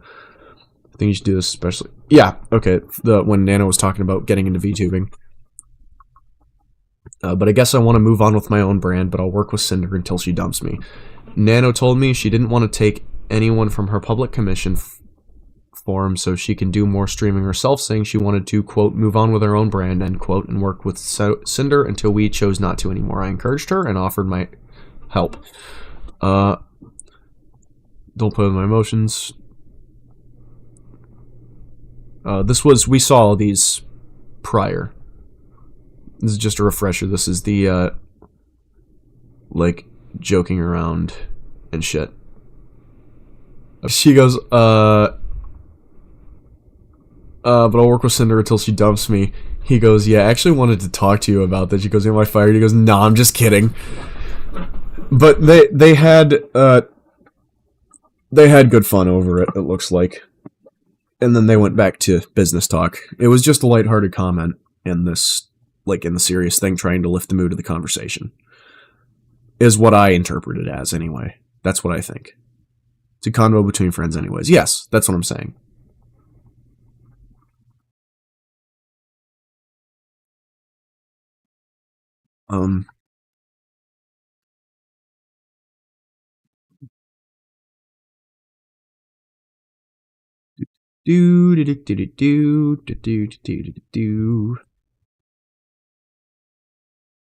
S1: I think you should do this especially. Yeah, okay. When Nano was talking about getting into VTubing. But I guess I want to move on with my own brand, but I'll work with Sinder until she dumps me. Nano told me she didn't want to take anyone from her public commission form so she can do more streaming herself, saying she wanted to, quote, move on with her own brand, end quote, and work with Sinder until we chose not to anymore. I encouraged her and offered my help. Don't play with my emotions. We saw these prior. This is just a refresher. This is the, like, joking around and shit. She goes, but I'll work with Sinder until she dumps me. He goes, yeah, I actually wanted to talk to you about that. She goes, am I fired? He goes, nah, I'm just kidding. But they had good fun over it, it looks like. And then they went back to business talk. It was just a lighthearted comment in this, like, in the serious thing, trying to lift the mood of the conversation. Is what I interpret it as, anyway. That's what I think. It's a convo between friends anyways. Yes, that's what I'm saying.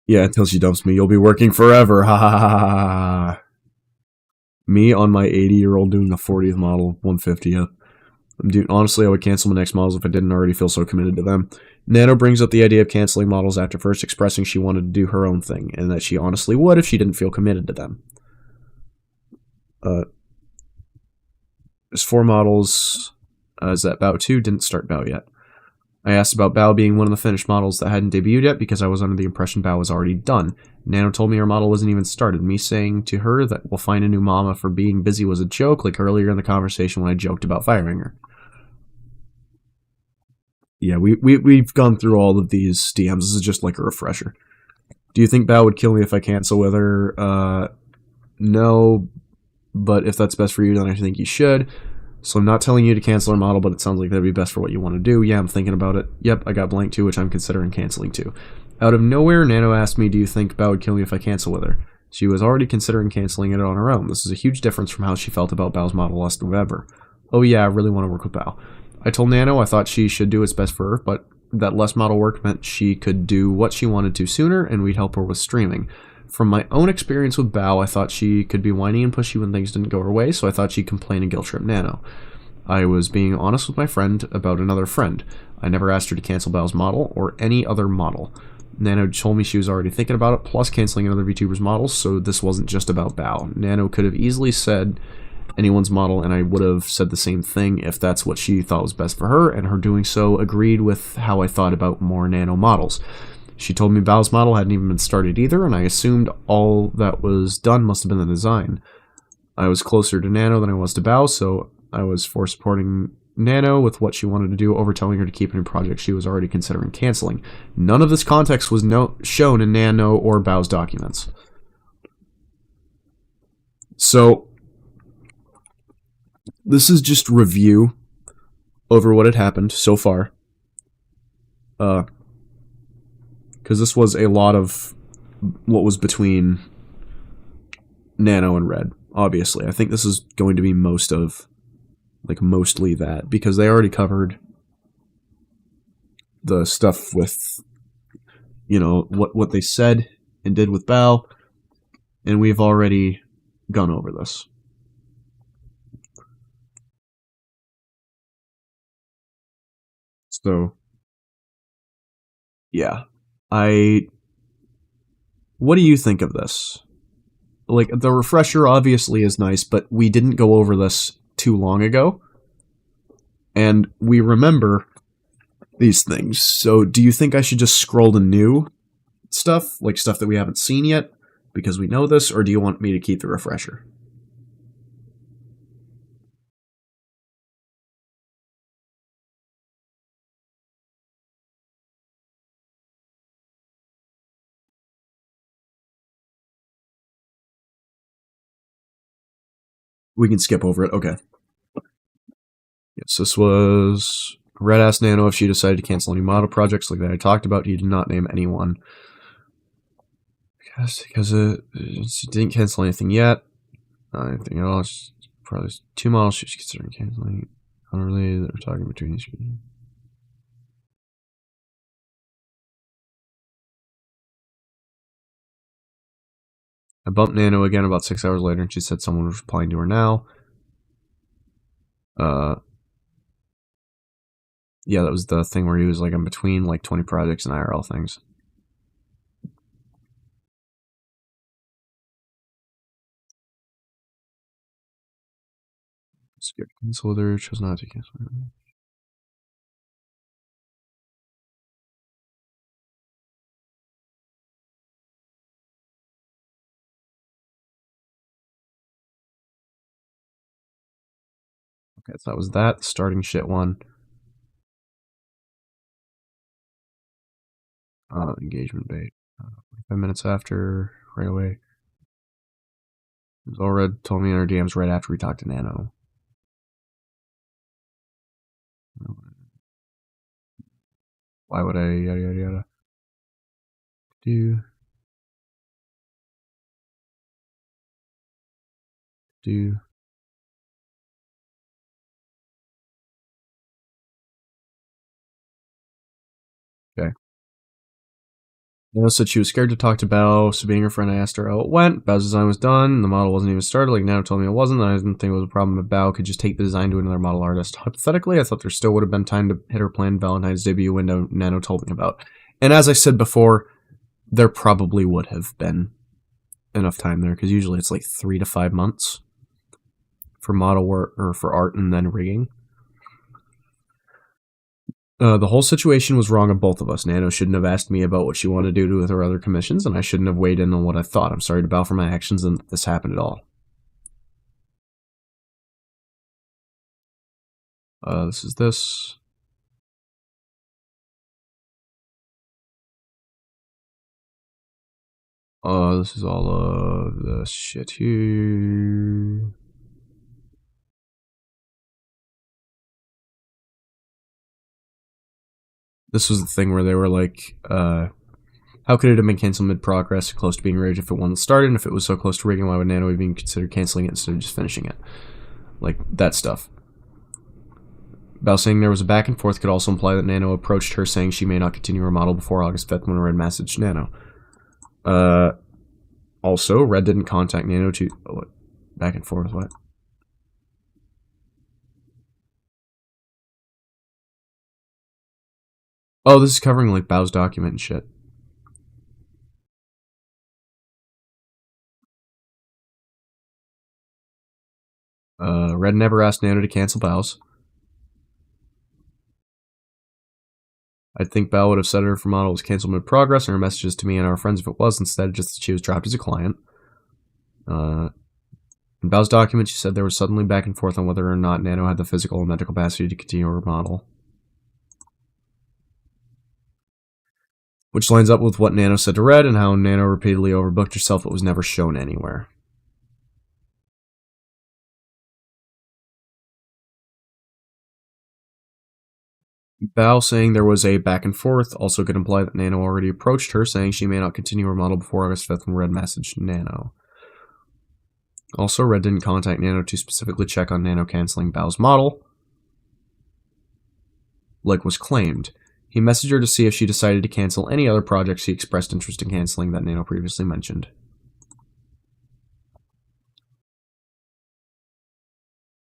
S1: Yeah, until she dumps me, you'll be working forever. Ha ha ha ha ha. Me on my 80-year-old doing the 40th model, 150th. Dude, honestly, I would cancel my next models if I didn't already feel so committed to them. Nano brings up the idea of canceling models after first expressing she wanted to do her own thing, and that she honestly would if she didn't feel committed to them. There's 4 models. Is that Bao 2? Didn't start Bao yet. I asked about Bao being one of the finished models that hadn't debuted yet because I was under the impression Bao was already done. Nano told me her model wasn't even started. Me saying to her that we'll find a new mama for being busy was a joke, like earlier in the conversation when I joked about firing her. Yeah, we've gone through all of these DMs. This is just like a refresher. Do you think Bao would kill me if I cancel with her? No, but if that's best for you, then I think you should. So I'm not telling you to cancel our model, but it sounds like that'd be best for what you want to do. Yeah, I'm thinking about it. Yep, I got blank too, which I'm considering canceling too. Out of nowhere, Nano asked me, do you think Bao would kill me if I cancel with her? She was already considering canceling it on her own. This is a huge difference from how she felt about Bao's model last November. Oh yeah, I really want to work with Bao. I told Nano I thought she should do what's best for her, but that less model work meant she could do what she wanted to sooner, and we'd help her with streaming. From my own experience with Bao, I thought she could be whiny and pushy when things didn't go her way, so I thought she'd complain and guilt trip Nano. I was being honest with my friend about another friend. I never asked her to cancel Bao's model, or any other model. Nano told me she was already thinking about it, plus canceling another VTuber's model, so this wasn't just about Bao. Nano could have easily said anyone's model, and I would have said the same thing if that's what she thought was best for her, and her doing so agreed with how I thought about more Nano models. She told me Bao's model hadn't even been started either, and I assumed all that was done must have been the design. I was closer to Nano than I was to Bao, so I was for supporting Nano with what she wanted to do over telling her to keep a new project she was already considering canceling. None of this context was shown in Nano or Bao's documents. So, this is just review over what had happened so far. Because this was a lot of what was between Nano and Red, obviously. I think this is going to be mostly that, because they already covered the stuff with, what they said and did with Bao, and we've already gone over this. So, yeah. What do you think of this? Like, the refresher obviously is nice, but we didn't go over this too long ago. And we remember these things. So, do you think I should just scroll to new stuff? Like, stuff that we haven't seen yet? Because we know this? Or do you want me to keep the refresher? We can skip over it. Okay. Yes, this was... Red asked Nano if she decided to cancel any model projects like that I talked about. He did not name anyone. Because she didn't cancel anything yet. Anything else? Probably 2 models she was considering canceling. Unrelated, they were talking between these people. I bumped Nano again about 6 hours later, and she said someone was replying to her now. Yeah, that was the thing where he was like, I'm between like 20 projects and IRL things. Skip cancel there, chose not to cancel. Okay, so that was that. Starting shit one. Engagement bait. 5 minutes after, right away. It was all Red told me in our DMs right after we talked to Nano. Why would I yada yada yada? Do. Okay. Nano said she was scared to talk to Bao, so being her friend, I asked her how it went. Bao's design was done, the model wasn't even started, like Nano told me it wasn't, and I didn't think it was a problem if Bao could just take the design to another model artist. Hypothetically, I thought there still would have been time to hit her planned Valentine's debut window Nano told me about. And as I said before, there probably would have been enough time there, because usually it's like 3 to 5 months for model work, or for art and then rigging. The whole situation was wrong of both of us. Nano shouldn't have asked me about what she wanted to do with her other commissions, and I shouldn't have weighed in on what I thought. I'm sorry to Bao for my actions, and this happened at all. This is this. This is all of the shit here. This was the thing where they were like, how could it have been canceled mid-progress, close to being rigged if it wasn't started, and if it was so close to rigging, why would Nano even consider canceling it instead of just finishing it? Like, that stuff. Bao saying there was a back and forth could also imply that Nano approached her saying she may not continue her model before August 5th when Red messaged Nano. Also, Red didn't contact Nano to... what? Back and forth, what? Oh, this is covering, like, Bao's document and shit. Red never asked Nano to cancel Bao's. I think Bao would have said her for model was canceled mid-progress and her messages to me and our friends if it was, instead just that she was dropped as a client. In Bao's document, she said there was suddenly back and forth on whether or not Nano had the physical and mental capacity to continue her model. Which lines up with what Nano said to Red and how Nano repeatedly overbooked herself but was never shown anywhere. Bao saying there was a back and forth also could imply that Nano already approached her, saying she may not continue her model before August 5th when Red messaged Nano. Also, Red didn't contact Nano to specifically check on Nano canceling Bao's model, like was claimed. He messaged her to see if she decided to cancel any other projects she expressed interest in canceling that Nano previously mentioned.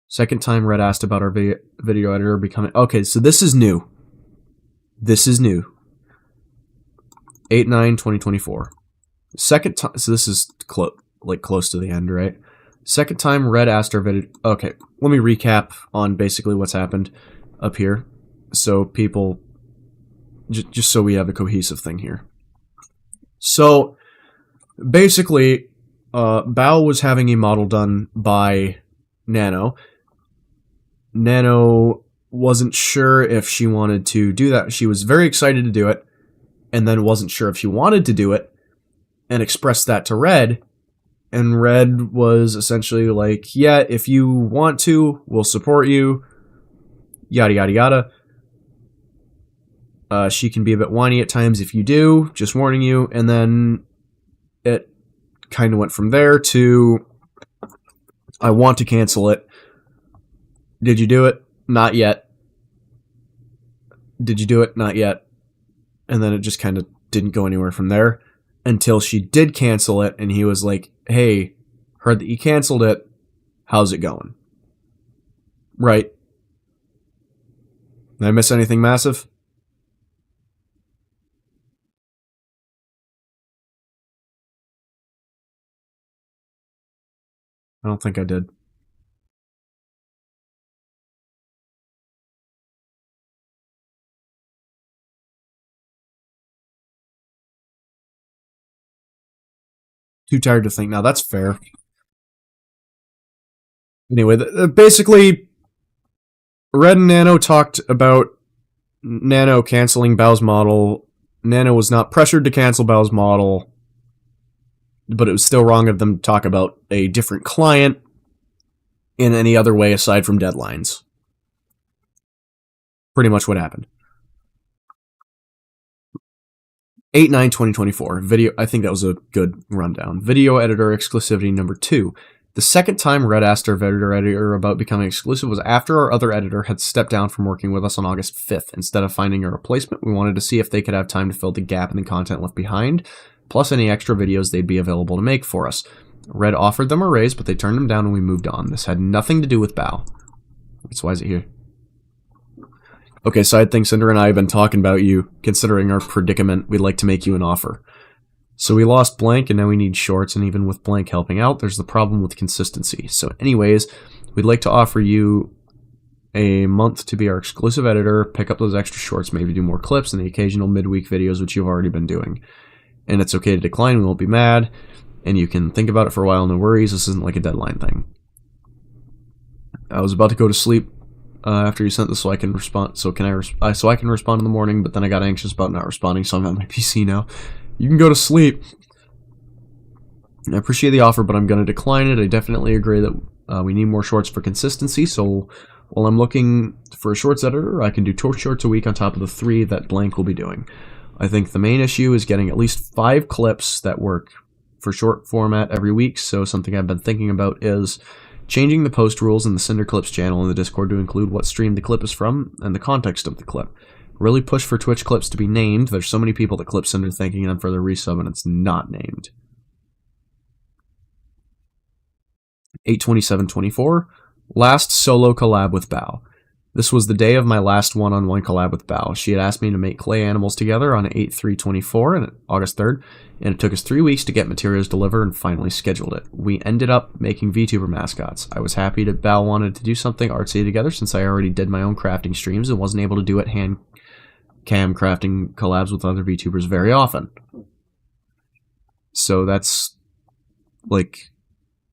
S1: Second time Red asked about our video editor becoming... Okay, so this is new. This is new. 8/9/2024. Second time... So this is close to the end, right? Second time Red asked our video... Okay, let me recap on basically what's happened up here. So people... Just so we have a cohesive thing here. So, basically, Bao was having a model done by Nano. Nano wasn't sure if she wanted to do that. She was very excited to do it, and then wasn't sure if she wanted to do it, and expressed that to Red, and Red was essentially like, yeah, if you want to, we'll support you, yada yada yada. She can be a bit whiny at times if you do, just warning you, and then it kind of went from there to, I want to cancel it. Did you do it? Not yet. Did you do it? Not yet. And then it just kind of didn't go anywhere from there until she did cancel it, and he was like, hey, heard that you canceled it. How's it going? Right. Did I miss anything massive? I don't think I did. Too tired to think now. That's fair. Anyway, basically, Red and Nano talked about Nano canceling Bao's model. Nano was not pressured to cancel Bao's model, but it was still wrong of them to talk about a different client in any other way aside from deadlines. Pretty much what happened. 8/9/2024. Video. I think that was a good rundown. Video editor exclusivity number 2. The second time Red asked our video editor about becoming exclusive was after our other editor had stepped down from working with us on August 5th. Instead of finding a replacement, we wanted to see if they could have time to fill the gap in the content left behind, plus any extra videos they'd be available to make for us. Red offered them a raise, but they turned them down and we moved on. This had nothing to do with Bao. That's why is it here? Okay, so I think Sinder and I have been talking about you. Considering our predicament, we'd like to make you an offer. So we lost Blank, and now we need shorts, and even with Blank helping out, there's the problem with consistency. So anyways, we'd like to offer you a month to be our exclusive editor, pick up those extra shorts, maybe do more clips, and the occasional midweek videos, which you've already been doing. And it's okay to decline, we won't be mad, and you can think about it for a while, no worries, this isn't like a deadline thing. I was about to go to sleep after you sent this, so I can respond. So I can respond in the morning, but then I got anxious about not responding, so I'm at my PC now. You can go to sleep. I appreciate the offer, but I'm going to decline it. I definitely agree that we need more shorts for consistency, so while I'm looking for a shorts editor, I can do 2 shorts a week on top of the 3 that Blank will be doing. I think the main issue is getting at least 5 clips that work for short format every week, so something I've been thinking about is changing the post rules in the Sinder Clips channel in the Discord to include what stream the clip is from and the context of the clip. Really push for Twitch clips to be named. There's so many people that clip Sinder thanking them for their resub and it's not named. 8/27/24. Last solo collab with Bao. This was the day of my last one-on-one collab with Bao. She had asked me to make clay animals together on 8/3/24 and August 3rd, and it took us 3 weeks to get materials delivered and finally scheduled it. We ended up making VTuber mascots. I was happy that Bao wanted to do something artsy together since I already did my own crafting streams and wasn't able to do it hand cam crafting collabs with other VTubers very often. So that's like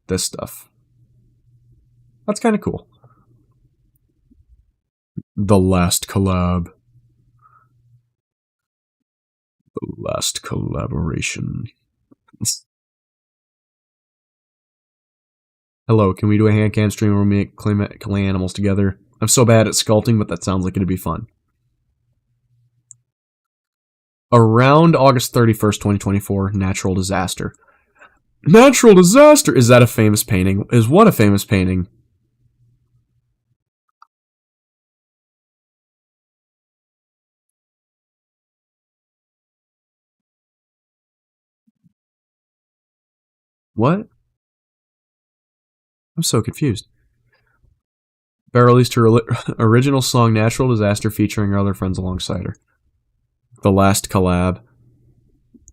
S1: this stuff. That's kind of cool. The last collab. The last collaboration. Hello, can we do a hand cam stream where we make clay animals together? I'm so bad at sculpting, but that sounds like it'd be fun. Around August 31st, 2024, natural disaster. Natural disaster? Is that a famous painting? Is what a famous painting? What? I'm so confused. Bear released her original song Natural Disaster featuring her other friends alongside her. The last collab.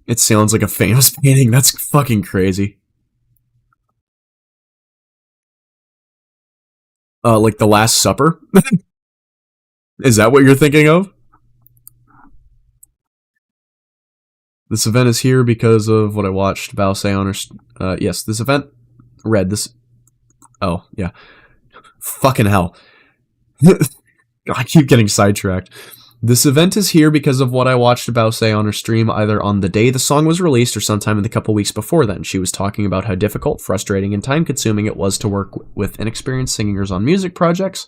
S1: It sounds like a famous painting. That's fucking crazy. Like The Last Supper? Is that what you're thinking of? This event is here because of what I watched Bao say on her... yes, this event... Read this... Oh, yeah. Fucking hell. I keep getting sidetracked. This event is here because of what I watched Bao say on her stream either on the day the song was released or sometime in the couple weeks before then. She was talking about how difficult, frustrating, and time-consuming it was to work with inexperienced singers on music projects,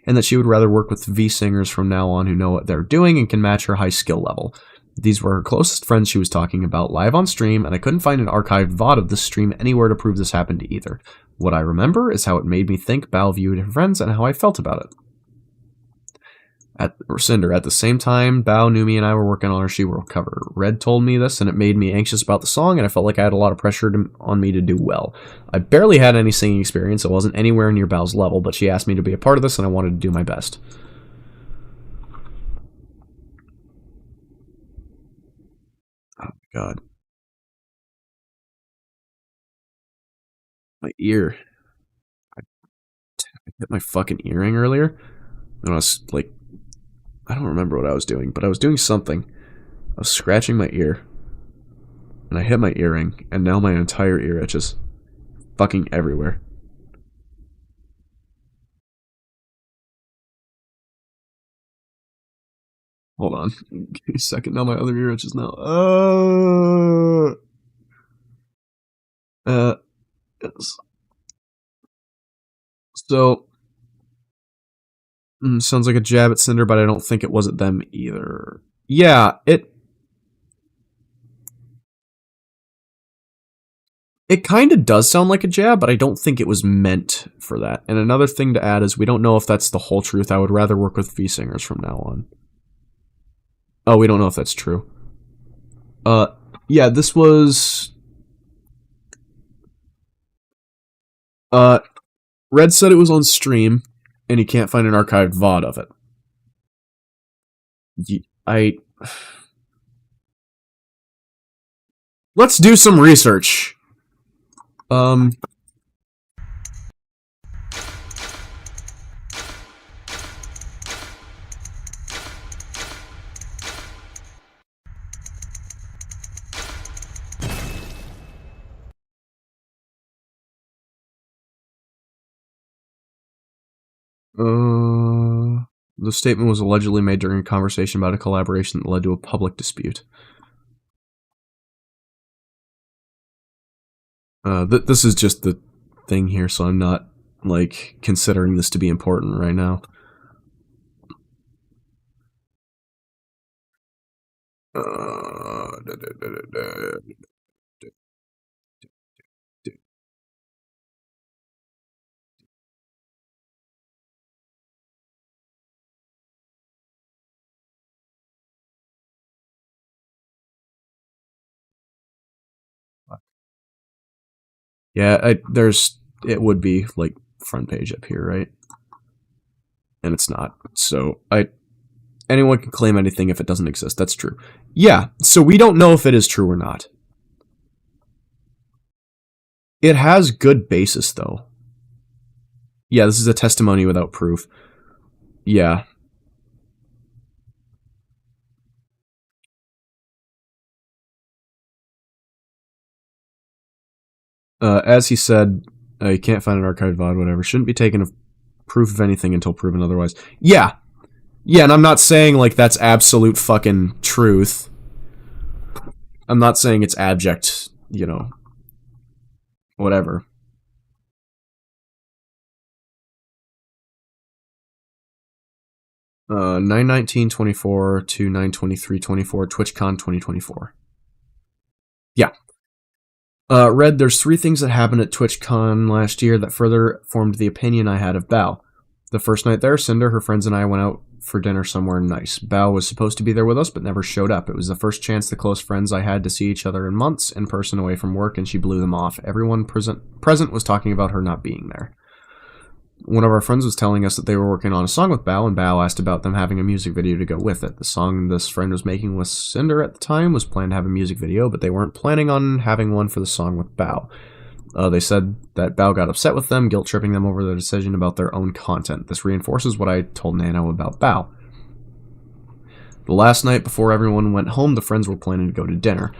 S1: and that she would rather work with V-singers from now on who know what they're doing and can match her high skill level. These were her closest friends she was talking about live on stream, and I couldn't find an archived VOD of this stream anywhere to prove this happened either. What I remember is how it made me think Bao viewed her friends and how I felt about it. At Sinder, at the same time, Bao, Numi, and I were working on our She World cover. Red told me this, and it made me anxious about the song, and I felt like I had a lot of pressure on me to do well. I barely had any singing experience, I wasn't anywhere near Bao's level, but she asked me to be a part of this, and I wanted to do my best. Oh my god. My ear. I hit my fucking earring earlier, and I was like, I don't remember what I was doing, but I was doing something. I was scratching my ear, and I hit my earring, and now my entire ear itches. Fucking everywhere. Hold on. Give me a second, now my other ear itches now. Yes. So, sounds like a jab at Sinder, but I don't think it was at them either. Yeah, it kind of does sound like a jab, but I don't think it was meant for that. And another thing to add is we don't know if that's the whole truth. I would rather work with V-singers from now on. Oh, we don't know if that's true. Yeah, this was... Red said it was on stream, and he can't find an archived VOD of it. Let's do some research. The statement was allegedly made during a conversation about a collaboration that led to a public dispute. This is just the thing here, so I'm not, like, considering this to be important right now. Yeah, it would be, like, front page up here, right? And it's not. So, anyone can claim anything if it doesn't exist. That's true. Yeah, so we don't know if it is true or not. It has good basis, though. Yeah, this is a testimony without proof. Yeah. As he said, You can't find an archived VOD, whatever. Shouldn't be taken as proof of anything until proven otherwise. Yeah. Yeah, and I'm not saying, like, that's absolute fucking truth. I'm not saying it's abject, you know, whatever. Uh, 9/19/24 to 9/23/24, TwitchCon 2024. Yeah. Red, there's 3 things that happened at TwitchCon last year that further formed the opinion I had of Bao. The first night there, Sinder, her friends, and I went out for dinner somewhere nice. Bao was supposed to be there with us, but never showed up. It was the first chance the close friends I had to see each other in months, in person away from work, and she blew them off. Everyone present was talking about her not being there. One of our friends was telling us that they were working on a song with Bao, and Bao asked about them having a music video to go with it. The song this friend was making with Sinder at the time was planned to have a music video, but they weren't planning on having one for the song with Bao. They said that Bao got upset with them, guilt-tripping them over their decision about their own content. This reinforces what I told Nano about Bao. The last night before everyone went home, the friends were planning to go to dinner.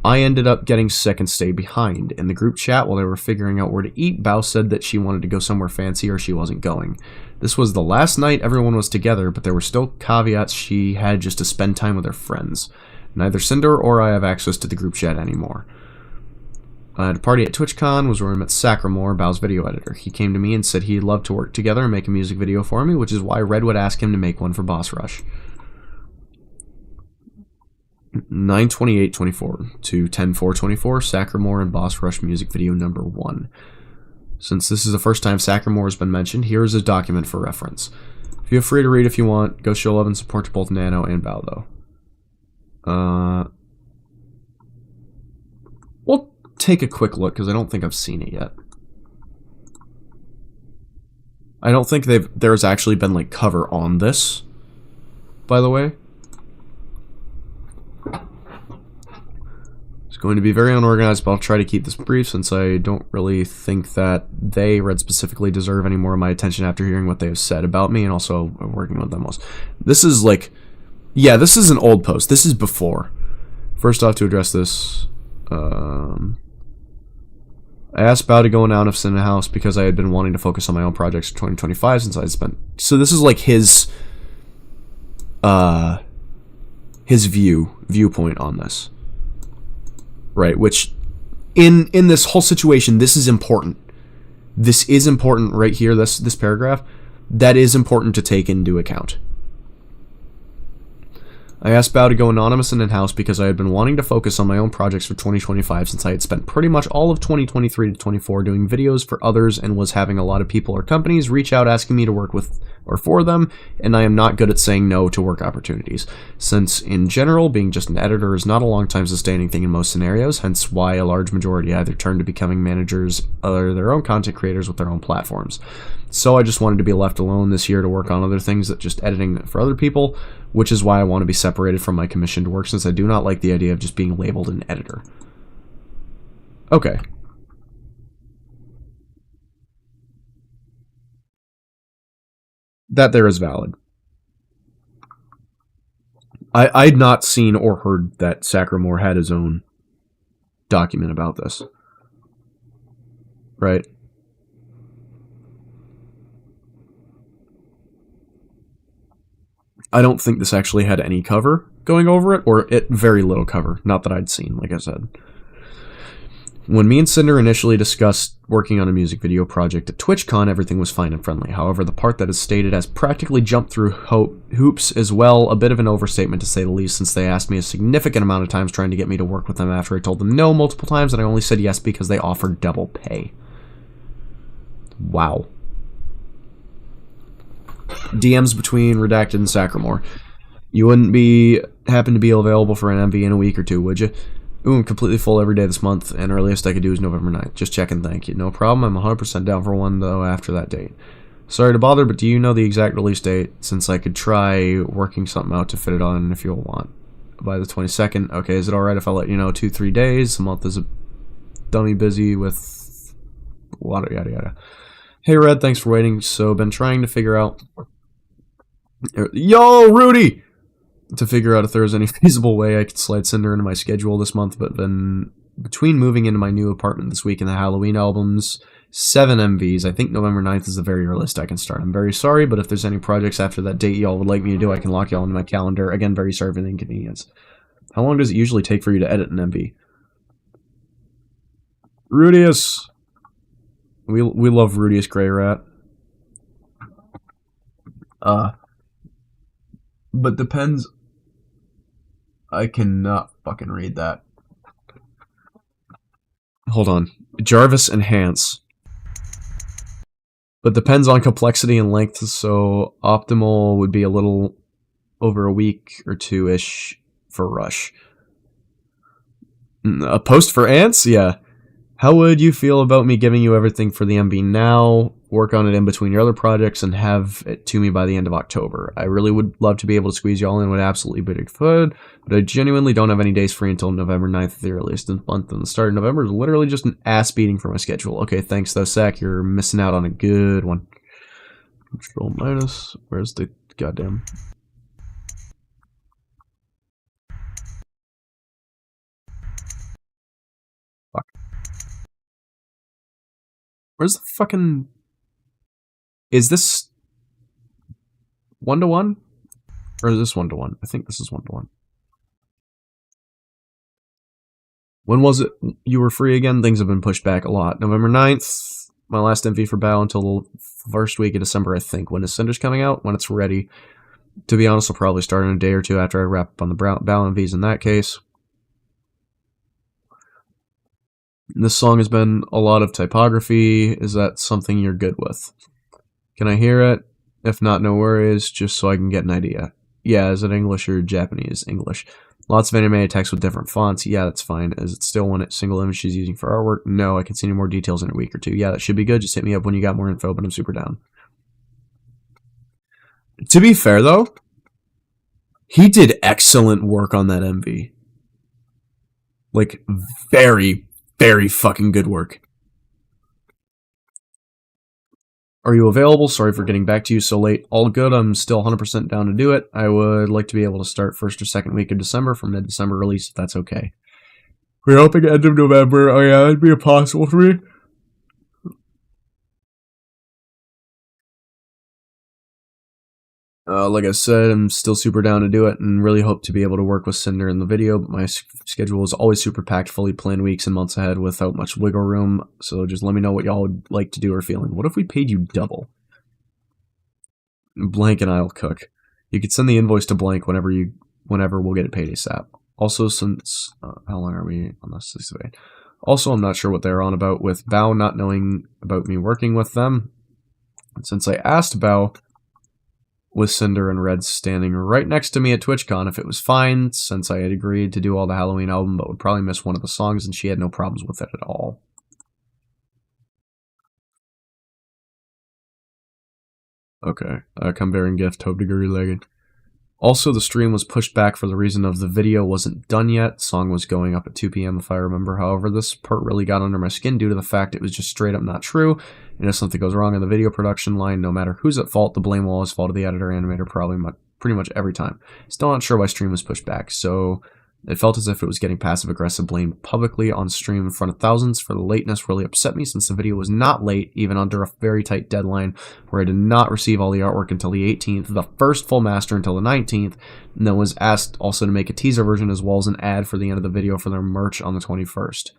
S1: I ended up getting sick and stayed behind. In the group chat, while they were figuring out where to eat, Bao said that she wanted to go somewhere fancy or she wasn't going. This was the last night everyone was together, but there were still caveats she had just to spend time with her friends. Neither Sinder or I have access to the group chat anymore. At a party at TwitchCon was where I met Sacramore, Bao's video editor. He came to me and said he'd love to work together and make a music video for me, which is why Red would ask him to make one for Boss Rush. 9/28/24 to 10/4/24, Sacramore and Boss Rush music video number 1. Since this is the first time Sacramore has been mentioned, here is a document for reference. Feel free to read if you want. Go show love and support to both Nano and Bao, though. We'll take a quick look, because I don't think I've seen it yet. I don't think there's actually been, like, cover on this, by the way. It's going to be very unorganized, but I'll try to keep this brief since I don't really think that they, Red specifically, deserve any more of my attention after hearing what they have said about me and also working with them most. This is like, yeah, this is an old post. This is before. First off, to address this, I asked Bao to go in Out in the house because I had been wanting to focus on my own projects for 2025 since I had spent. So this is like his viewpoint on this. Right, which in this whole situation, this is important. This is important right here, this paragraph. That is important to take into account. I asked Bao to go anonymous and in-house because I had been wanting to focus on my own projects for 2025 since I had spent pretty much all of 2023 to 24 doing videos for others and was having a lot of people or companies reach out asking me to work with or for them, and I am not good at saying no to work opportunities, since in general, being just an editor is not a long time sustaining thing in most scenarios, hence why a large majority either turn to becoming managers or their own content creators with their own platforms. So I just wanted to be left alone this year to work on other things that just editing for other people, which is why I want to be separated from my commissioned work since I do not like the idea of just being labeled an editor. Okay. That there is valid. I'd not seen or heard that Sacramore had his own document about this. Right? I don't think this actually had any cover going over it, or very little cover. Not that I'd seen, like I said. When me and Sinder initially discussed working on a music video project at TwitchCon, everything was fine and friendly. However, the part that is stated as practically jumped through hoops is, well, a bit of an overstatement to say the least, since they asked me a significant amount of times trying to get me to work with them after I told them no multiple times, and I only said yes because they offered double pay. Wow. DMs between Redacted and Sacramore. You wouldn't happen to be available for an MV in a week or two, would you? Ooh, I'm completely full every day this month, and earliest I could do is November 9th. Just checking, thank you. No problem, I'm 100% down for one, though, after that date. Sorry to bother, but do you know the exact release date, since I could try working something out to fit it on if you'll want? By the 22nd? Okay, is it alright if I let you know 2-3 days? The month is a dummy busy with water, yada yada. Hey Red, thanks for waiting. So, been trying to figure out... Yo, Rudy! To figure out if there was any feasible way I could slide Sinder into my schedule this month, but then between moving into my new apartment this week and the Halloween albums 7 MVs. I think November 9th is the very earliest I can start. I'm very sorry, but if there's any projects after that date y'all would like me to do, I can lock y'all into my calendar. Again, very sorry for the inconvenience. How long does it usually take for you to edit an MV? Rudius! We love Rudius Grey Rat. But depends. I cannot fucking read that. Hold on. Jarvis Enhance. But depends on complexity and length, so optimal would be a little over a week or 2-ish for Rush. A post for Ants? Yeah. How would you feel about me giving you everything for the MV now, work on it in between your other projects, and have it to me by the end of October? I really would love to be able to squeeze y'all in, would absolutely be good, but I genuinely don't have any days free until November 9th at the earliest month, and the start of November is literally just an ass beating for my schedule. Okay, thanks though, Sack, you're missing out on a good one. Control minus, where's the goddamn... Fuck. Where's the fucking... Is this 1-to-1? Or is this 1-to-1? I think this is 1-to-1. When was it you were free again? Things have been pushed back a lot. November 9th, my last MV for Bow until the first week of December, I think. When is Cinder's coming out? When it's ready. To be honest, I'll probably start in a day or two after I wrap up on the Bow MVs in that case. This song has been a lot of typography. Is that something you're good with? Can I hear it? If not, no worries, just so I can get an idea. Yeah, is it English or Japanese? English. Lots of animated text with different fonts. Yeah, that's fine. Is it still one single image she's using for artwork? No, I can see any more details in a week or two. Yeah, that should be good. Just hit me up when you got more info, but I'm super down. To be fair, though, he did excellent work on that MV. Like, very, very fucking good work. Are you available? Sorry for getting back to you so late. All good. I'm still 100% down to do it. I would like to be able to start first or second week of December for mid-December release, if that's okay. We're hoping end of November. Oh yeah, that'd be impossible for me. Like I said, I'm still super down to do it and really hope to be able to work with Sinder in the video, but my schedule is always super packed, fully planned weeks and months ahead without much wiggle room, so just let me know what y'all would like to do or feeling. What if we paid you double? Blank and I'll cook. You could send the invoice to Blank whenever we'll get it paid ASAP. Also, since, how long are we on this? Also, I'm not sure what they're on about with Bao not knowing about me working with them. And since I asked Bao, with Sinder and Red standing right next to me at TwitchCon if it was fine, since I had agreed to do all the Halloween album but would probably miss one of the songs, and she had no problems with it at all. Okay, come bearing gift, hope to agree legged. Also, the stream was pushed back for the reason of the video wasn't done yet. Song was going up at 2 PM if I remember. However, this part really got under my skin due to the fact it was just straight up not true. And if something goes wrong in the video production line, no matter who's at fault, the blame will always fall to the editor animator pretty much every time. Still not sure why stream was pushed back, so it felt as if it was getting passive-aggressive blame publicly on stream in front of thousands. For the lateness really upset me since the video was not late, even under a very tight deadline where I did not receive all the artwork until the 18th, the first full master until the 19th, and then was asked also to make a teaser version as well as an ad for the end of the video for their merch on the 21st,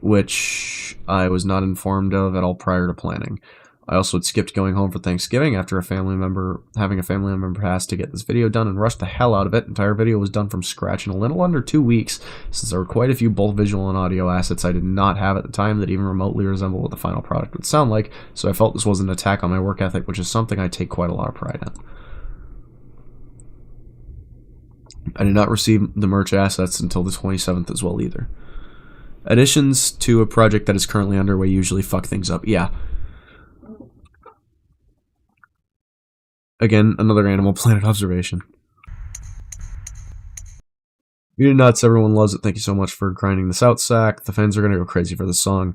S1: which I was not informed of at all prior to planning. I also had skipped going home for Thanksgiving after having a family member pass to get this video done and rushed the hell out of it. Entire video was done from scratch in a little under 2 weeks, since there were quite a few both visual and audio assets I did not have at the time that even remotely resemble what the final product would sound like, so I felt this was an attack on my work ethic, which is something I take quite a lot of pride in. I did not receive the merch assets until the 27th as well either. Additions to a project that is currently underway usually fuck things up. Yeah. Again, another Animal Planet observation. You're nuts, everyone loves it. Thank you so much for grinding this out, Sack. The fans are going to go crazy for this song.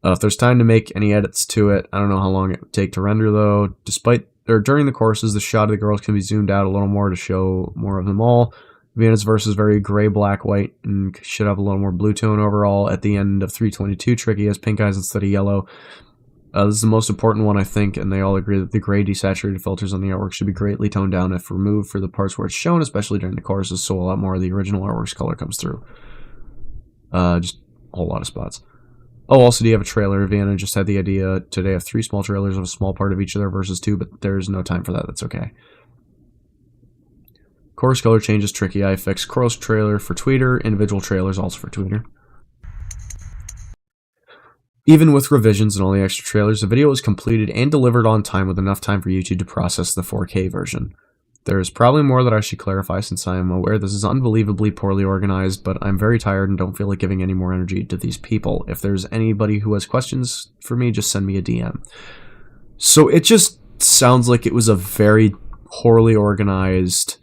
S1: If there's time to make any edits to it, I don't know how long it would take to render though. During the courses, the shot of the girls can be zoomed out a little more to show more of them all. Vienna's verse is very gray, black, white, and should have a little more blue tone overall. At the end of 322, Tricky has pink eyes instead of yellow. This is the most important one, I think, and they all agree that the gray desaturated filters on the artwork should be greatly toned down if removed for the parts where it's shown, especially during the choruses, so a lot more of the original artwork's color comes through. Just a whole lot of spots. Oh, also, do you have a trailer? Vienna just had the idea today of 3 small trailers of a small part of each of their verses too, but there's no time for that. That's okay. Chorus color changes tricky. I fixed chorus trailer for Tweeter, individual trailers also for Tweeter. Even with revisions and all the extra trailers, the video was completed and delivered on time with enough time for YouTube to process the 4K version. There is probably more that I should clarify since I am aware this is unbelievably poorly organized, but I'm very tired and don't feel like giving any more energy to these people. If there's anybody who has questions for me, just send me a DM. So it just sounds like it was a very poorly organized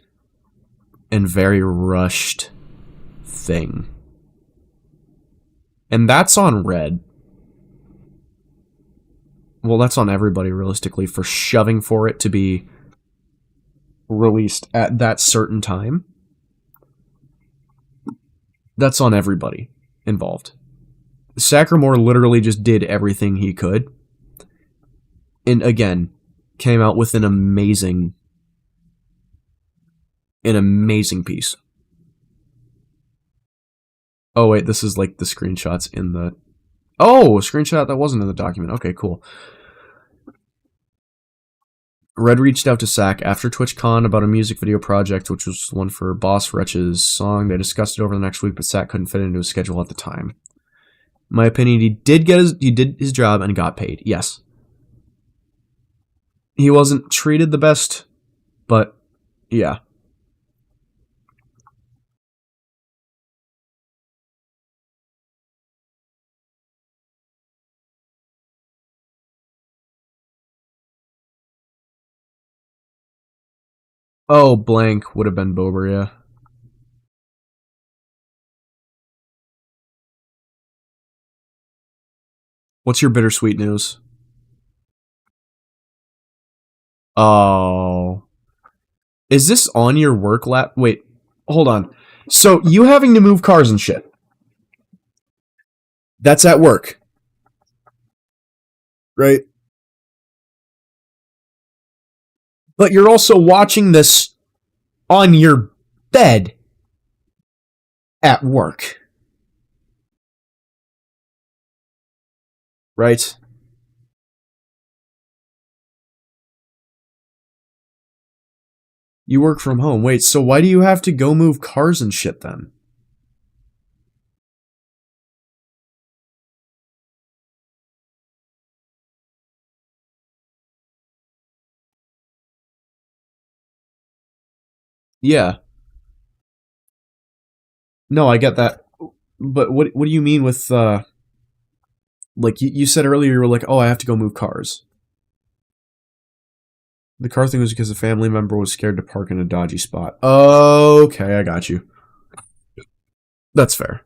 S1: and very rushed thing. And that's on Red. Well, that's on everybody, realistically, for shoving for it to be released at that certain time. That's on everybody involved. Sackramore literally just did everything he could. And again, came out with an amazing piece. Oh, wait, this is like the screenshots in the... Oh, a screenshot that wasn't in the document. Okay, cool. Red reached out to Sack after TwitchCon about a music video project, which was one for Boss Wretch's song. They discussed it over the next week, but Sack couldn't fit into his schedule at the time. In my opinion, he did his job and got paid. Yes. He wasn't treated the best, but yeah. Oh, blank would have been Bober, yeah. What's your bittersweet news? Oh. Is this on your work lap? Wait, hold on. So, you having to move cars and shit. That's at work. Right? But you're also watching this on your bed at work. Right? You work from home. Wait, so why do you have to go move cars and shit then? Yeah. No, I get that. But what do you mean with, like, you said earlier, you were like, oh, I have to go move cars. The car thing was because a family member was scared to park in a dodgy spot. Okay, I got you. That's fair.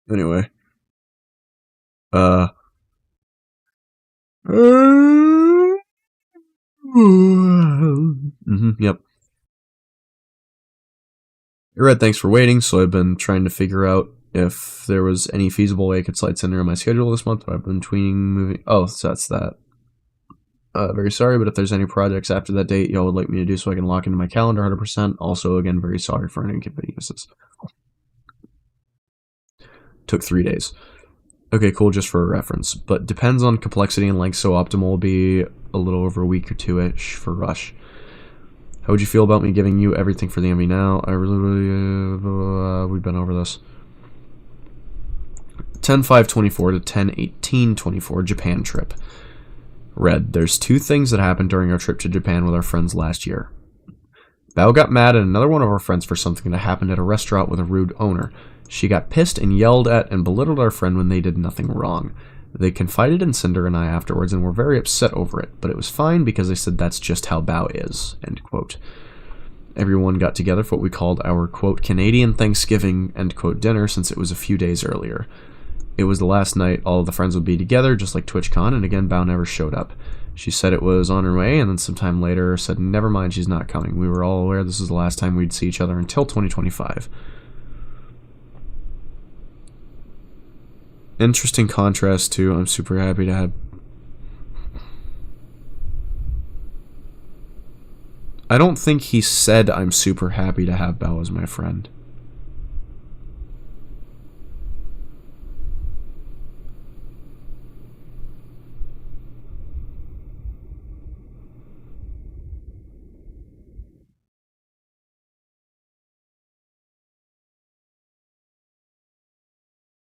S1: Anyway. Yep. Red, thanks for waiting. So I've been trying to figure out if there was any feasible way I could slide Sinder on my schedule this month, but I've been tweeting moving. Oh, so that's that. Very sorry, but if there's any projects after that date y'all would like me to do so I can lock into my calendar 100%. Also, again, very sorry for any inconveniences. Took 3 days. Okay, cool, just for a reference. But depends on complexity and length, so optimal will be a little over a week or two-ish for Rush. How would you feel about me giving you everything for the MV now? I really, we've been over this. 10/5/24 to 10/18/24 Japan trip. Red, there's 2 things that happened during our trip to Japan with our friends last year. Bao got mad at another one of our friends for something that happened at a restaurant with a rude owner. She got pissed and yelled at and belittled our friend when they did nothing wrong. They confided in Sinder and I afterwards and were very upset over it, but it was fine because they said that's just how Bao is, end quote. Everyone got together for what we called our, quote, Canadian Thanksgiving, end quote, dinner since it was a few days earlier. It was the last night all of the friends would be together, just like TwitchCon, and again, Bao never showed up. She said it was on her way, and then sometime later said, never mind, she's not coming. We were all aware this was the last time we'd see each other until 2025. Interesting contrast to, I'm super happy to have... I don't think he said, I'm super happy to have Bao as my friend.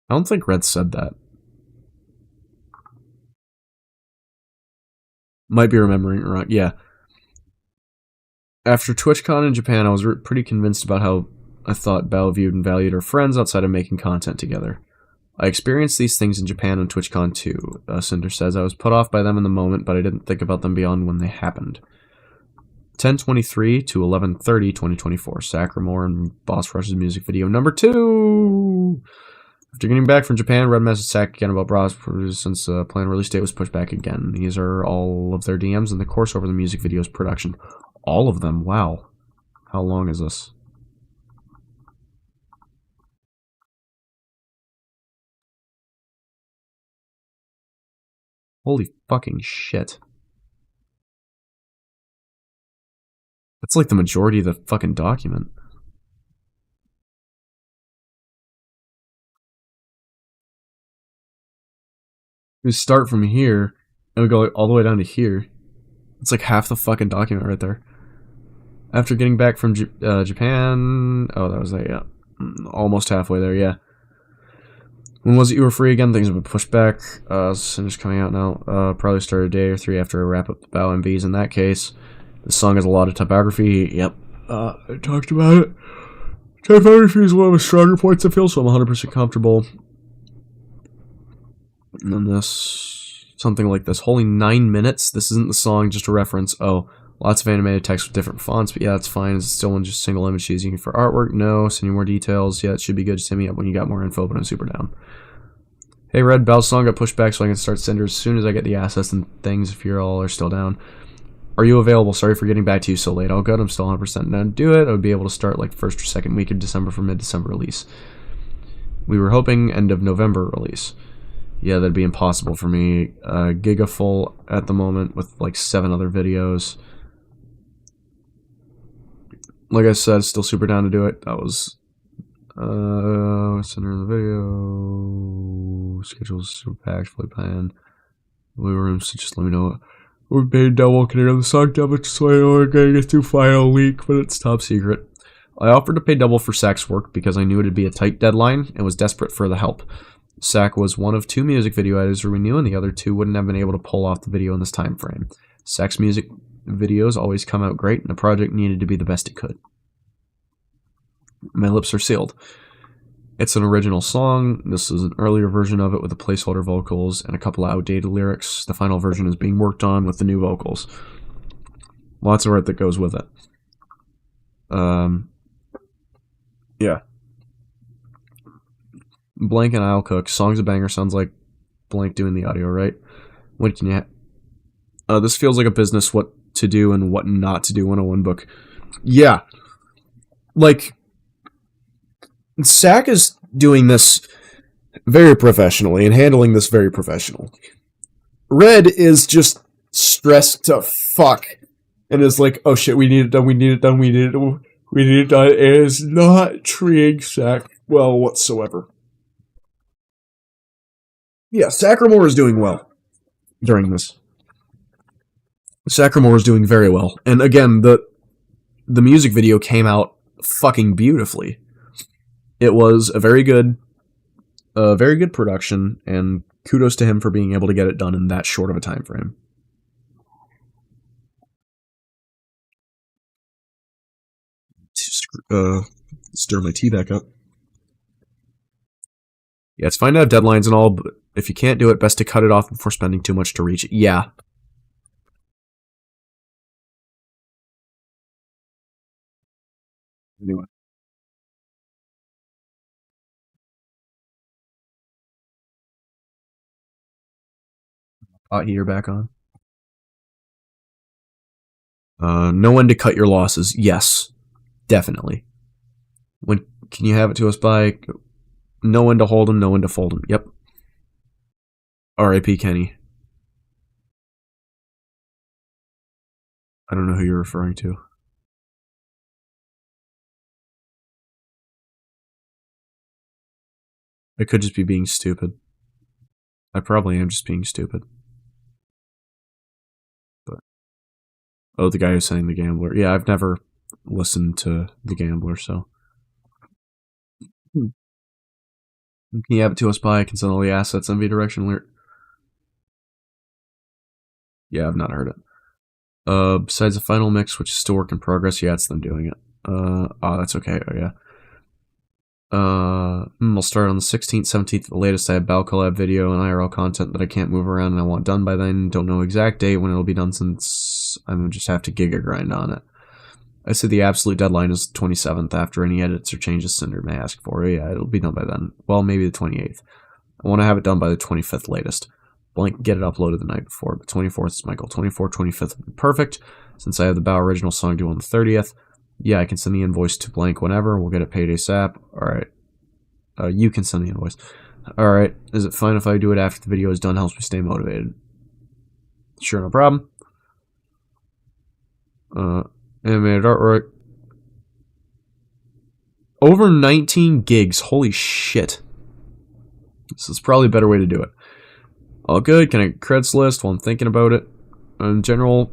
S1: I don't think Red said that. Might be remembering it wrong. Yeah. After TwitchCon in Japan, I was pretty convinced about how I thought Bao viewed and valued her friends outside of making content together. I experienced these things in Japan on TwitchCon too. Sinder says, I was put off by them in the moment, but I didn't think about them beyond when they happened. 10/23 to 11/30, 2024. Sacramore and Boss Rush's music video number 2! After getting back from Japan, Red messaged Sack again about Bros since the planned release date was pushed back again. These are all of their DMs in the course over the music video's production. All of them? Wow. How long is this? Holy fucking shit. That's like the majority of the fucking document. We start from here, and we go all the way down to here. It's like half the fucking document right there. After getting back from Japan... Oh, that was that, yeah. Almost halfway there, yeah. When was it you were free again? Things have been pushed back. Cinder's coming out now. Probably start a day or 3 after I wrap up the Bao MVs in that case. The song has a lot of typography. Yep. I talked about it. Typography is one of the stronger points I feel, so I'm 100% comfortable. And then this... Something like this. Holy 9 minutes? This isn't the song, just a reference. Oh, lots of animated text with different fonts, but yeah, that's fine. Is it still in just single image she's using for artwork? No. Send you more details? Yeah, it should be good. Just hit me up when you got more info, but I'm super down. Hey, Red, Bao's song got pushed back so I can start Cinder as soon as I get the assets and things if you all are still down. Are you available? Sorry for getting back to you so late. All good. I'm still 100% down to do it. I would be able to start like first or second week of December for mid-December release. We were hoping end of November release. Yeah, that'd be impossible for me. Giga full at the moment with like 7 other videos. Like I said, still super down to do it. That was center of the video. Schedules super packed, fully planned. Living room, so just let me know. We're paid double, can I know the song double so I know we're gonna get to final leak, but it's top secret. I offered to pay double for Sack's work because I knew it'd be a tight deadline and was desperate for the help. Sack was one of 2 music video editors we knew, and the other 2 wouldn't have been able to pull off the video in this time frame. Sack's music videos always come out great, and the project needed to be the best it could. My lips are sealed. It's an original song. This is an earlier version of it with the placeholder vocals and a couple of outdated lyrics. The final version is being worked on with the new vocals. Lots of art that goes with it. Yeah. Blank and I'll Cook. Song's a banger. Sounds like Blank doing the audio, right? What can you... this feels like a business what to do and what not to do 101 book. Yeah. Like... Sack is doing this very professionally and handling this very professional. Red is just stressed to fuck and is like, oh shit, we need it done, we need it done, we need it done. It is not treating Sack well whatsoever. Yeah, Sacramore is doing well during this. Sacramore is doing very well. And again, the music video came out fucking beautifully. It was a very good production, and kudos to him for being able to get it done in that short of a time frame. Stir my tea back up. Yeah, it's fine to have deadlines and all, but if you can't do it, best to cut it off before spending too much to reach it. Yeah. Anyway. Hot heater back on. Know when to cut your losses. Yes, definitely. When can you have it to us by? Know when to hold them, know when to fold them. Yep. R.I.P. Kenny. I don't know who you're referring to. I could just be being stupid. I probably am just being stupid. But oh, the guy who's saying The Gambler. Yeah, I've never listened to The Gambler, so. Can you have it to us by? I can send all the assets MV direction alert. Yeah, I've not heard it. Besides the final mix, which is still work in progress, yeah, it's them doing it. Oh, that's okay. Oh, yeah. I'll start on the 16th, 17th at the latest. I have Bal collab video and IRL content that I can't move around and I want done by then. Don't know exact date when it'll be done since I'm gonna just have to giga grind on it. I said the absolute deadline is the 27th after any edits or changes Sinder may ask for. Yeah, it'll be done by then. Well, maybe the 28th. I want to have it done by the 25th latest. Blank, get it uploaded the night before, but 24th is my goal. 24th, 25th would be perfect, since I have the Bow original song due on the 30th. Yeah, I can send the invoice to Blank whenever. We'll get it paid ASAP. Alright. You can send the invoice. Alright. Is it fine if I do it after the video is done? Helps me stay motivated. Sure, no problem. Animated artwork. Over 19 gigs. Holy shit. This is probably a better way to do it. All good. Can I creds list while I'm thinking about it? In general,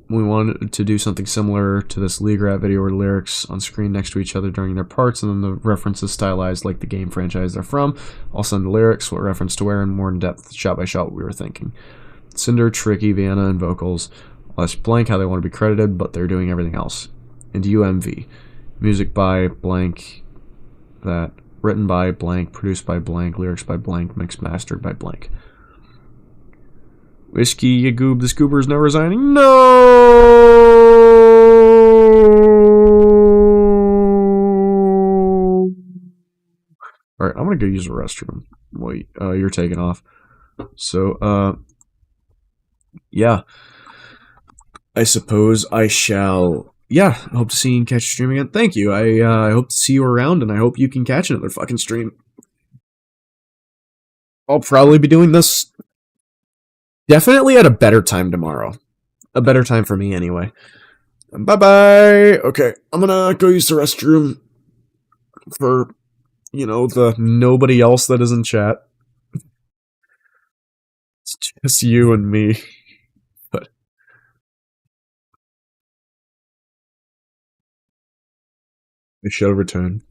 S1: we wanted to do something similar to this League Rat video where lyrics on screen next to each other during their parts and then the references stylized like the game franchise they're from. I'll send the lyrics, what reference to where, and more in depth, shot by shot, what we were thinking. Cinder, Tricky, Vienna, and vocals. I'll ask Blank how they want to be credited, but they're doing everything else. And UMV. Music by Blank, that written by Blank, produced by Blank, lyrics by Blank, mixed mastered by Blank. Whiskey, you goob, the scoober's no resigning. No! Alright, I'm gonna go use the restroom. Wait, you're taking off. So, yeah. I suppose I shall. Yeah, I hope to see you and catch a stream again. Thank you. I hope to see you around, and I hope you can catch another fucking stream. I'll probably be doing this definitely at a better time tomorrow. A better time for me, anyway. Bye-bye! Okay, I'm gonna go use the restroom for, you know, the nobody else that is in chat. It's just you and me. But I shall return.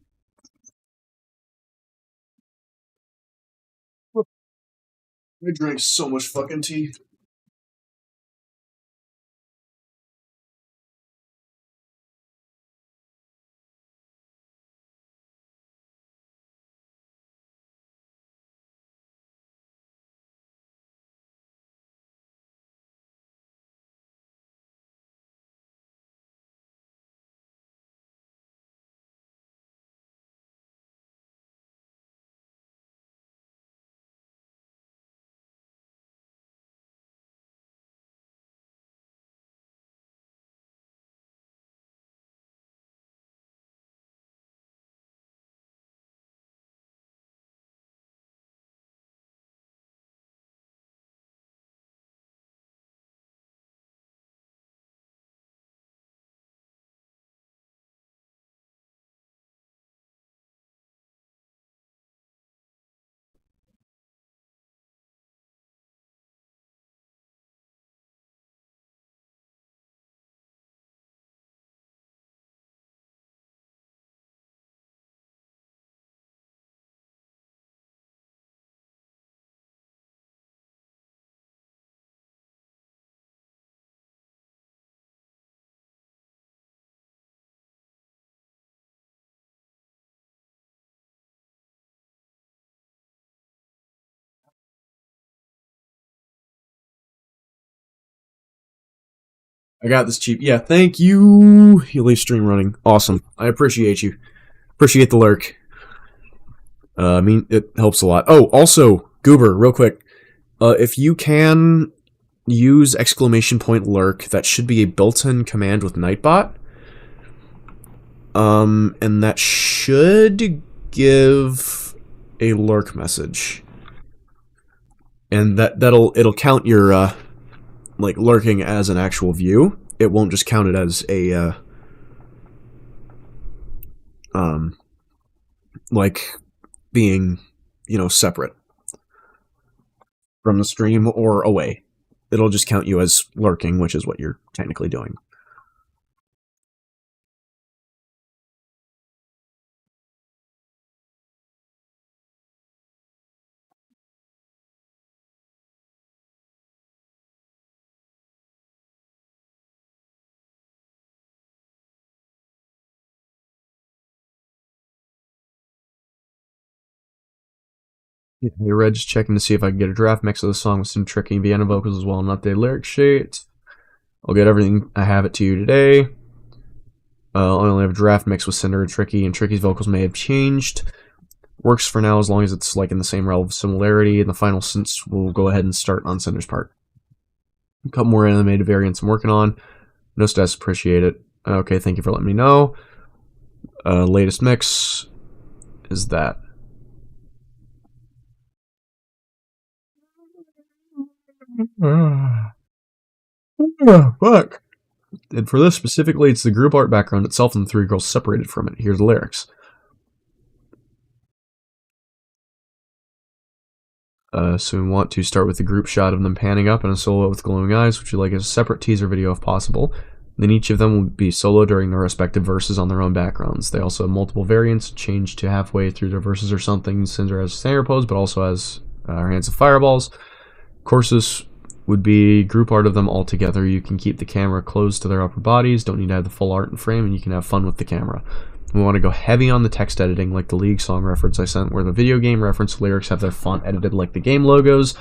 S1: I drank so much fucking tea. I got this cheap. Yeah, thank you. You leave stream running. Awesome. I appreciate you. Appreciate the lurk. I mean, it helps a lot. Oh, also, Goober, real quick. If you can use !lurk. That should be a built-in command with Nightbot. And that should give a lurk message. And it'll count your like lurking as an actual view. It won't just count it as a like being, separate from the stream or away. It'll just count you as lurking, which is what you're technically doing. Hey, Red, just checking to see if I can get a draft mix of the song with some tricky Vienna vocals as well and updated lyric sheet. I'll get everything I have it to you today. I only have a draft mix with Sinder and Tricky, and Tricky's vocals may have changed. Works for now as long as it's like in the same realm of similarity, and the final synths will go ahead and start on Cinder's part. A couple more animated variants I'm working on. No stress, appreciate it. Okay, thank you for letting me know. Latest mix is that. Fuck. And for this specifically, it's the group art background itself and the three girls separated from it. Here's the lyrics. So we want to start with the group shot of them panning up in a solo with glowing eyes, which we like as a separate teaser video if possible. Then each of them will be solo during their respective verses on their own backgrounds. They also have multiple variants, changed to halfway through their verses or something. Cinder has a Sinder pose, but also has her hands of fireballs. Courses would be group art of them all together. You can keep the camera closed to their upper bodies, don't need to have the full art in frame, and you can have fun with the camera. We want to go heavy on the text editing like the League song reference I sent, where the video game reference lyrics have their font edited like the game logos,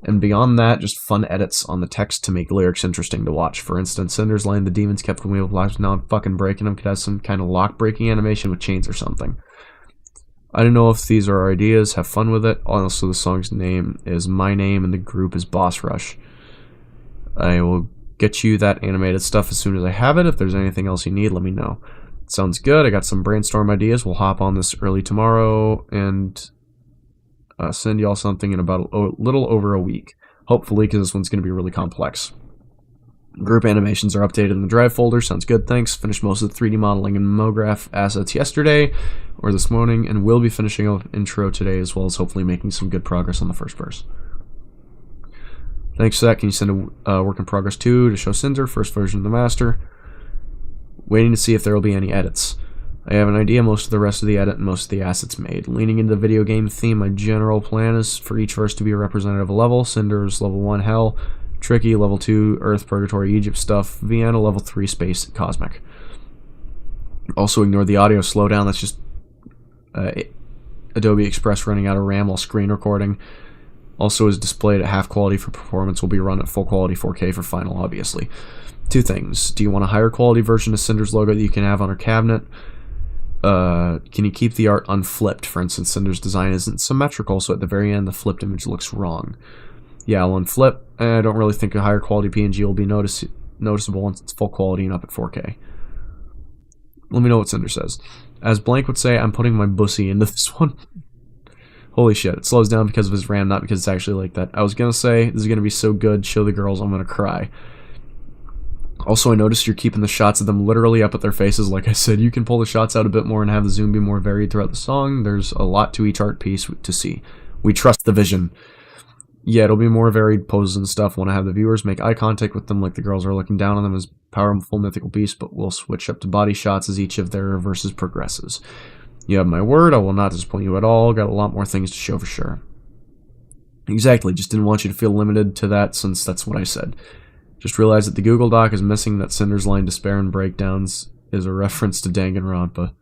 S1: and beyond that, just fun edits on the text to make lyrics interesting to watch. For instance, Cinder's line, "The demons kept the wheel of life, now I'm fucking breaking them," could have some kind of lock breaking animation with chains or something. I don't know if these are our ideas, have fun with it. Also, the song's name is My Name and the group is Boss Rush. I will get you that animated stuff as soon as I have it. If there's anything else you need, let me know. Sounds good. I got some brainstorm ideas. We'll hop on this early tomorrow and send y'all something in about a little over a week. Hopefully, because this one's going to be really complex. Group animations are updated in the drive folder. Sounds good, thanks. Finished most of the 3D modeling and MoGraph assets yesterday or this morning, and will be finishing up intro today, as well as hopefully making some good progress on the first verse. Thanks for that. Can you send a work in progress 2 to show Cinder, first version of the master? Waiting to see if there will be any edits. I have an idea, most of the rest of the edit and most of the assets made. Leaning into the video game theme, my general plan is for each verse to be a representative level. Cinder's level 1 Hell, Tricky level 2 Earth, Purgatory, Egypt stuff, Vienna level 3 Space, Cosmic. Also ignore the audio slowdown, that's just Adobe Express running out of RAM while screen recording. Also is displayed at half quality for performance, will be run at full quality 4K for final, obviously. Two things. Do you want a higher quality version of Cinder's logo that you can have on her cabinet? Can you keep the art unflipped? For instance, Cinder's design isn't symmetrical, so at the very end the flipped image looks wrong. Yeah, I'll unflip. I don't really think a higher quality PNG will be noticeable once it's full quality and up at 4K. Let me know what Cinder says. As Blank would say, I'm putting my bussy into this one. Holy shit, it slows down because of his RAM, not because it's actually like that. I was gonna say, this is gonna be so good, show the girls, I'm gonna cry. Also, I noticed you're keeping the shots of them literally up at their faces. Like I said, you can pull the shots out a bit more and have the zoom be more varied throughout the song. There's a lot to each art piece to see. We trust the vision. Yeah, it'll be more varied poses and stuff. Want to have the viewers make eye contact with them like the girls are looking down on them as powerful mythical beasts, but we'll switch up to body shots as each of their verses progresses. You have my word, I will not disappoint you at all. Got a lot more things to show for sure. Exactly, just didn't want you to feel limited to that since that's what I said. Just realized that the Google Doc is missing that Cinder's line "Despair and Breakdowns" is a reference to Danganronpa.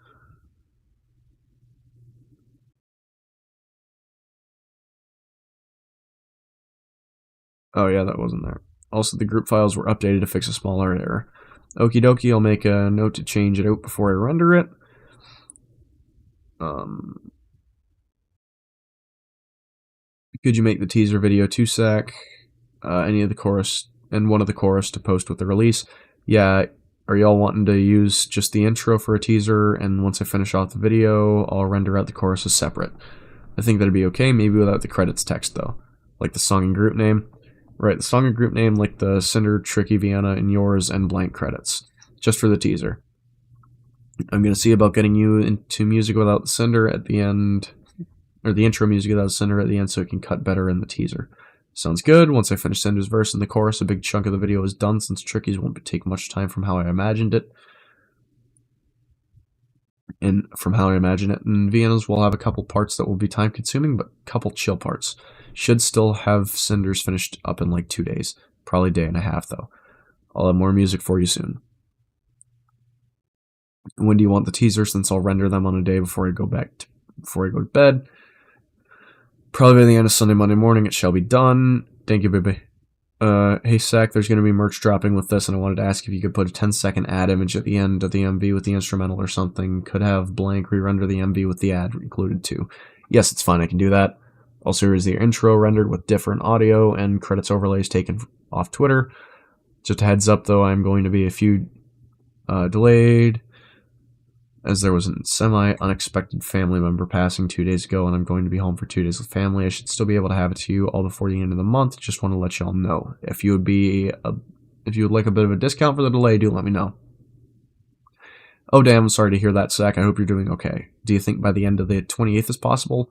S1: Oh yeah, that wasn't there. Also, the group files were updated to fix a smaller error. Okie dokie, I'll make a note to change it out before I render it. Could you make the teaser video 2 sec? any of the chorus and one of the chorus to post with the release. Yeah, are y'all wanting to use just the intro for a teaser, and once I finish off the video, I'll render out the choruses separate? I think that'd be okay, maybe without the credits text though. Like the song and group name. Right, the song and group name, like the Sinder, Tricky, Vienna, and yours, and blank credits. Just for the teaser. I'm going to see about getting you into music without the Sinder at the end, or the intro music without the Sinder at the end so it can cut better in the teaser. Sounds good. Once I finish Sinder's verse and the chorus, a big chunk of the video is done since Tricky's won't take much time from how I imagined it. And Vienna's will have a couple parts that will be time consuming, but a couple chill parts. Should still have Sinder's finished up in like 2 days. Probably a day and a half though. I'll have more music for you soon. When do you want the teaser, since I'll render them on a day before I go to bed? Probably by the end of Sunday, Monday morning it shall be done. Thank you, baby. Hey Sack, there's going to be merch dropping with this, and I wanted to ask if you could put a 10-second ad image at the end of the MV with the instrumental or something. Could have blank re-render the MV with the ad included too. Yes, it's fine, I can do that. Also, here's the intro rendered with different audio and credits overlays taken off Twitter. Just a heads up though, I'm going to be a few delayed, as there was a semi-unexpected family member passing 2 days ago, and I'm going to be home for 2 days with family. I should still be able to have it to you all before the end of the month. Just want to let y'all know. If you would like a bit of a discount for the delay, do let me know. Oh damn, I'm sorry to hear that, Zach. I hope you're doing okay. Do you think by the end of the 28th is possible?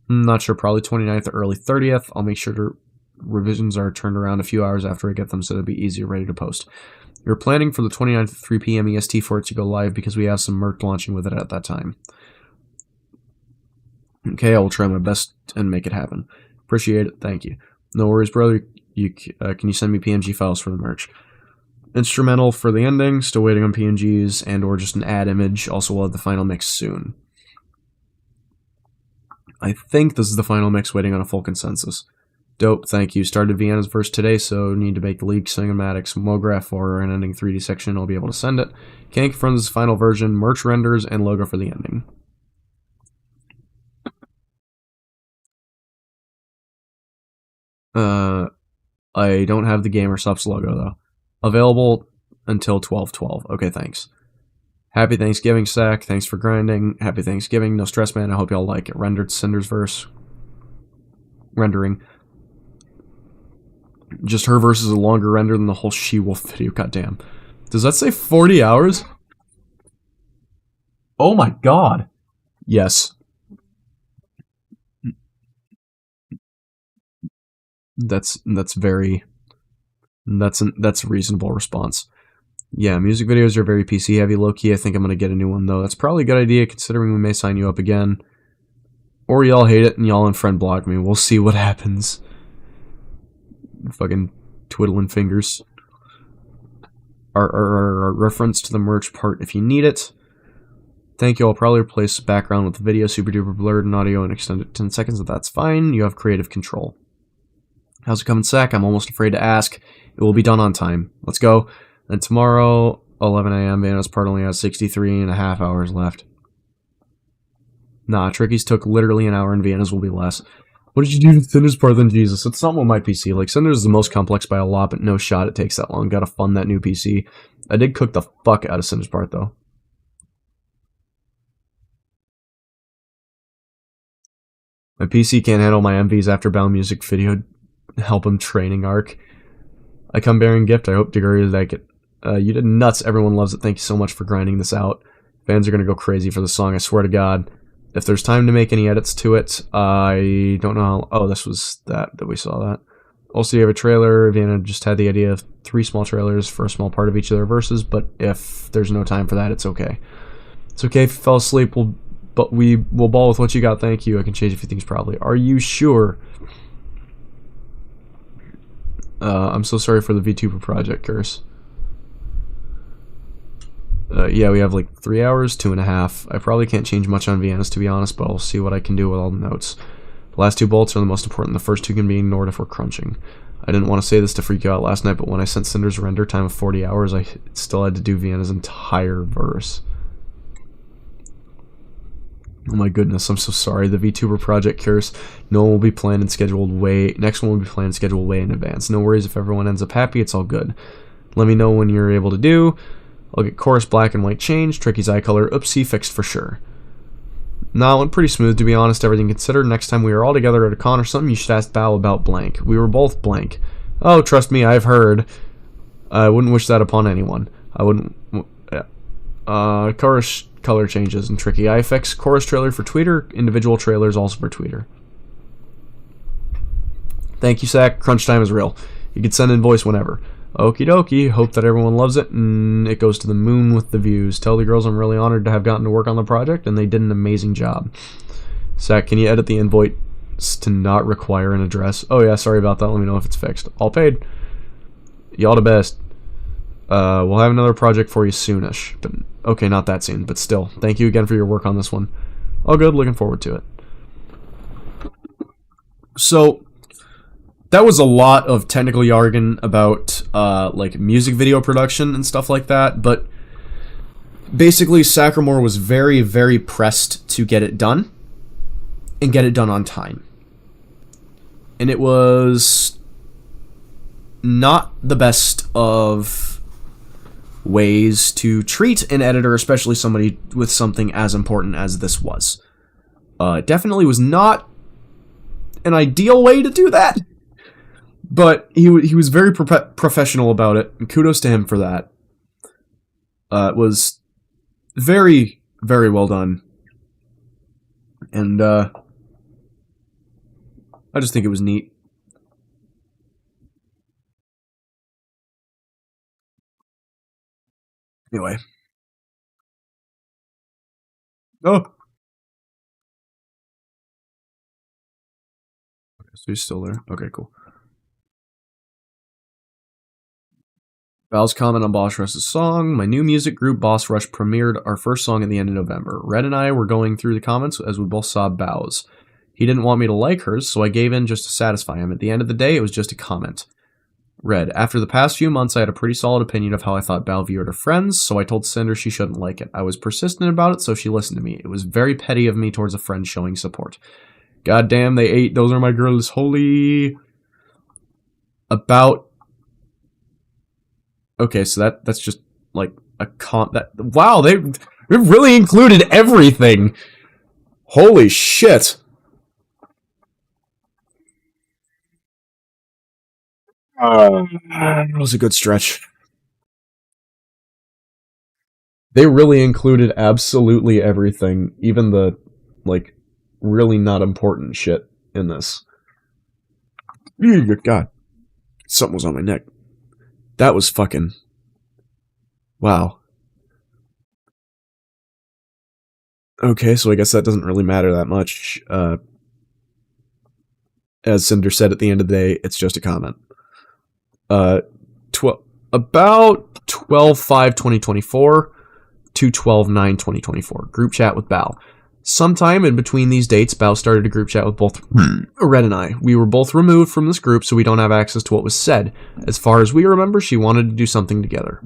S1: Not sure, probably 29th or early 30th. I'll make sure revisions are turned around a few hours after I get them so it'll be easier ready to post. We're planning for the 29th at 3 p.m. EST for it to go live because we have some merch launching with it at that time. Okay, I will try my best and make it happen. Appreciate it, thank you. No worries, brother. Can you send me PNG files for the merch? Instrumental for the ending, still waiting on PNGs, and or just an ad image. Also, we'll have the final mix soon. I think this is the final mix, waiting on a full consensus. Dope, thank you. Started Vienna's verse today, so need to make the leak cinematics, MoGraph for an ending 3D section. I'll be able to send it. Can't confirm this is final version, merch renders, and logo for the ending. I don't have the GamerSupps logo though. Available until 12/12. Okay, thanks. Happy Thanksgiving, Sack. Thanks for grinding. Happy Thanksgiving. No stress, man. I hope y'all like it. Rendered Sinder's verse. Rendering. Just her verse is a longer render than the whole She-Wolf video. Goddamn. Does that say 40 hours? Oh my god. Yes. That's a reasonable response. Yeah, music videos are very PC heavy, low-key. I think I'm gonna get a new one though. That's probably a good idea considering we may sign you up again. Or y'all hate it and y'all unfriend block me. We'll see what happens. Fucking twiddling fingers. Our reference to the merch part if you need it. Thank you. I'll probably replace the background with the video super duper blurred and audio and extend it 10 seconds if that's fine. You have creative control. How's it coming, Sack? I'm almost afraid to ask. It will be done on time. Let's go. And tomorrow, 11 a.m., Vienna's part only has 63.5 hours left. Nah, Tricky's took literally an hour and Vienna's will be less. What did you do to Sinder's part than Jesus? It's not with my PC. Like, Sinder's is the most complex by a lot, but no shot it takes that long. Gotta fund that new PC. I did cook the fuck out of Sinder's part, though. My PC can't handle my MVs after Bound music video. Help him training arc. I come bearing gift. I hope Deguri like it. You did nuts. Everyone loves it. Thank you so much for grinding this out. Fans are gonna go crazy for the song. I swear to God. If there's time to make any edits to it, I don't know how... Oh, this was that we saw that. Also, you have a trailer. Vienna just had the idea of 3 small trailers for a small part of each of their verses, but if there's no time for that, it's okay. It's okay if you fell asleep, but we will ball with what you got. Thank you. I can change a few things probably. Are you sure? I'm so sorry for the VTuber project curse. Yeah, we have like 3 hours, 2.5. I probably can't change much on Vienna's to be honest, but I'll see what I can do with all the notes. The last 2 bolts are the most important. The first 2 can be ignored if we're crunching. I didn't want to say this to freak you out last night, but when I sent Sinder's render time of 40 hours, I still had to do Vienna's entire verse. Oh my goodness, I'm so sorry. The VTuber project cures. No one will be planned and scheduled way. Next one will be planned and scheduled way in advance. No worries if everyone ends up happy. It's all good. Let me know when you're able to do. I'll get chorus black and white changed. Tricky's eye color. Oopsie, fixed for sure. Nah, it went pretty smooth, to be honest, everything considered. Next time we are all together at a con or something, you should ask Bao about blank. We were both blank. Oh, trust me, I've heard. I wouldn't wish that upon anyone. I wouldn't... chorus color changes and Tricky eye fix. Chorus trailer for Tweeter. Individual trailers also for Tweeter. Thank you, Sack. Crunch time is real. You can send in voice whenever. Okie dokie. Hope that everyone loves it, and it goes to the moon with the views. Tell the girls I'm really honored to have gotten to work on the project, and they did an amazing job. Zach, can you edit the invoice to not require an address? Oh yeah, sorry about that. Let me know if it's fixed. All paid. Y'all the best. We'll have another project for you soonish. But okay, not that soon, but still. Thank you again for your work on this one. All good. Looking forward to it. So... that was a lot of technical jargon about like music video production and stuff like that, but basically Sackramore was very, very pressed to get it done and get it done on time. And it was not the best of ways to treat an editor, especially somebody with something as important as this was. It definitely was not an ideal way to do that. But he was very professional about it, and kudos to him for that. It was very, very well done. And I just think it was neat. Anyway. Oh! Okay, so he's still there. Okay, cool. Val's comment on Boss Rush's song. My new music group, Boss Rush, premiered our first song at the end of November. Red and I were going through the comments as we both saw Bao's. He didn't want me to like hers, so I gave in just to satisfy him. At the end of the day, it was just a comment. Red. After the past few months, I had a pretty solid opinion of how I thought Bao viewed her friends, so I told Sinder she shouldn't like it. I was persistent about it, so she listened to me. It was very petty of me towards a friend showing support. God damn, they ate. Those are my girls. Holy... About... Okay, so that's just like a wow, they really included everything. Holy shit. That was a good stretch. They really included absolutely everything, even the like really not important shit in this. Good God. Something was on my neck. That was fucking... wow. Okay, so I guess that doesn't really matter that much. As Sinder said at the end of the day, it's just a comment. About 12/5/2024 to 12/9/2024. Group chat with Bao. Sometime in between these dates, Bao started a group chat with both Red and I. We were both removed from this group, so we don't have access to what was said. As far as we remember, she wanted to do something together.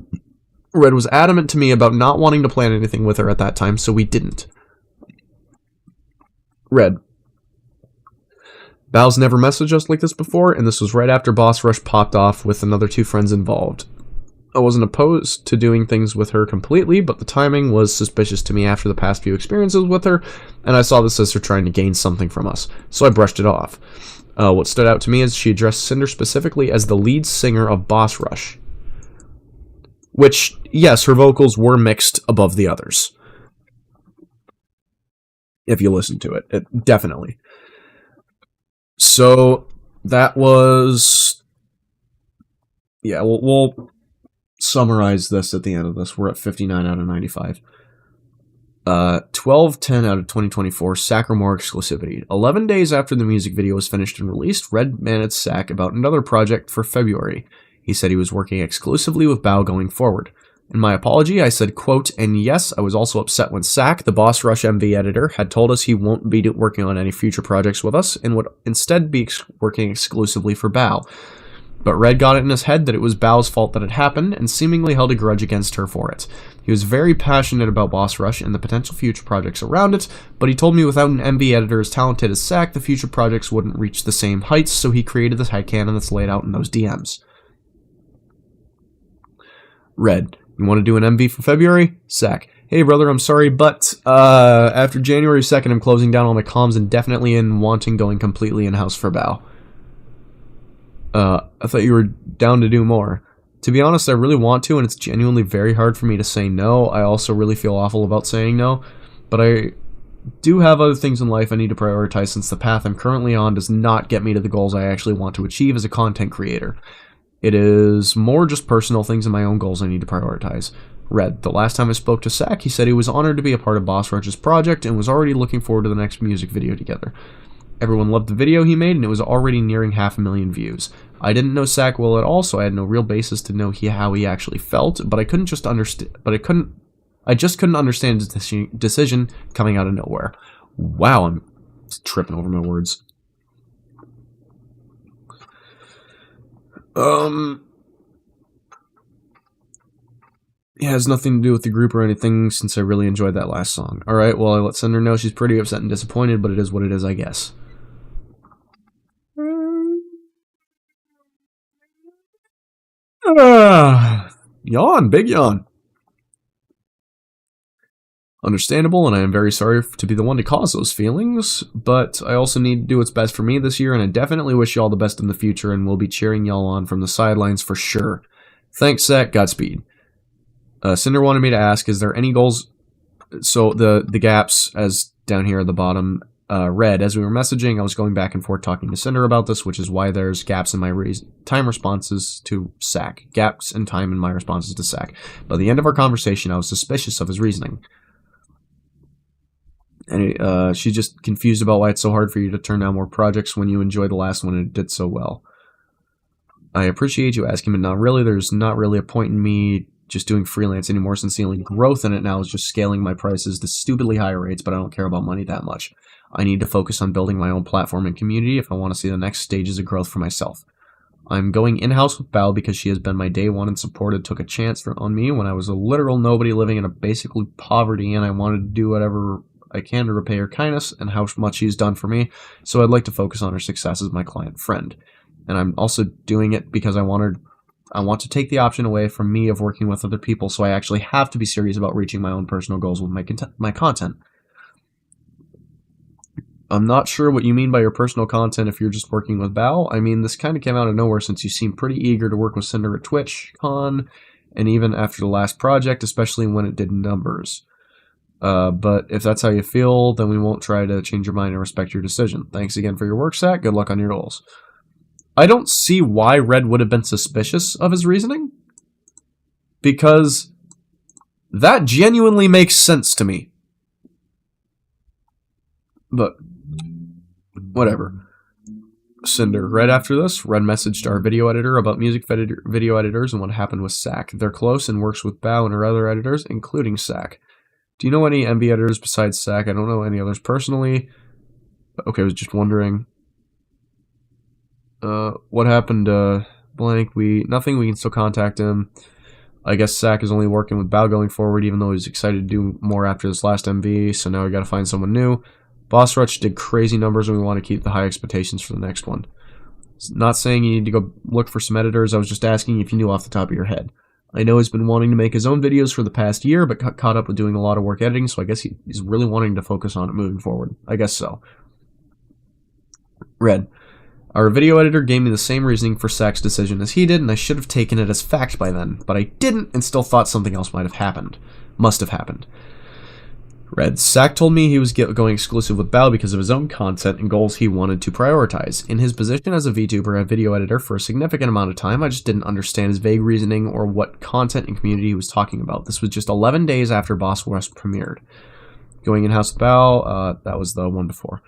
S1: Red was adamant to me about not wanting to plan anything with her at that time, so we didn't. Red. Bao's never messaged us like this before, and this was right after Boss Rush popped off with another two friends involved. I wasn't opposed to doing things with her completely, but the timing was suspicious to me after the past few experiences with her, and I saw this as her trying to gain something from us, so I brushed it off. What stood out to me is she addressed Sinder specifically as the lead singer of Boss Rush. Which, yes, her vocals were mixed above the others. If you listen to it, definitely. So, that was... yeah, we'll summarize this at the end of this. We're at 59 out of 95. 12/10 out of 2024, Sackramore exclusivity. 11 days after the music video was finished and released, Red managed Sack about another project for February. He said he was working exclusively with Bao going forward. In my apology, I said, quote, and yes, I was also upset when Sack, the Boss Rush MV editor, had told us he won't be working on any future projects with us and would instead be working exclusively for Bao. But Red got it in his head that it was Bao's fault that it happened, and seemingly held a grudge against her for it. He was very passionate about Boss Rush and the potential future projects around it, but he told me without an MV editor as talented as Sack, the future projects wouldn't reach the same heights, so he created the headcanon that's laid out in those DMs. Red, you want to do an MV for February? Sack, hey brother, I'm sorry, but after January 2nd, I'm closing down all my comms indefinitely and wanting going completely in-house for Bao. I thought you were down to do more. To be honest, I really want to, and it's genuinely very hard for me to say no. I also really feel awful about saying no, but I do have other things in life I need to prioritize since the path I'm currently on does not get me to the goals I actually want to achieve as a content creator. It is more just personal things and my own goals I need to prioritize. Red, the last time I spoke to Sack, he said he was honored to be a part of Boss Rush's project and was already looking forward to the next music video together. Everyone loved the video he made, and it was already nearing 500,000 views. I didn't know Sack well at all, so I had no real basis to know how he actually felt. But I couldn't just understand. I just couldn't understand his decision coming out of nowhere. Wow, I'm tripping over my words. It has nothing to do with the group or anything, since I really enjoyed that last song. Alright, well, I let Sinder know she's pretty upset and disappointed, but it is what it is, I guess. Yawn, big yawn. Understandable, and I am very sorry to be the one to cause those feelings, but I also need to do what's best for me this year, and I definitely wish you all the best in the future, and we'll be cheering y'all on from the sidelines for sure. Thanks, Zach. Godspeed. Cinder wanted me to ask, is there any goals? So the gaps, as down here at the bottom, read, as we were messaging, I was going back and forth talking to Cinder about this, which is why there's gaps in my time responses to Sack. Gaps in time in my responses to Sack. By the end of our conversation, I was suspicious of his reasoning. And she's just confused about why it's so hard for you to turn down more projects when you enjoyed the last one and it did so well. I appreciate you asking, but not really. There's not really a point in me just doing freelance anymore, since the only growth in it now is just scaling my prices to stupidly high rates, but I don't care about money that much. I need to focus on building my own platform and community if I want to see the next stages of growth for myself. I'm going in-house with Bao because she has been my day one and took a chance on me when I was a literal nobody living in a basically poverty, and I wanted to do whatever I can to repay her kindness and how much she's done for me, so I'd like to focus on her success as my client friend. And I'm also doing it because I want to take the option away from me of working with other people, so I actually have to be serious about reaching my own personal goals with my content. I'm not sure what you mean by your personal content if you're just working with Bao. I mean, this kind of came out of nowhere since you seem pretty eager to work with Cinder at TwitchCon, and even after the last project, especially when it did numbers. But if that's how you feel, then we won't try to change your mind and respect your decision. Thanks again for your work, Zach. Good luck on your goals. I don't see why Red would have been suspicious of his reasoning, because that genuinely makes sense to me. But whatever. Cinder. Right after this, Red messaged our video editor about music video editors and what happened with Sack. They're close and works with Bao and her other editors, including Sack. Do you know any MV editors besides Sack? I don't know any others personally. Okay, I was just wondering. What happened to blank? Nothing, we can still contact him. I guess Sack is only working with Bao going forward, even though he's excited to do more after this last MV, so now we gotta find someone new. Boss Rush did crazy numbers, and we want to keep the high expectations for the next one. Not saying you need to go look for some editors, I was just asking if you knew off the top of your head. I know he's been wanting to make his own videos for the past year, but got caught up with doing a lot of work editing, so I guess he's really wanting to focus on it moving forward. I guess so. Red. Our video editor gave me the same reasoning for Sack's decision as he did, and I should have taken it as fact by then, but I didn't and still thought something else must have happened. Red. Sack told me he was going exclusive with Bao because of his own content and goals he wanted to prioritize. In his position as a VTuber and video editor for a significant amount of time, I just didn't understand his vague reasoning or what content and community he was talking about. This was just 11 days after Boss Rush premiered. Going in-house with Bao, that was the one before.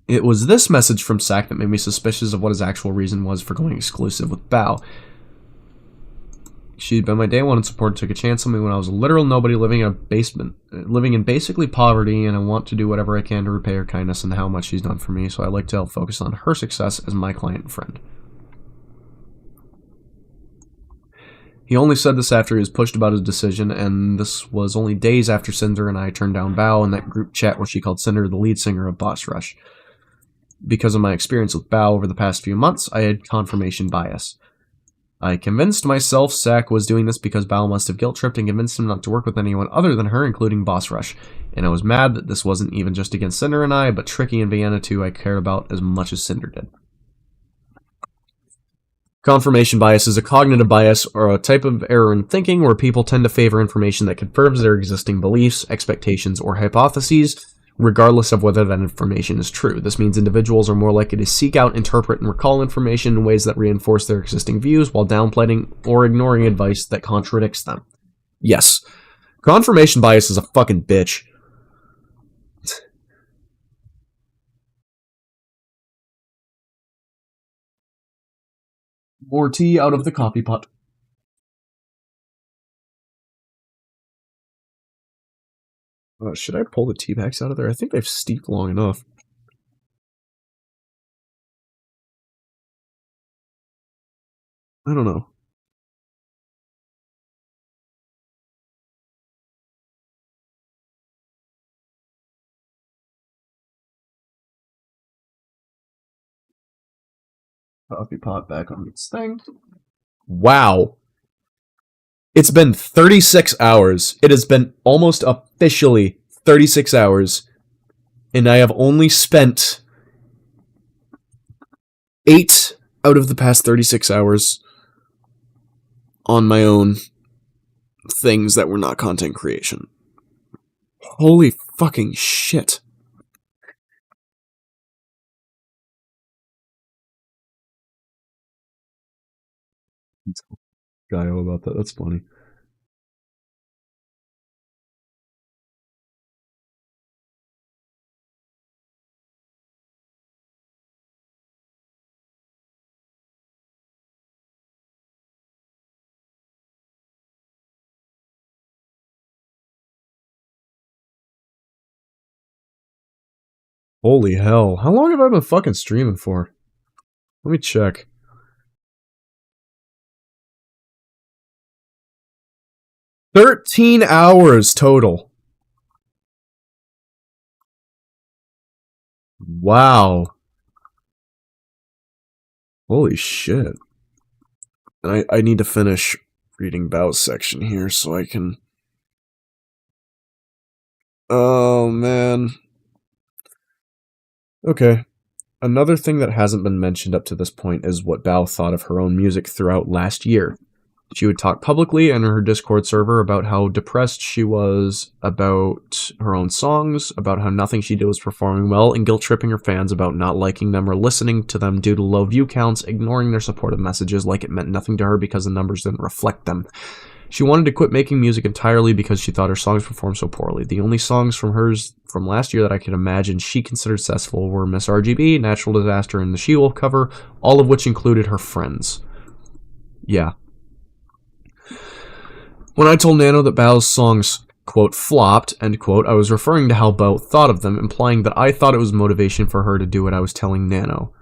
S1: It was this message from Sack that made me suspicious of what his actual reason was for going exclusive with Bao. She'd been my day one and took a chance on me when I was a literal nobody living in a basement, living in basically poverty, and I want to do whatever I can to repay her kindness and how much she's done for me, so I like to help focus on her success as my client and friend. He only said this after he was pushed about his decision, and this was only days after Sinder and I turned down Bao in that group chat where she called Sinder the lead singer of Boss Rush. Because of my experience with Bao over the past few months, I had confirmation bias. I convinced myself Sack was doing this because Bao must have guilt-tripped and convinced him not to work with anyone other than her, including Boss Rush. And I was mad that this wasn't even just against Sinder and I, but Tricky and Vienna too I care about as much as Sinder did. Confirmation bias is a cognitive bias or a type of error in thinking where people tend to favor information that confirms their existing beliefs, expectations, or hypotheses, regardless of whether that information is true. This means individuals are more likely to seek out, interpret, and recall information in ways that reinforce their existing views while downplaying or ignoring advice that contradicts them. Yes. Confirmation bias is a fucking bitch. More tea out of the coffee pot. Should I pull the tea bags out of there? I think they've steeped long enough. I don't know. Coffee pot back on its thing. Wow. It's been 36 hours. It has been almost officially 36 hours. And I have only spent 8 out of the past 36 hours on my own things that were not content creation. Holy fucking shit. Guyo about that. That's funny. Holy hell. How long have I been fucking streaming for? Let me check. $13 total. Wow. Holy shit. And I need to finish reading Bao's section here so I can... Oh, man. Okay. Another thing that hasn't been mentioned up to this point is what Bao thought of her own music throughout last year. She would talk publicly in her Discord server about how depressed she was about her own songs, about how nothing she did was performing well, and guilt-tripping her fans about not liking them or listening to them due to low view counts, ignoring their supportive messages like it meant nothing to her because the numbers didn't reflect them. She wanted to quit making music entirely because she thought her songs performed so poorly. The only songs from hers from last year that I could imagine she considered successful were Miss RGB, Natural Disaster, and the She-Wolf cover, all of which included her friends. Yeah. When I told Nano that Bao's songs, quote, flopped, end quote, I was referring to how Bao thought of them, implying that I thought it was motivation for her to do what I was telling Nano.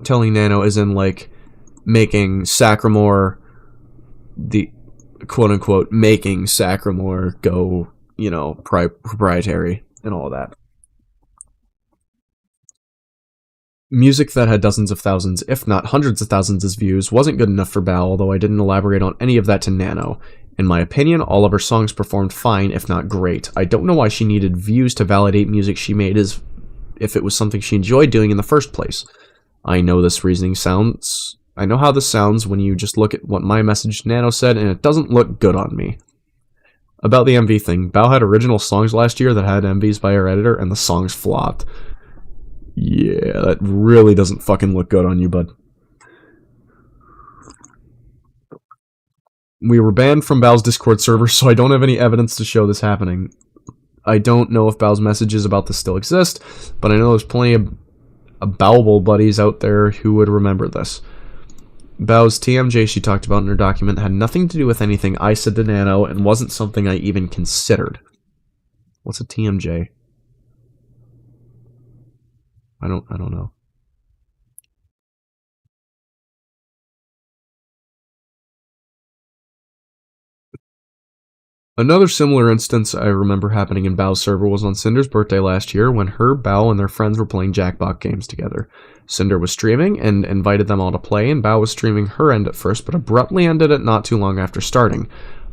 S1: Telling Nano as in, like, making Sacramore, the quote-unquote, making Sacramore go, you know, proprietary and all that. Music that had dozens of thousands, if not hundreds of thousands of views, wasn't good enough for Bao, although I didn't elaborate on any of that to Nano. In my opinion, all of her songs performed fine, if not great. I don't know why she needed views to validate music she made as if it was something she enjoyed doing in the first place. I know this reasoning sounds... I know how this sounds when you just look at what my message Nano said, and it doesn't look good on me. About the MV thing, Bao had original songs last year that had MVs by her editor, and the songs flopped. Yeah, that really doesn't fucking look good on you, bud. We were banned from Bao's Discord server, so I don't have any evidence to show this happening. I don't know if Bao's messages about this still exist, but I know there's plenty of Baoable buddies out there who would remember this. Bao's TMJ she talked about in her document had nothing to do with anything I said to Nano and wasn't something I even considered. What's a TMJ? I don't know. Another similar instance I remember happening in Bao's server was on Cinder's birthday last year when her, Bao, and their friends were playing Jackbox games together. Cinder was streaming and invited them all to play, and Bao was streaming her end at first, but abruptly ended it not too long after starting.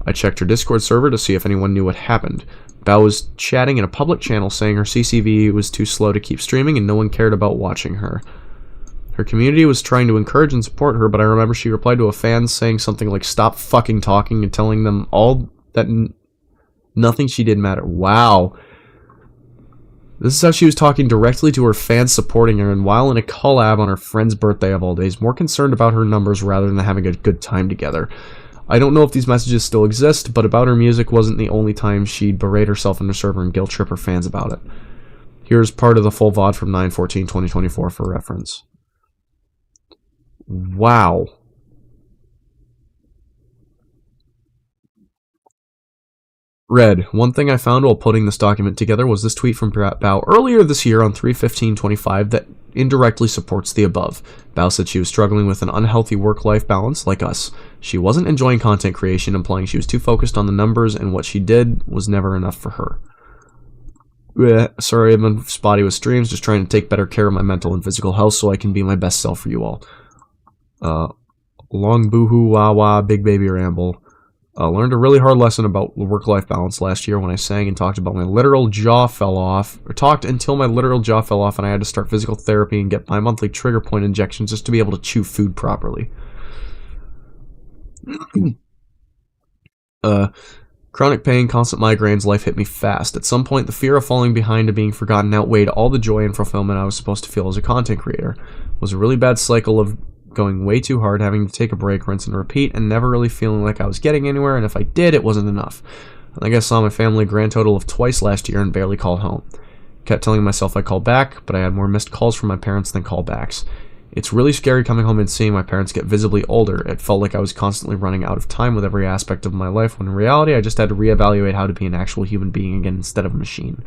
S1: I checked her Discord server to see if anyone knew what happened. Bao was chatting in a public channel saying her CCV was too slow to keep streaming and no one cared about watching her. Her community was trying to encourage and support her, but I remember she replied to a fan saying something like, "Stop fucking talking," and telling them all that nothing she did mattered. Wow. This is how she was talking directly to her fans supporting her, and while in a collab on her friend's birthday of all days, more concerned about her numbers rather than having a good time together. I don't know if these messages still exist, but about her music wasn't the only time she'd berate herself in her server and guilt trip her fans about it. Here's part of the full VOD from 9/14/2024 for reference. Wow. Red, one thing I found while putting this document together was this tweet from Bao earlier this year on 3/15/25 that indirectly supports the above. Bao said she was struggling with an unhealthy work-life balance, like us. She wasn't enjoying content creation, implying she was too focused on the numbers and what she did was never enough for her. Sorry, I've been spotty with streams, just trying to take better care of my mental and physical health so I can be my best self for you all. Long boohoo wah wah big baby ramble. Learned a really hard lesson about work-life balance last year when I sang and talked about my literal jaw fell off, or talked until my literal jaw fell off and I had to start physical therapy and get my monthly trigger point injections just to be able to chew food properly. Chronic pain, constant migraines, life hit me fast. At some point, the fear of falling behind and being forgotten outweighed all the joy and fulfillment I was supposed to feel as a content creator. It was a really bad cycle of going way too hard, having to take a break, rinse and repeat, and never really feeling like I was getting anywhere, and if I did, it wasn't enough. I think I saw my family a grand total of twice last year and barely called home. Kept telling myself I'd call back, but I had more missed calls from my parents than callbacks. It's really scary coming home and seeing my parents get visibly older. It felt like I was constantly running out of time with every aspect of my life, when in reality I just had to reevaluate how to be an actual human being again instead of a machine.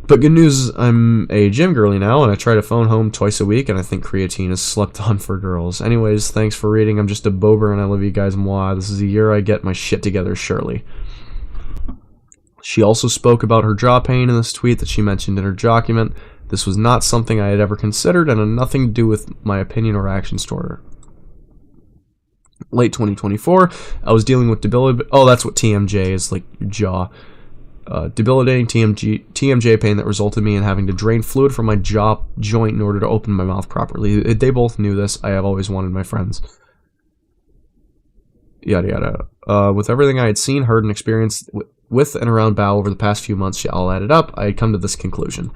S1: But good news, I'm a gym girly now, and I try to phone home twice a week, and I think creatine is slept on for girls. Anyways, thanks for reading. I'm just a bober, and I love you guys. Mwah. This is the year I get my shit together, Shirley. She also spoke about her jaw pain in this tweet that she mentioned in her document. This was not something I had ever considered, and had nothing to do with my opinion or actions toward her. Late 2024, I was dealing with debilitating... Oh, that's what TMJ is, like your jaw. Debilitating TMJ pain that resulted in me in having to drain fluid from my jaw joint in order to open my mouth properly. They both knew this. I have always wanted my friends. Yada yada. With everything I had seen, heard, and experienced with and around Bao over the past few months, all added up, I had come to this conclusion.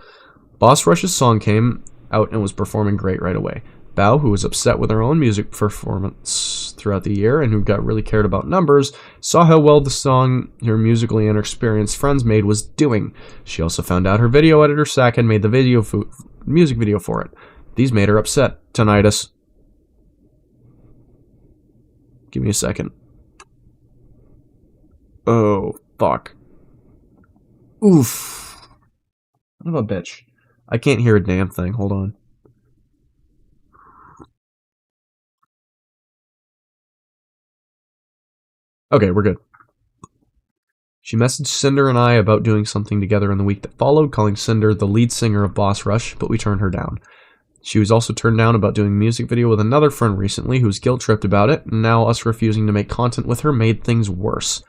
S1: Boss Rush's song came out and was performing great right away. Bao, who was upset with her own music performance throughout the year and who got really cared about numbers, saw how well the song her musically inexperienced friends made was doing. She also found out her video editor, Sack, had made the music video for it. These made her upset. Tinnitus. Give me a second. Oh, fuck. Oof. Son of a bitch. I can't hear a damn thing. Hold on. Okay, we're good. She messaged Sinder and I about doing something together in the week that followed, calling Sinder the lead singer of Boss Rush, but we turned her down. She was also turned down about doing a music video with another friend recently who's guilt-tripped about it, and now us refusing to make content with her made things worse.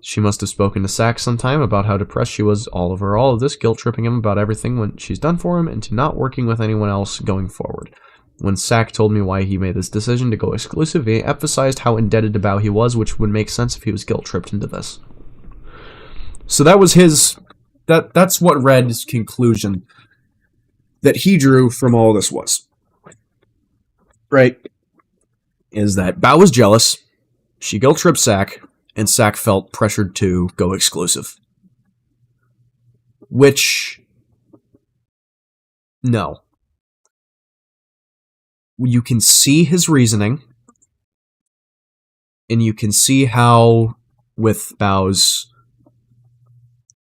S1: She must have spoken to Sack sometime about how depressed she was over all of this, guilt-tripping him about everything when she's done for him, and to not working with anyone else going forward. When Sack told me why he made this decision to go exclusive, he emphasized how indebted to Bao he was, which would make sense if he was guilt-tripped into this. So that was his... That's what Red's conclusion that he drew from all this was. Right? Is that Bao was jealous, she guilt-tripped Sack, and Sack felt pressured to go exclusive. Which... No. You can see his reasoning, and you can see how, with Bao's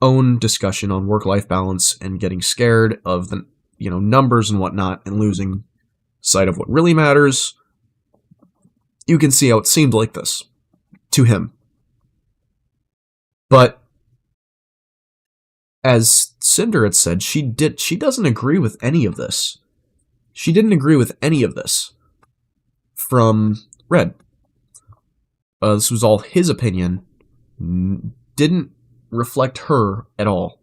S1: own discussion on work-life balance and getting scared of the numbers and whatnot and losing sight of what really matters, you can see how it seemed like this to him. But as Sinder had said, she doesn't agree with any of this. She didn't agree with any of this from Red. This was all his opinion. Didn't reflect her at all.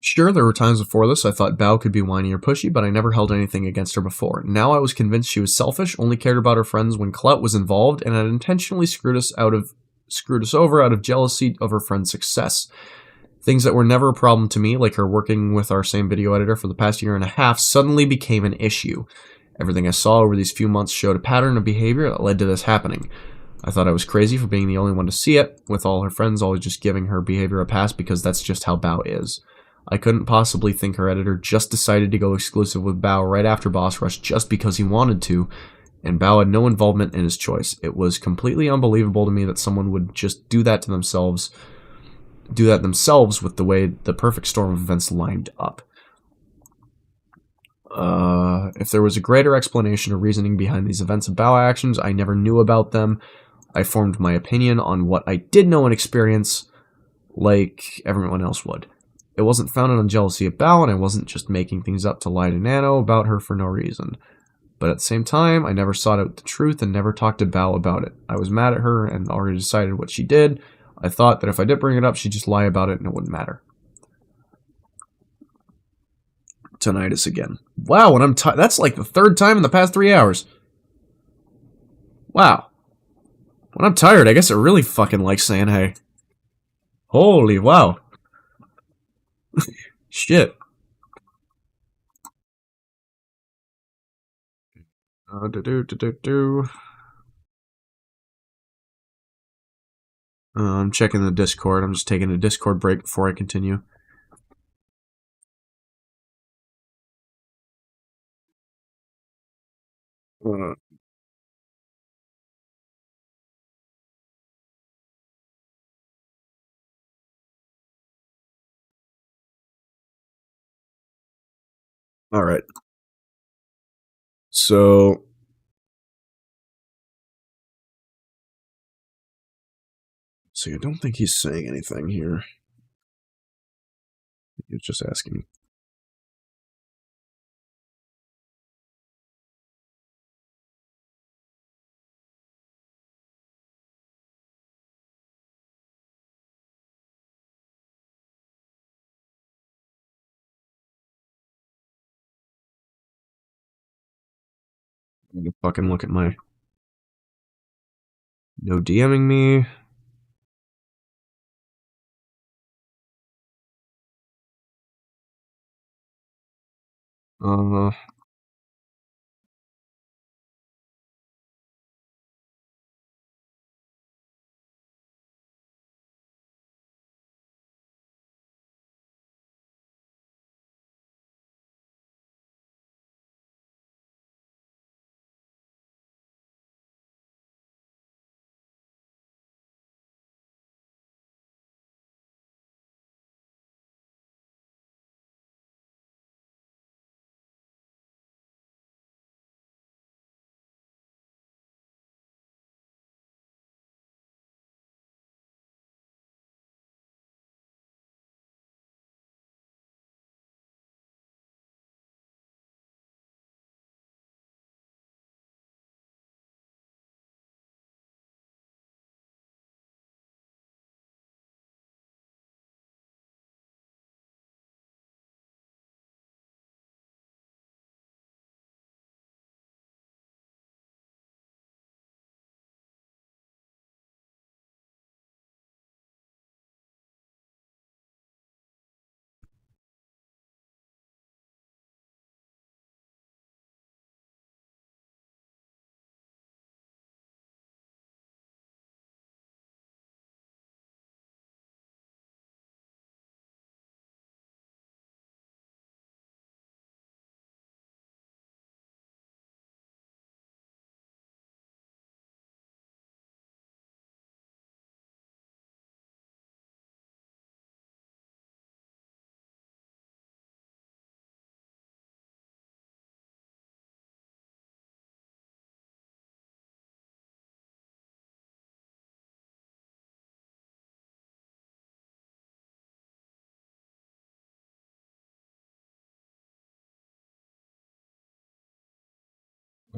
S1: Sure, there were times before this I thought Bao could be whiny or pushy, but I never held anything against her before. Now I was convinced she was selfish, only cared about her friends when clout was involved, and had intentionally screwed us over out of jealousy of her friend's success. Things that were never a problem to me, like her working with our same video editor for the past year and a half, suddenly became an issue. Everything I saw over these few months showed a pattern of behavior that led to this happening. I thought I was crazy for being the only one to see it, with all her friends always just giving her behavior a pass because that's just how Bao is. I couldn't possibly think her editor just decided to go exclusive with Bao right after Boss Rush just because he wanted to, and Bao had no involvement in his choice. It was completely unbelievable to me that someone would just do that themselves with the way the perfect storm of events lined up. If there was a greater explanation or reasoning behind these events of Bao actions, I never knew about them. I formed my opinion on what I did know and experience, like everyone else would. It wasn't founded on jealousy of Bao, and I wasn't just making things up to lie to Nano about her for no reason. But at the same time, I never sought out the truth and never talked to Bao about it. I was mad at her and already decided what she did. I thought that if I did bring it up, she'd just lie about it and it wouldn't matter. Tinnitus again. Wow, when I'm that's like the third time in the past 3 hours. Wow. When I'm tired, I guess it really fucking likes saying hey. Holy wow. Shit. I'm checking the Discord. I'm just taking a Discord break before I continue. Alright. So... See, I don't think he's saying anything here. He's just asking. I'm gonna fucking look at my... No DMing me.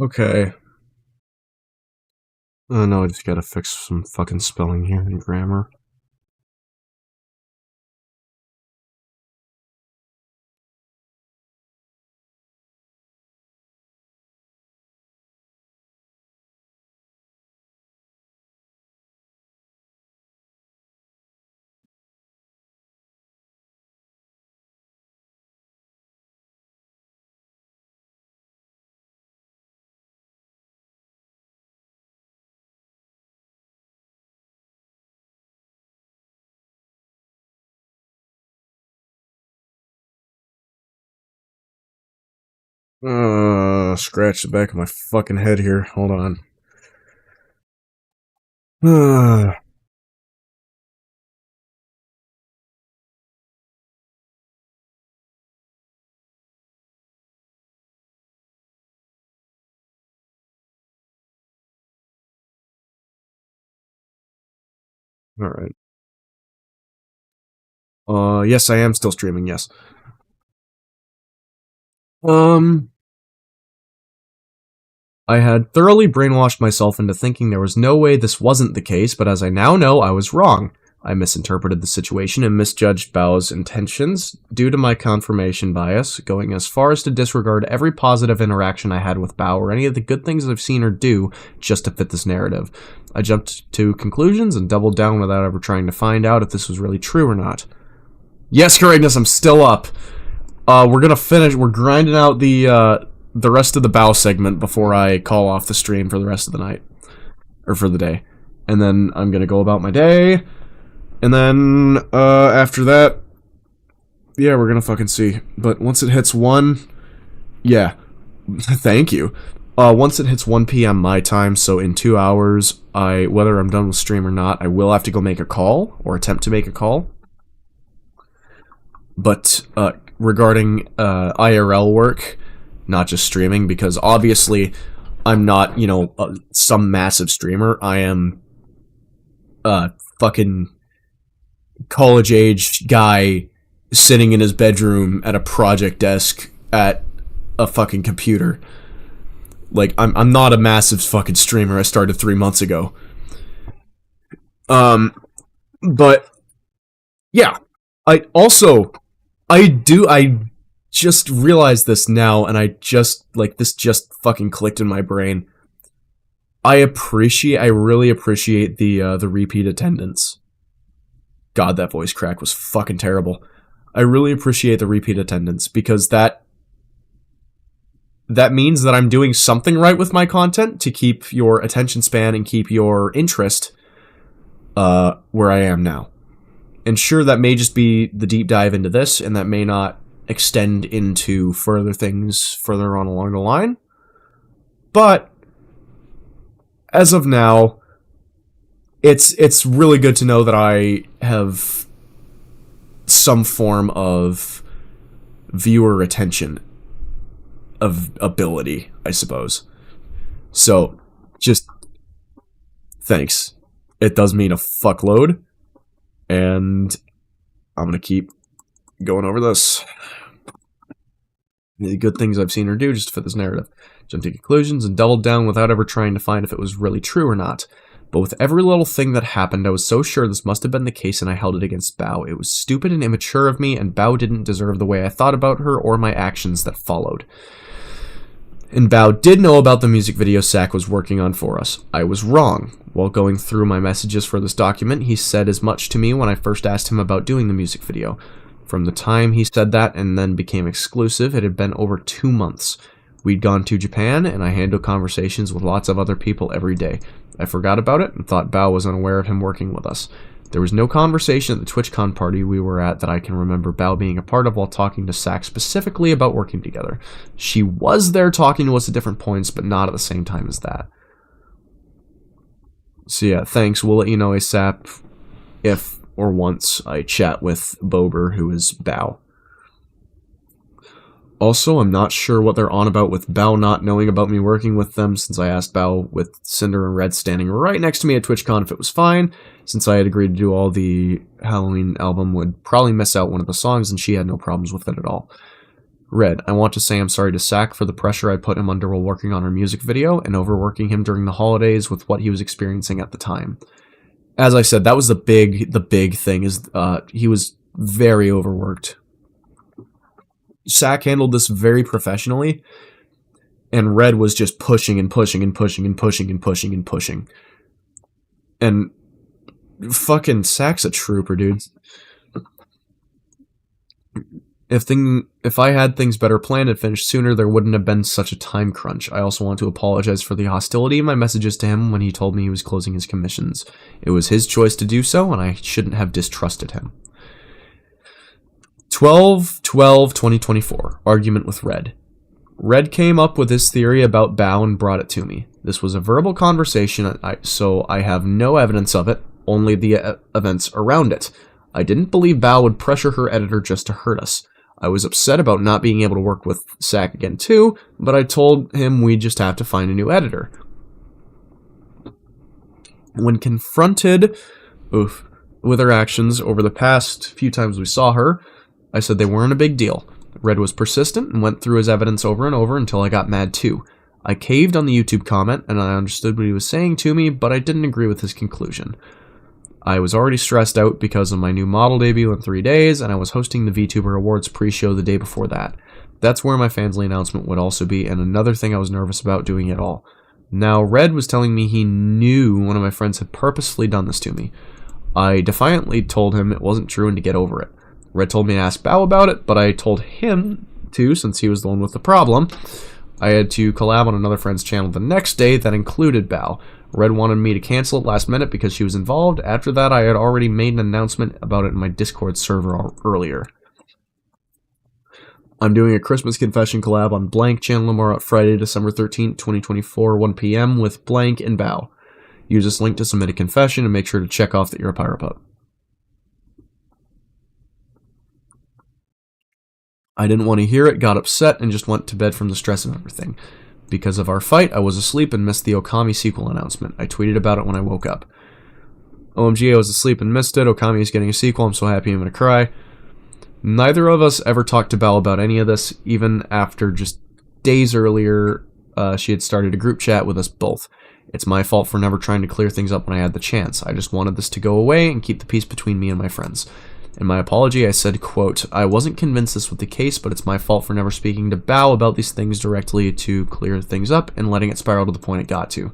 S1: Okay. Oh no, I just gotta fix some fucking spelling here and grammar. Scratch the back of my fucking head here. Hold on. Alright. Yes, I am still streaming, yes. I had thoroughly brainwashed myself into thinking there was no way this wasn't the case, but as I now know, I was wrong. I misinterpreted the situation and misjudged Bao's intentions due to my confirmation bias, going as far as to disregard every positive interaction I had with Bao or any of the good things I've seen her do just to fit this narrative. I jumped to conclusions and doubled down without ever trying to find out if this was really true or not. Yes, correctness, I'm still up. We're gonna finish, we're grinding out the rest of the Bao segment before I call off the stream for the rest of the night. Or for the day. And then I'm gonna go about my day. And then, after that, yeah, we're gonna fucking see. But once it hits 1, yeah, thank you. Once it hits 1 p.m. my time, so in 2 hours, whether I'm done with stream or not, I will have to go make a call, or attempt to make a call. But, regarding, IRL work, not just streaming, because obviously I'm not, you know, some massive streamer. I am fucking college-age guy sitting in his bedroom at a project desk at a fucking computer. Like, I'm not a massive fucking streamer. I started 3 months ago. But yeah, I just realized this now, and this just fucking clicked in my brain. I really appreciate the repeat attendance. God, that voice crack was fucking terrible. I really appreciate the repeat attendance, because that means that I'm doing something right with my content to keep your attention span and keep your interest, where I am now. And sure, that may just be the deep dive into this, and that may not extend into further things further on along the line. But as of now, it's really good to know that I have some form of viewer retention of ability, I suppose. So, just thanks. It does mean a fuckload, and I'm gonna keep going over this. The good things I've seen her do just to fit this narrative. Jumped to conclusions and doubled down without ever trying to find if it was really true or not. But with every little thing that happened, I was so sure this must have been the case, and I held it against Bao. It was stupid and immature of me, and Bao didn't deserve the way I thought about her or my actions that followed. And Bao did know about the music video Sak was working on for us. I was wrong. While going through my messages for this document, he said as much to me when I first asked him about doing the music video. From the time he said that and then became exclusive, it had been over 2 months. We'd gone to Japan, and I handled conversations with lots of other people every day. I forgot about it and thought Bao was unaware of him working with us. There was no conversation at the TwitchCon party we were at that I can remember Bao being a part of while talking to Sak specifically about working together. She was there talking to us at different points, but not at the same time as that. So yeah, thanks. We'll let you know ASAP if or once I chat with Bober, who is Bao. Also, I'm not sure what they're on about with Bao not knowing about me working with them, since I asked Bao with Sinder and Red standing right next to me at TwitchCon if it was fine, since I had agreed to do all the Halloween album would probably miss out one of the songs, and she had no problems with it at all. Red, I want to say I'm sorry to Sack for the pressure I put him under while working on our music video and overworking him during the holidays with what he was experiencing at the time. As I said, that was the big thing, is he was very overworked. Sack handled this very professionally, and Red was just pushing and pushing and pushing and pushing and pushing and pushing. And fucking Sack's a trooper, dude. If I had things better planned and finished sooner, there wouldn't have been such a time crunch. I also want to apologize for the hostility in my messages to him when he told me he was closing his commissions. It was his choice to do so, and I shouldn't have distrusted him. 12/12/2024. Argument with Red. Red came up with his theory about Bao and brought it to me. This was a verbal conversation, so I have no evidence of it, only the events around it. I didn't believe Bao would pressure her editor just to hurt us. I was upset about not being able to work with Sack again too, but I told him we'd just have to find a new editor. When confronted with her actions over the past few times we saw her, I said they weren't a big deal. Red was persistent and went through his evidence over and over until I got mad too. I caved on the YouTube comment and I understood what he was saying to me, but I didn't agree with his conclusion. I was already stressed out because of my new model debut in 3 days, and I was hosting the VTuber Awards pre-show the day before that. That's where my Fansly announcement would also be, and another thing I was nervous about doing it all. Now, Red was telling me he knew one of my friends had purposefully done this to me. I defiantly told him it wasn't true and to get over it. Red told me to ask Bao about it, but I told him to, since he was the one with the problem. I had to collab on another friend's channel the next day that included Bao. Red wanted me to cancel it last minute because she was involved. After that, I had already made an announcement about it in my Discord server earlier. I'm doing a Christmas confession collab on Blank channel tomorrow, Friday, December 13th, 2024, 1 p.m. with Blank and Bao. Use this link to submit a confession and make sure to check off that you're a Pyropup. I didn't want to hear it, got upset, and just went to bed from the stress of everything. Because of our fight, I was asleep and missed the Okami sequel announcement. I tweeted about it when I woke up. OMG, I was asleep and missed it. Okami is getting a sequel. I'm so happy I'm gonna cry. Neither of us ever talked to Bao about any of this, even after just days earlier she had started a group chat with us both. It's my fault for never trying to clear things up when I had the chance. I just wanted this to go away and keep the peace between me and my friends. In my apology, I said, quote, I wasn't convinced this was the case, but it's my fault for never speaking to Bao about these things directly to clear things up and letting it spiral to the point it got to.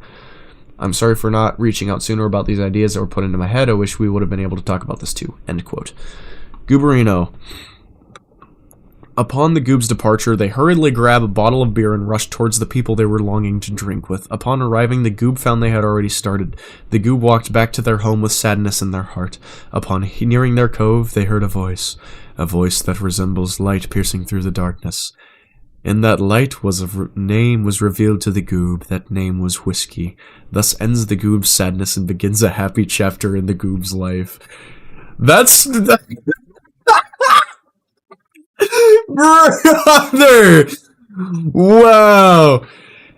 S1: I'm sorry for not reaching out sooner about these ideas that were put into my head. I wish we would have been able to talk about this too. End quote. Gooberino. Upon the Goob's departure, they hurriedly grab a bottle of beer and rush towards the people they were longing to drink with. Upon arriving, the Goob found they had already started. The Goob walked back to their home with sadness in their heart. Upon nearing their cove, they heard a voice that resembles light piercing through the darkness. In that light was name was revealed to the Goob. That name was Whiskey. Thus ends the Goob's sadness and begins a happy chapter in the Goob's life. That's... Brother! Wow!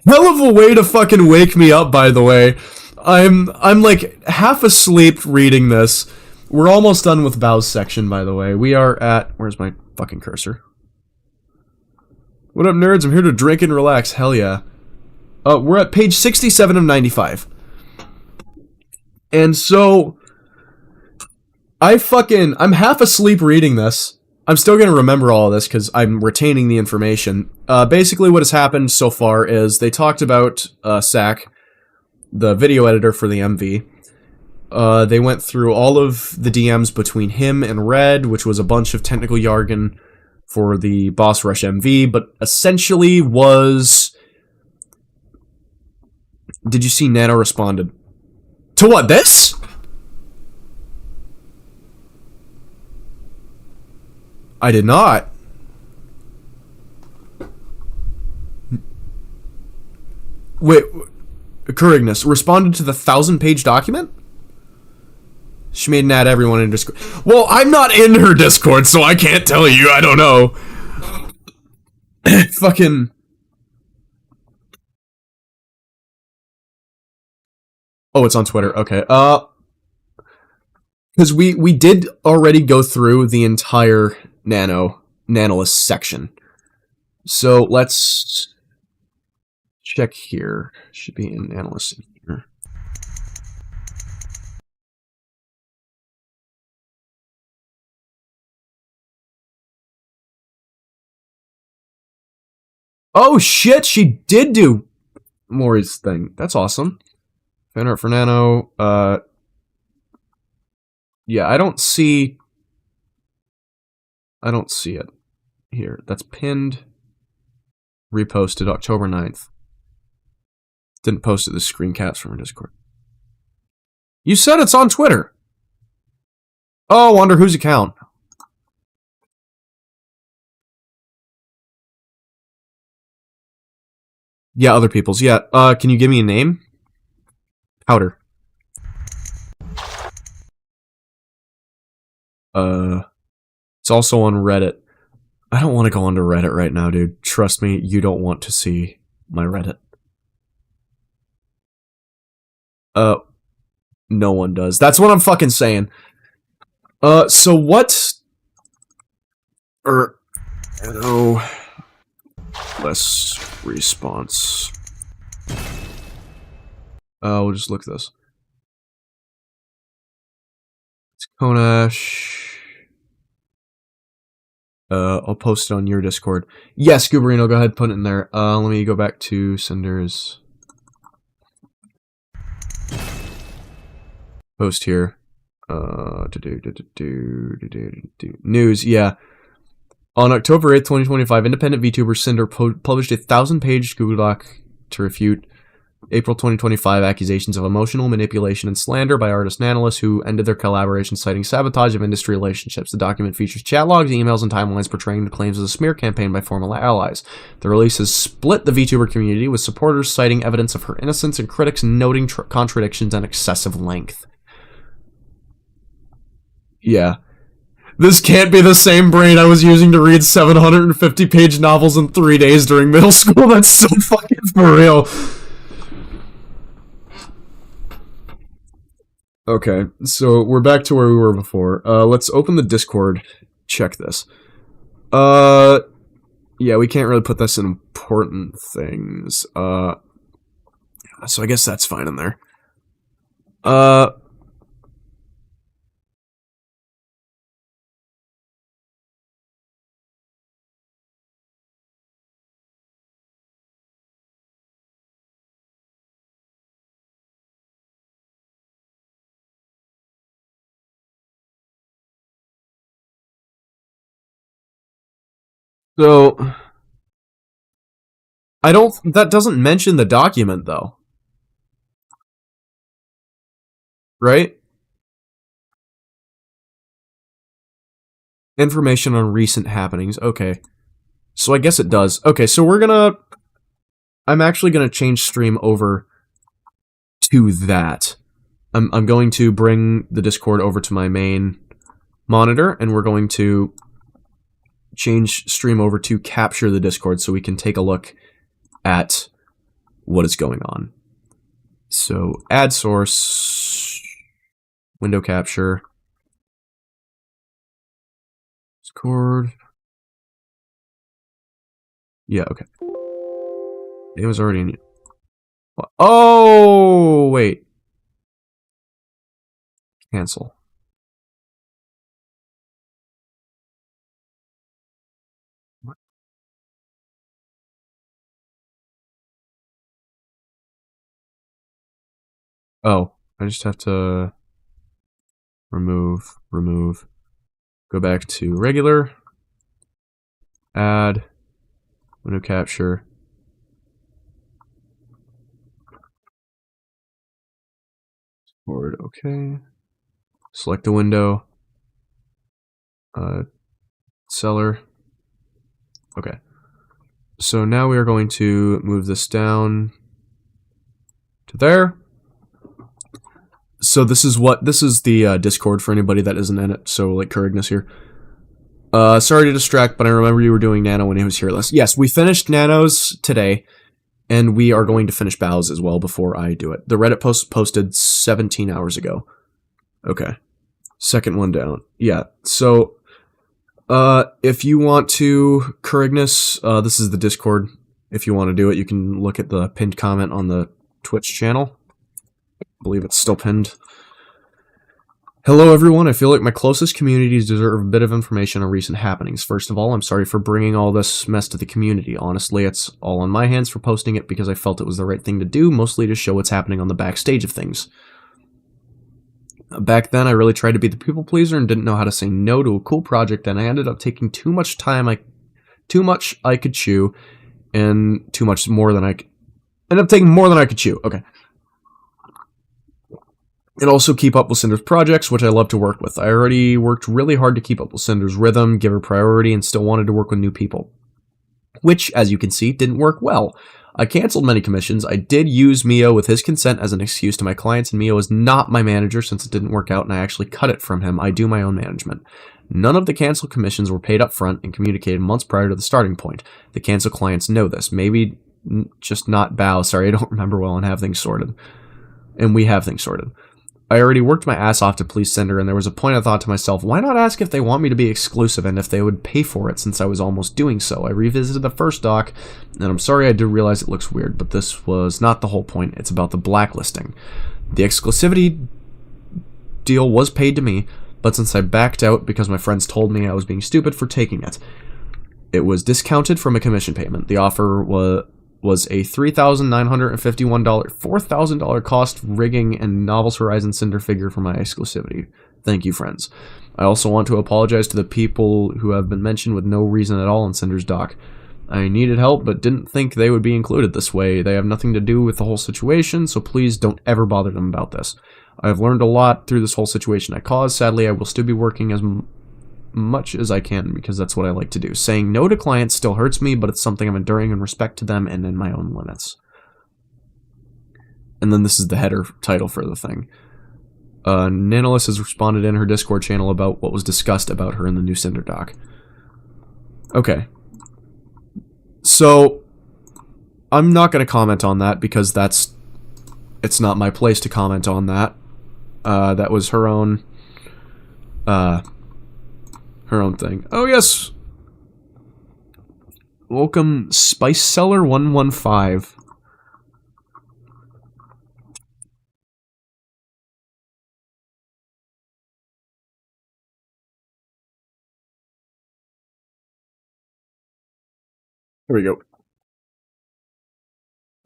S1: Hell of a way to fucking wake me up, by the way. I'm like half asleep reading this. We're almost done with Bao's section, by the way. We are at... Where's my fucking cursor? What up, nerds? I'm here to drink and relax. Hell yeah. We're at page 67 of 95. And so... I'm half asleep reading this. I'm still going to remember all of this because I'm retaining the information. Basically what has happened so far is they talked about Sack, the video editor for the MV. They went through all of the DMs between him and Red, which was a bunch of technical jargon for the Boss Rush MV, but essentially was... Did you see Nano responded? To what, this? I did not. Wait, Kurignus responded to the 1,000-page document? She made an ad everyone in Discord. Well, I'm not in her Discord, so I can't tell you. I don't know. Fucking... Oh, it's on Twitter. Okay. Because we did already go through the entire Nanoist section. So let's check here. Should be an analyst in here. Oh shit, she did do Maury's thing. That's awesome. Fan art for Nano. Yeah, I don't see it here. That's pinned. Reposted October 9th. Didn't post it, the screen caps from her Discord. You said it's on Twitter. Oh, wonder whose account. Yeah, other people's. Yeah, can you give me a name? Powder. It's also on Reddit. I don't want to go onto Reddit right now, dude. Trust me, you don't want to see my Reddit. No one does. That's what I'm fucking saying. So what... no... Less response. We'll just look at this. It's Konash. I'll post it on your Discord. Yes, Gooberino, go ahead and put it in there. Let me go back to Sinder's post here. News, yeah. On October 8th, 2025, independent VTuber Sinder published a 1,000-page Google Doc to refute April 2025 accusations of emotional manipulation and slander by artists and analysts who ended their collaboration citing sabotage of industry relationships. The document features chat logs, emails, and timelines portraying the claims as a smear campaign by former allies. The release has split the VTuber community, with supporters citing evidence of her innocence and critics noting contradictions and excessive length. Yeah. This can't be the same brain I was using to read 750-page novels in 3 days during middle school. That's so fucking for real. Okay, so we're back to where we were before. Let's open the Discord. Check this. Yeah, we can't really put this in important things. So I guess that's fine in there. So, that doesn't mention the document, though. Right? Information on recent happenings. Okay. So I guess it does. Okay, so I'm actually gonna change stream over to that. I'm going to bring the Discord over to my main monitor, and we're going to change stream over to capture the Discord so we can take a look at what is going on. So, add source, window capture, Discord. Yeah, okay. It was already in. Oh, wait. Cancel. Oh, I just have to remove, go back to regular, add, window capture, Discord, okay, select the window, seller, okay. So now we are going to move this down to there. So this is the Discord for anybody that isn't in it. So like Kurignas here. Sorry to distract, but I remember you were doing Nano when he was here. Yes, we finished Nanos today, and we are going to finish Bow's as well before I do it. The Reddit post posted 17 hours ago. Okay. Second one down. Yeah, so If you want to, Curignus, this is the Discord. If you want to do it, you can look at the pinned comment on the Twitch channel. I believe it's still pinned. Hello everyone, I feel like my closest communities deserve a bit of information on recent happenings. First of all, I'm sorry for bringing all this mess to the community. Honestly, it's all on my hands for posting it because I felt it was the right thing to do, mostly to show what's happening on the backstage of things. Back then, I really tried to be the people pleaser and didn't know how to say no to a cool project, and I ended up taking too much I could chew, and ended up taking more than I could chew. Okay. And also keep up with Cinder's projects, which I love to work with. I already worked really hard to keep up with Cinder's rhythm, give her priority, and still wanted to work with new people. Which, as you can see, didn't work well. I cancelled many commissions. I did use Mio with his consent as an excuse to my clients, and Mio is not my manager since it didn't work out, and I actually cut it from him. I do my own management. None of the canceled commissions were paid up front and communicated months prior to the starting point. The canceled clients know this. Maybe just not Bao. Sorry, I don't remember well and have things sorted. And we have things sorted. I already worked my ass off to please Sinder, and there was a point I thought to myself, why not ask if they want me to be exclusive and if they would pay for it, since I was almost doing so. I revisited the first doc, and I'm sorry I do realize it looks weird, but this was not the whole point. It's about the blacklisting. The exclusivity deal was paid to me, but since I backed out because my friends told me I was being stupid for taking it, it was discounted from a commission payment. The offer was a $3,951, $4,000 cost rigging and Novels Horizon Cinder figure for my exclusivity. Thank you, friends. I also want to apologize to the people who have been mentioned with no reason at all in Cinder's doc. I needed help, but didn't think they would be included this way. They have nothing to do with the whole situation, so please don't ever bother them about this. I have learned a lot through this whole situation I caused. Sadly, I will still be working as much as I can because that's what I like to do. Saying no to clients still hurts me, but it's something I'm enduring in respect to them and in my own limits. And then this is the header title for the thing. Nanolis has responded in her Discord channel about what was discussed about her in the new Cinder doc. Okay. So, I'm not going to comment on that because it's not my place to comment on that. That was her own thing. Oh, yes. Welcome, Spice Seller 115. Here we go.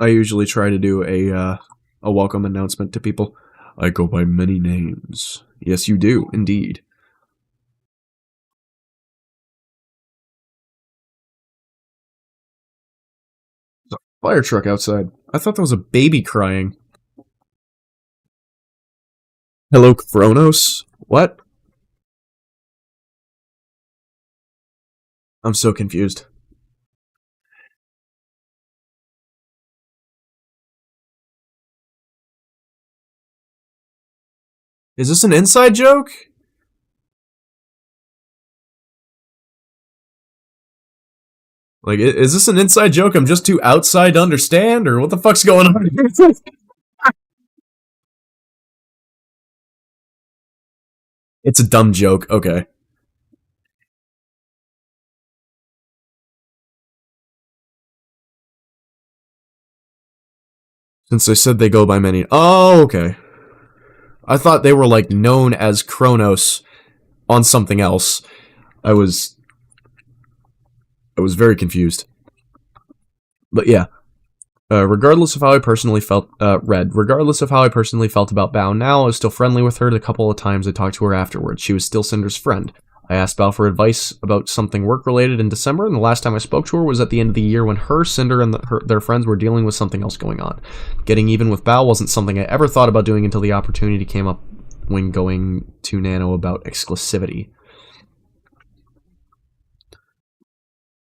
S1: I usually try to do a welcome announcement to people. I go by many names. Yes, you do, indeed. Fire truck outside. I thought that was a baby crying. Hello, Kronos? What? I'm so confused. Is this an inside joke? Like, is this an inside joke? I'm just too outside to understand, or what the fuck's going on? It's a dumb joke. Okay. Since they said they go by many. Oh, okay. I thought they were, like, known as Kronos on something else. I was very confused. But yeah. Regardless of how I personally felt, regardless of how I personally felt about Bao now, I was still friendly with her the couple of times I talked to her afterwards. She was still Cinder's friend. I asked Bao for advice about something work-related in December, and the last time I spoke to her was at the end of the year when her, Cinder, and their friends were dealing with something else going on. Getting even with Bao wasn't something I ever thought about doing until the opportunity came up when going to Nano about exclusivity.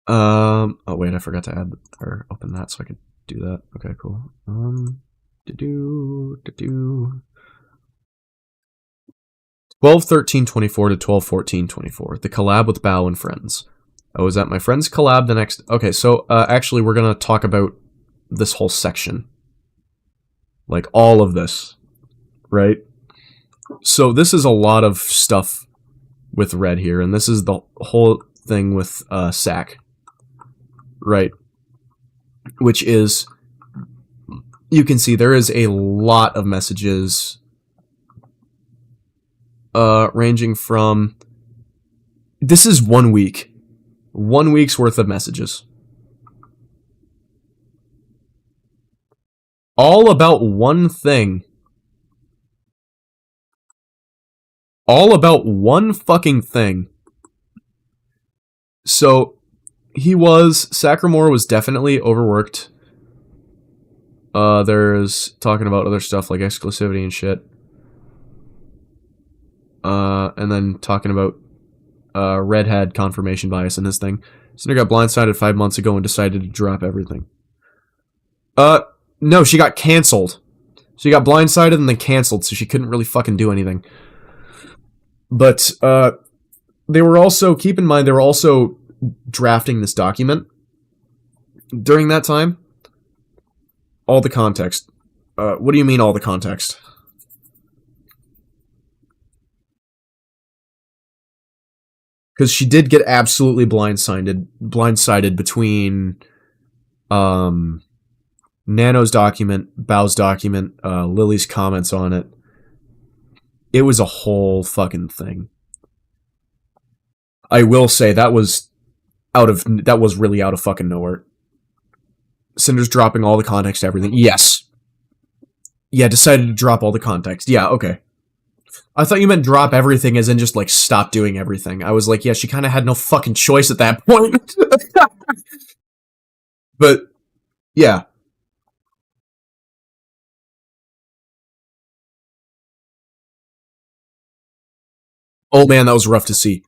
S1: Oh wait, I forgot to add or open that so I could do that. Okay, cool. 12/13/24 to 12/14/24. The collab with Bao and friends. I was at my friend's collab the next. Okay, so actually, we're gonna talk about this whole section, like all of this, right? So this is a lot of stuff with Red here, and this is the whole thing with Sack, right? Which is, you can see there is a lot of messages ranging from, this is 1 week. 1 week's worth of messages. All about one thing. All about one fucking thing. So, Sacramore was definitely overworked. There's talking about other stuff like exclusivity and shit. And then talking about Red had confirmation bias in his thing. Sinder got blindsided 5 months ago and decided to drop everything. No, she got cancelled. She got blindsided and then cancelled, so she couldn't really fucking do anything. But, they were also, keep in mind, they were also drafting this document. During that time, all the context. What do you mean all the context? Because she did get absolutely blindsided between, Nano's document, Bao's document, Lily's comments on it. It was a whole fucking thing. I will say that was really out of fucking nowhere. Cinder's dropping all the context to everything. Yes. Yeah, decided to drop all the context. Yeah, okay. I thought you meant drop everything as in just, like, stop doing everything. I was like, yeah, she kind of had no fucking choice at that point. But, yeah. Oh man, that was rough to see.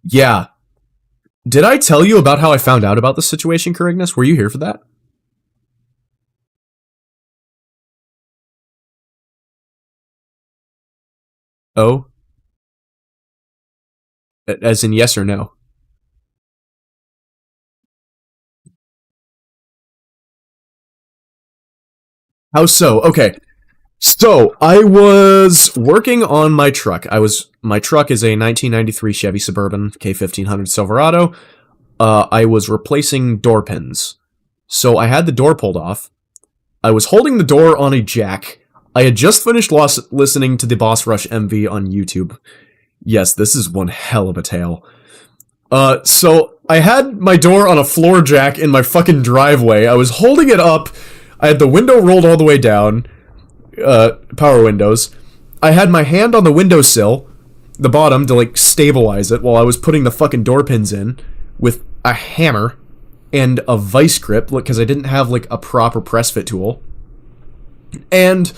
S1: Yeah. Did I tell you about how I found out about the situation, Corrignus? Were you here for that? Oh? As in yes or no? How so? Okay. So, I was working on my truck. My truck is a 1993 Chevy Suburban K1500 Silverado. I was replacing door pins. So I had the door pulled off. I was holding the door on a jack. I had just finished listening to the Boss Rush MV on YouTube. Yes, this is one hell of a tale. So I had my door on a floor jack in my fucking driveway. I was holding it up. I had the window rolled all the way down. Power windows. I had my hand on the windowsill, the bottom, to like stabilize it while I was putting the fucking door pins in with a hammer and a vice grip because I didn't have like a proper press fit tool. And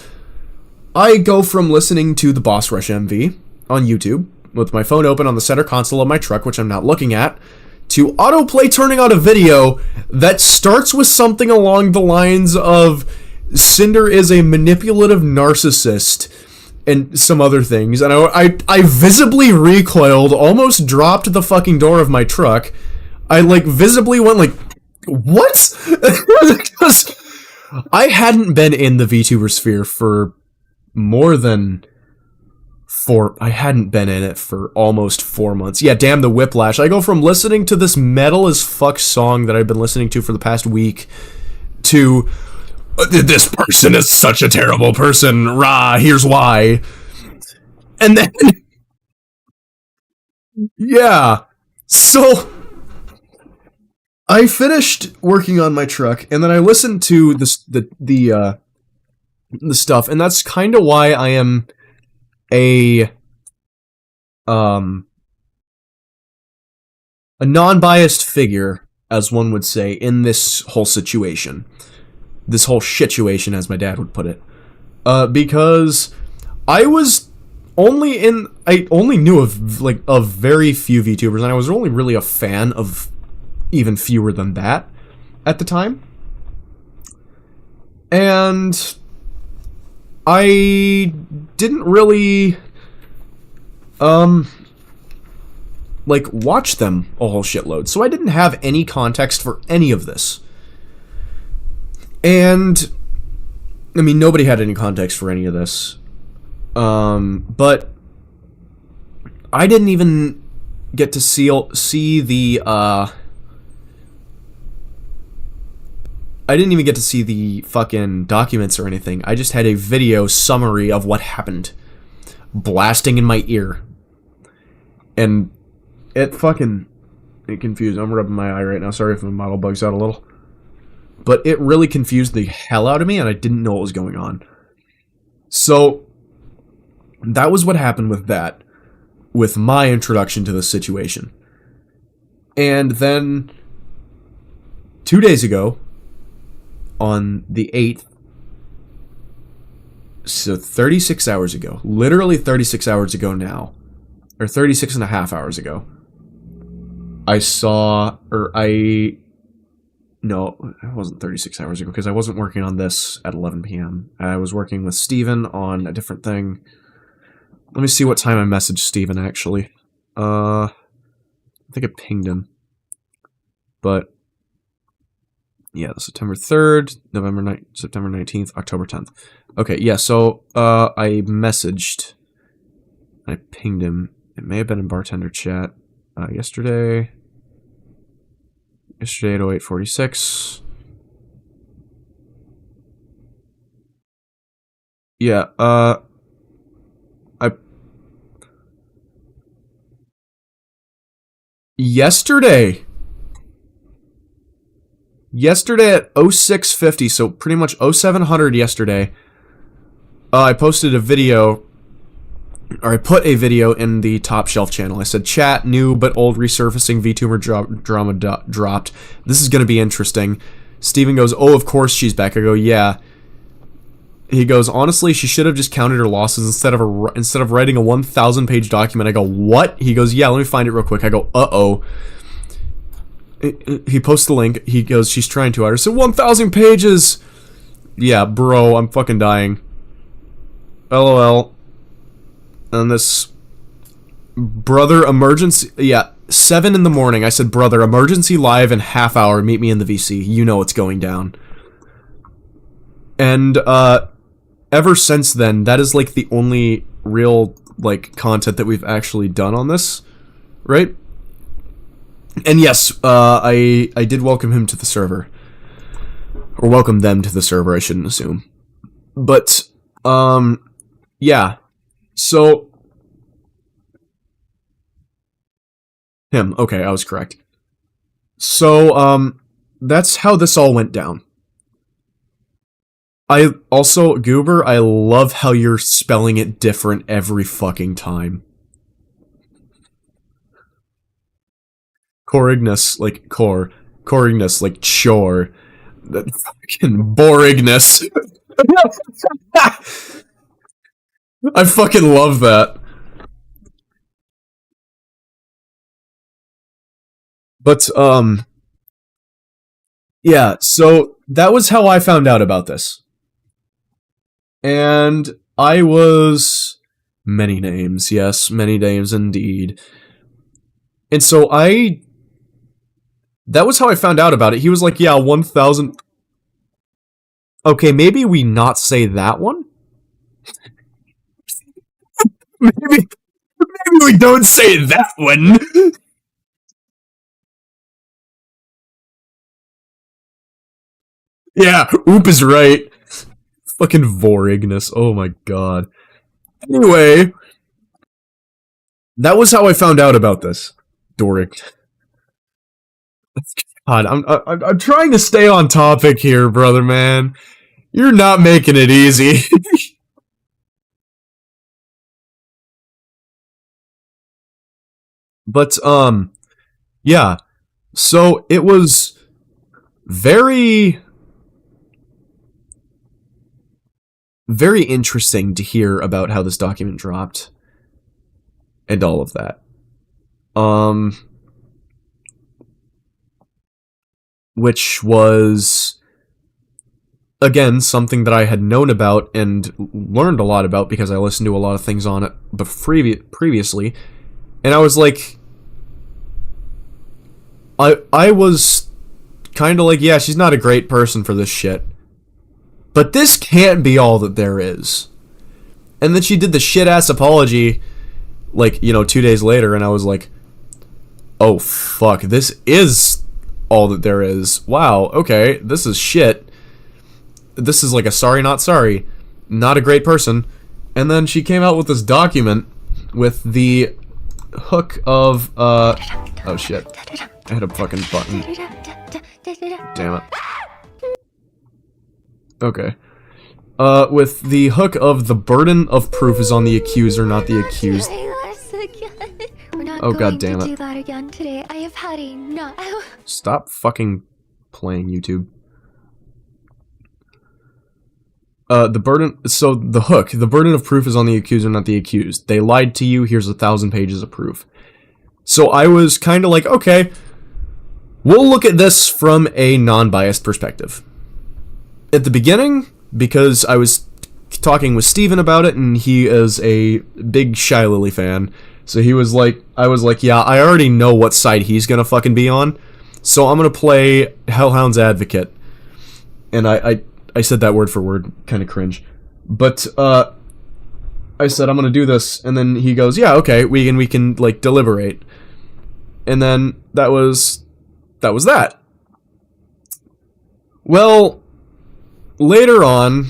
S1: I go from listening to the Boss Rush MV on YouTube with my phone open on the center console of my truck, which I'm not looking at, to autoplay turning on a video that starts with something along the lines of Sinder is a manipulative narcissist and some other things, and I visibly recoiled, almost dropped the fucking door of my truck. I like visibly went like, what? Because I hadn't been in the VTuber sphere for more than I hadn't been in it for almost 4 months. Yeah, damn the whiplash. I go from listening to this metal as fuck song that I've been listening to for the past week to this person is such a terrible person, rah, here's why. And then, yeah, so I finished working on my truck, and then I listened to the stuff, and that's kind of why I am a non-biased figure, as one would say, in this whole situation. This whole situation, as my dad would put it. Because I only knew of very few VTubers, and I was only really a fan of even fewer than that at the time. And I didn't really watch them a whole shitload, so I didn't have any context for any of this. And I mean, nobody had any context for any of this. But I didn't even get to see the I didn't even get to see the fucking documents or anything. I just had a video summary of what happened blasting in my ear. And it confused. I'm rubbing my eye right now. Sorry if the model bugs out a little. But it really confused the hell out of me, and I didn't know what was going on. So, that was what happened with that. With my introduction to the situation. And then, 2 days ago, on the 8th, so 36 hours ago, literally 36 hours ago now, or 36 and a half hours ago, no, it wasn't 36 hours ago, because I wasn't working on this at 11 p.m. I was working with Steven on a different thing. Let me see what time I messaged Steven, actually. I think I pinged him. But, yeah, September 3rd, September 19th, October 10th. Okay, yeah, so, I messaged, I pinged him. It may have been in bartender chat, yesterday at 08:46. Yeah, Yesterday at 06:50, so pretty much 0700 yesterday, I posted a video, or I put a video in the Top Shelf channel. I said, chat, new but old resurfacing VTuber drama dropped. This is going to be interesting. Steven goes, oh, of course she's back. I go, yeah. He goes, honestly, she should have just counted her losses instead of writing a 1,000-page document. I go, what? He goes, yeah, let me find it real quick. I go, uh-oh. He posts the link. He goes, she's trying to. I said, 1,000 pages! Yeah, bro, I'm fucking dying. LOL. And this... Brother, emergency... Yeah, 7 in the morning. I said, brother, emergency live in half hour. Meet me in the VC. You know what's going down. And, ever since then, that is, like, the only real, like, content that we've actually done on this, right? And yes, I did welcome him to the server. Or welcome them to the server, I shouldn't assume. But, yeah. So... Him, okay, I was correct. So, that's how this all went down. I also, Goober, I love how you're spelling it different every fucking time. Corrignus, like core. Corrignus, like chore. That fucking borigness. I fucking love that. But, yeah, so that was how I found out about this. And I was... Many names, yes, many names indeed. And so that was how I found out about it. He was like, yeah, 1,000... Okay, maybe we not say that one? maybe we don't say that one! Yeah, Oop is right. Fucking Vorignis, oh my god. Anyway, that was how I found out about this. Doric. God, I'm trying to stay on topic here, brother man. You're not making it easy. But, yeah. So, it was very interesting to hear about how this document dropped. And all of that. Which was, again, something that I had known about and learned a lot about because I listened to a lot of things on it previously. And I was like... I was kind of like, yeah, she's not a great person for this shit. But this can't be all that there is. And then she did the shit-ass apology, like, you know, 2 days later, and I was like, oh, fuck, this is all that there is. Wow, okay, this is shit. This is like a sorry not sorry. Not a great person. And then she came out with this document with the hook of, oh shit. I had a fucking button. Damn it. Okay. With the hook of the burden of proof is on the accuser, not the accused. Oh, god damn it.
S7: Do that again today. I have had enough.
S1: Stop fucking playing YouTube. The hook, the burden of proof is on the accuser, not the accused. They lied to you, here's 1,000 pages of proof. So I was kind of like, okay, we'll look at this from a non-biased perspective. At the beginning, because I was talking with Steven about it, and he is a big Shy Lily fan, so he was like, I was like, yeah, I already know what side he's gonna fucking be on, so I'm gonna play Hellhound's advocate. And I said that word for word, kind of cringe. But, I said, I'm gonna do this, and then he goes, yeah, okay, we can, like, deliberate. And then, that was that. Well, later on,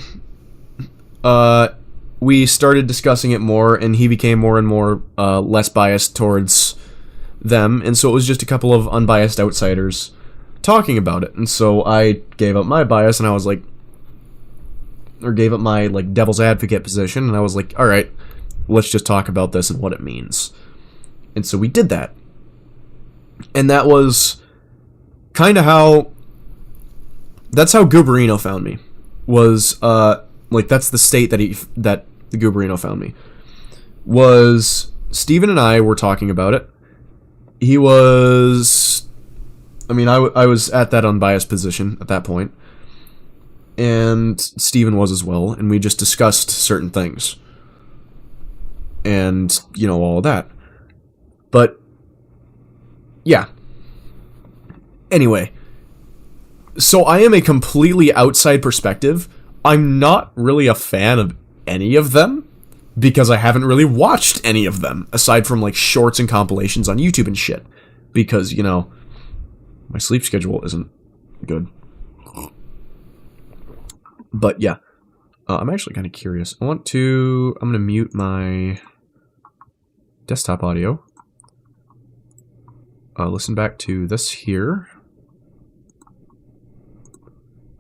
S1: we started discussing it more, and he became more and more, less biased towards them, and so it was just a couple of unbiased outsiders talking about it, and so I gave up my bias, and I was like, or gave up my, like, devil's advocate position, and I was like, alright, let's just talk about this and what it means. And so we did that. And that was kind of how, that's how Gooberino found me. Was, like, that's the state that the Gooberino found me. Was, Steven and I were talking about it. He was, I mean, I was at that unbiased position at that point. And Steven was as well, and we just discussed certain things. And, you know, all of that. But, yeah. Anyway. So I am a completely outside perspective. I'm not really a fan of any of them, because I haven't really watched any of them, aside from, like, shorts and compilations on YouTube and shit. Because, you know, my sleep schedule isn't good. But yeah, I'm actually kind of curious. I'm going to mute my desktop audio. Listen back to this here.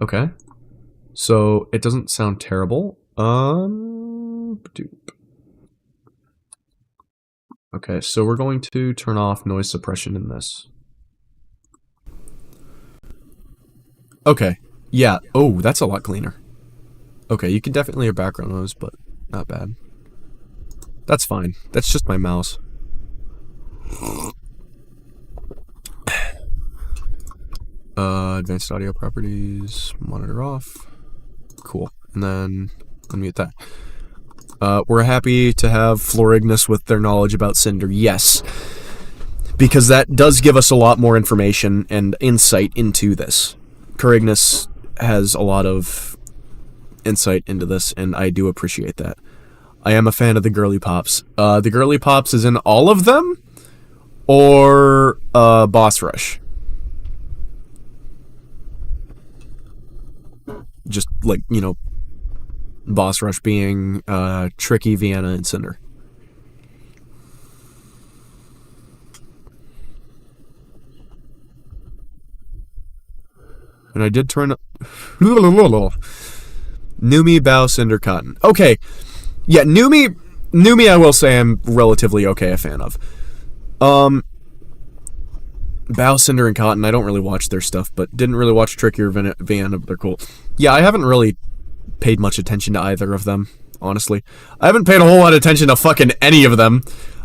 S1: Okay. So, it doesn't sound terrible. Okay, so we're going to turn off noise suppression in this. Okay. Yeah. Oh, that's a lot cleaner. Okay, you can definitely hear background noise, but not bad. That's fine. That's just my mouse. Advanced audio properties, monitor off. Cool. And then unmute that. We're happy to have Florignis with their knowledge about Sinder. Yes. Because that does give us a lot more information and insight into this. Corignis has a lot of insight into this, and I do appreciate that. I am a fan of the Girly Pops. The Girly Pops is in all of them? Or, Boss Rush? Just, like, you know, Boss Rush being, Tricky, Vienna, and Sinder. And I did turn... Numi, Bao, Sinder, Cotton. Okay. Yeah, Numi I will say I'm relatively okay a fan of. Bao, Sinder, and Cotton, I don't really watch their stuff, but didn't really watch Tricky or Vienna, but they're cool. Yeah, I haven't really paid much attention to either of them, honestly. I haven't paid a whole lot of attention to fucking any of them.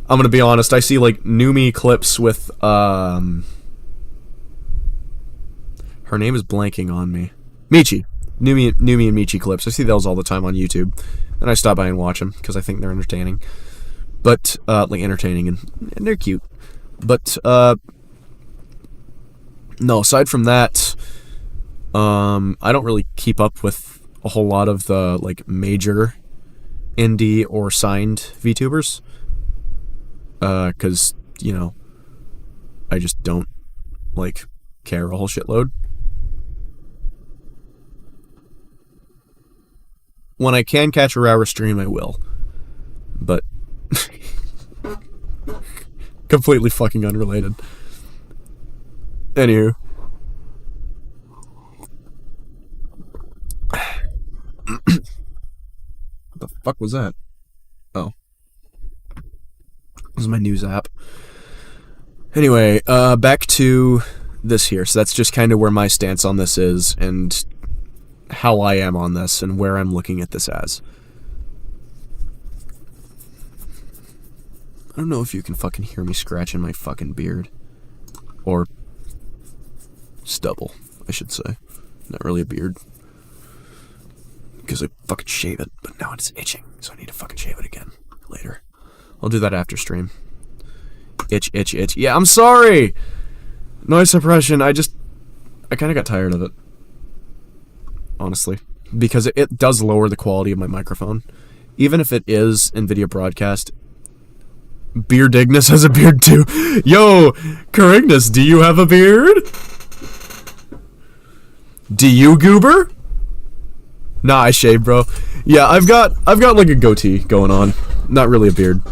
S1: I'm gonna be honest. I see, like, Numi clips with, her name is blanking on me. Michi. Numi and Michi clips. I see those all the time on YouTube. And I stop by and watch them, because I think they're entertaining. But, like, entertaining, and they're cute. But, no, aside from that, I don't really keep up with a whole lot of the, like, major indie or signed VTubers. Because, you know, I just don't, like, care a whole shitload. When I can catch a hour stream, I will. But completely fucking unrelated. Anywho. What the fuck was that? Oh. This is my news app. Anyway, back to this here. So that's just kind of where my stance on this is, and how I am on this, and where I'm looking at this as. I don't know if you can fucking hear me scratching my fucking beard. Or stubble, I should say. Not really a beard. Because I fucking shave it, but now it's itching, so I need to fucking shave it again later. I'll do that after stream. Itch, itch, itch. Yeah, I'm sorry! Noise suppression, I kind of got tired of it. Honestly. Because it does lower the quality of my microphone. Even if it is in video broadcast. Beard Ignis has a beard too. Yo, Carignis, do you have a beard? Do you, Goober? Nah, I shave, bro. Yeah, I've got like a goatee going on. Not really a beard.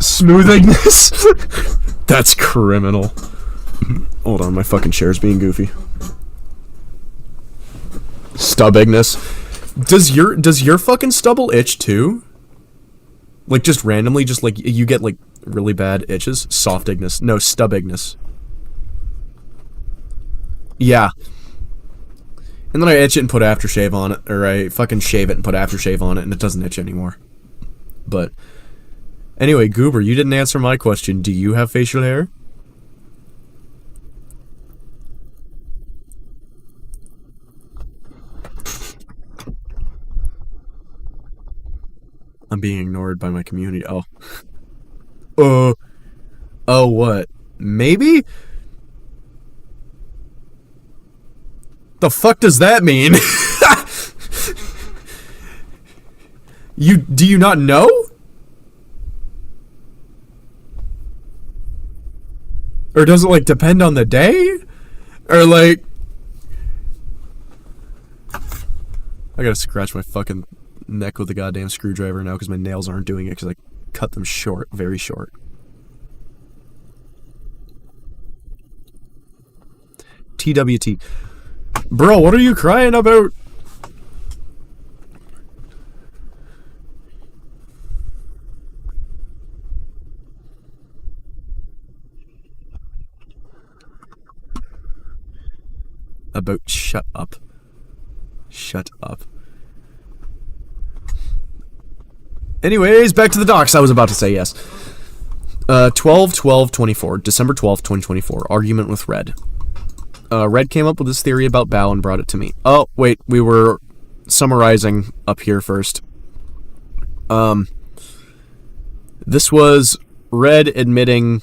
S1: Smooth Ignis? That's criminal. Hold on, my fucking chair's being goofy. Stub Ignis. Does your fucking stubble itch too? Like just randomly, just like you get like really bad itches? Soft Ignis. No, Stub Ignis. Yeah. And then I itch it and put aftershave on it, or I fucking shave it and put aftershave on it, and it doesn't itch anymore. But anyway, Goober, you didn't answer my question. Do you have facial hair? I'm being ignored by my community. Oh. Oh, what? Maybe? The fuck does that mean? Do you not know? Or does it like depend on the day? Or like I gotta scratch my fucking neck with a goddamn screwdriver now because my nails aren't doing it because I cut them short, very short. TWT. Bro, what are you crying about? About shut up. Shut up. Anyways, back to the docs. I was about to say yes. 12/12/24, December 12th, 2024. Argument with Red. Red came up with this theory about Bao and brought it to me. Oh, wait, we were summarizing up here first. This was Red admitting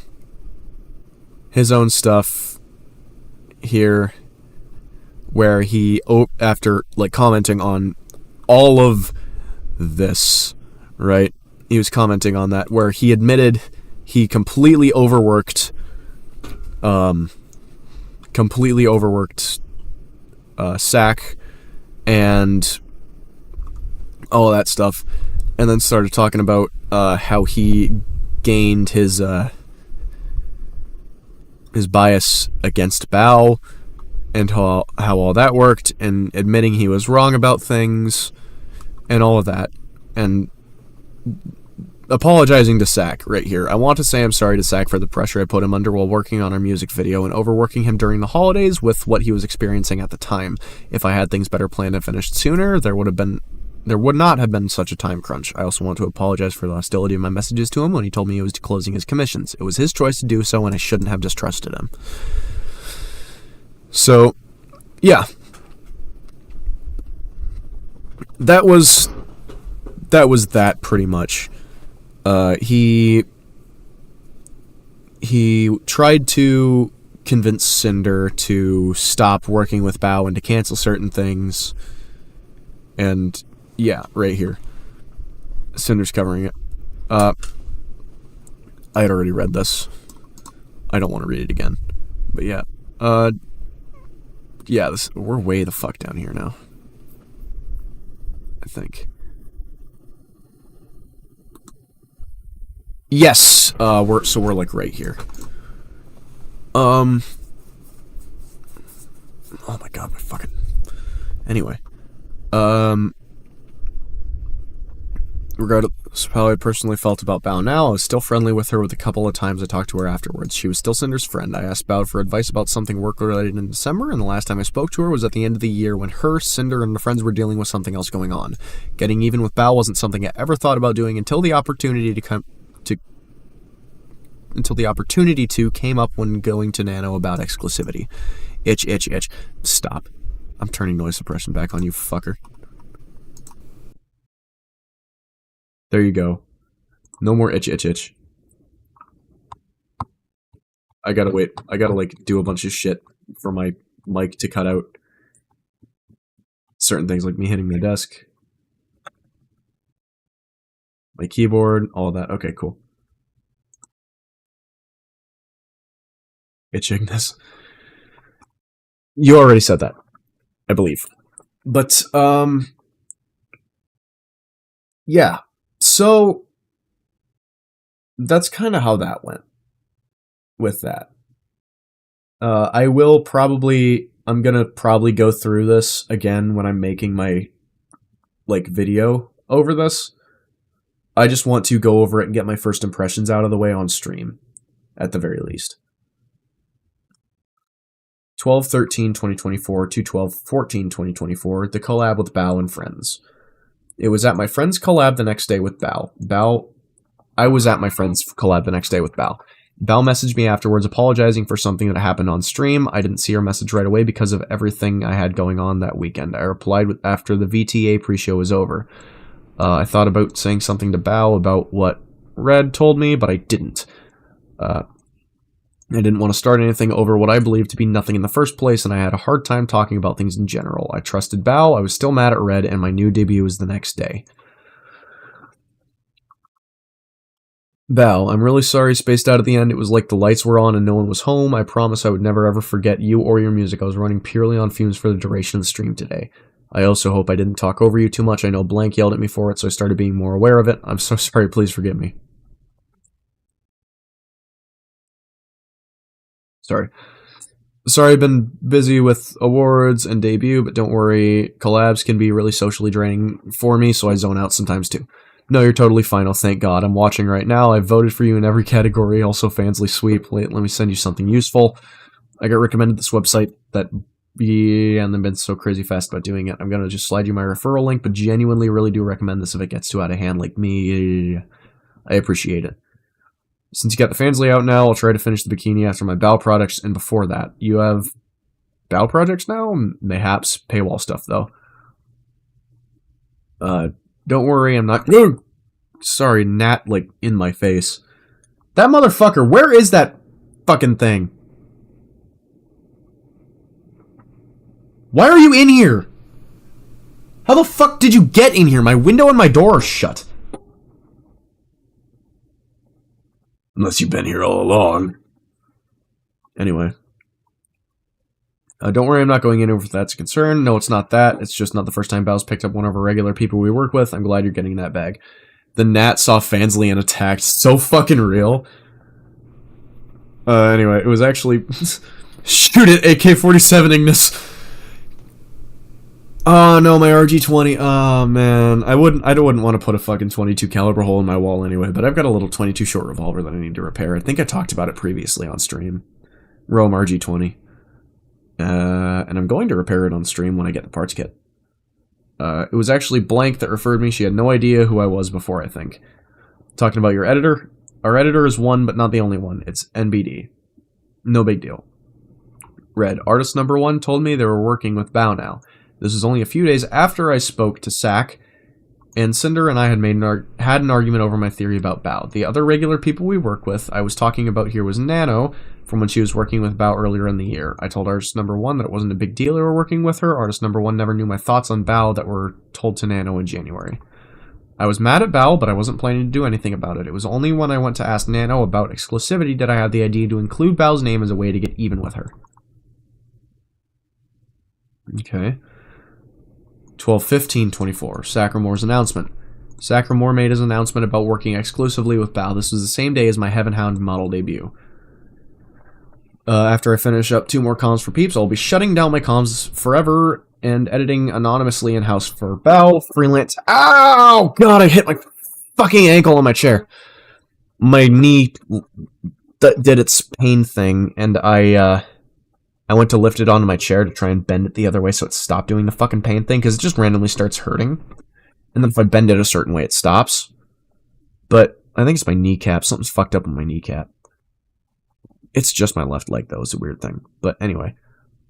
S1: his own stuff here, where he, after like commenting on all of this, right? He was commenting on that, where he admitted he completely overworked Sack and all of that stuff, and then started talking about how he gained his bias against Bao and how all that worked, and admitting he was wrong about things and all of that, and apologizing to Sack right here. I want to say I'm sorry to Sack for the pressure I put him under while working on our music video and overworking him during the holidays with what he was experiencing at the time. If I had things better planned and finished sooner, there would not have been such a time crunch. I also want to apologize for the hostility of my messages to him when he told me he was closing his commissions. It was his choice to do so, and I shouldn't have distrusted him. So, yeah. That was that pretty much. He tried to convince Sinder to stop working with Bao and to cancel certain things. And yeah, right here. Cinder's covering it. I had already read this. I don't want to read it again. But yeah. Yeah, we're way the fuck down here now. I think. Yes, we're like right here. Oh my god, my fucking... Anyway. Regardless of how I personally felt about Bao now, I was still friendly with her with a couple of times I talked to her afterwards. She was still Cinder's friend. I asked Bao for advice about something work-related in December, and the last time I spoke to her was at the end of the year when her, Cinder, and the friends were dealing with something else going on. Getting even with Bao wasn't something I ever thought about doing until the opportunity came up when going to Nano about exclusivity. Itch, itch, itch. Stop. I'm turning noise suppression back on, you fucker. There you go. No more itch, itch, itch. I gotta wait. I gotta, like, do a bunch of shit for my mic to cut out certain things, like me hitting the desk. My keyboard, all of that. Okay, cool. Itching this. You already said that, I believe. But, yeah. So, that's kind of how that went with that. I'm gonna probably go through this again when I'm making my, like, video over this. I just want to go over it and get my first impressions out of the way on stream, at the very least. 12/13/2024 to 12/14/2024, the collab with Bao and friends. It was at my friend's collab the next day with Bao. I was at my friend's collab the next day with Bao. Bao messaged me afterwards apologizing for something that happened on stream. I didn't see her message right away because of everything I had going on that weekend. I replied after the VTA pre-show was over. I thought about saying something to Bao about what Red told me, but I didn't. I didn't want to start anything over what I believed to be nothing in the first place, and I had a hard time talking about things in general. I trusted Bao, I was still mad at Red, and my new debut was the next day. Bao, I'm really sorry, spaced out at the end. It was like the lights were on and no one was home. I promise I would never ever forget you or your music. I was running purely on fumes for the duration of the stream today. I also hope I didn't talk over you too much. I know Blank yelled at me for it, so I started being more aware of it. I'm so sorry, please forgive me. Sorry, I've been busy with awards and debut, but don't worry, collabs can be really socially draining for me, so I zone out sometimes too. No, you're totally fine, oh thank God. I'm watching right now, I voted for you in every category, also Fansly Sweep. Let me send you something useful. I got recommended this website that, and they've been so crazy fast about doing it. I'm gonna just slide you my referral link, but genuinely really do recommend this if it gets too out of hand like me. I appreciate it. Since you got the Fansly out now, I'll try to finish the bikini after my Bao projects, and before that. You have Bao projects now? Mayhaps paywall stuff, though. Don't worry, I'm not... Sorry, Nat, like, in my face. That motherfucker, where is that fucking thing? Why are you in here? How the fuck did you get in here? My window and my door are shut. Unless you've been here all along. Anyway. Don't worry, I'm not going anywhere if that's a concern. No, it's not that. It's just not the first time Bao's picked up one of our regular people we work with. I'm glad you're getting that bag. The Nat saw Fansly and attacked. So fucking real. Anyway, it was actually... Shoot it, AK-47ing this. Oh no, my RG-20. Oh man, I wouldn't want to put a fucking 22 caliber hole in my wall anyway. But I've got a little 22 short revolver that I need to repair. I think I talked about it previously on stream. Rome RG-20, and I'm going to repair it on stream when I get the parts kit. It was actually Blank that referred me. She had no idea who I was before. I think. Talking about your editor. Our editor is one, but not the only one. It's NBD. No big deal. Red, artist number 1 told me they were working with Bao now. This was only a few days after I spoke to Sack, and Sinder and I had an argument over my theory about Bao. The other regular people we work with I was talking about here was Nano, from when she was working with Bao earlier in the year. I told artist number 1 that it wasn't a big deal they were working with her. Artist number 1 never knew my thoughts on Bao that were told to Nano in January. I was mad at Bao, but I wasn't planning to do anything about it. It was only when I went to ask Nano about exclusivity that I had the idea to include Bao's name as a way to get even with her. Okay. 12/15/24. Sacramore's announcement. Sacramore made his announcement about working exclusively with Bao. This was the same day as my Heaven Hound model debut. After I finish up 2 more comms for Peeps, I'll be shutting down my comms forever and editing anonymously in-house for Bao, freelance. Ow! God, I hit my fucking ankle on my chair. My knee did its pain thing, and I went to lift it onto my chair to try and bend it the other way so it stopped doing the fucking pain thing, because it just randomly starts hurting. And then if I bend it a certain way, it stops. But I think it's my kneecap. Something's fucked up with my kneecap. It's just my left leg, though. It's a weird thing. But anyway.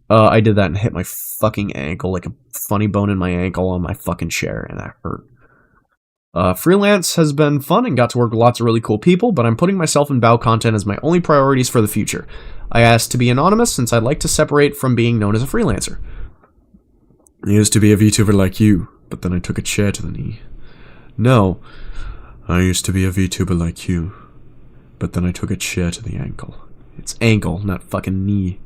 S1: I did that and hit my fucking ankle, like a funny bone in my ankle on my fucking chair, and that hurt. Freelance has been fun and got to work with lots of really cool people, but I'm putting myself in Bao content as my only priorities for the future. I asked to be anonymous since I'd like to separate from being known as a freelancer. I used to be a VTuber like you, but then I took a chair to the knee. No, I used to be a VTuber like you, but then I took a chair to the ankle. It's ankle, not fucking knee.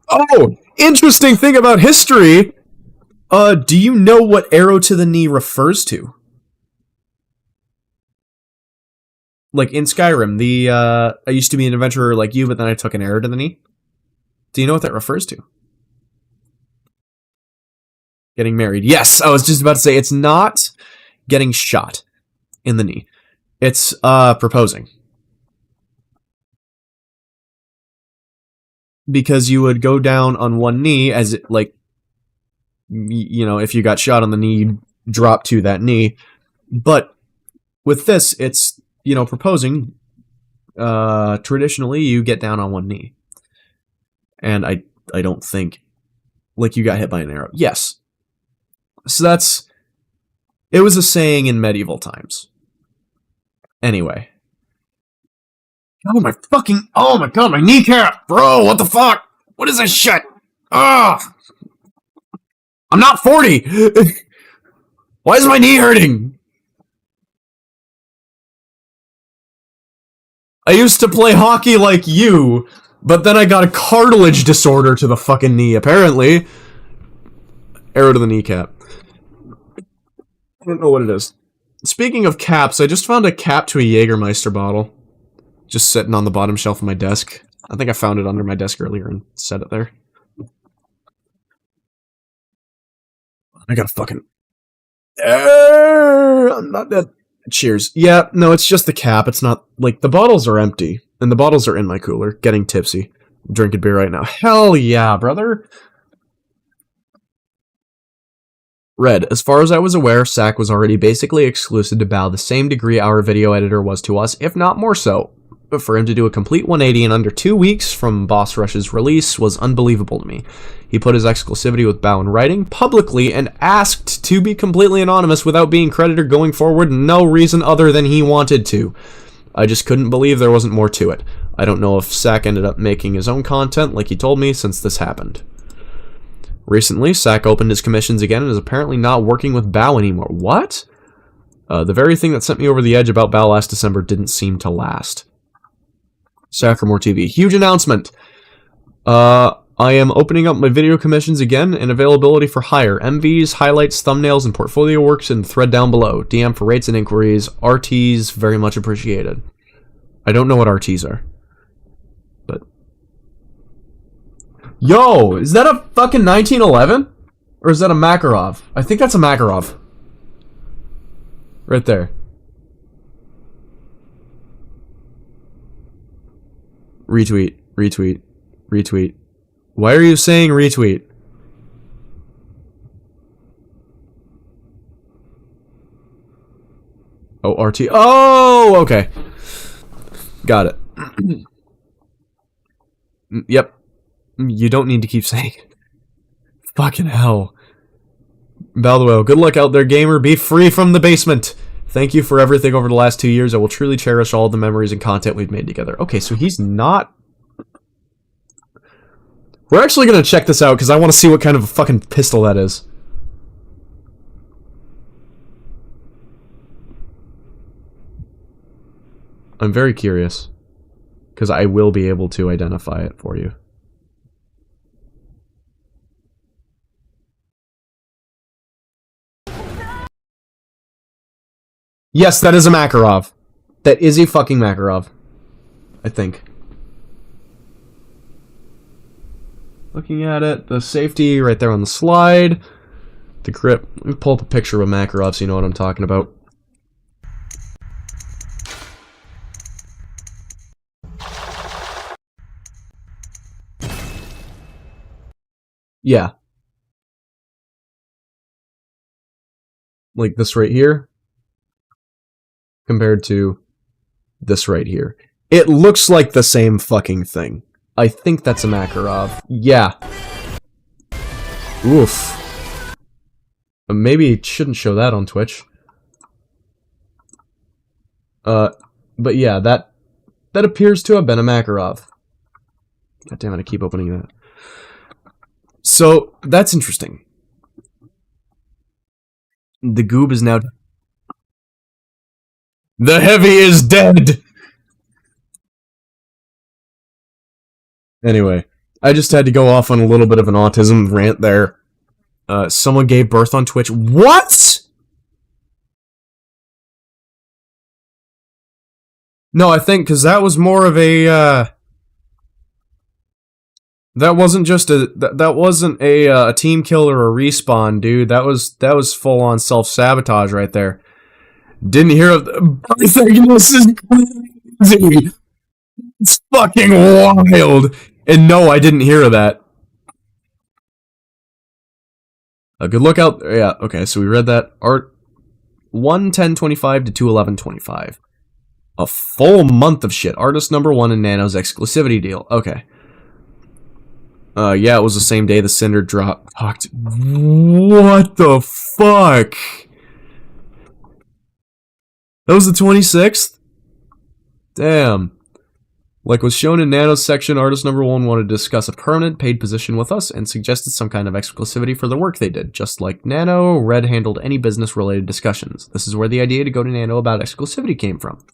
S1: Oh, interesting thing about history. Do you know what arrow to the knee refers to? Like in Skyrim, I used to be an adventurer like you, but then I took an arrow to the knee. Do you know what that refers to? Getting married. Yes, I was just about to say, it's not getting shot in the knee. It's, proposing. Because you would go down on one knee as it, like, you know, if you got shot on the knee, you'd drop to that knee. But with this, it's, you know, proposing. Traditionally, you get down on one knee. And I don't think, like, you got hit by an arrow. Yes. So it was a saying in medieval times. Anyway. Oh my god, my kneecap! Bro, what the fuck? What is this shit? Ugh! I'm not 40! Why is my knee hurting? I used to play hockey like you, but then I got a cartilage disorder to the fucking knee, apparently. Arrow to the kneecap. I don't know what it is. Speaking of caps, I just found a cap to a Jägermeister bottle. Just sitting on the bottom shelf of my desk. I think I found it under my desk earlier and set it there. I gotta fucking... I'm not dead. Cheers. Yeah, no, it's just the cap. It's not... Like, the bottles are empty. And the bottles are in my cooler. Getting tipsy. I'm drinking beer right now. Hell yeah, brother! Red. As far as I was aware, SAC was already basically exclusive to Bao the same degree our video editor was to us, if not more so. But for him to do a complete 180 in under 2 weeks from Boss Rush's release was unbelievable to me. He put his exclusivity with Bao in writing publicly and asked to be completely anonymous without being credited going forward, no reason other than he wanted to. I just couldn't believe there wasn't more to it. I don't know if SAC ended up making his own content like he told me since this happened. Recently, SAC opened his commissions again and is apparently not working with Bao anymore. What? The very thing that sent me over the edge about Bao last December didn't seem to last. Sacramore TV. Huge announcement. I am opening up my video commissions again and availability for hire. MVs, highlights, thumbnails, and portfolio works in the thread down below. DM for rates and inquiries. RTs, very much appreciated. I don't know what RTs are. But... Yo! Is that a fucking 1911? Or is that a Makarov? I think that's a Makarov. Right there. Retweet, retweet, retweet. Why are you saying retweet? Oh, RT. Oh, okay. Got it. Yep. You don't need to keep saying it. Fucking hell. Balduel, good luck out there, gamer. Be free from the basement. Thank you for everything over the last 2 years. I will truly cherish all the memories and content we've made together. Okay, so he's not... We're actually going to check this out, because I want to see what kind of a fucking pistol that is. I'm very curious. Because I will be able to identify it for you. Yes, that is a Makarov. That is a fucking Makarov. I think. Looking at it, the safety right there on the slide. The grip. Let me pull up a picture of a Makarov so you know what I'm talking about. Yeah. Like this right here. Compared to this right here. It looks like the same fucking thing. I think that's a Makarov. Yeah. Oof. Maybe it shouldn't show that on Twitch. But yeah, that appears to have been a Makarov. God damn it, I keep opening that. So, that's interesting. The goob is now... The heavy is dead! Anyway, I just had to go off on a little bit of an autism rant there. Someone gave birth on Twitch. What?! No, I think, because that was more of a, that wasn't just a, that wasn't a team kill or a respawn, dude. That was full-on self-sabotage right there. Didn't hear of the... This is crazy! It's fucking wild! And no, I didn't hear of that. A good look out... Yeah, okay, so we read that. Art 1:10:25 to 2:11:25. A full month of shit. Artist number 1 in Nano's exclusivity deal. Okay. Yeah, it was the same day the Sinder dropped. What the fuck? That was the 26th? Damn. Like was shown in Nano's section, artist number 1 wanted to discuss a permanent paid position with us and suggested some kind of exclusivity for the work they did. Just like Nano, Red handled any business-related discussions. This is where the idea to go to Nano about exclusivity came from.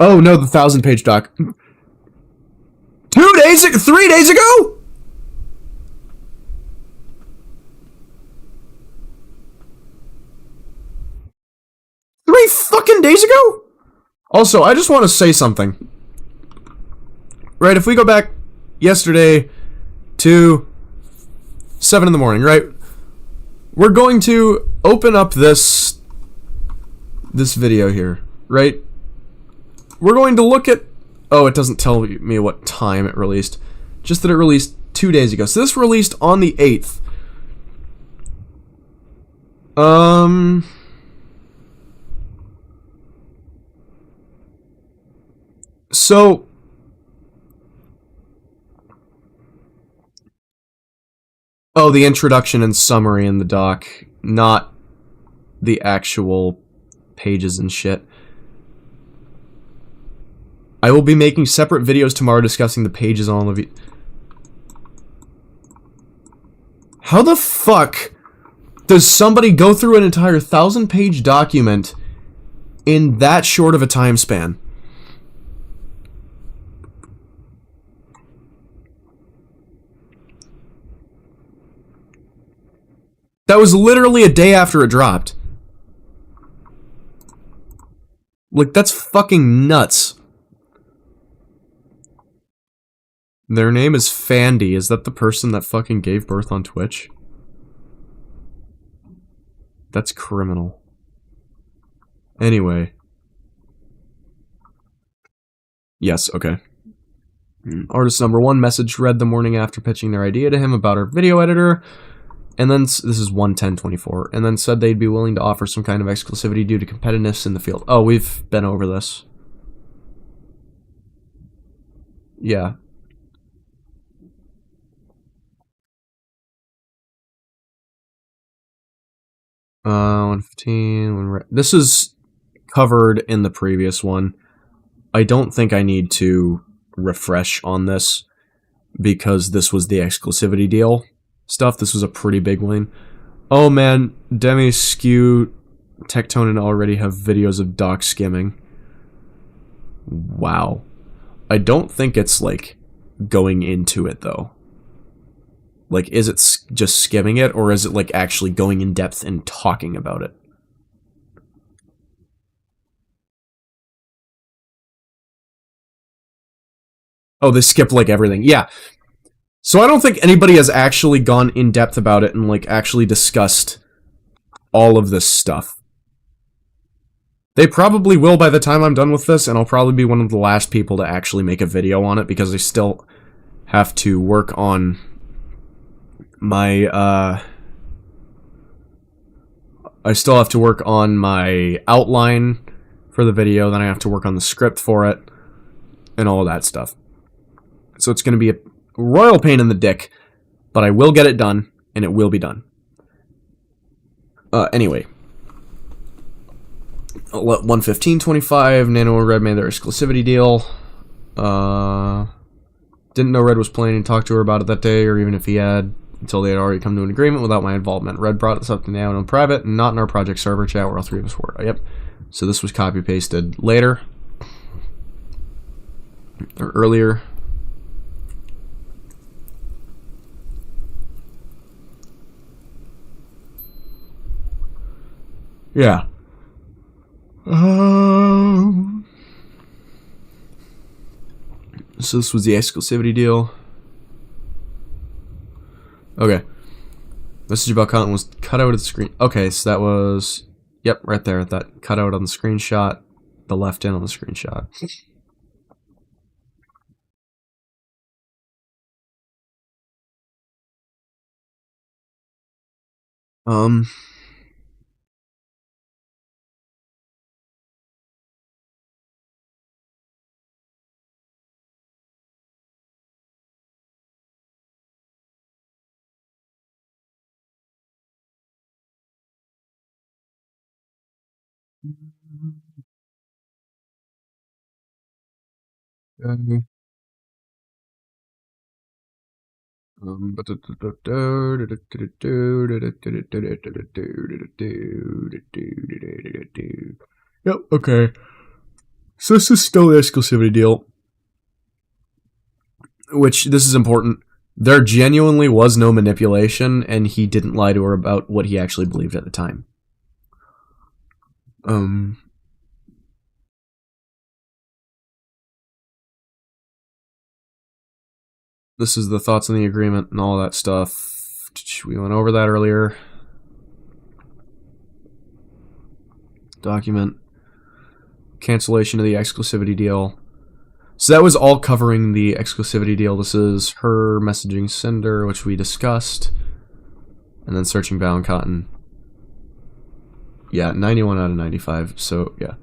S1: Oh no, the 1,000-page doc. 3 days ago? Three fucking days ago? Also, I just want to say something. Right, if we go back yesterday to 7 in the morning, right? We're going to open up this video here, right? We're going to look at... Oh, it doesn't tell me what time it released. Just that it released 2 days ago. So this released on the 8th. So... Oh, the introduction and summary in the doc, not the actual pages and shit. I will be making separate videos tomorrow discussing the pages on all of you. How the fuck does somebody go through an entire 1,000-page document in that short of a time span? That was literally a day after it dropped. Like, that's fucking nuts. Their name is Fandy. Is that the person that fucking gave birth on Twitch? That's criminal. Anyway. Yes, okay. Artist number 1 message read the morning after pitching their idea to him about our video editor. And then, this is 1:10:24, and then said they'd be willing to offer some kind of exclusivity due to competitiveness in the field. Oh, we've been over this. Yeah. Uh, 1:15. This is covered in the previous one. I don't think I need to refresh on this, because this was the exclusivity deal stuff. This was a pretty big one. Oh man, Demi, Skew, Tectonin already have videos of Doc skimming. Wow. I don't think it's, like, going into it, though. Like, is it just skimming it, or is it, like, actually going in depth and talking about it? Oh, they skipped, like, everything. Yeah. So I don't think anybody has actually gone in depth about it and, like, actually discussed all of this stuff. They probably will by the time I'm done with this, and I'll probably be one of the last people to actually make a video on it, because I still have to work on my, I still have to work on my outline for the video, then I have to work on the script for it, and all of that stuff. So it's going to be a royal pain in the dick, but I will get it done, and it will be done. Anyway. 115.25, Nano and Red made their exclusivity deal. Didn't know Red was planning to talk to her about it that day, or even if he had, until they had already come to an agreement without my involvement. Red brought this up to Nano in private, and not in our project server chat where all three of us were. Yep. So this was copy-pasted later. Or earlier. Yeah. So this was the exclusivity deal. Okay. Message about content was cut out of the screen. Okay, so that was... Yep, right there. That cut out on the screenshot. The left in on the screenshot. Yep, okay. So this is still the exclusivity deal. Which, this is important. There genuinely was no manipulation, and he didn't lie to her about what he actually believed at the time. This is the thoughts on the agreement and all that stuff. We went over that earlier. Document. Cancellation of the exclusivity deal. So that was all covering the exclusivity deal. This is her messaging Sinder, which we discussed. And then searching Bao and Cotton. Yeah, 91 out of 95. So, yeah.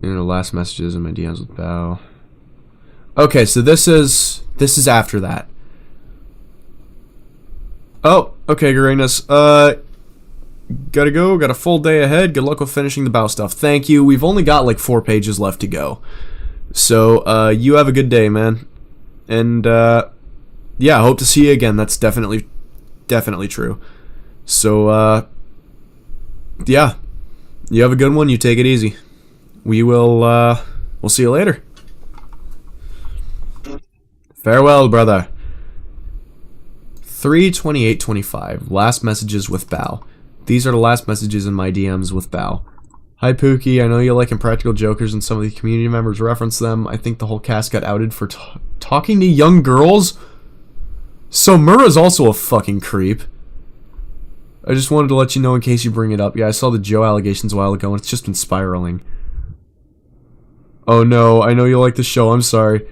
S1: You know, last messages in my DMs with Bao. Okay, so this is after that. Oh, okay, Uranus. Gotta go. Got a full day ahead. Good luck with finishing the Bao stuff. Thank you. We've only got like 4 pages left to go. So, you have a good day, man. And, yeah, I hope to see you again. That's definitely true. So, yeah. You have a good one. You take it easy. We will, we'll see you later. Farewell, brother. 3/28/25. Last messages with Bao. These are the last messages in my DMs with Bao. Hi Pookie, I know you like Impractical Jokers and some of the community members reference them. I think the whole cast got outed for talking to young girls. So Mura's also a fucking creep. I just wanted to let you know in case you bring it up. Yeah, I saw the Joe allegations a while ago and it's just been spiraling. Oh no, I know you like the show, I'm sorry.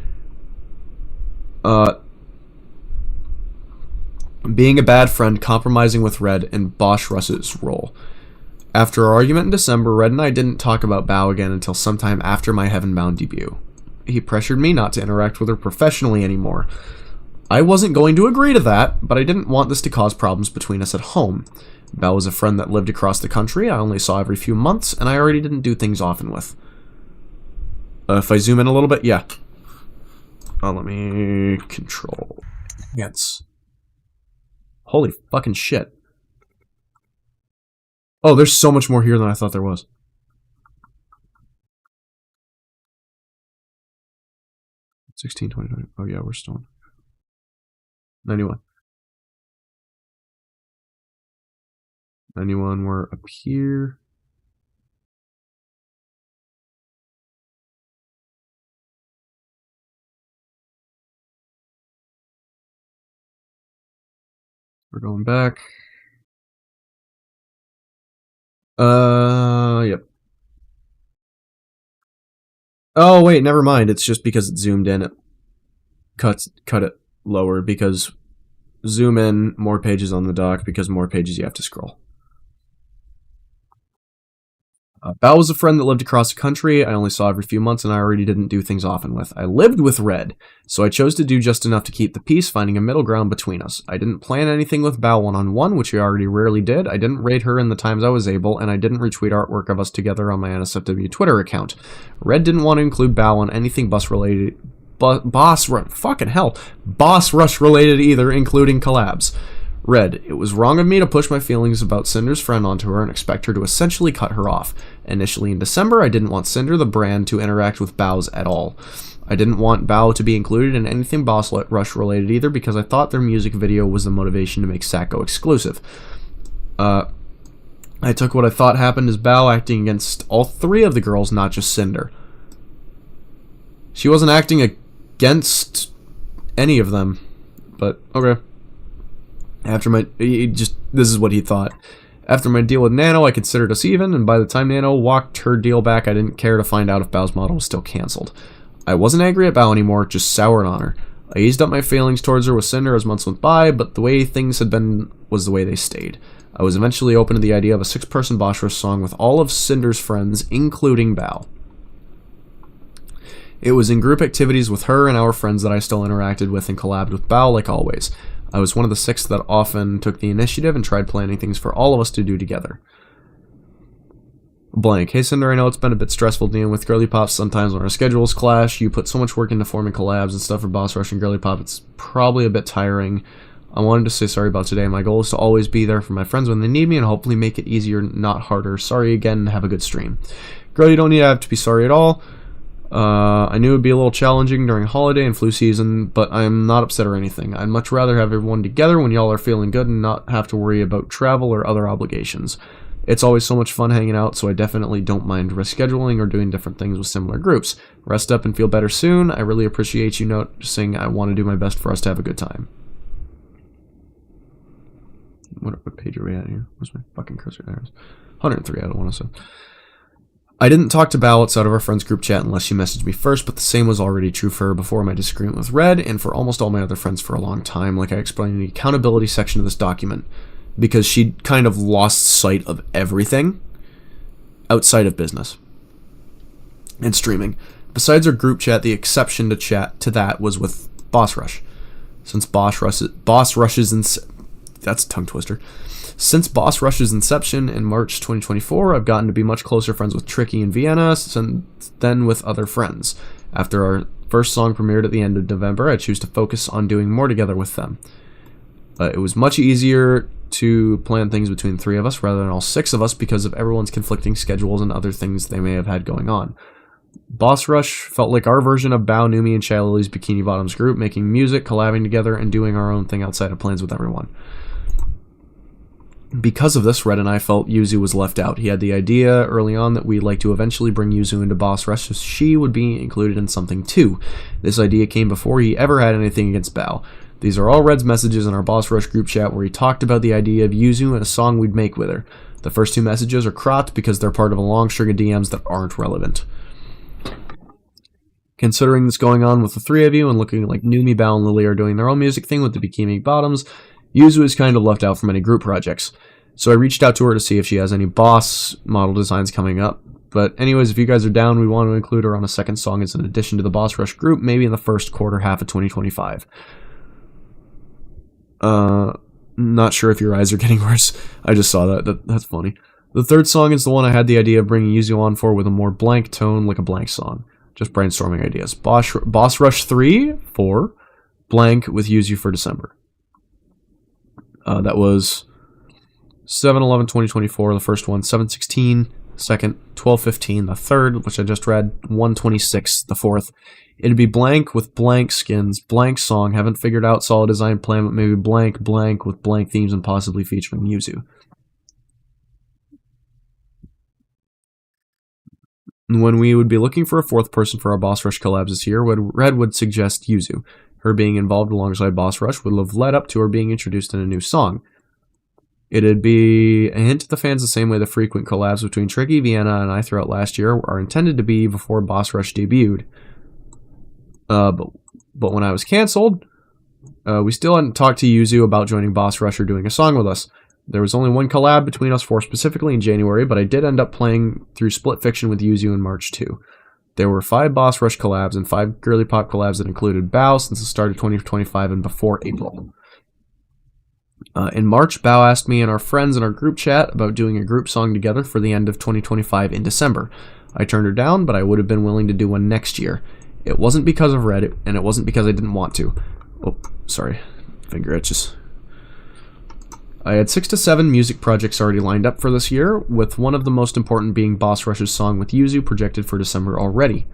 S1: Being a bad friend, compromising with Red, and Bosch Russ's role. After our argument in December, Red and I didn't talk about Bao again until sometime after my Heavenbound debut. He pressured me not to interact with her professionally anymore. I wasn't going to agree to that, but I didn't want this to cause problems between us at home. Bao was a friend that lived across the country, I only saw every few months, and I already didn't do things often with. If I zoom in a little bit, yeah. Let me control. Yes. Holy fucking shit. Oh, there's so much more here than I thought there was. 16, 20, 20. Oh, yeah, we're still on. 91. 91, we're up here. We're going back. Yep. Oh, wait, never mind. It's just because it's zoomed in. It cut it lower because zoom in, more pages on the dock, because more pages you have to scroll. Bao was a friend that lived across the country. I only saw every few months and I already didn't do things often with. I lived with Red, so I chose to do just enough to keep the peace, finding a middle ground between us. I didn't plan anything with Bao one-on-one, which I already rarely did. I didn't raid her in the times I was able, and I didn't retweet artwork of us together on my NSFW Twitter account. Red didn't want to include Bao on anything bus-related... Boss Rush related either, including collabs. Red, it was wrong of me to push my feelings about Cinder's friend onto her and expect her to essentially cut her off. Initially in December, I didn't want Cinder, the brand, to interact with Bao's at all. I didn't want Bao to be included in anything Boss Rush related either because I thought their music video was the motivation to make Sacco exclusive. I took what I thought happened as Bao acting against all three of the girls, not just Cinder. She wasn't acting against any of them, but okay. This is what he thought. After my deal with Nano, I considered us even, and by the time Nano walked her deal back, I didn't care to find out if Bao's model was still cancelled. I wasn't angry at Bao anymore, just soured on her. I eased up my feelings towards her with Cinder as months went by, but the way things had been was the way they stayed. I was eventually open to the idea of a 6-person Boss Rush song with all of Cinder's friends, including Bao. It was in group activities with her and our friends that I still interacted with and collabed with Bao like always. I was one of the 6 that often took the initiative and tried planning things for all of us to do together. Blank. Hey Cinder, I know it's been a bit stressful dealing with Girly Pop sometimes when our schedules clash. You put so much work into forming collabs and stuff for Boss Rush and Girly Pop, it's probably a bit tiring. I wanted to say sorry about today. My goal is to always be there for my friends when they need me and hopefully make it easier, not harder. Sorry again, and have a good stream. Girl, you don't need to have to be sorry at all. I knew it would be a little challenging during holiday and flu season, but I'm not upset or anything. I'd much rather have everyone together when y'all are feeling good and not have to worry about travel or other obligations. It's always so much fun hanging out, so I definitely don't mind rescheduling or doing different things with similar groups. Rest up and feel better soon. I really appreciate you noticing. I want to do my best for us to have a good time. What page are we at here? Where's my fucking cursor? There it is. 103, I don't want to say. I didn't talk to Bao outside of our friends group chat unless she messaged me first, but the same was already true for her before my disagreement with Red, and for almost all my other friends for a long time, like I explained in the accountability section of this document, because she'd kind of lost sight of everything outside of business and streaming. Besides our group chat, the exception to that was with Boss Rush. Since Boss Rush's that's a tongue twister. Since Boss Rush's inception in March 2024, I've gotten to be much closer friends with Tricky and Vienna than with other friends. After our first song premiered at the end of November, I choose to focus on doing more together with them. It was much easier to plan things between 3 of us rather than all 6 of us because of everyone's conflicting schedules and other things they may have had going on. Boss Rush felt like our version of Bao, Numi, and Shalily's Bikini Bottoms group, making music, collabing together, and doing our own thing outside of plans with everyone. Because of this, Red and I felt Yuzu was left out. He had the idea early on that we'd like to eventually bring Yuzu into Boss Rush so she would be included in something too. This idea came before he ever had anything against Bao. These are all Red's messages in our Boss Rush group chat where he talked about the idea of Yuzu and a song we'd make with her. The first 2 messages are cropped because they're part of a long string of DMs that aren't relevant. Considering this going on with the 3 of you and looking like Numi, Bao, and Lily are doing their own music thing with the Bikini Bottoms, Yuzu is kind of left out from any group projects. So I reached out to her to see if she has any boss model designs coming up. But anyways, if you guys are down, we want to include her on a second song as an addition to the Boss Rush group, maybe in the first quarter half of 2025. Not sure if your eyes are getting worse. I just saw that. That's funny. The 3rd song is the one I had the idea of bringing Yuzu on for with a more blank tone, like a blank song. Just brainstorming ideas. Boss Rush 3 for blank with Yuzu for December. That was 7/11/2024, the first one. 7/16 2nd, 12:15 the 3rd, which I just read, 1:26 the 4th. It'd be blank with blank skins, blank song, haven't figured out solid design plan, but maybe blank, blank with blank themes and possibly featuring Yuzu. When we would be looking for a 4th person for our Boss Rush collabs this year, Red would suggest Yuzu. Her being involved alongside Boss Rush would have led up to her being introduced in a new song. It'd be a hint to the fans the same way the frequent collabs between Tricky, Vienna, and I throughout last year are intended to be before Boss Rush debuted. But when I was cancelled, we still hadn't talked to Yuzu about joining Boss Rush or doing a song with us. There was only one collab between us four specifically in January, but I did end up playing through Split Fiction with Yuzu in March too. There were 5 Boss Rush collabs and 5 girly pop collabs that included Bao since the start of 2025 and before April. In March, Bao asked me and our friends in our group chat about doing a group song together for the end of 2025 in December. I turned her down, but I would have been willing to do one next year. It wasn't because of Reddit, and it wasn't because I didn't want to. Oh, sorry. Finger itches. I had 6 to 7 music projects already lined up for this year, with one of the most important being Boss Rush's song with Yuzu projected for December already.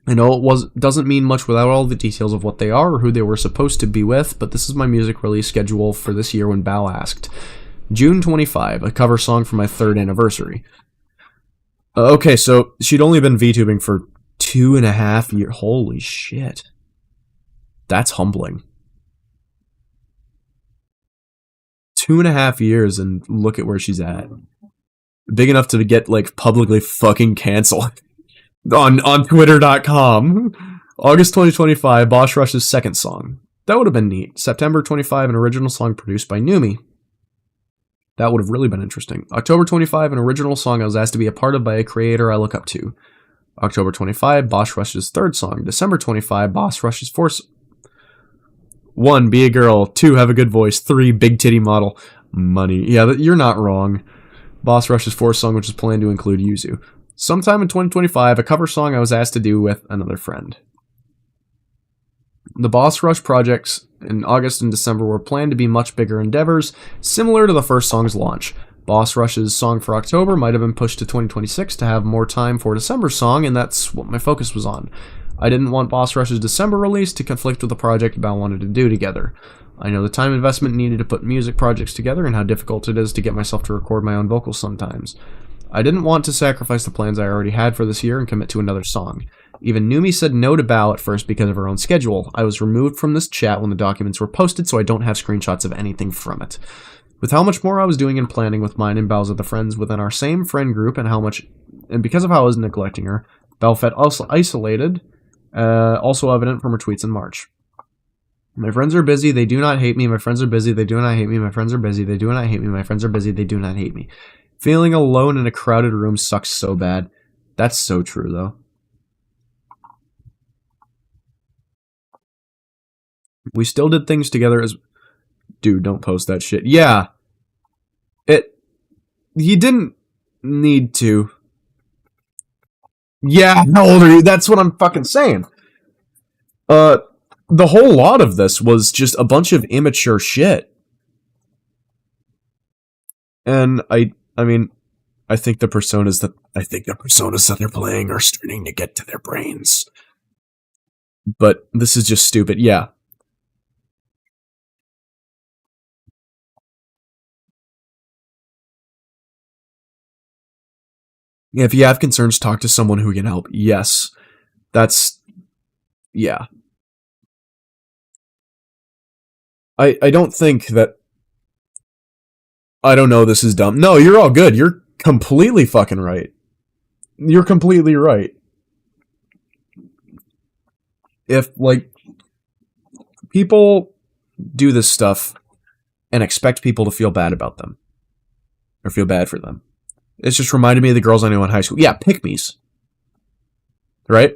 S1: I know it doesn't mean much without all the details of what they are or who they were supposed to be with, but this is my music release schedule for this year when Bao asked. June 25, a cover song for my 3rd anniversary. Okay, so she'd only been VTubing for 2.5 years. Holy shit. That's humbling. 2.5 years and look at where she's at. Big enough to get, like, publicly fucking canceled. on Twitter.com. August 2025, Boss Rush's 2nd song. That would have been neat. September 25, an original song produced by Numi. That would have really been interesting. October 25, an original song I was asked to be a part of by a creator I look up to. October 25, Boss Rush's 3rd song. December 25, Boss Rush's 4th. 1, be a girl. 2, have a good voice. 3, big titty model. Money. Yeah, you're not wrong. Boss Rush's 4th song, which is planned to include Yuzu. Sometime in 2025, a cover song I was asked to do with another friend. The Boss Rush projects in August and December were planned to be much bigger endeavors, similar to the first song's launch. Boss Rush's song for October might have been pushed to 2026 to have more time for December's song, and that's what my focus was on. I didn't want Boss Rush's December release to conflict with the project Bao wanted to do together. I know the time investment needed to put music projects together and how difficult it is to get myself to record my own vocals sometimes. I didn't want to sacrifice the plans I already had for this year and commit to another song. Even Numi said no to Bao at first because of her own schedule. I was removed from this chat when the documents were posted, so I don't have screenshots of anything from it. With how much more I was doing and planning with mine and Bao's other friends within our same friend group and because of how I was neglecting her, Bao felt also isolated, also evident from her tweets in March. My friends are busy, they do not hate me. My friends are busy, they do not hate me. My friends are busy, they do not hate me. My friends are busy, they do not hate me. Feeling alone in a crowded room sucks so bad. That's so true, though. We still did things together as... Dude, don't post that shit. Yeah. He didn't need to. Yeah, how old are you? That's what I'm fucking saying. The whole lot of this was just a bunch of immature shit. And I mean, I think the personas that they're playing are starting to get to their brains. But this is just stupid. Yeah. If you have concerns, talk to someone who can help. Yes. Yeah. I don't think that... I don't know, this is dumb. No, you're all good. You're completely fucking right. You're completely right. If, like, people do this stuff and expect people to feel bad about them, or feel bad for them, it's just reminded me of the girls I knew in high school. Yeah, pick-me's. Right?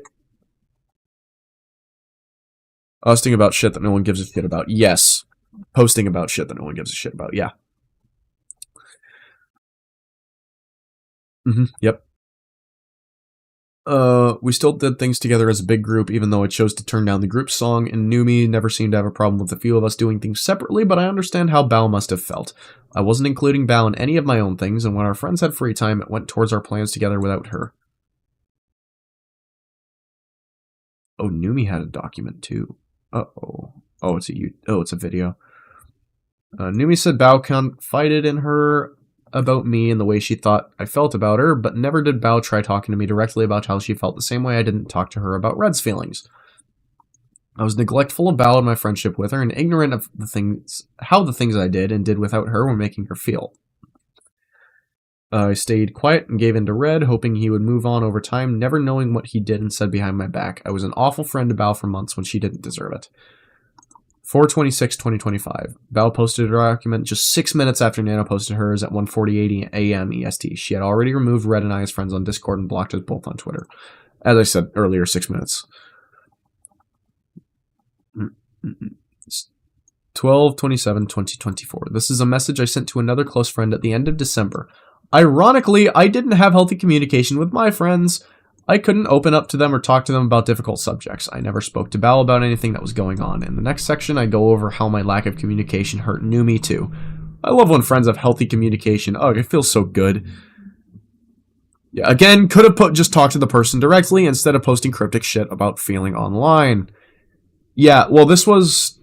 S1: Posting about shit that no one gives a shit about. Yes. Posting about shit that no one gives a shit about. Yeah. Yep. We still did things together as a big group, even though I chose to turn down the group song, and Numi never seemed to have a problem with a few of us doing things separately, but I understand how Bao must have felt. I wasn't including Bao in any of my own things, and when our friends had free time, it went towards our plans together without her. Oh, Numi had a document too. Uh-oh. Oh, it's a video. Numi said Bao confided in her about me and the way she thought I felt about her, but never did Bao try talking to me directly about how she felt, the same way I didn't talk to her about Red's feelings. I was neglectful of Bao and my friendship with her, and ignorant of how the things I did and did without her were making her feel. I stayed quiet and gave in to Red, hoping he would move on over time, never knowing what he did and said behind my back. I was an awful friend to Bao for months when she didn't deserve it. 4/26/2025. Bao posted her document just 6 minutes after Nano posted hers at 1:48 a.m. EST. She had already removed Red and I as friends on Discord and blocked us both on Twitter. As I said earlier, 6 minutes. 12/27/2024. This is a message I sent to another close friend at the end of December. Ironically, I didn't have healthy communication with my friends. I couldn't open up to them or talk to them about difficult subjects. I never spoke to Bao about anything that was going on. In the next section, I go over how my lack of communication hurt Numi too. I love when friends have healthy communication. Oh, it feels so good. Yeah, again, could have just talked to the person directly instead of posting cryptic shit about feeling online. Yeah, well, this was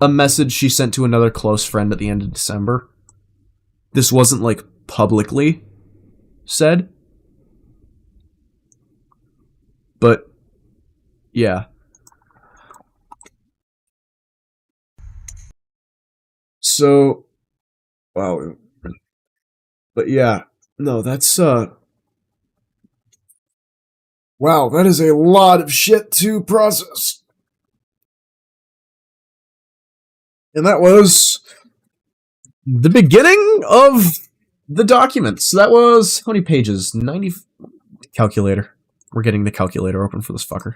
S1: a message she sent to another close friend at the end of December. This wasn't, like, publicly said. But, yeah. So, wow. But yeah, no, that's, wow, that is a lot of shit to process. And that was the beginning of the document. So that was, how many pages? 90, calculator. We're getting the calculator open for this fucker.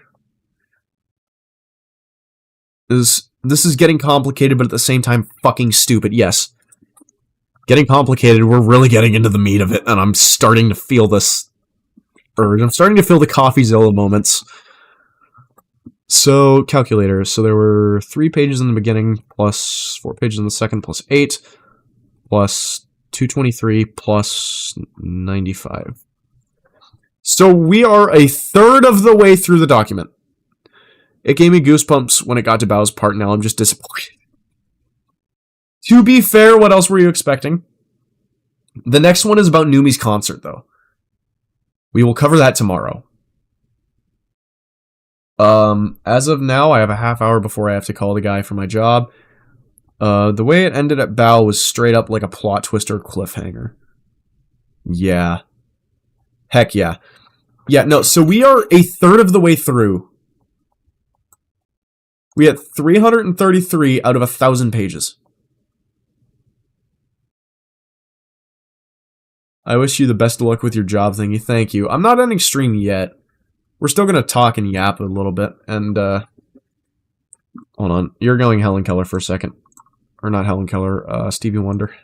S1: This is getting complicated, but at the same time fucking stupid. Yes. Getting complicated, we're really getting into the meat of it, and I'm starting to feel this urge. I'm starting to feel the CoffeeZilla moments. So, calculator. So there were 3 pages in the beginning, plus 4 pages in the second, plus 8, plus 223, plus 95. So we are a third of the way through the document. It gave me goosebumps when it got to Bao's part. Now I'm just disappointed. To be fair, what else were you expecting? The next one is about Numi's concert, though. We will cover that tomorrow. As of now, I have a half hour before I have to call the guy for my job. The way it ended at Bao was straight up like a plot twister cliffhanger. Yeah. Heck yeah. Yeah, no, so we are a third of the way through. We had 333 out of 1,000 pages. I wish you the best of luck with your job thingy. Thank you. I'm not ending stream yet. We're still going to talk and yap a little bit. And, hold on. You're going Helen Keller for a second. Or not Helen Keller, Stevie Wonder.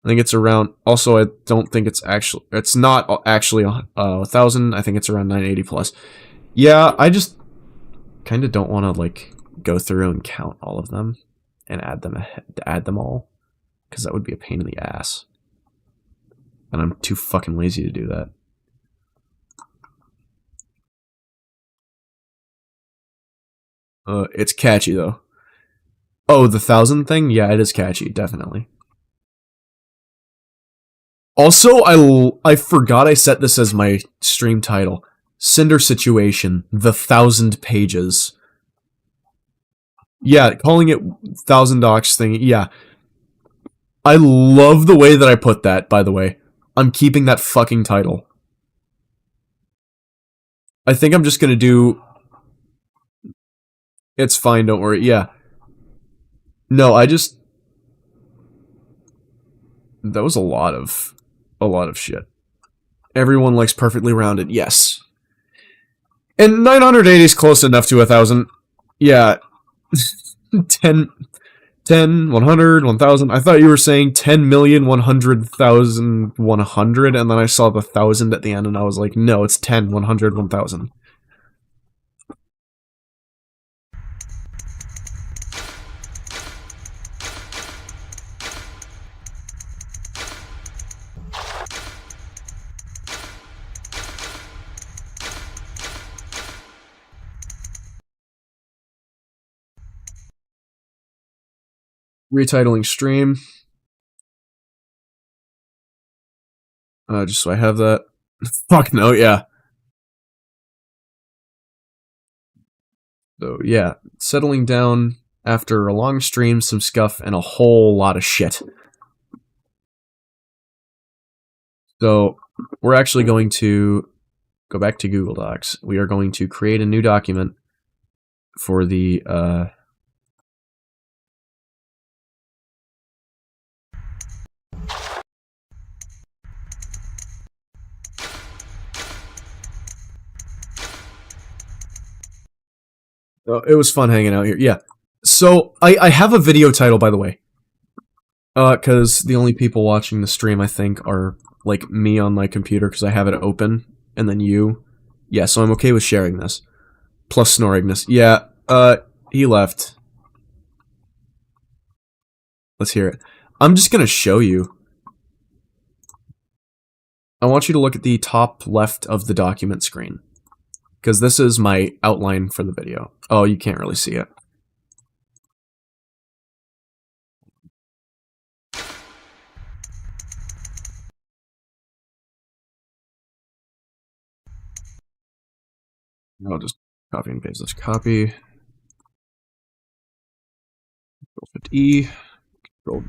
S1: I think it's around, also I don't think it's actually, it's not actually 1,000, I think it's around 980 plus. Yeah, I just kind of don't want to like go through and count all of them and add them all, because that would be a pain in the ass. And I'm too fucking lazy to do that. It's catchy though. Oh, the 1,000 thing? Yeah, it is catchy, definitely. Also, I forgot I set this as my stream title. Sinder situation, the 1,000 pages. Yeah, calling it 1,000 docs thing, yeah. I love the way that I put that, by the way. I'm keeping that fucking title. I think I'm just gonna do... It's fine, don't worry, yeah. No, I just... That was a lot of shit. Everyone likes perfectly rounded, yes. And 980 is close enough to 1,000. Yeah. 10 10, 100, 1000. I thought you were saying 10,100,100, and then I saw the 1000 at the end, and I was like, no, it's 10, 100, 1000. Retitling stream. Just so I have that. Fuck no, yeah. So, yeah. Settling down after a long stream, some scuff, and a whole lot of shit. So, we're actually going to go back to Google Docs. We are going to create a new document for the, oh, it was fun hanging out here. Yeah. So, I have a video title, by the way. Because the only people watching the stream, I think, are, like, me on my computer, because I have it open, and then you. Yeah, so I'm okay with sharing this. Plus Snorrignus. Yeah, he left. Let's hear it. I'm just gonna show you. I want you to look at the top left of the document screen. Because this is my outline for the video. Oh, you can't really see it. I'll just copy and paste this copy. Control-Shift-E. Control-V.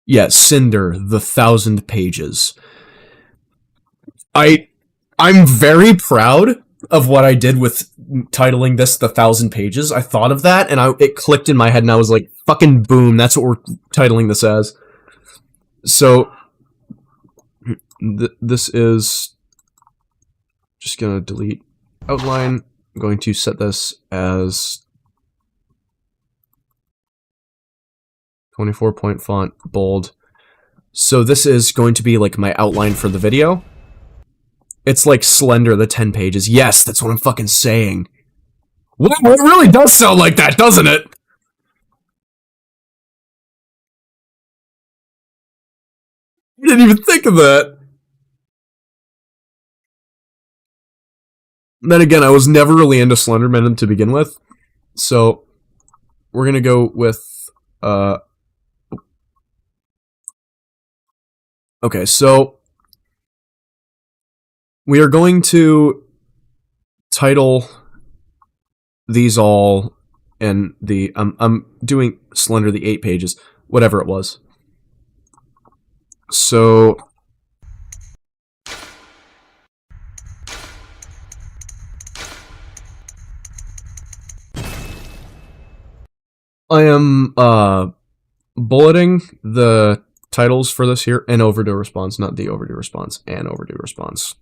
S1: Yeah, Sinder, the 1,000 pages. I'm very proud of what I did with titling this the 1,000 pages. I thought of that, and it clicked in my head, and I was like, fucking boom, that's what we're titling this as. So, this is... just gonna delete outline. I'm going to set this as 24-point font, bold. So this is going to be like my outline for the video. It's like Slender, the 10 pages. Yes, that's what I'm fucking saying. Well, it really does sound like that, doesn't it? I didn't even think of that. Then again, I was never really into Slenderman to begin with. So, we're gonna go with, okay, so we are going to title these all in the, I'm doing Slender the 8 pages, whatever it was. So, I am, bulleting the titles for this here, an overdue response, not the overdue response, an overdue response.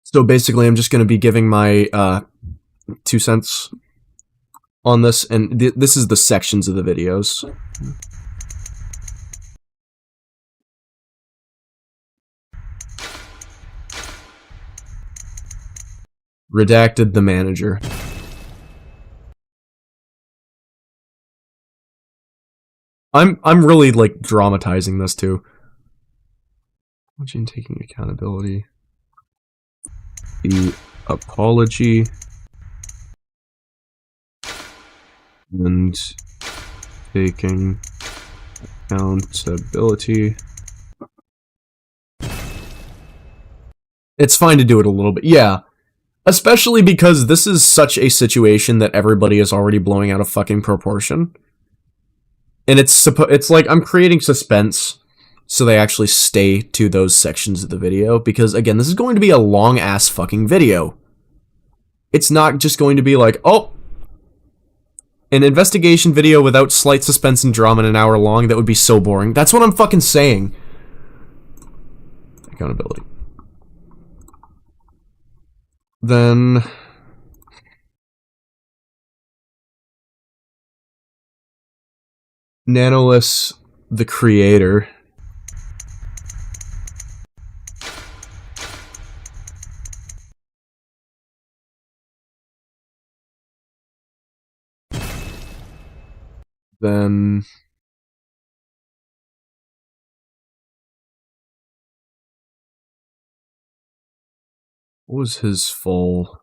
S1: So basically, I'm just going to be giving my 2 cents on this, and this is the sections of the videos. Redacted the manager. I'm really like dramatizing this too. Watching, taking accountability. The apology. And taking accountability. It's fine to do it a little bit, yeah. Especially because this is such a situation that everybody is already blowing out of fucking proportion. And it's like I'm creating suspense so they actually stay to those sections of the video. Because, again, this is going to be a long-ass fucking video. It's not just going to be like, oh, an investigation video without slight suspense and drama in an hour long. That would be so boring. That's what I'm fucking saying. Accountability. Then Nanoless, the creator. Then what was his full?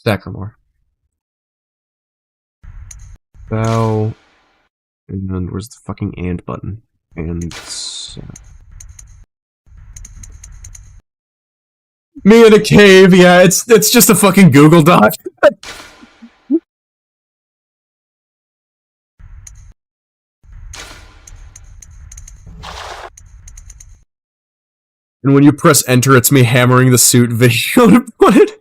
S1: Sacramore. Bow. And where's the fucking and button? And me in a cave. Yeah, it's just a fucking Google Doc. And when you press enter, it's me hammering the suit video to put it.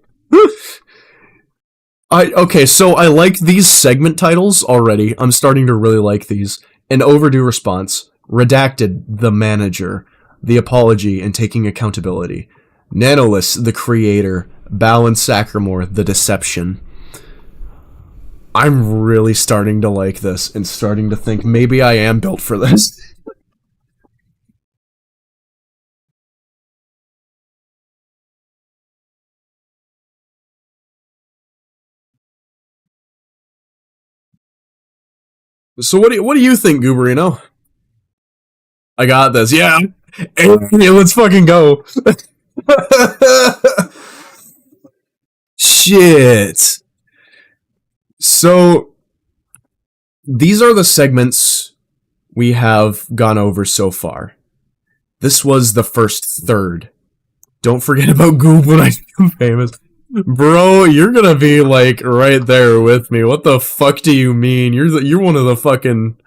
S1: Okay, so I like these segment titles already. I'm starting to really like these. An overdue response. Redacted, the manager. The apology and taking accountability. Nanoless, the creator. Bow and Sacramore, the deception. I'm really starting to like this and starting to think maybe I am built for this. So what do you think, Gooberino? I got this. Yeah. Hey, let's fucking go. Shit. So these are the segments we have gone over so far. This was the first third. Don't forget about Goob when I become famous. Bro, you're gonna be like right there with me. What the fuck do you mean? You're one of the fucking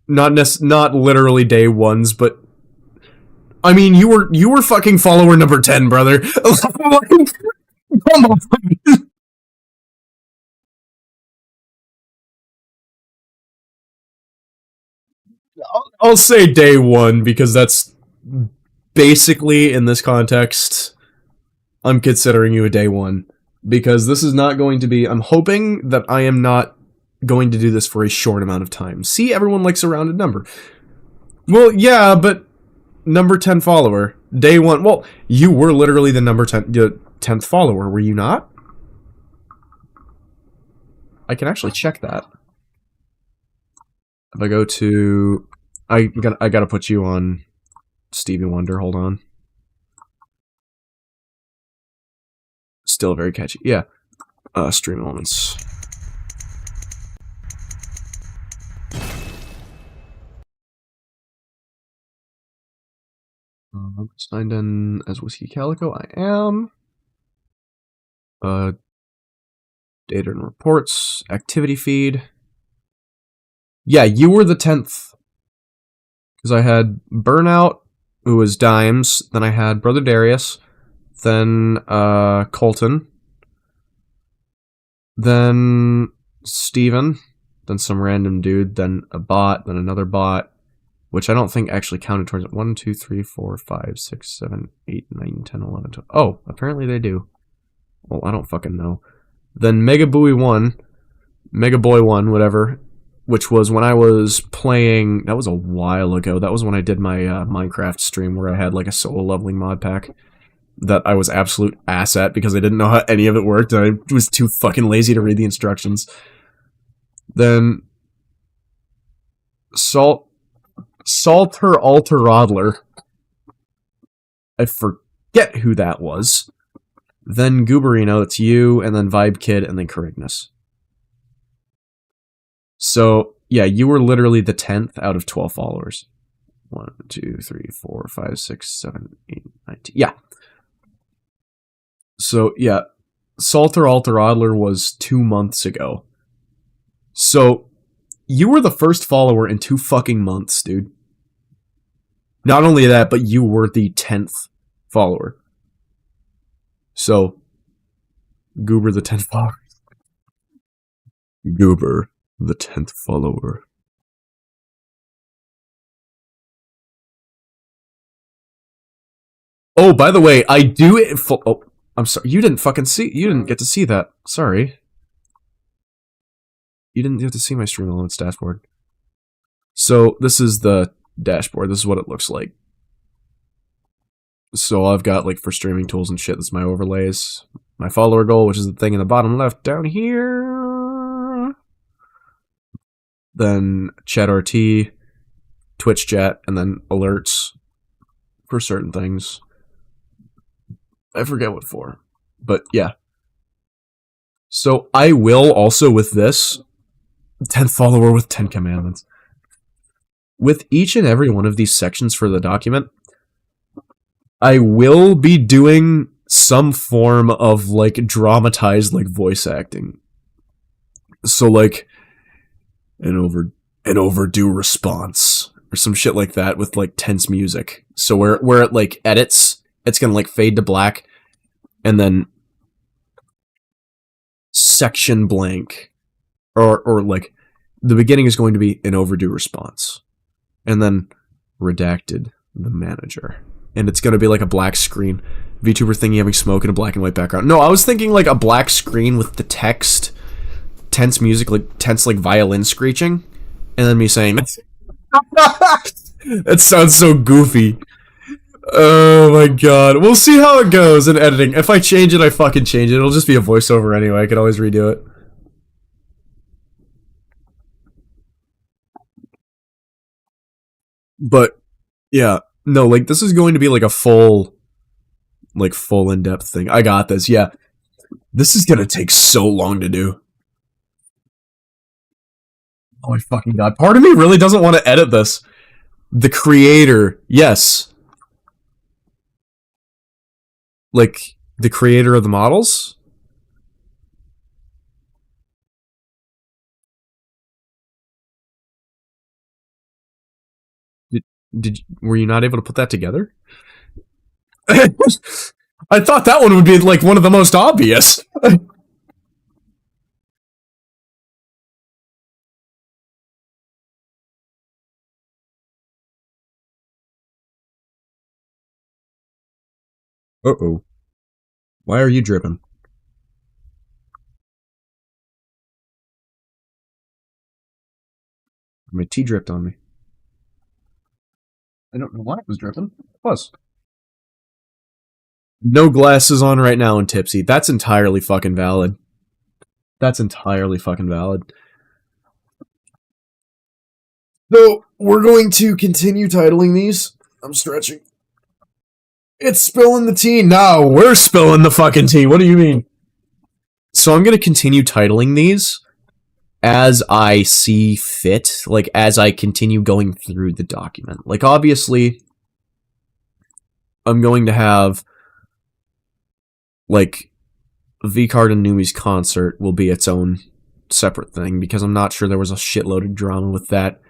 S1: not literally day ones, but I mean you were fucking follower number 10, brother. Come on. I'll say day one because that's basically in this context. I'm considering you a day one because this is not going to be. I'm hoping that I am not going to do this for a short amount of time. See, everyone likes a rounded number. Well, yeah, but number 10 follower, day one. Well, you were literally the number 10th follower, were you not? I can actually check that. If I go to, I gotta put you on Stevie Wonder. Hold on. Still very catchy. Yeah. Stream elements. Signed in as Whiskey Calico. I am. Data and reports. Activity feed. Yeah, you were the 10th. Because I had Burnout, who was Dimes. Then I had Brother Darius. Then Colton. Then Steven. Then some random dude. Then a bot. Then another bot. Which I don't think actually counted towards it. 1, 2, 3, 4, 5, 6, 7, 8, 9, 10, 11, 12. Oh, apparently they do. Well, I don't fucking know. Then Mega Boy 1, whatever, which was when I was playing. That was a while ago. That was when I did my Minecraft stream where I had like a solo leveling mod pack that I was absolute ass at because I didn't know how any of it worked and I was too fucking lazy to read the instructions. Then Salter Alteradler. I forget who that was. Then Gooberino, that's you, and then Vibe Kid, and then Carignus. So, yeah, you were literally the 10th out of 12 followers. 1, 2, 3, 4, 5, 6, 7, 8, 9, 10. Yeah. So, yeah, Salter Alteradler was 2 months ago. So, you were the first follower in 2 fucking months, dude. Not only that, but you were the 10th follower. So, Goober the 10th follower. Goober the 10th follower. Oh, by the way, I do it. Oh, I'm sorry. You didn't fucking see. You didn't get to see that. Sorry. You didn't get to see my stream elements dashboard. So this is the dashboard. This is what it looks like. So I've got like for streaming tools and shit. That's my overlays. My follower goal, which is the thing in the bottom left down here. Then chat RT, Twitch chat, and then alerts for certain things. I forget what for, but yeah. So I will also with this 10th follower with 10 commandments. With each and every one of these sections for the document, I will be doing some form of like dramatized like voice acting. So like an overdue response or some shit like that with like tense music. So where it like edits, it's gonna like fade to black and then section blank or like the beginning is going to be an overdue response and then redacted the manager. And it's going to be like a black screen. VTuber thingy having smoke in a black and white background. No, I was thinking like a black screen with the text, tense music, like tense like violin screeching, and then me saying, that sounds so goofy. Oh my god. We'll see how it goes in editing. If I change it, I fucking change it. It'll just be a voiceover anyway. I could always redo it. But, yeah. No, like, this is going to be like a full in-depth thing. I got this, yeah. This is gonna take so long to do. Oh my fucking god. Part of me really doesn't want to edit this. The creator, yes. Like, the creator of the models? Were you not able to put that together? I thought that one would be like one of the most obvious. Uh-oh. Why are you dripping? My tea dripped on me. I don't know why it was dripping. It was. No glasses on right now and tipsy. That's entirely fucking valid. That's entirely fucking valid. So, we're going to continue titling these. I'm stretching. It's spilling the tea. No, we're spilling the fucking tea. What do you mean? So I'm going to continue titling these as I see fit, like as I continue going through the document. Like obviously, I'm going to have like V-Card and Numi's concert will be its own separate thing because I'm not sure there was a shitload of drama with that.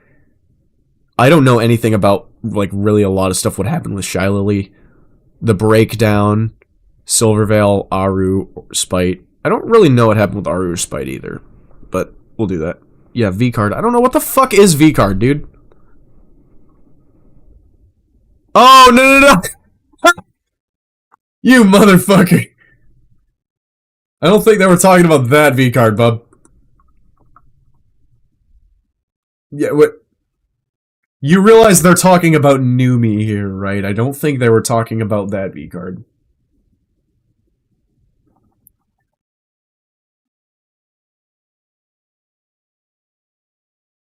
S1: I don't know anything about like really a lot of stuff what happened with Shylily. The breakdown, Silvervale, Aru, Spite. I don't really know what happened with Aru or Spite either, but we'll do that. Yeah, V-Card. I don't know what the fuck is V-Card, dude. Oh, no. You motherfucker. I don't think they were talking about that V-Card, bub. Yeah, what? You realize they're talking about Numi here, right? I don't think they were talking about that V-Card.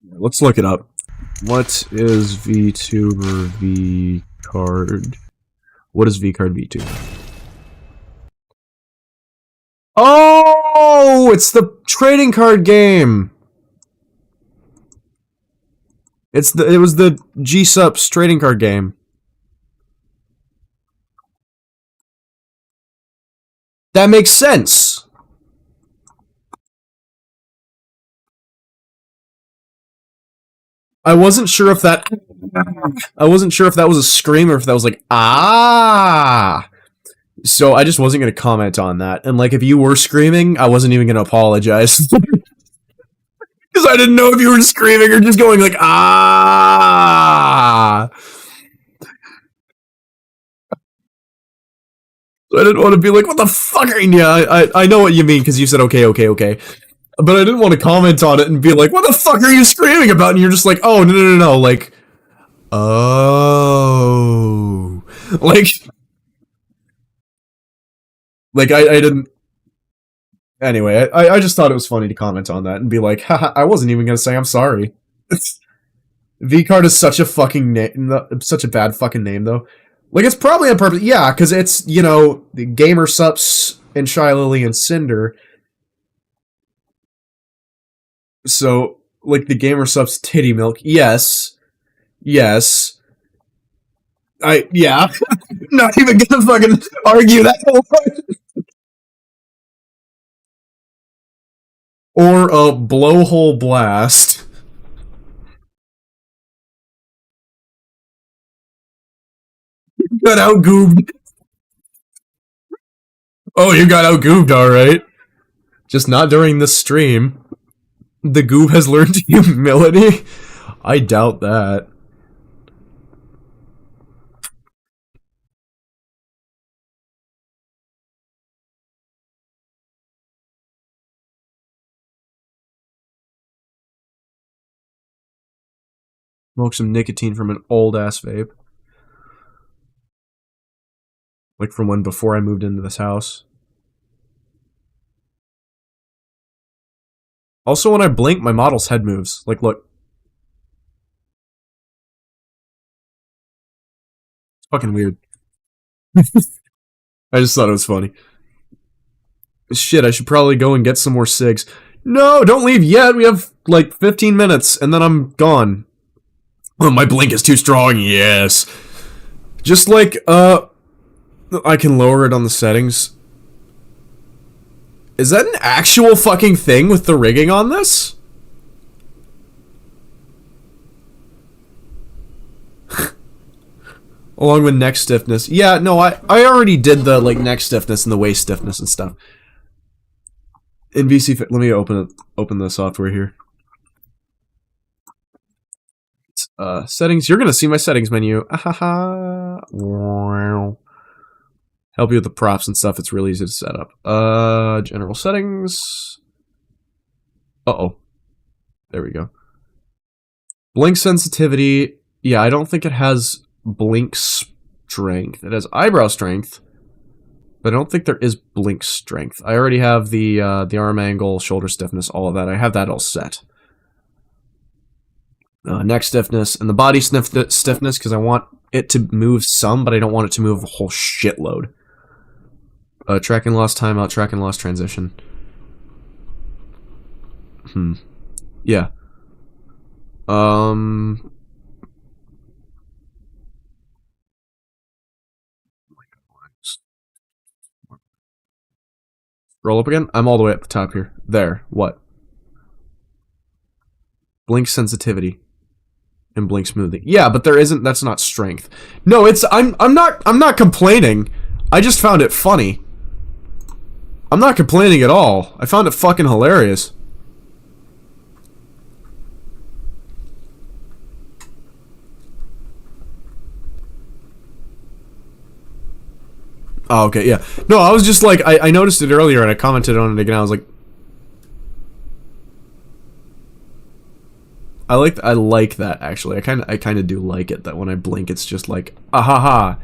S1: Let's look it up. What is VTuber V-Card? What is V-Card V2? Oh, it's the trading card game. It was the G-Sups trading card game. That makes sense. I wasn't sure if that was a scream or if that was like, ah. So I just wasn't going to comment on that. And like, if you were screaming, I wasn't even going to apologize. Because I didn't know if you were screaming or just going like, ah. I didn't want to be like, what the fuck are you? Yeah, I know what you mean because you said okay, okay, okay. But I didn't want to comment on it and be like, what the fuck are you screaming about? And you're just like, oh, no. Like, oh. Like I didn't. Anyway, I just thought it was funny to comment on that and be like, haha, I wasn't even going to say I'm sorry. V-Card is such a fucking name, such a bad fucking name, though. Like, it's probably on purpose. Yeah, because it's, you know, the Gamer Sups and Shy Lily and Sinder. So, like, the Gamer Sups titty milk. Yes. Yes. Yeah. Not even gonna fucking argue that whole part. Or a blowhole blast. Got out goobed. Oh, you got out goobed, alright. Just not during this stream. The goob has learned humility? I doubt that. Smoke some nicotine from an old-ass vape. Like from when before I moved into this house. Also, when I blink, my model's head moves. Like, look. It's fucking weird. I just thought it was funny. Shit, I should probably go and get some more cigs. No, don't leave yet. We have, like, 15 minutes, and then I'm gone. Oh, my blink is too strong. Yes. Just like, I can lower it on the settings. Is that an actual fucking thing with the rigging on this? Along with neck stiffness. Yeah, no, I already did the, like, neck stiffness and the waist stiffness and stuff. In VC, let me open the software here. Settings. You're gonna see my settings menu. Wow. Help you with the props and stuff. It's really easy to set up. General settings. Uh-oh. There we go. Blink sensitivity. Yeah, I don't think it has blink strength. It has eyebrow strength, but I don't think there is blink strength. I already have the arm angle, shoulder stiffness, all of that. I have that all set. Neck stiffness and the body stiffness because I want it to move some, but I don't want it to move a whole shitload. Track and loss timeout, track and loss transition. Yeah. Roll up again? I'm all the way at the top here. There. What? Blink sensitivity. And blink smoothing. Yeah, but there isn't, that's not strength. No, it's, I'm not complaining. I just found it funny. I'm not complaining at all. I found it fucking hilarious. Oh, okay, yeah. No, I was just like, I noticed it earlier and I commented on it again. I was like, I like that actually. I kind of do like it that when I blink, it's just like, ah ha ha.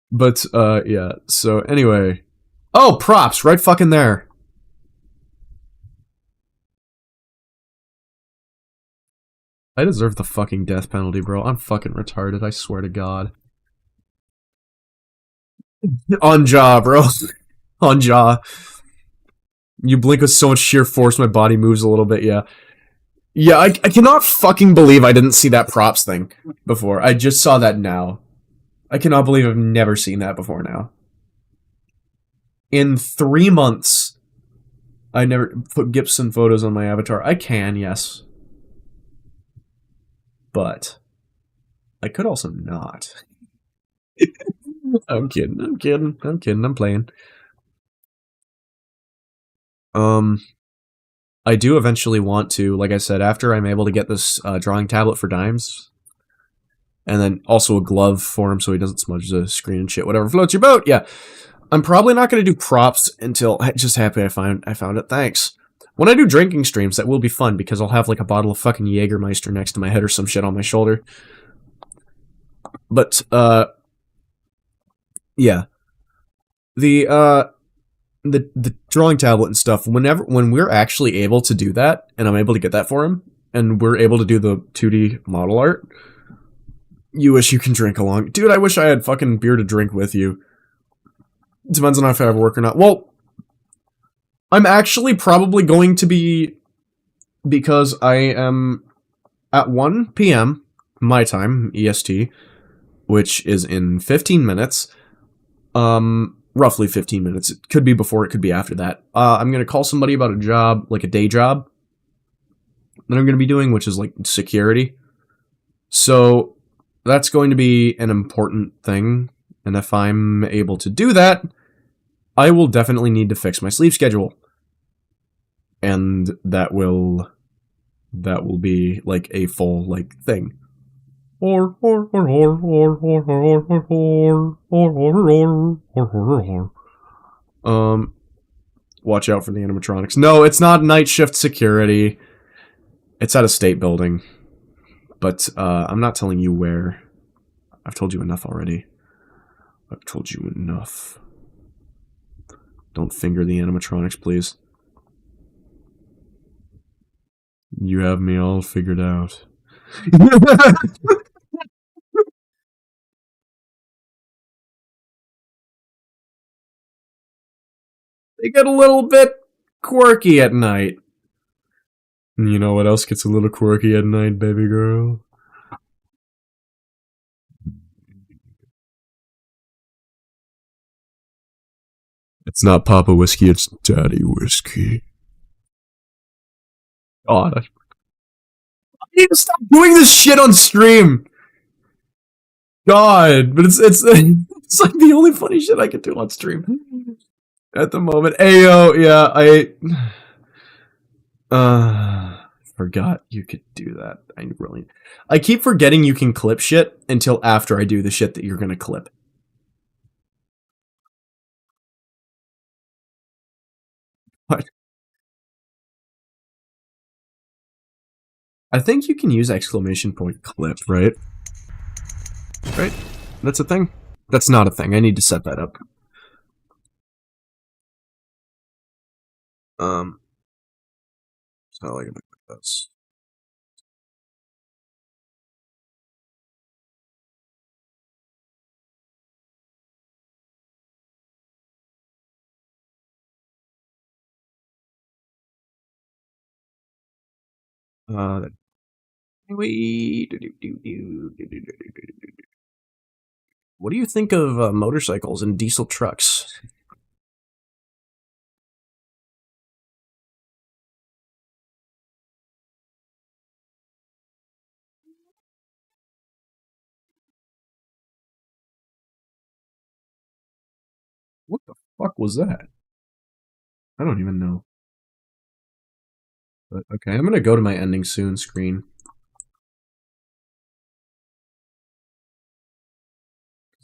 S1: But yeah. So anyway, oh, props right fucking there. I deserve the fucking death penalty, bro. I'm fucking retarded. I swear to God. On jaw, bro. On jaw. You blink with so much sheer force, my body moves a little bit, yeah. Yeah, I cannot fucking believe I didn't see that props thing before. I just saw that now. I cannot believe I've never seen that before now. In 3 months, I never put Gibson photos on my avatar. I can, yes. But I could also not. I'm kidding, I'm playing. I do eventually want to, like I said, after I'm able to get this drawing tablet for dimes, And then also a glove for him so he doesn't smudge the screen and shit. Whatever floats your boat. Yeah. I'm probably not going to do props until... Just happy I found it. Thanks. When I do drinking streams, that will be fun because I'll have like a bottle of fucking Jägermeister next to my head or some shit on my shoulder. But, yeah. The drawing tablet and stuff, when we're actually able to do that, and I'm able to get that for him, and we're able to do the 2D model art, you wish you can drink along. Dude, I wish I had fucking beer to drink with you. Depends on if I have work or not. Well, I'm actually probably going to be, because I am at 1 p.m. my time, EST, which is in 15 minutes, roughly 15 minutes. It could be before, it could be after that. I'm going to call somebody about a job, like a day job, that I'm going to be doing, which is like security. So that's going to be an important thing. And if I'm able to do that, I will definitely need to fix my sleep schedule. And that will be like a full like thing. Watch out for the animatronics. No, it's not night shift security. It's at a state building. But I'm not telling you where. I've told you enough already. I've told you enough. Don't finger the animatronics, please. You have me all figured out. They get a little bit quirky at night. You know what else gets a little quirky at night, baby girl? It's not Papa Whiskey, it's Daddy Whiskey. God, I need to stop doing this shit on stream. God, but it's it's like the only funny shit I can do on stream at the moment. Ayo, yeah, forgot you could do that. I keep forgetting you can clip shit until after I do the shit that you're gonna clip. What? I think you can use exclamation point clip, right? Right? That's a thing? That's not a thing. I need to set that up. So I can make this. What do you think of motorcycles and diesel trucks? What the fuck was that? I don't even know. But okay, I'm gonna go to my ending soon screen.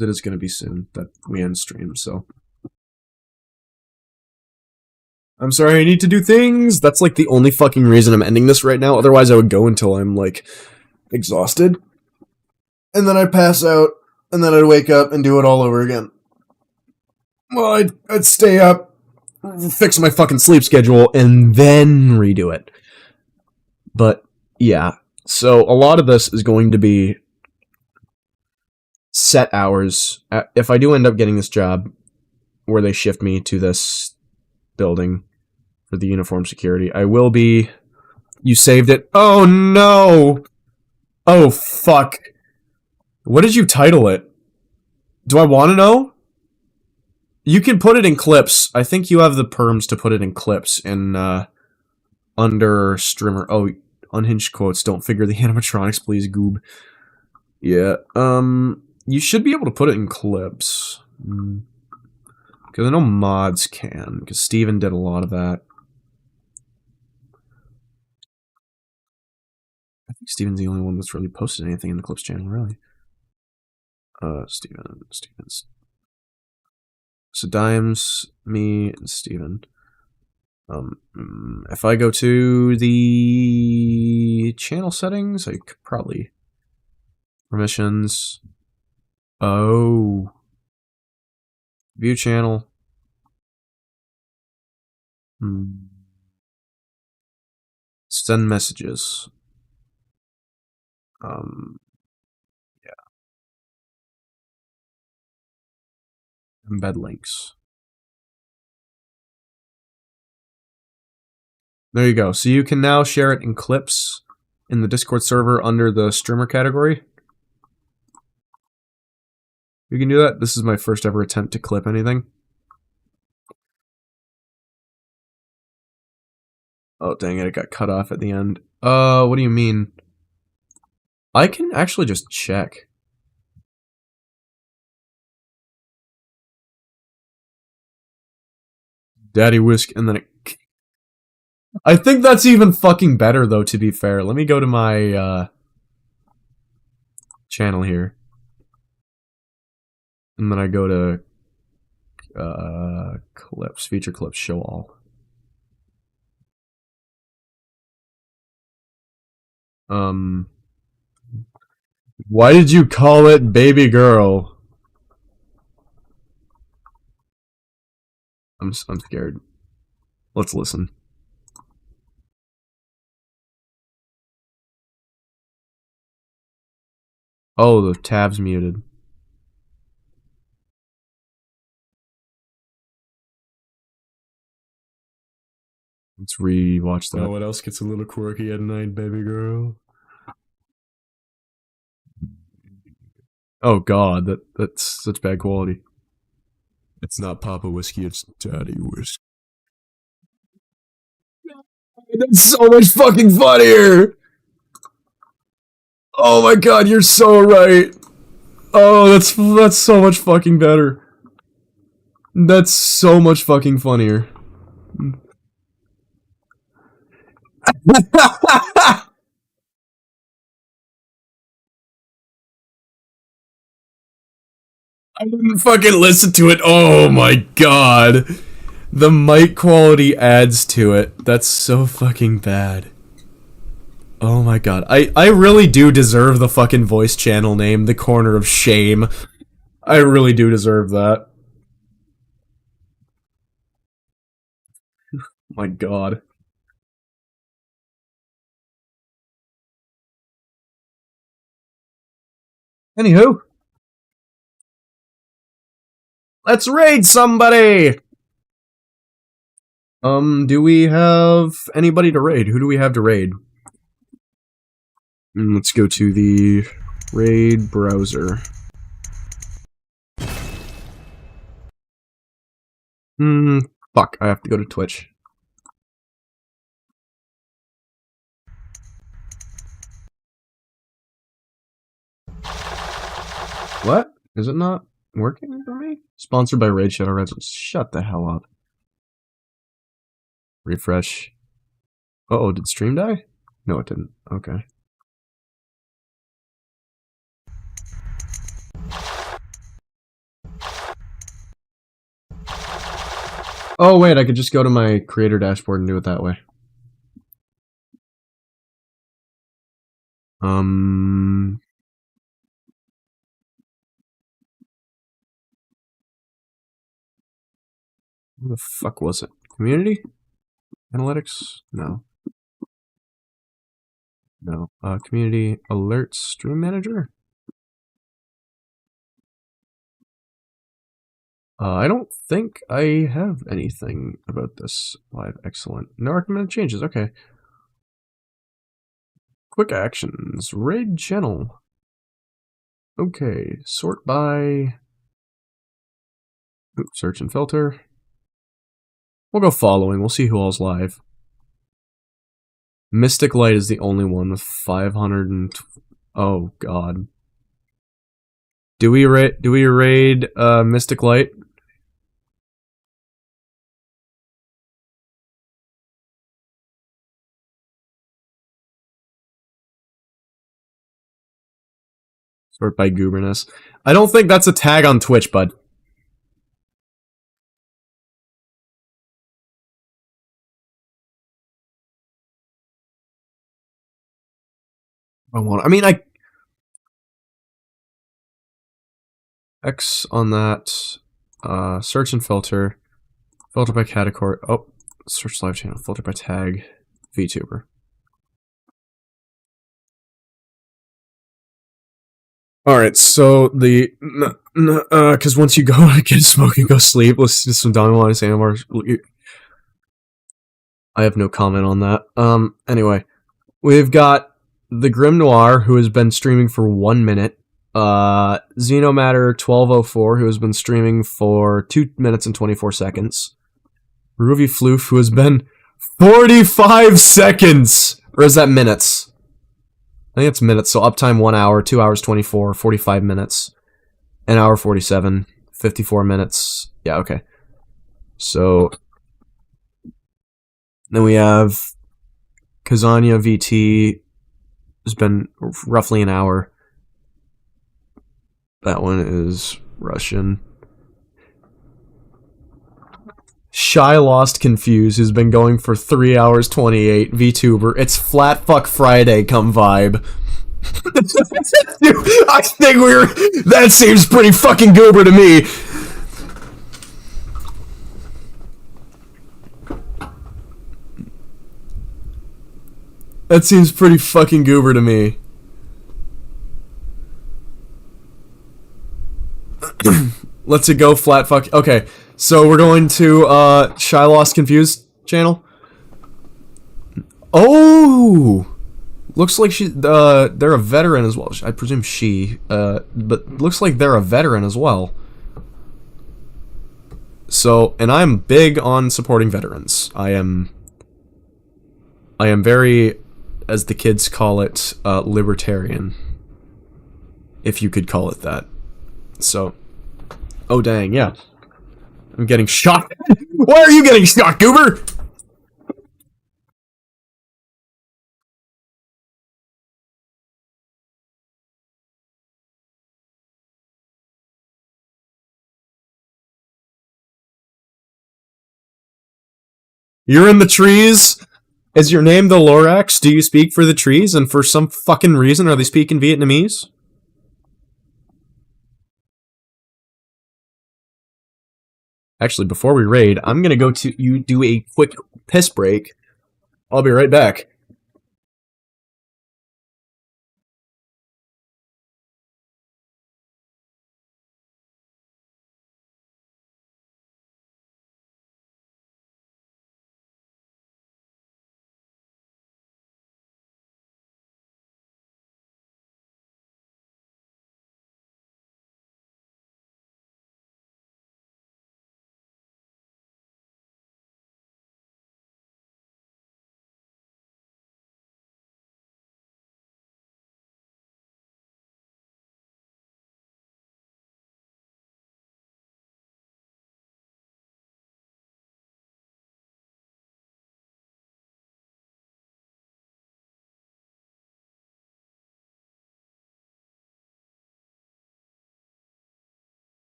S1: It is gonna be soon that we end stream, so. I'm sorry, I need to do things! That's like the only fucking reason I'm ending this right now, otherwise I would go until I'm like exhausted. And then I'd pass out, and then I'd wake up and do it all over again. Well, I'd stay up, fix my fucking sleep schedule, and then redo it. But, yeah. So, a lot of this is going to be set hours. If I do end up getting this job, where they shift me to this building for the uniform security, I will be... You saved it? Oh, no! Oh, fuck. What did you title it? Do I want to know? You can put it in clips. I think you have the perms to put it in clips in, under streamer. Oh, unhinged quotes. Don't figure the animatronics, please, goob. Yeah, you should be able to put it in clips. Because I know mods can, because Steven did a lot of that. I think Steven's the only one that's really posted anything in the clips channel, really. Steven's. So Dimes, me, and Steven. If I go to the channel settings, I could probably permissions. Oh, view channel. Send messages. Yeah. Embed links. There you go. So you can now share it in clips in the Discord server under the streamer category. You can do that. This is my first ever attempt to clip anything. Oh, dang it. It got cut off at the end. What do you mean? I can actually just check. Daddy Whisk, and then it... I think that's even fucking better, though, to be fair. Let me go to my, channel here. And then I go to, clips, feature clips, show all. Why did you call it baby girl? I'm scared. Let's listen. Oh, the tab's muted. Let's re-watch that. You know what else gets a little quirky at night, baby girl? Oh god, that's such bad quality. It's not Papa Whiskey, it's Daddy Whiskey. That's so much fucking funnier! Oh my god, you're so right! Oh, that's so much fucking better. That's so much fucking funnier. I didn't fucking listen to it. Oh my god. The mic quality adds to it. That's so fucking bad. Oh my god. I really do deserve the fucking voice channel name, The Corner of Shame. I really do deserve that. My god. Anywho. Let's raid somebody! Do we have anybody to raid? Who do we have to raid? Let's go to the raid browser. Fuck, I have to go to Twitch. What? Is it not working for me? Sponsored by Raid Shadow Reds. Shut the hell up. Refresh. Uh-oh, did stream die? No, it didn't. Okay. Oh, wait, I could just go to my creator dashboard and do it that way. What the fuck was it? Community? Analytics? No. No. Community alerts stream manager? I don't think I have anything about this live. Excellent. No recommended changes. Okay. Quick actions. Raid channel. Okay. Sort by... Oops, search and filter. We'll go following. We'll see who all's live. Mystic Light is the only one with 500 and... Oh, God. Do we raid Mystic Light? Sort by Gooberness. I don't think that's a tag on Twitch, bud. I mean, I X on that. Search and filter. Filter by category. Oh, search live channel. Filter by tag. VTuber. Alright, so the. Because once you go get a smoke and go sleep, listen to some Diamond Line Sandbar. I have no comment on that. Anyway. We've got the Grim Noir, who has been streaming for 1 minute. Xenomatter1204, who has been streaming for 2 minutes and 24 seconds. Ruby Floof, who has been 45 seconds! Or is that minutes? I think it's minutes, so uptime 1 hour, 2 hours 24, 45 minutes, an hour 47, 54 minutes. Yeah, okay. So, then we have Kazania VT has been roughly an hour. That one is Russian. Shy Lost Confused has been going for 3 hours 28. VTuber. It's Flat Fuck Friday come vibe. I think that seems pretty fucking goober to me. That seems pretty fucking goober to me. Let's it go flat fuck. Okay, so we're going to Shy Lost Confused channel. Oh, looks like they're a veteran as well. I presume she, but looks like they're a veteran as well. So, and I'm big on supporting veterans. I am very, as the kids call it, libertarian. If you could call it that. So, oh dang, yeah. I'm getting shot. Why are you getting shot, goober? You're in the trees? Is your name the Lorax? Do you speak for the trees? And for some fucking reason, are they speaking Vietnamese? Actually, before we raid, I'm gonna go to you do a quick piss break. I'll be right back.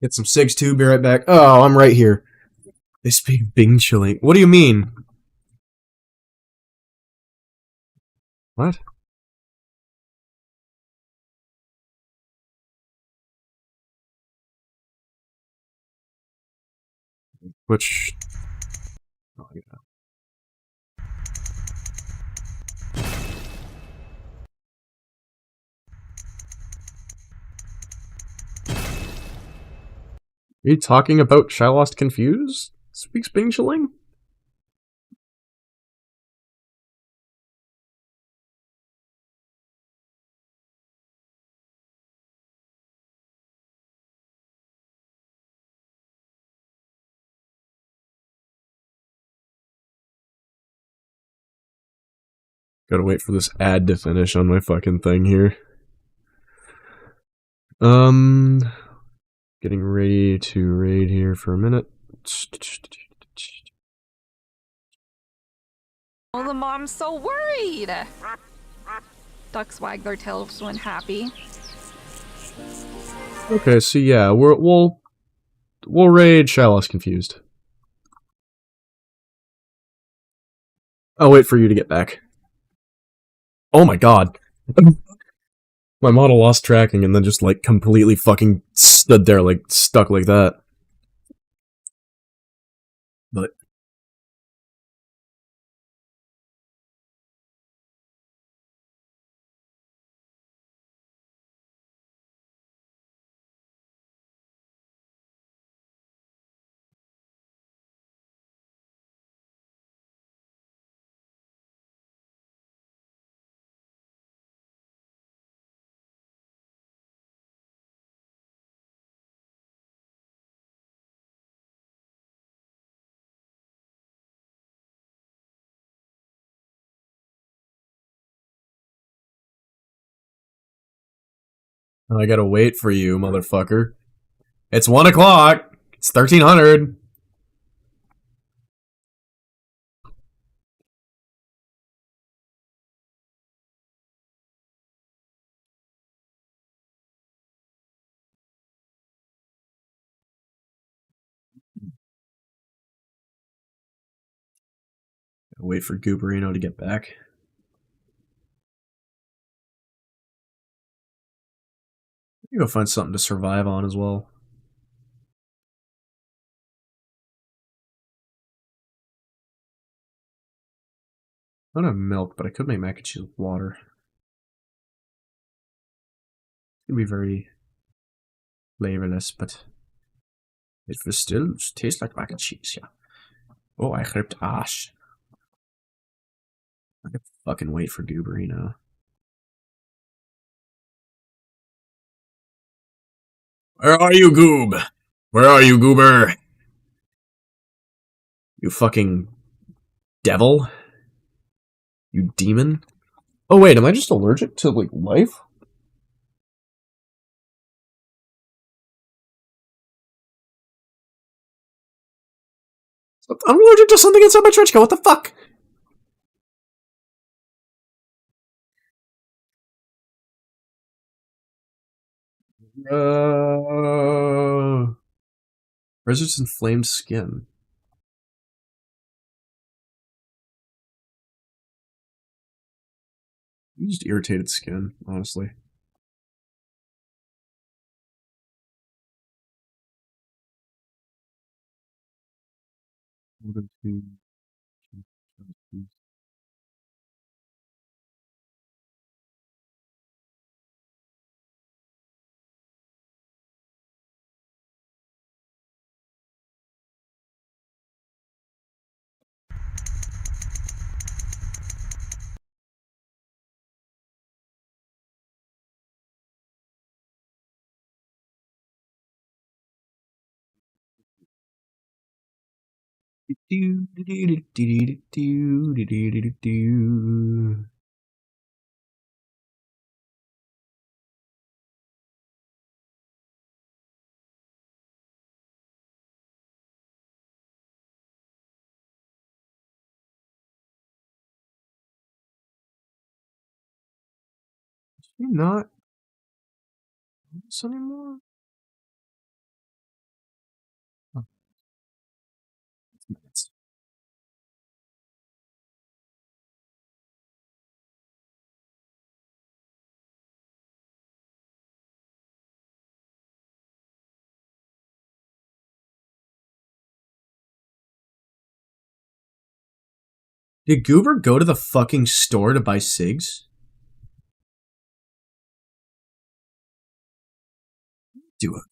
S1: Get some SIGs too, be right back. Oh, I'm right here. They speak Bing Chilling. What do you mean? What? Which... Oh, yeah. Are you talking about Shy Lost Confused? Speaks Bing Chilling? Gotta wait for this ad to finish on my fucking thing here. Getting ready to raid here for a minute.
S8: Oh, the mom's so worried. Ducks wag their tails when happy.
S1: Okay, so yeah, we'll raid Shylock's confused. I'll wait for you to get back. Oh my god. My model lost tracking and then just like completely fucking stood there like stuck like that. But I gotta wait for you, motherfucker. It's 1 o'clock. It's 1300. Wait for Gooberino to get back. You go find something to survive on as well. I don't have milk, but I could make mac and cheese with water. It'd be very flavorless, but it will still taste like mac and cheese, yeah. Oh, I gripped ash. I could fucking wait for Gooberino. Where are you, Goob? Where are you, Goober? You fucking devil? You demon? Oh wait, am I just allergic to, like, life? I'm allergic to something inside my trench coat, what the fuck? Resistance inflamed skin. Just irritated skin, honestly. You not this anymore? Oh, minutes. Did Goober go to the fucking store to buy cigs? Do it.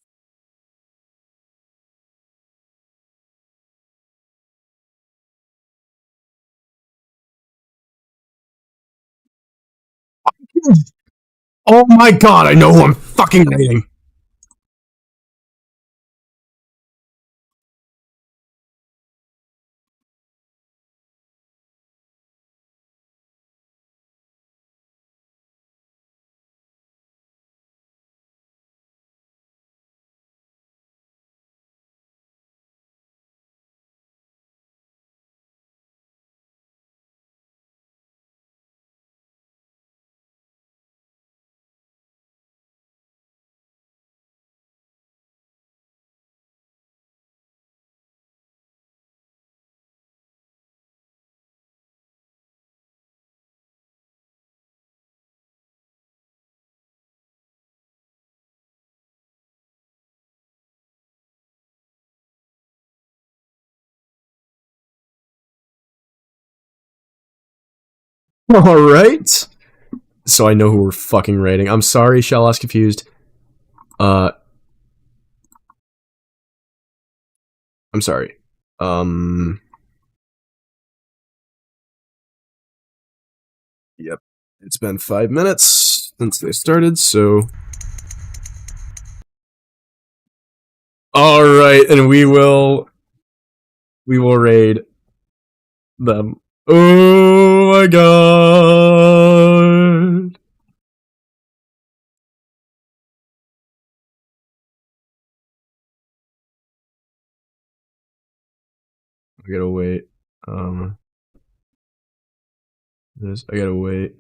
S1: Oh my god, I know who I'm fucking dating. Alright. So I know who we're fucking raiding. I'm sorry, Shell, I was confused. I'm sorry. Yep. It's been 5 minutes since they started, so... Alright, and we will raid them. Oh my god! I gotta wait. I gotta wait.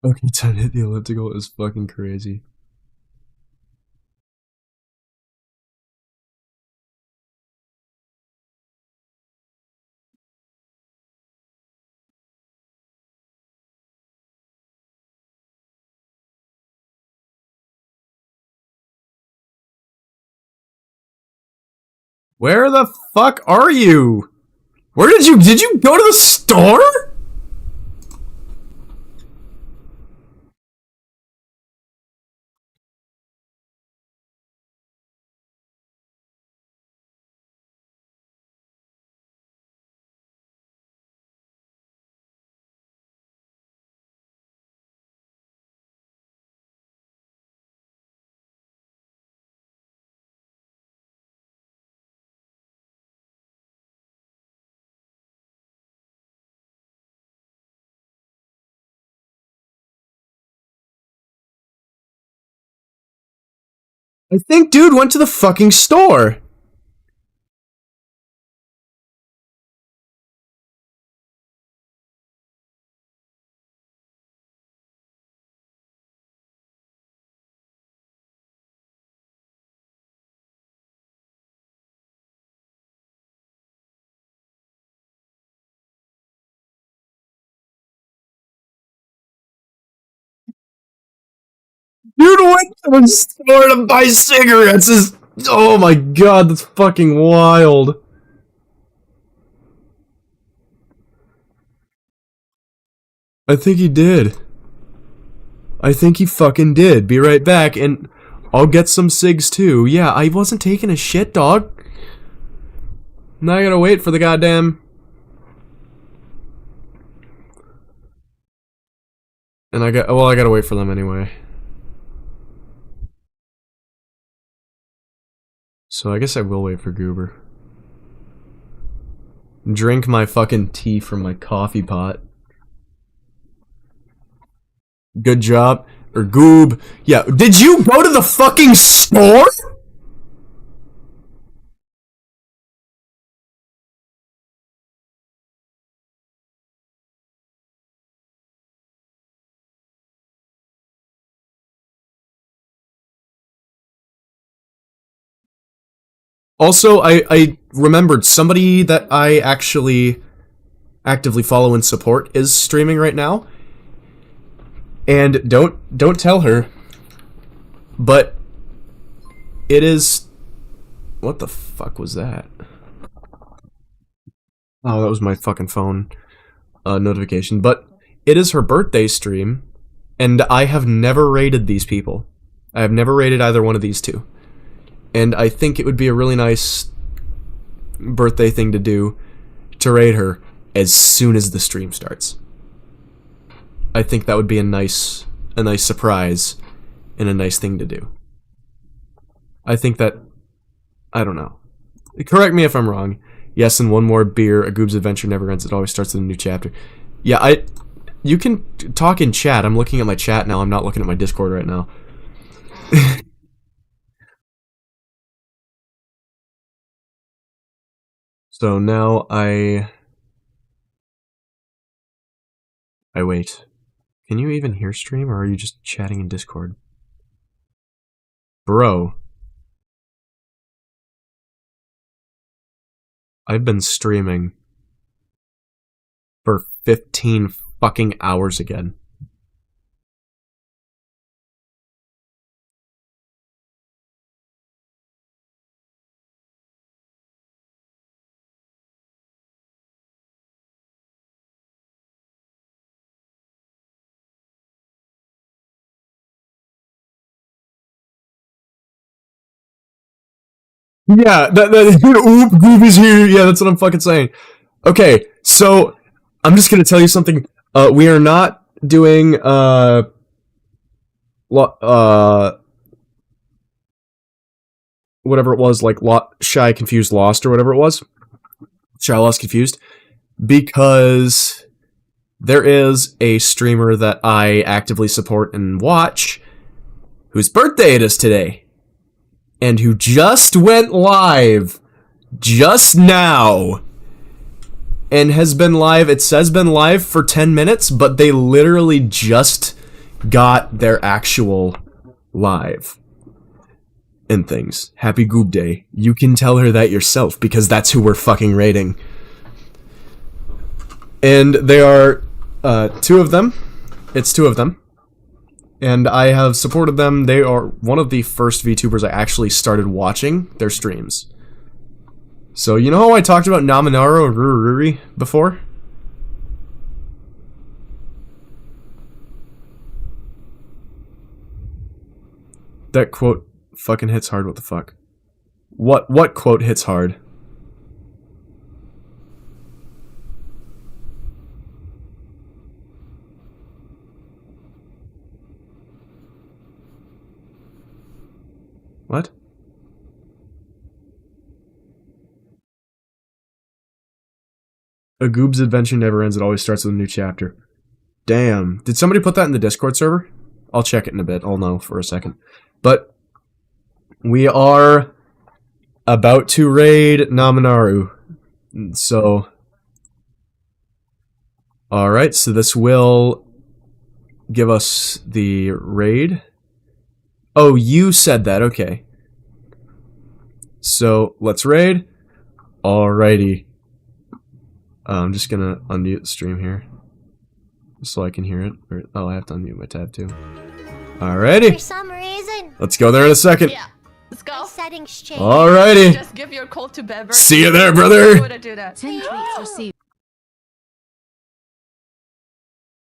S1: Okay, time to hit the elliptical is fucking crazy. Where the fuck are you? Where did you go to the store? I think dude went to the fucking store. Dude went to the store to buy cigarettes. Oh my god, that's fucking wild. I think he did. I think he fucking did. Be right back, and I'll get some cigs too. Yeah, I wasn't taking a shit, dog. Now I gotta wait for the goddamn... And I gotta wait for them anyway. So I guess I will wait for Goober. Drink my fucking tea from my coffee pot. Good job. Or Goob. Yeah, did you go to the fucking store? Also, I remembered somebody that I actually actively follow and support is streaming right now. And don't tell her, but it is... What the fuck was that? Oh, that was my fucking phone notification. But it is her birthday stream, and I have never rated these people. I have never rated either one of these two. And I think it would be a really nice birthday thing to do, to raid her as soon as the stream starts. I think that would be a nice surprise and a nice thing to do. I think that... I don't know. Correct me if I'm wrong. Yes, and one more beer. A Goob's adventure never ends. It always starts with a new chapter. Yeah, you can talk in chat. I'm looking at my chat now. I'm not looking at my Discord right now. So now I wait. Can you even hear stream, or are you just chatting in Discord? Bro. I've been streaming for 15 fucking hours again. Yeah, oop, Goob is here. Yeah, that's what I'm fucking saying. Okay, so I'm just gonna tell you something. We are not doing whatever it was, like Shy Confused Lost or whatever it was. Shy Lost Confused, because there is a streamer that I actively support and watch whose birthday it is today, and who just went live just now, and has been live, it says been live for 10 minutes, but they literally just got their actual live and things. Happy Goob Day. You can tell her that yourself, because that's who we're fucking rating. And they are two of them. It's two of them. And I have supported them. They are one of the first VTubers I actually started watching their streams. So, you know how I talked about Naminaro and Rururi before? That quote fucking hits hard, what the fuck? What quote hits hard? What? A Goob's adventure never ends, it always starts with a new chapter. Damn. Did somebody put that in the Discord server? I'll check it in a bit, I'll know for a second. But we are about to raid Naminaru. So alright, so this will give us the raid. Oh, you said that, okay. So, let's raid. Alrighty. I'm just gonna unmute the stream here. Just so I can hear it. Oh, I have to unmute my tab too. Alrighty.
S7: For some reason.
S1: Let's go there in a second.
S9: Yeah, let's go.
S7: Settings change.
S1: Alrighty.
S9: Just give your code to Bever.
S1: See you there, brother.
S9: Do that.
S7: 10 tweets received.